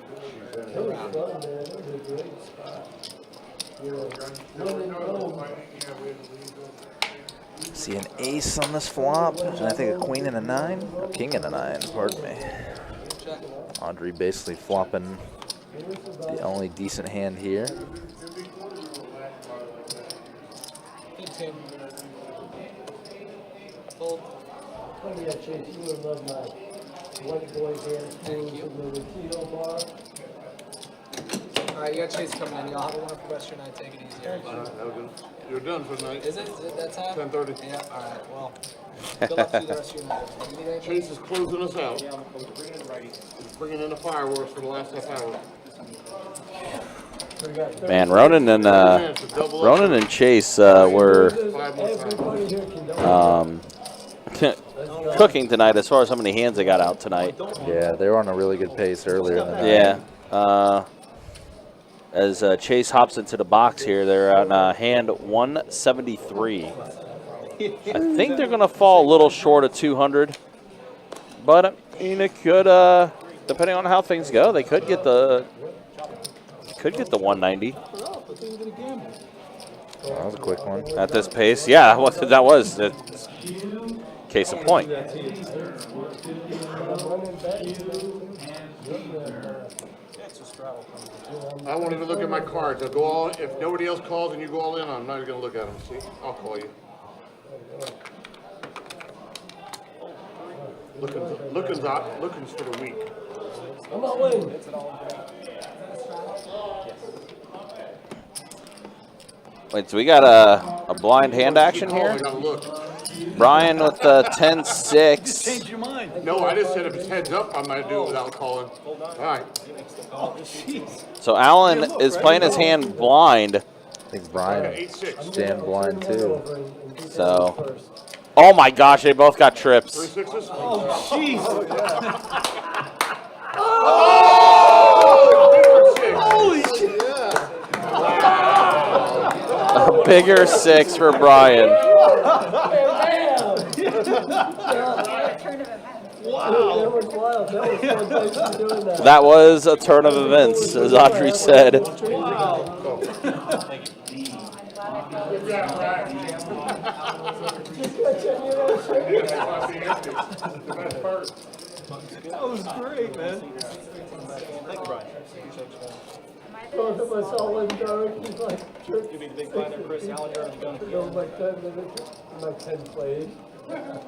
See an ace on this flop, and I think a queen and a 9. A king and a 9, pardon me. Audrey basically flopping the only decent hand here. 15. Fold. Chase, you would love my white boy dance moves in the Tito bar. All right, you got Chase coming in. Y'all have a wonderful rest of your night. Take it easy, everybody. You're done for the night. Is it that time? 10:30. Yeah, all right. Well, good luck to you the rest of your night. You need anything? Chase is closing us out. He's bringing in the fireworks for the last half hour. Man, Ronan and Chase were cooking tonight as far as how many hands they got out tonight. Yeah, they were on a really good pace earlier in the night. Yeah. As Chase hops into the box here, they're on hand 173. I think they're going to fall a little short of 200. But, I mean, it could, depending on how things go, they could get the 190. That was a quick one. At this pace. Yeah, that was the case in point. I wanted to look at my cards. I'll go all. If nobody else calls and you go all in, I'm not even going to look at them. See, I'll call you. Looking's for the week. I'm not winning. Wait, so we got a blind hand action here? I gotta look. Brian with 10-6. Change your mind. No, I just said if it's heads up, I'm going to do it without calling. All right. Oh, jeez. So Alan is playing his hand blind. I think Brian 8-6. stand blind too. So, oh my gosh, they both got trips. 3 6s. Oh, jeez. Holy shit! A bigger 6 for Brian. Wow. That was wild. That was fun. Thanks for doing that. That was a turn of events, as Audrey said. Wow. That was great, man. Thank you, Brian. Both of us all in dark. He's like, You be the big fighter, Chris Allen, you're going to go. my 10 minutes. My 10 played.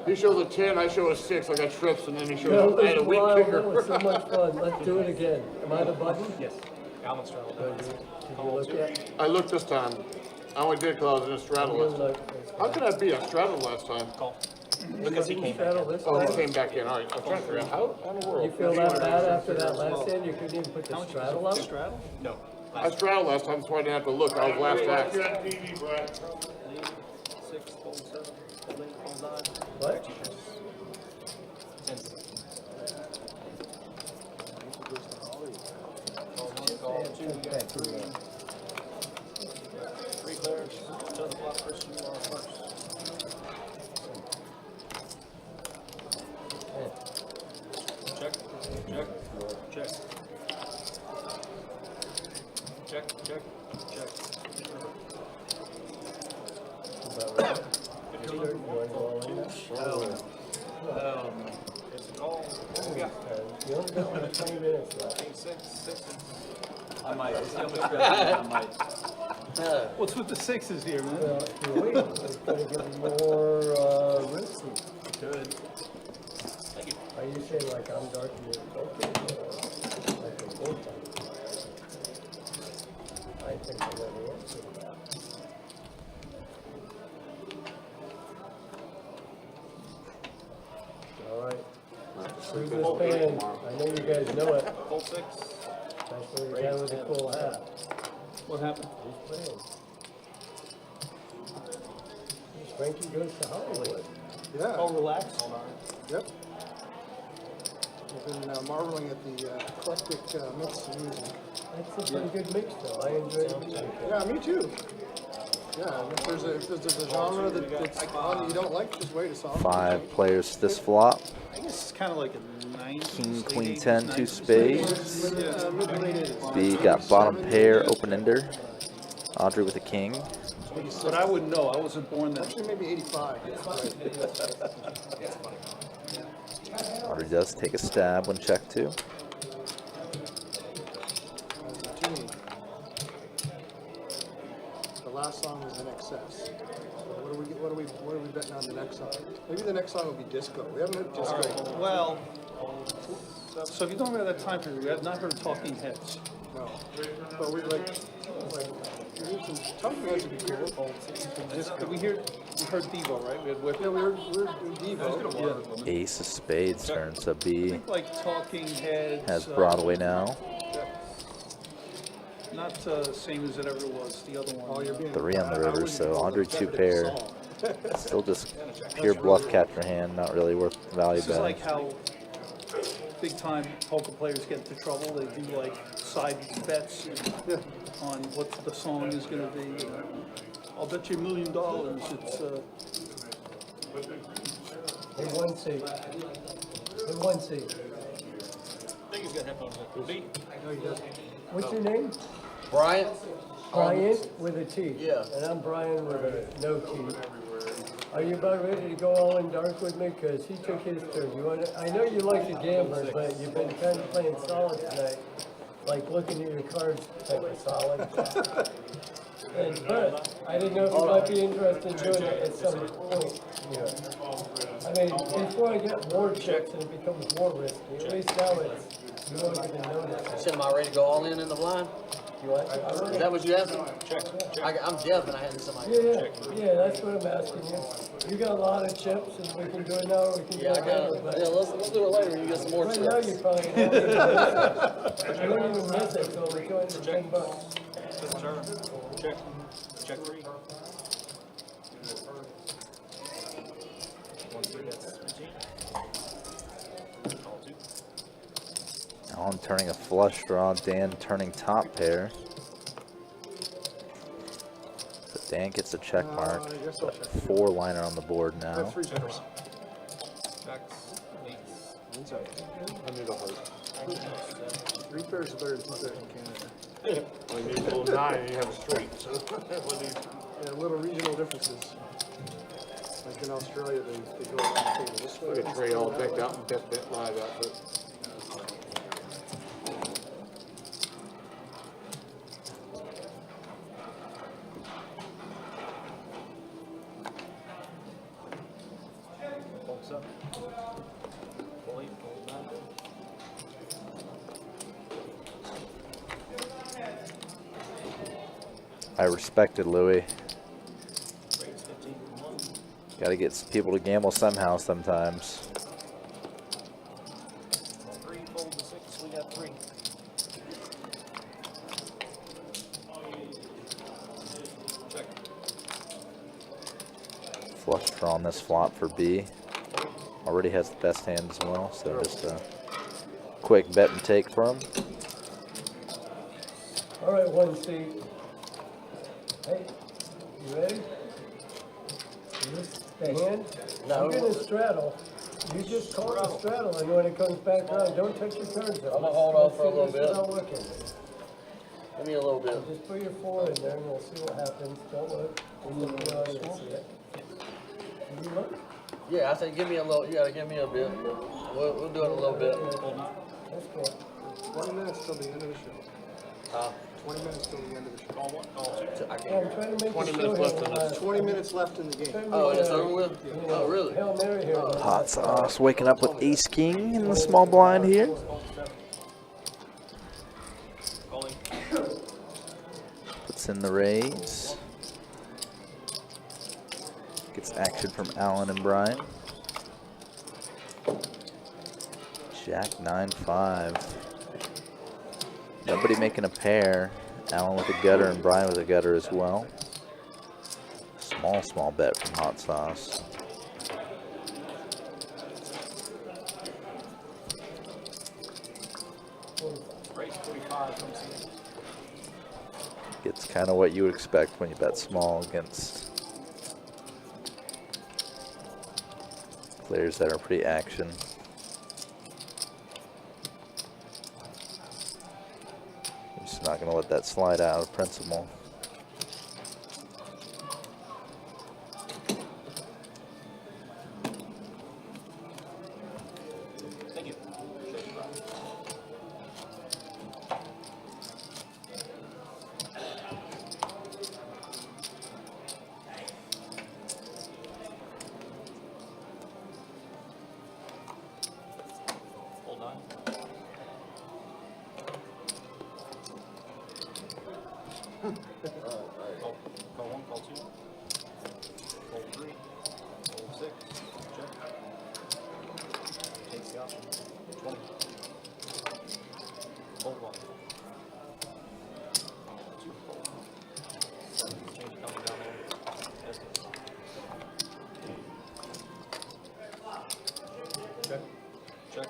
He shows a 10, I show a 6. I got trips, and then he That shows I had a was weak wild. kicker. That was so much fun. Let's do it again. Am I the button? Yes. Alan Stroll. Did you look at? I looked this time. I only did because I was in a straddle last time. How could I beat a straddle last time? Call. Because he came back. Oh, he came back in. All right. I'm trying to figure out how in the world. You feel that bad after that last hand? You couldn't even put the straddle up? Straddle? No. I straddled last time, so I didn't have to look. I was last act. You're on TV, Brad. 6, 7, 9. What? 10. Three players. To the block first. You are first. Check. Check. Check. Check. Check. Check. It's a goal. Yeah. You only got like 20 minutes left. 6. I might. See how much better I might. What's with the 6s here, man? Well, if you wait, it's going to get more risky. Good. Are you saying like I'm dark and you're okay? Like a full time? I think I'm going to answer that. All right. Through this band, I know you guys know it. Full 6. Especially the guy with the cool hat. What happened? He's playing. Frankie goes to Hollywood. Yeah. Oh, relax. Yep. I've been marveling at the eclectic mix of music. That's a pretty good mix, though. I enjoy the music. Yeah, me too. Yeah, if there's a genre that's on that you don't like, just wait a song. 5 players this flop. I guess it's kind of like a 90s. King, queen, 80s, 10, 2 90s. spades. Yeah, mid to late 80s. B got bottom pair, open ender. Audrey with a king. But I wouldn't know. I wasn't born then. Actually, maybe 85. Audrey does take a stab when check 2. The last song was In Excess. So what are we betting on the next song? Maybe the next song will be disco. We haven't heard disco. All right. Well, so if you're talking about that time period, we have not heard Talking Heads. No. But we like we need some Talking Heads would be cool. Disco. We heard Devo, right? We had Whip. Yeah, we heard Devo. Yeah. Ace of spades turns to I B. think like Talking Heads. Has Broadway now. Not same as it ever was. The other one. Oh, you're being 3 on the river, so Audrey 2 pair. Still just pure bluff catcher hand, not really worth value This is like betting. how big time poker players get into trouble. They do like side bets on what the song is going to be. I'll bet you $1 million. It's In one seat. In one seat. I think he's got headphones in. B? No, he doesn't. What's your name? Brian? Brian with a T. Yeah. And I'm Brian with a no T. Are you about ready to go all in dark with me? Because he took his turn. You want to, I know you like the gambler, but you've been kind of playing solid tonight. Like looking at your cards type of solid. But I didn't know if you might be interested in doing it at some point. Yeah. I mean, before I get more checks and it becomes more risky, at least now it's, you won't even notice. Said, am I ready to go all in the blind? You want Is that what you asked me? I'm deaf and I hadn't said my Yeah, that's what I'm asking you. You got a lot of chips and we can do it now or we can do Yeah, I it got later. it. But Yeah, let's do it later when you get some more right chips. now you probably don't even miss it. You don't even miss it, so we're going to $10. Check. Check 3. On turning a flush draw, Dan turning top pair. So Dan gets a check mark. I guess I'll check. 4 liner on the board I now. have 3 checkers. Checks, leads. I need a heart. 3 pairs is better than 2 pairs in Canada. Well, you need a little 9 and you have a straight, so. What do you- Yeah, little regional differences. Like in Australia, they go around the table this way. Look at Trey all decked out and decked that live outfit. Folds up. Full 8, fold 9. I respected Louis. Raise 15 from 1. Got to get people to gamble somehow sometimes. Fold 3, fold to 6. We got 3. Check. Flush draw on this flop for B. Already has the best hand as well, so just a quick bet and take for him. All right, 1 seat. Hey, you ready? Is this the hand? No. I'm gonna straddle. You just call the straddle, and when it comes back around, don't touch your cards. I'm gonna hold off for a little Let's see bit. this without looking. Give me a little bit. Just put your 4 in there, and we'll see what happens. Don't look. We look in the audience yet. Did you look? Yeah, I said give me a little. You gotta give me a bit. We'll do it a little bit. That's cool. 20 minutes till the end of the show. 20 minutes till the end of the show. Call 1, call 2. I Yeah, can't. I'm trying to make 20 the minutes show left here in the- last. 20 minutes left in the game. Oh, it's over with? Oh, really? Hail Mary here. Hot sauce waking up with ace king in the small blind here. Calling. Puts in the raise. Gets action from Alan and Brian. Jack 9-5. Nobody making a pair. Alan with a gutter and Brian with a gutter as well. Small bet from Hot Sauce. Raise 45 comes in. It's kind of what you would expect when you bet small against players that are pretty action. I'm just not going to let that slide out of principle. Thank you. Hold 9. Call 1, call 2. Hold 3. Hold 6. Check. Takes the option. 20. Hold 1. 2. Hold 7. Change it coming down there. Distance. Check. Check.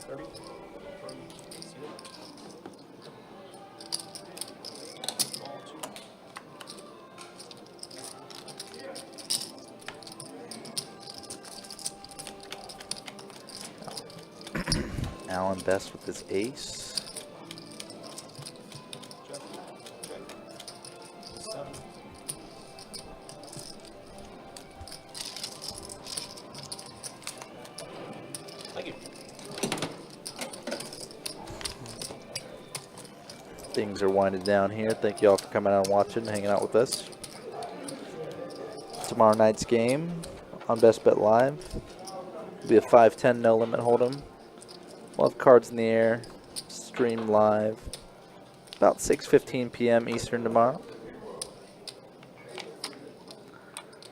Turn. Alan best with his ace. Check. Check. 7. Thank you. Things are winding down here. Thank you all for coming out and watching, hanging out with us. Tomorrow night's game on Best Bet Live will be a 5-10 no limit hold'em. We'll have cards in the air, stream live about 6:15 p.m. Eastern tomorrow.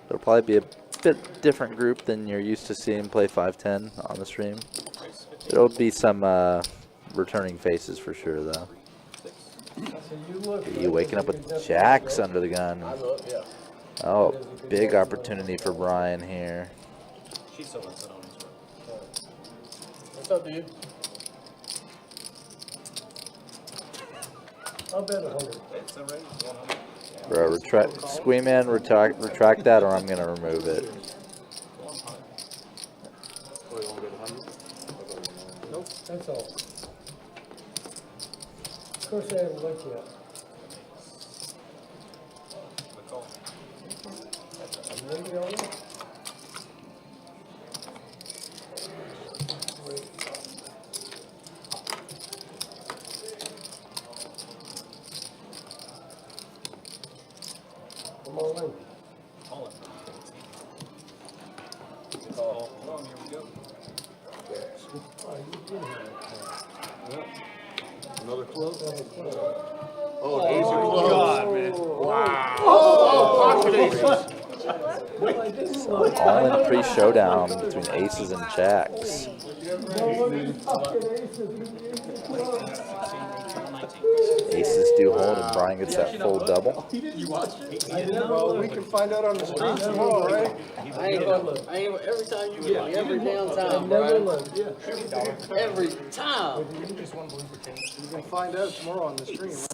It'll probably be a bit different group than you're used to seeing play 5-10 on the stream. There'll be some returning faces for sure, though. So you look. You waking up with jacks under the gun. I look, yeah. Oh, big opportunity for Brian here. She still wants it on his room. What's up, dude? I'll bet 100. It's a raise. 100. Bro, Squee Man, retract that, or I'm gonna remove it. Nope, that's all. Of course, I haven't looked yet. Maybe I'll look. Wait. I'm all in. All in. Call. Here we go. Oh, you did have it. Another club? That was close. Oh, ace of clubs. God, man. Wow. Oh, Pocket aces. no, I didn't look. All in pre-showdown between aces and jacks. No wonder pocket aces. Aces do hold, and Brian gets that full double. You watched it? I never looked. We can find out on the stream tomorrow, right? I ain't every time you get me, every damn I time, never bro. looked. Every time. You can find out tomorrow on the stream, right?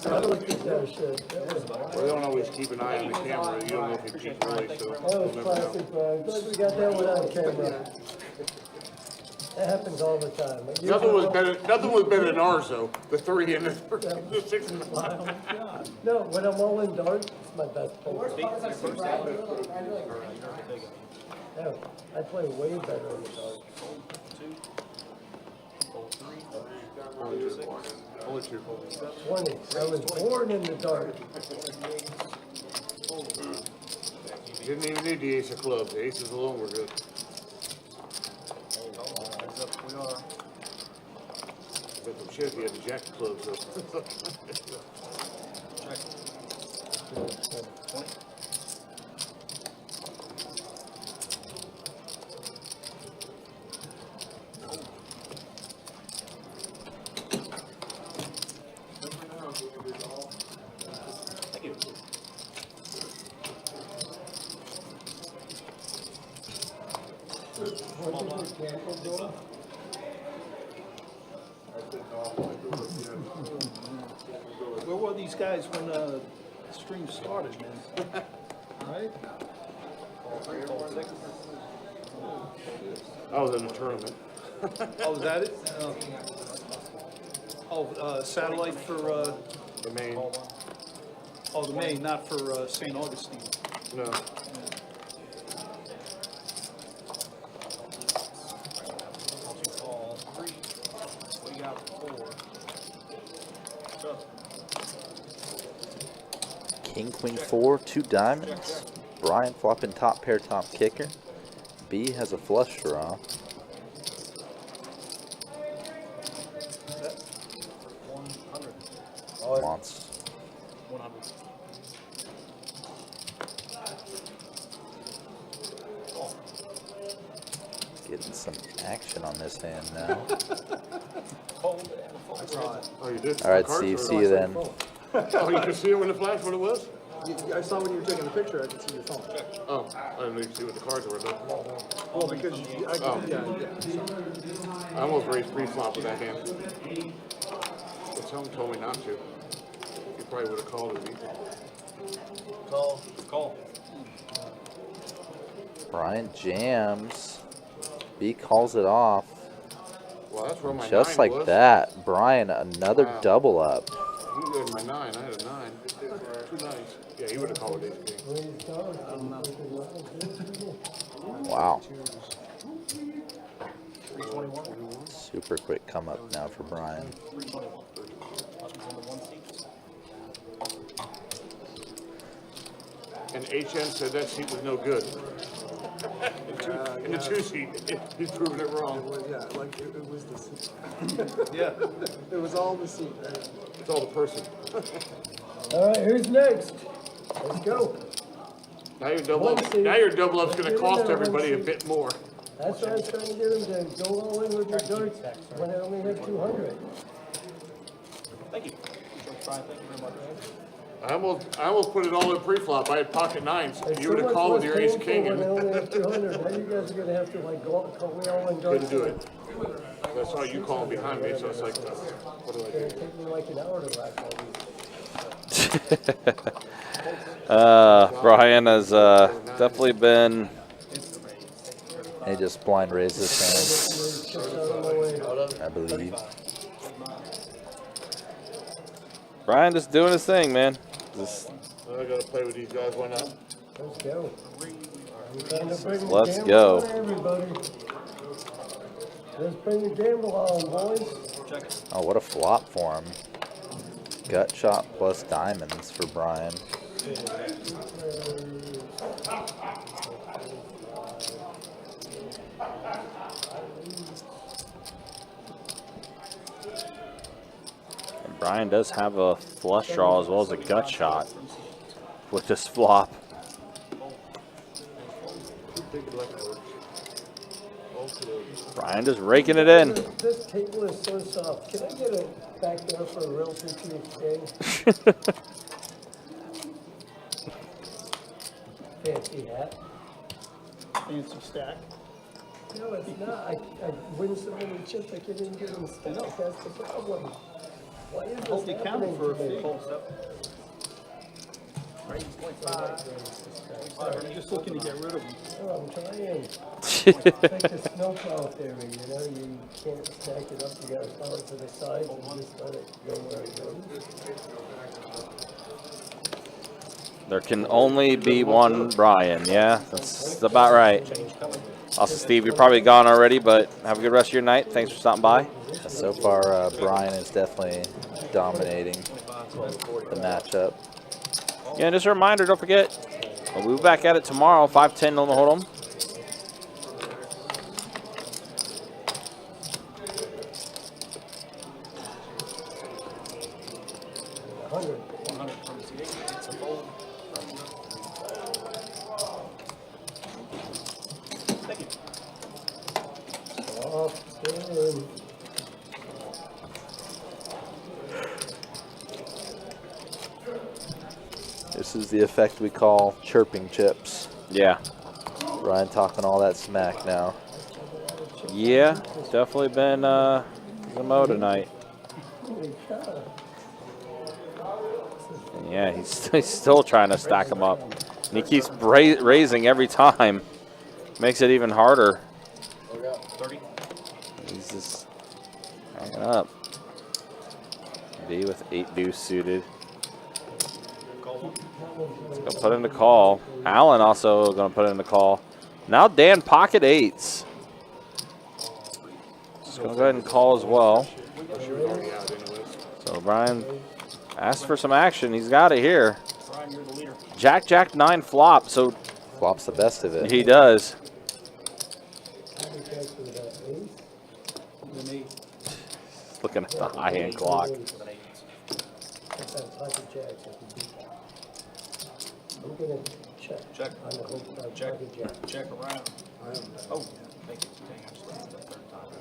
I looked at that shit. Well, they don't always keep an eye on the camera. You don't know if you keep really, so. That was classic, Brian. Glad we got that one on camera. That happens all the time. Nothing was better than ours, though. The 3 and the 6 and the 5. No, when I'm all in dark, it's my best poker. No, I play way better in the dark. Only 2. 20. I was born in the dark. Didn't even need the ace of clubs. The aces alone were good. We are. But some shit, he had the jack of clubs, though. Check. 20. Thank you. Where were these guys when the stream started, man? Right? I was in the tournament. Oh, was that it? Satellite for, The main. the main, not for St. Augustine. No. Call 3. We got 4. King, queen, 4, 2 diamonds. Brian flopping top pair, top kicker. B has a flush draw. 100. Wants 100. getting some action on this hand now. Fold and fold. Oh, you did? All right, Cards Steve, or- see you then. Oh, you could see it when it flashed, what it was? I saw when you were taking the picture, I could see your phone. Oh, I didn't even see what the cards were, though. Well, because I could, I almost raised pre-flop with that hand. But someone told me not to. You probably would have called it either. Call. Call. Brian jams. B calls it off. Well, that's where my Just 9 like was. that. Brian, another Wow. double up. You had my 9, I had a 9. 2 9s. Yeah, he would have called it ace king. Wow. 321. Super quick come up now for Brian. 321. Buttons on the 1 seat. And HN said that seat was no good. In the 2 seat, he's proven it wrong. yeah, like it was the seat. Yeah, it was all the seat. It's all the person. All right, who's next? Let's go. Now your double One up, seat. now your double up's going to Get in cost there, one everybody a seat. bit more. That's what I was trying to get him to go all in with your darts when I only have 200. Thank you. Brian, thank you very much. I almost put it all in pre-flop. I had pocket nines. It's You would have so much called with less your ace painful king when they and only have 200. Now you guys are gonna have to like go we all in couldn't do it. I saw you calling behind me, so it's like, what do I It's do? gonna take me like an hour to rack all these. Brian has definitely been. He just blind raised his hand, I believe. Brian just doing his thing, man. Just I gotta play with these guys. Why not? Let's go. I'm trying to bring the Let's gamble go. on everybody. Let's bring the gamble on, boys. Oh, what a flop for him. Gut shot plus diamonds for Brian. And Brian does have a flush draw as well as a gut shot with this flop. Brian just raking it in. This table is so soft. Can I get it back there for a real picture exchange? Fancy hat. Fancy stack. No, it's not. I win so many chips I can't even get them stacked. That's the problem. Why is this Hope you counted happening for a to me? fee. I'm just looking to get rid of them. Oh, I'm trying. It's like the snowplow theory, you know, you can't stack it up, you gotta plow it to the side and just let it go where it goes. There can only be one Brian. Yeah, that's about right. Also, Steve, you're probably gone already, but have a good rest of your night. Thanks for stopping by. So far, Brian is definitely dominating the matchup. Yeah, and just a reminder, don't forget, we'll be back at it tomorrow, 5:10 on the Hold'em. This is the effect we call chirping chips. Yeah. Brian talking all that smack now. Yeah, definitely been the mo tonight. And yeah, he's still trying to stack them up. And he keeps raising every time. Makes it even harder. 30. He's just hanging up. D with 8 deuce suited. He's gonna put in the call. Allen also gonna put in the call. Now Dan pocket 8s. Just gonna go ahead and call as well. So Brian asked for some action. He's got it here. Jack 9 flop. So flop's the best of it. He does. Looking at the high hand clock. I'm gonna check. Check. On the hook, Check. pocket jack. Check around. Oh, thank you. Dang, I just left that third time.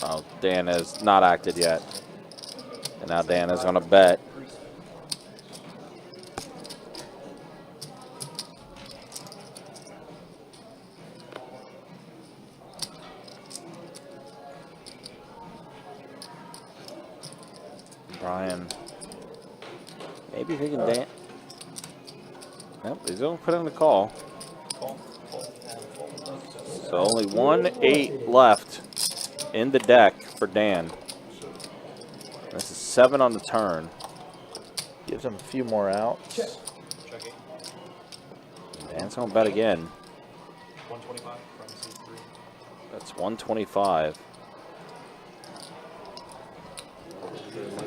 Oh, Dan has not acted yet. And now Dan is going to bet. Brian. Maybe if he can dance. Nope, he's going to put in the call. So only 1-8 left in the deck for Dan. This is 7 on the turn. Gives him a few more outs. Check it. Dan's going to bet again. 125 from C3. That's 125.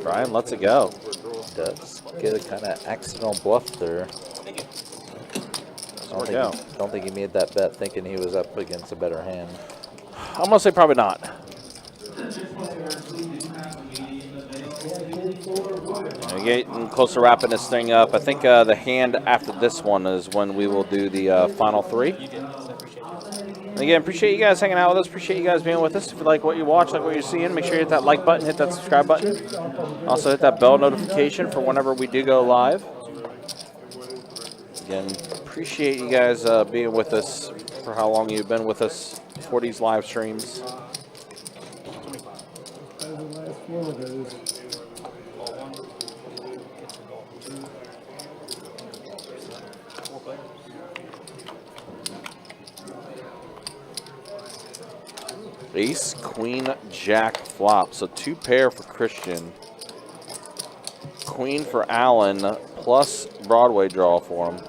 Brian lets it go. Does get a kind of accidental bluff there. Don't think he made that bet thinking he was up against a better hand. I'm going to say probably not. We're getting close to wrapping this thing up. I think the hand after this one is when we will do the final 3. again, appreciate you guys hanging out with us. Appreciate you guys being with us. If you like what you watch, like what you're seeing, make sure you hit that like button, hit that subscribe button. Also hit that bell notification for whenever we do go live. Again, appreciate you guys being with us for how long you've been with us for these live streams. Ace, queen, jack, flop. So 2 pair for Christian. Queen for Allen, plus Broadway draw for him.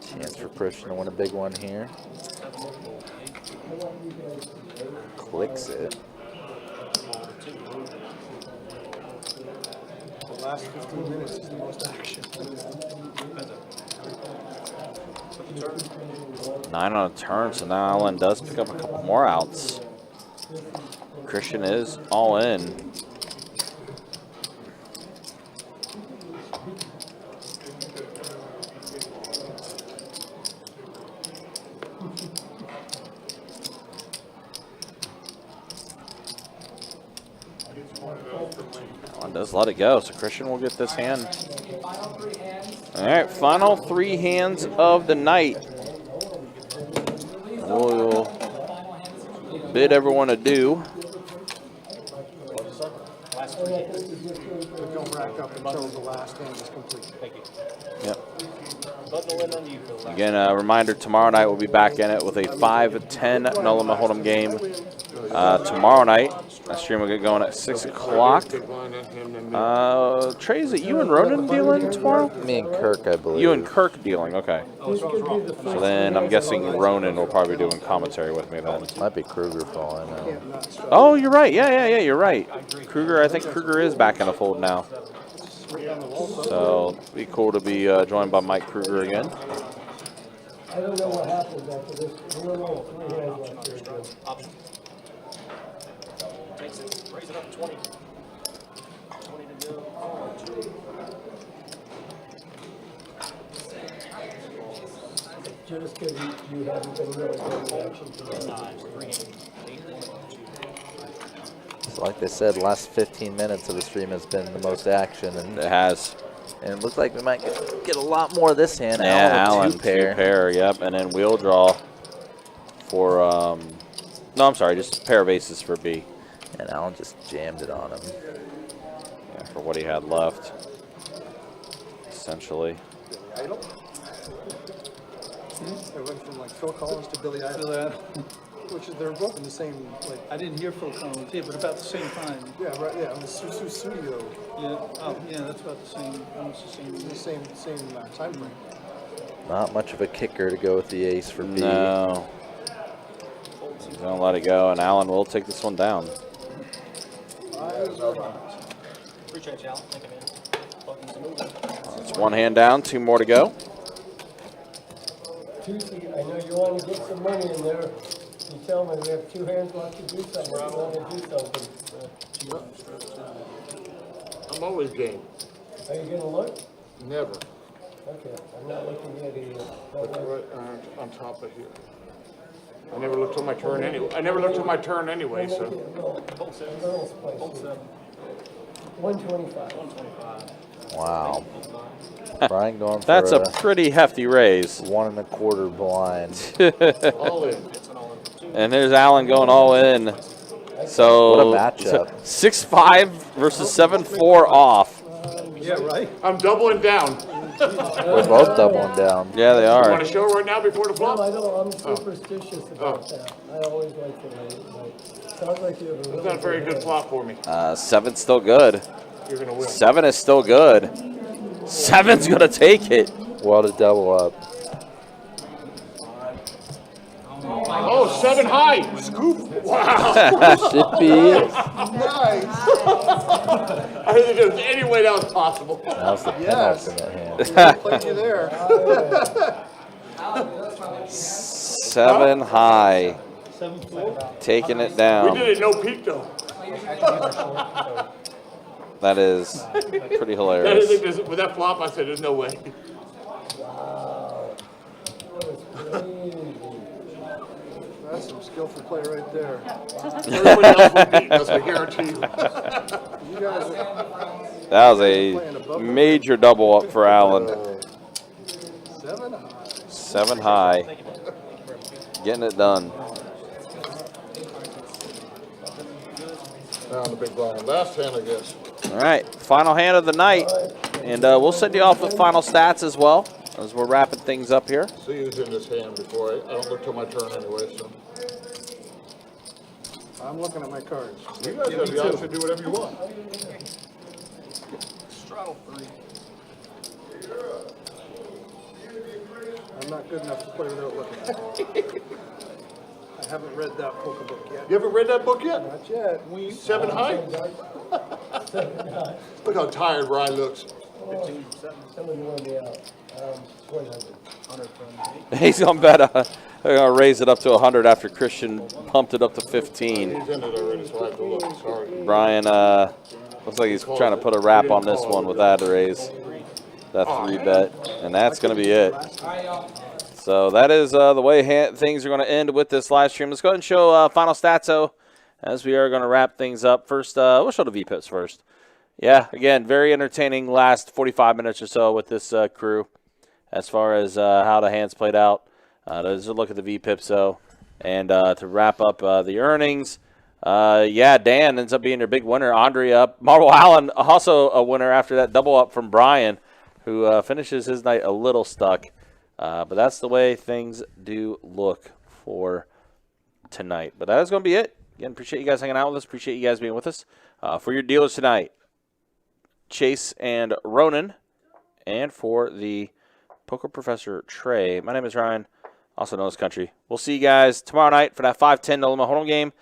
Chance for Christian to win a big one here. Clicks it. The last 15 minutes is the most action. 9 on a turn, so now Allen does pick up a couple more outs. Christian is all in. Allen does let it go, so Christian will get this hand. All right, final 3 hands of the night. We'll bid everyone adieu. Don't rack up until the last hand is complete. Thank you. Yep. Again, a reminder, tomorrow night we'll be back in it with a 5-10 no limit hold'em game. Tomorrow night, that stream will get going at 6 o'clock. Trey, is it you and Ronan dealing tomorrow? Me and Kirk, I believe. You and Kirk dealing, okay. So then I'm guessing Ronan will probably be doing commentary with me then. Might be Kruger for all I know. Oh, you're right. Yeah, you're right. Kruger, I think Kruger is back in the fold now. So it'd be cool to be joined by Mike Kruger again. I don't know what happened after this. We don't know. 3 hands left here, Jim. Raise it up 20. 20 to go. Just because you haven't been really good action today. So like they said, last 15 minutes of the stream has been the most action, and it has. And it looks like we might get a lot more this hand. Yeah, Allen, 2 pair. Yep, and then wheel draw for no, I'm sorry, just a pair of aces for B. And Allen just jammed it on him. Yeah, for what he had left, essentially. Idol? It went from like Phil Collins to Billy Idol. Which is, they're both in the same, like. I didn't hear Phil Collins, yeah, but about the same time. Yeah, right, yeah, on the Susu Studio. Yeah, yeah, that's about the same, almost the same time frame. Not much of a kicker to go with the ace for B. No. He's going to let it go, and Allen will take this one down. Appreciate you, Al. Thank you, man. It's 1 hand down, 2 more to go. Tuesday, I know you want to get some money in there. You tell me we have 2 hands left to do something. You want to do something. I'm always game. Are you going to look? Never. Okay, I'm not looking at it either. It's right on top of here. I never looked at my turn anyway. I never looked at my turn anyway, so. 125. Wow. Brian going for That's a pretty hefty raise. 1 1/4 blind. All in. And there's Allen going all in. So what a matchup. 6-5 versus 7-4 off. Yeah, right. I'm doubling down. We're both doubling down. Yeah, they You are. want to show right now before the flop? No, I don't. I'm superstitious about that. I always like to wait. Sounds like you have a It's not a very good flop for me. 7's still good. You're going to win. 7 is still good. 7's going to take it. Well, to double up. Oh, 7 high. Scoop. Wow. Shippy. Nice. I didn't think there was any way that was possible. That was the Yes. pinouts in that hand. Played you there. 7 high. 7-4. Taking it We down. did it no peak though. That is pretty I hilarious. didn't think with that flop, I said, there's no way. Wow. That was crazy. That's some skillful play right there. Everybody else would beat us, I guarantee you. You guys That was a major double up for Allen. 7 high. 7 high. Getting it done. Now on the big blind. Last hand, I guess. All right, final hand of the night. And we'll send you off with final stats as well as we're wrapping things up here. See who's in this hand before I don't look till my turn anyway, so. I'm looking at my cards. You guys have the option to do whatever you want. Straddle 3. I'm not good enough to play without looking at it. I haven't read that poker book yet. You haven't read that book yet? Not yet. 7 high? Look how tired Ryan looks. 15, 7. Someone won me out. 100. 100 from 8. He's going to bet they're going to raise it up to 100 after Christian pumped it up to 15. He's in it already, so I have to look. Sorry. Brian looks like he's trying to put a wrap on this one with that raise. That 3 bet. And that's going to be it. So that is the way things are going to end with this live stream. Let's go ahead and show final stats, though, as we are going to wrap things up. First, we'll show the VPIPs first. Yeah, again, very entertaining last 45 minutes or so with this crew as far as how the hands played out. There's a look at the VPIPs, though. And to wrap up the earnings, yeah, Dan ends up being your big winner. Andre up. Marvel Allen also a winner after that double up from Brian, who finishes his night a little stuck. But that's the way things do look for tonight. But that is going to be it. Again, appreciate you guys hanging out with us. Appreciate you guys being with us. For your dealers tonight, Chase and Ronan. And for the Poker Professor Trey, my name is Ryan, also known as Country. We'll see you guys tomorrow night for that 5-10 No Limit Hold'em game.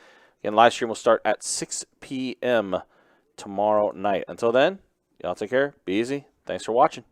Again, live stream will start at 6 p.m. tomorrow night. Until then, y'all take care. Be easy. Thanks for watching.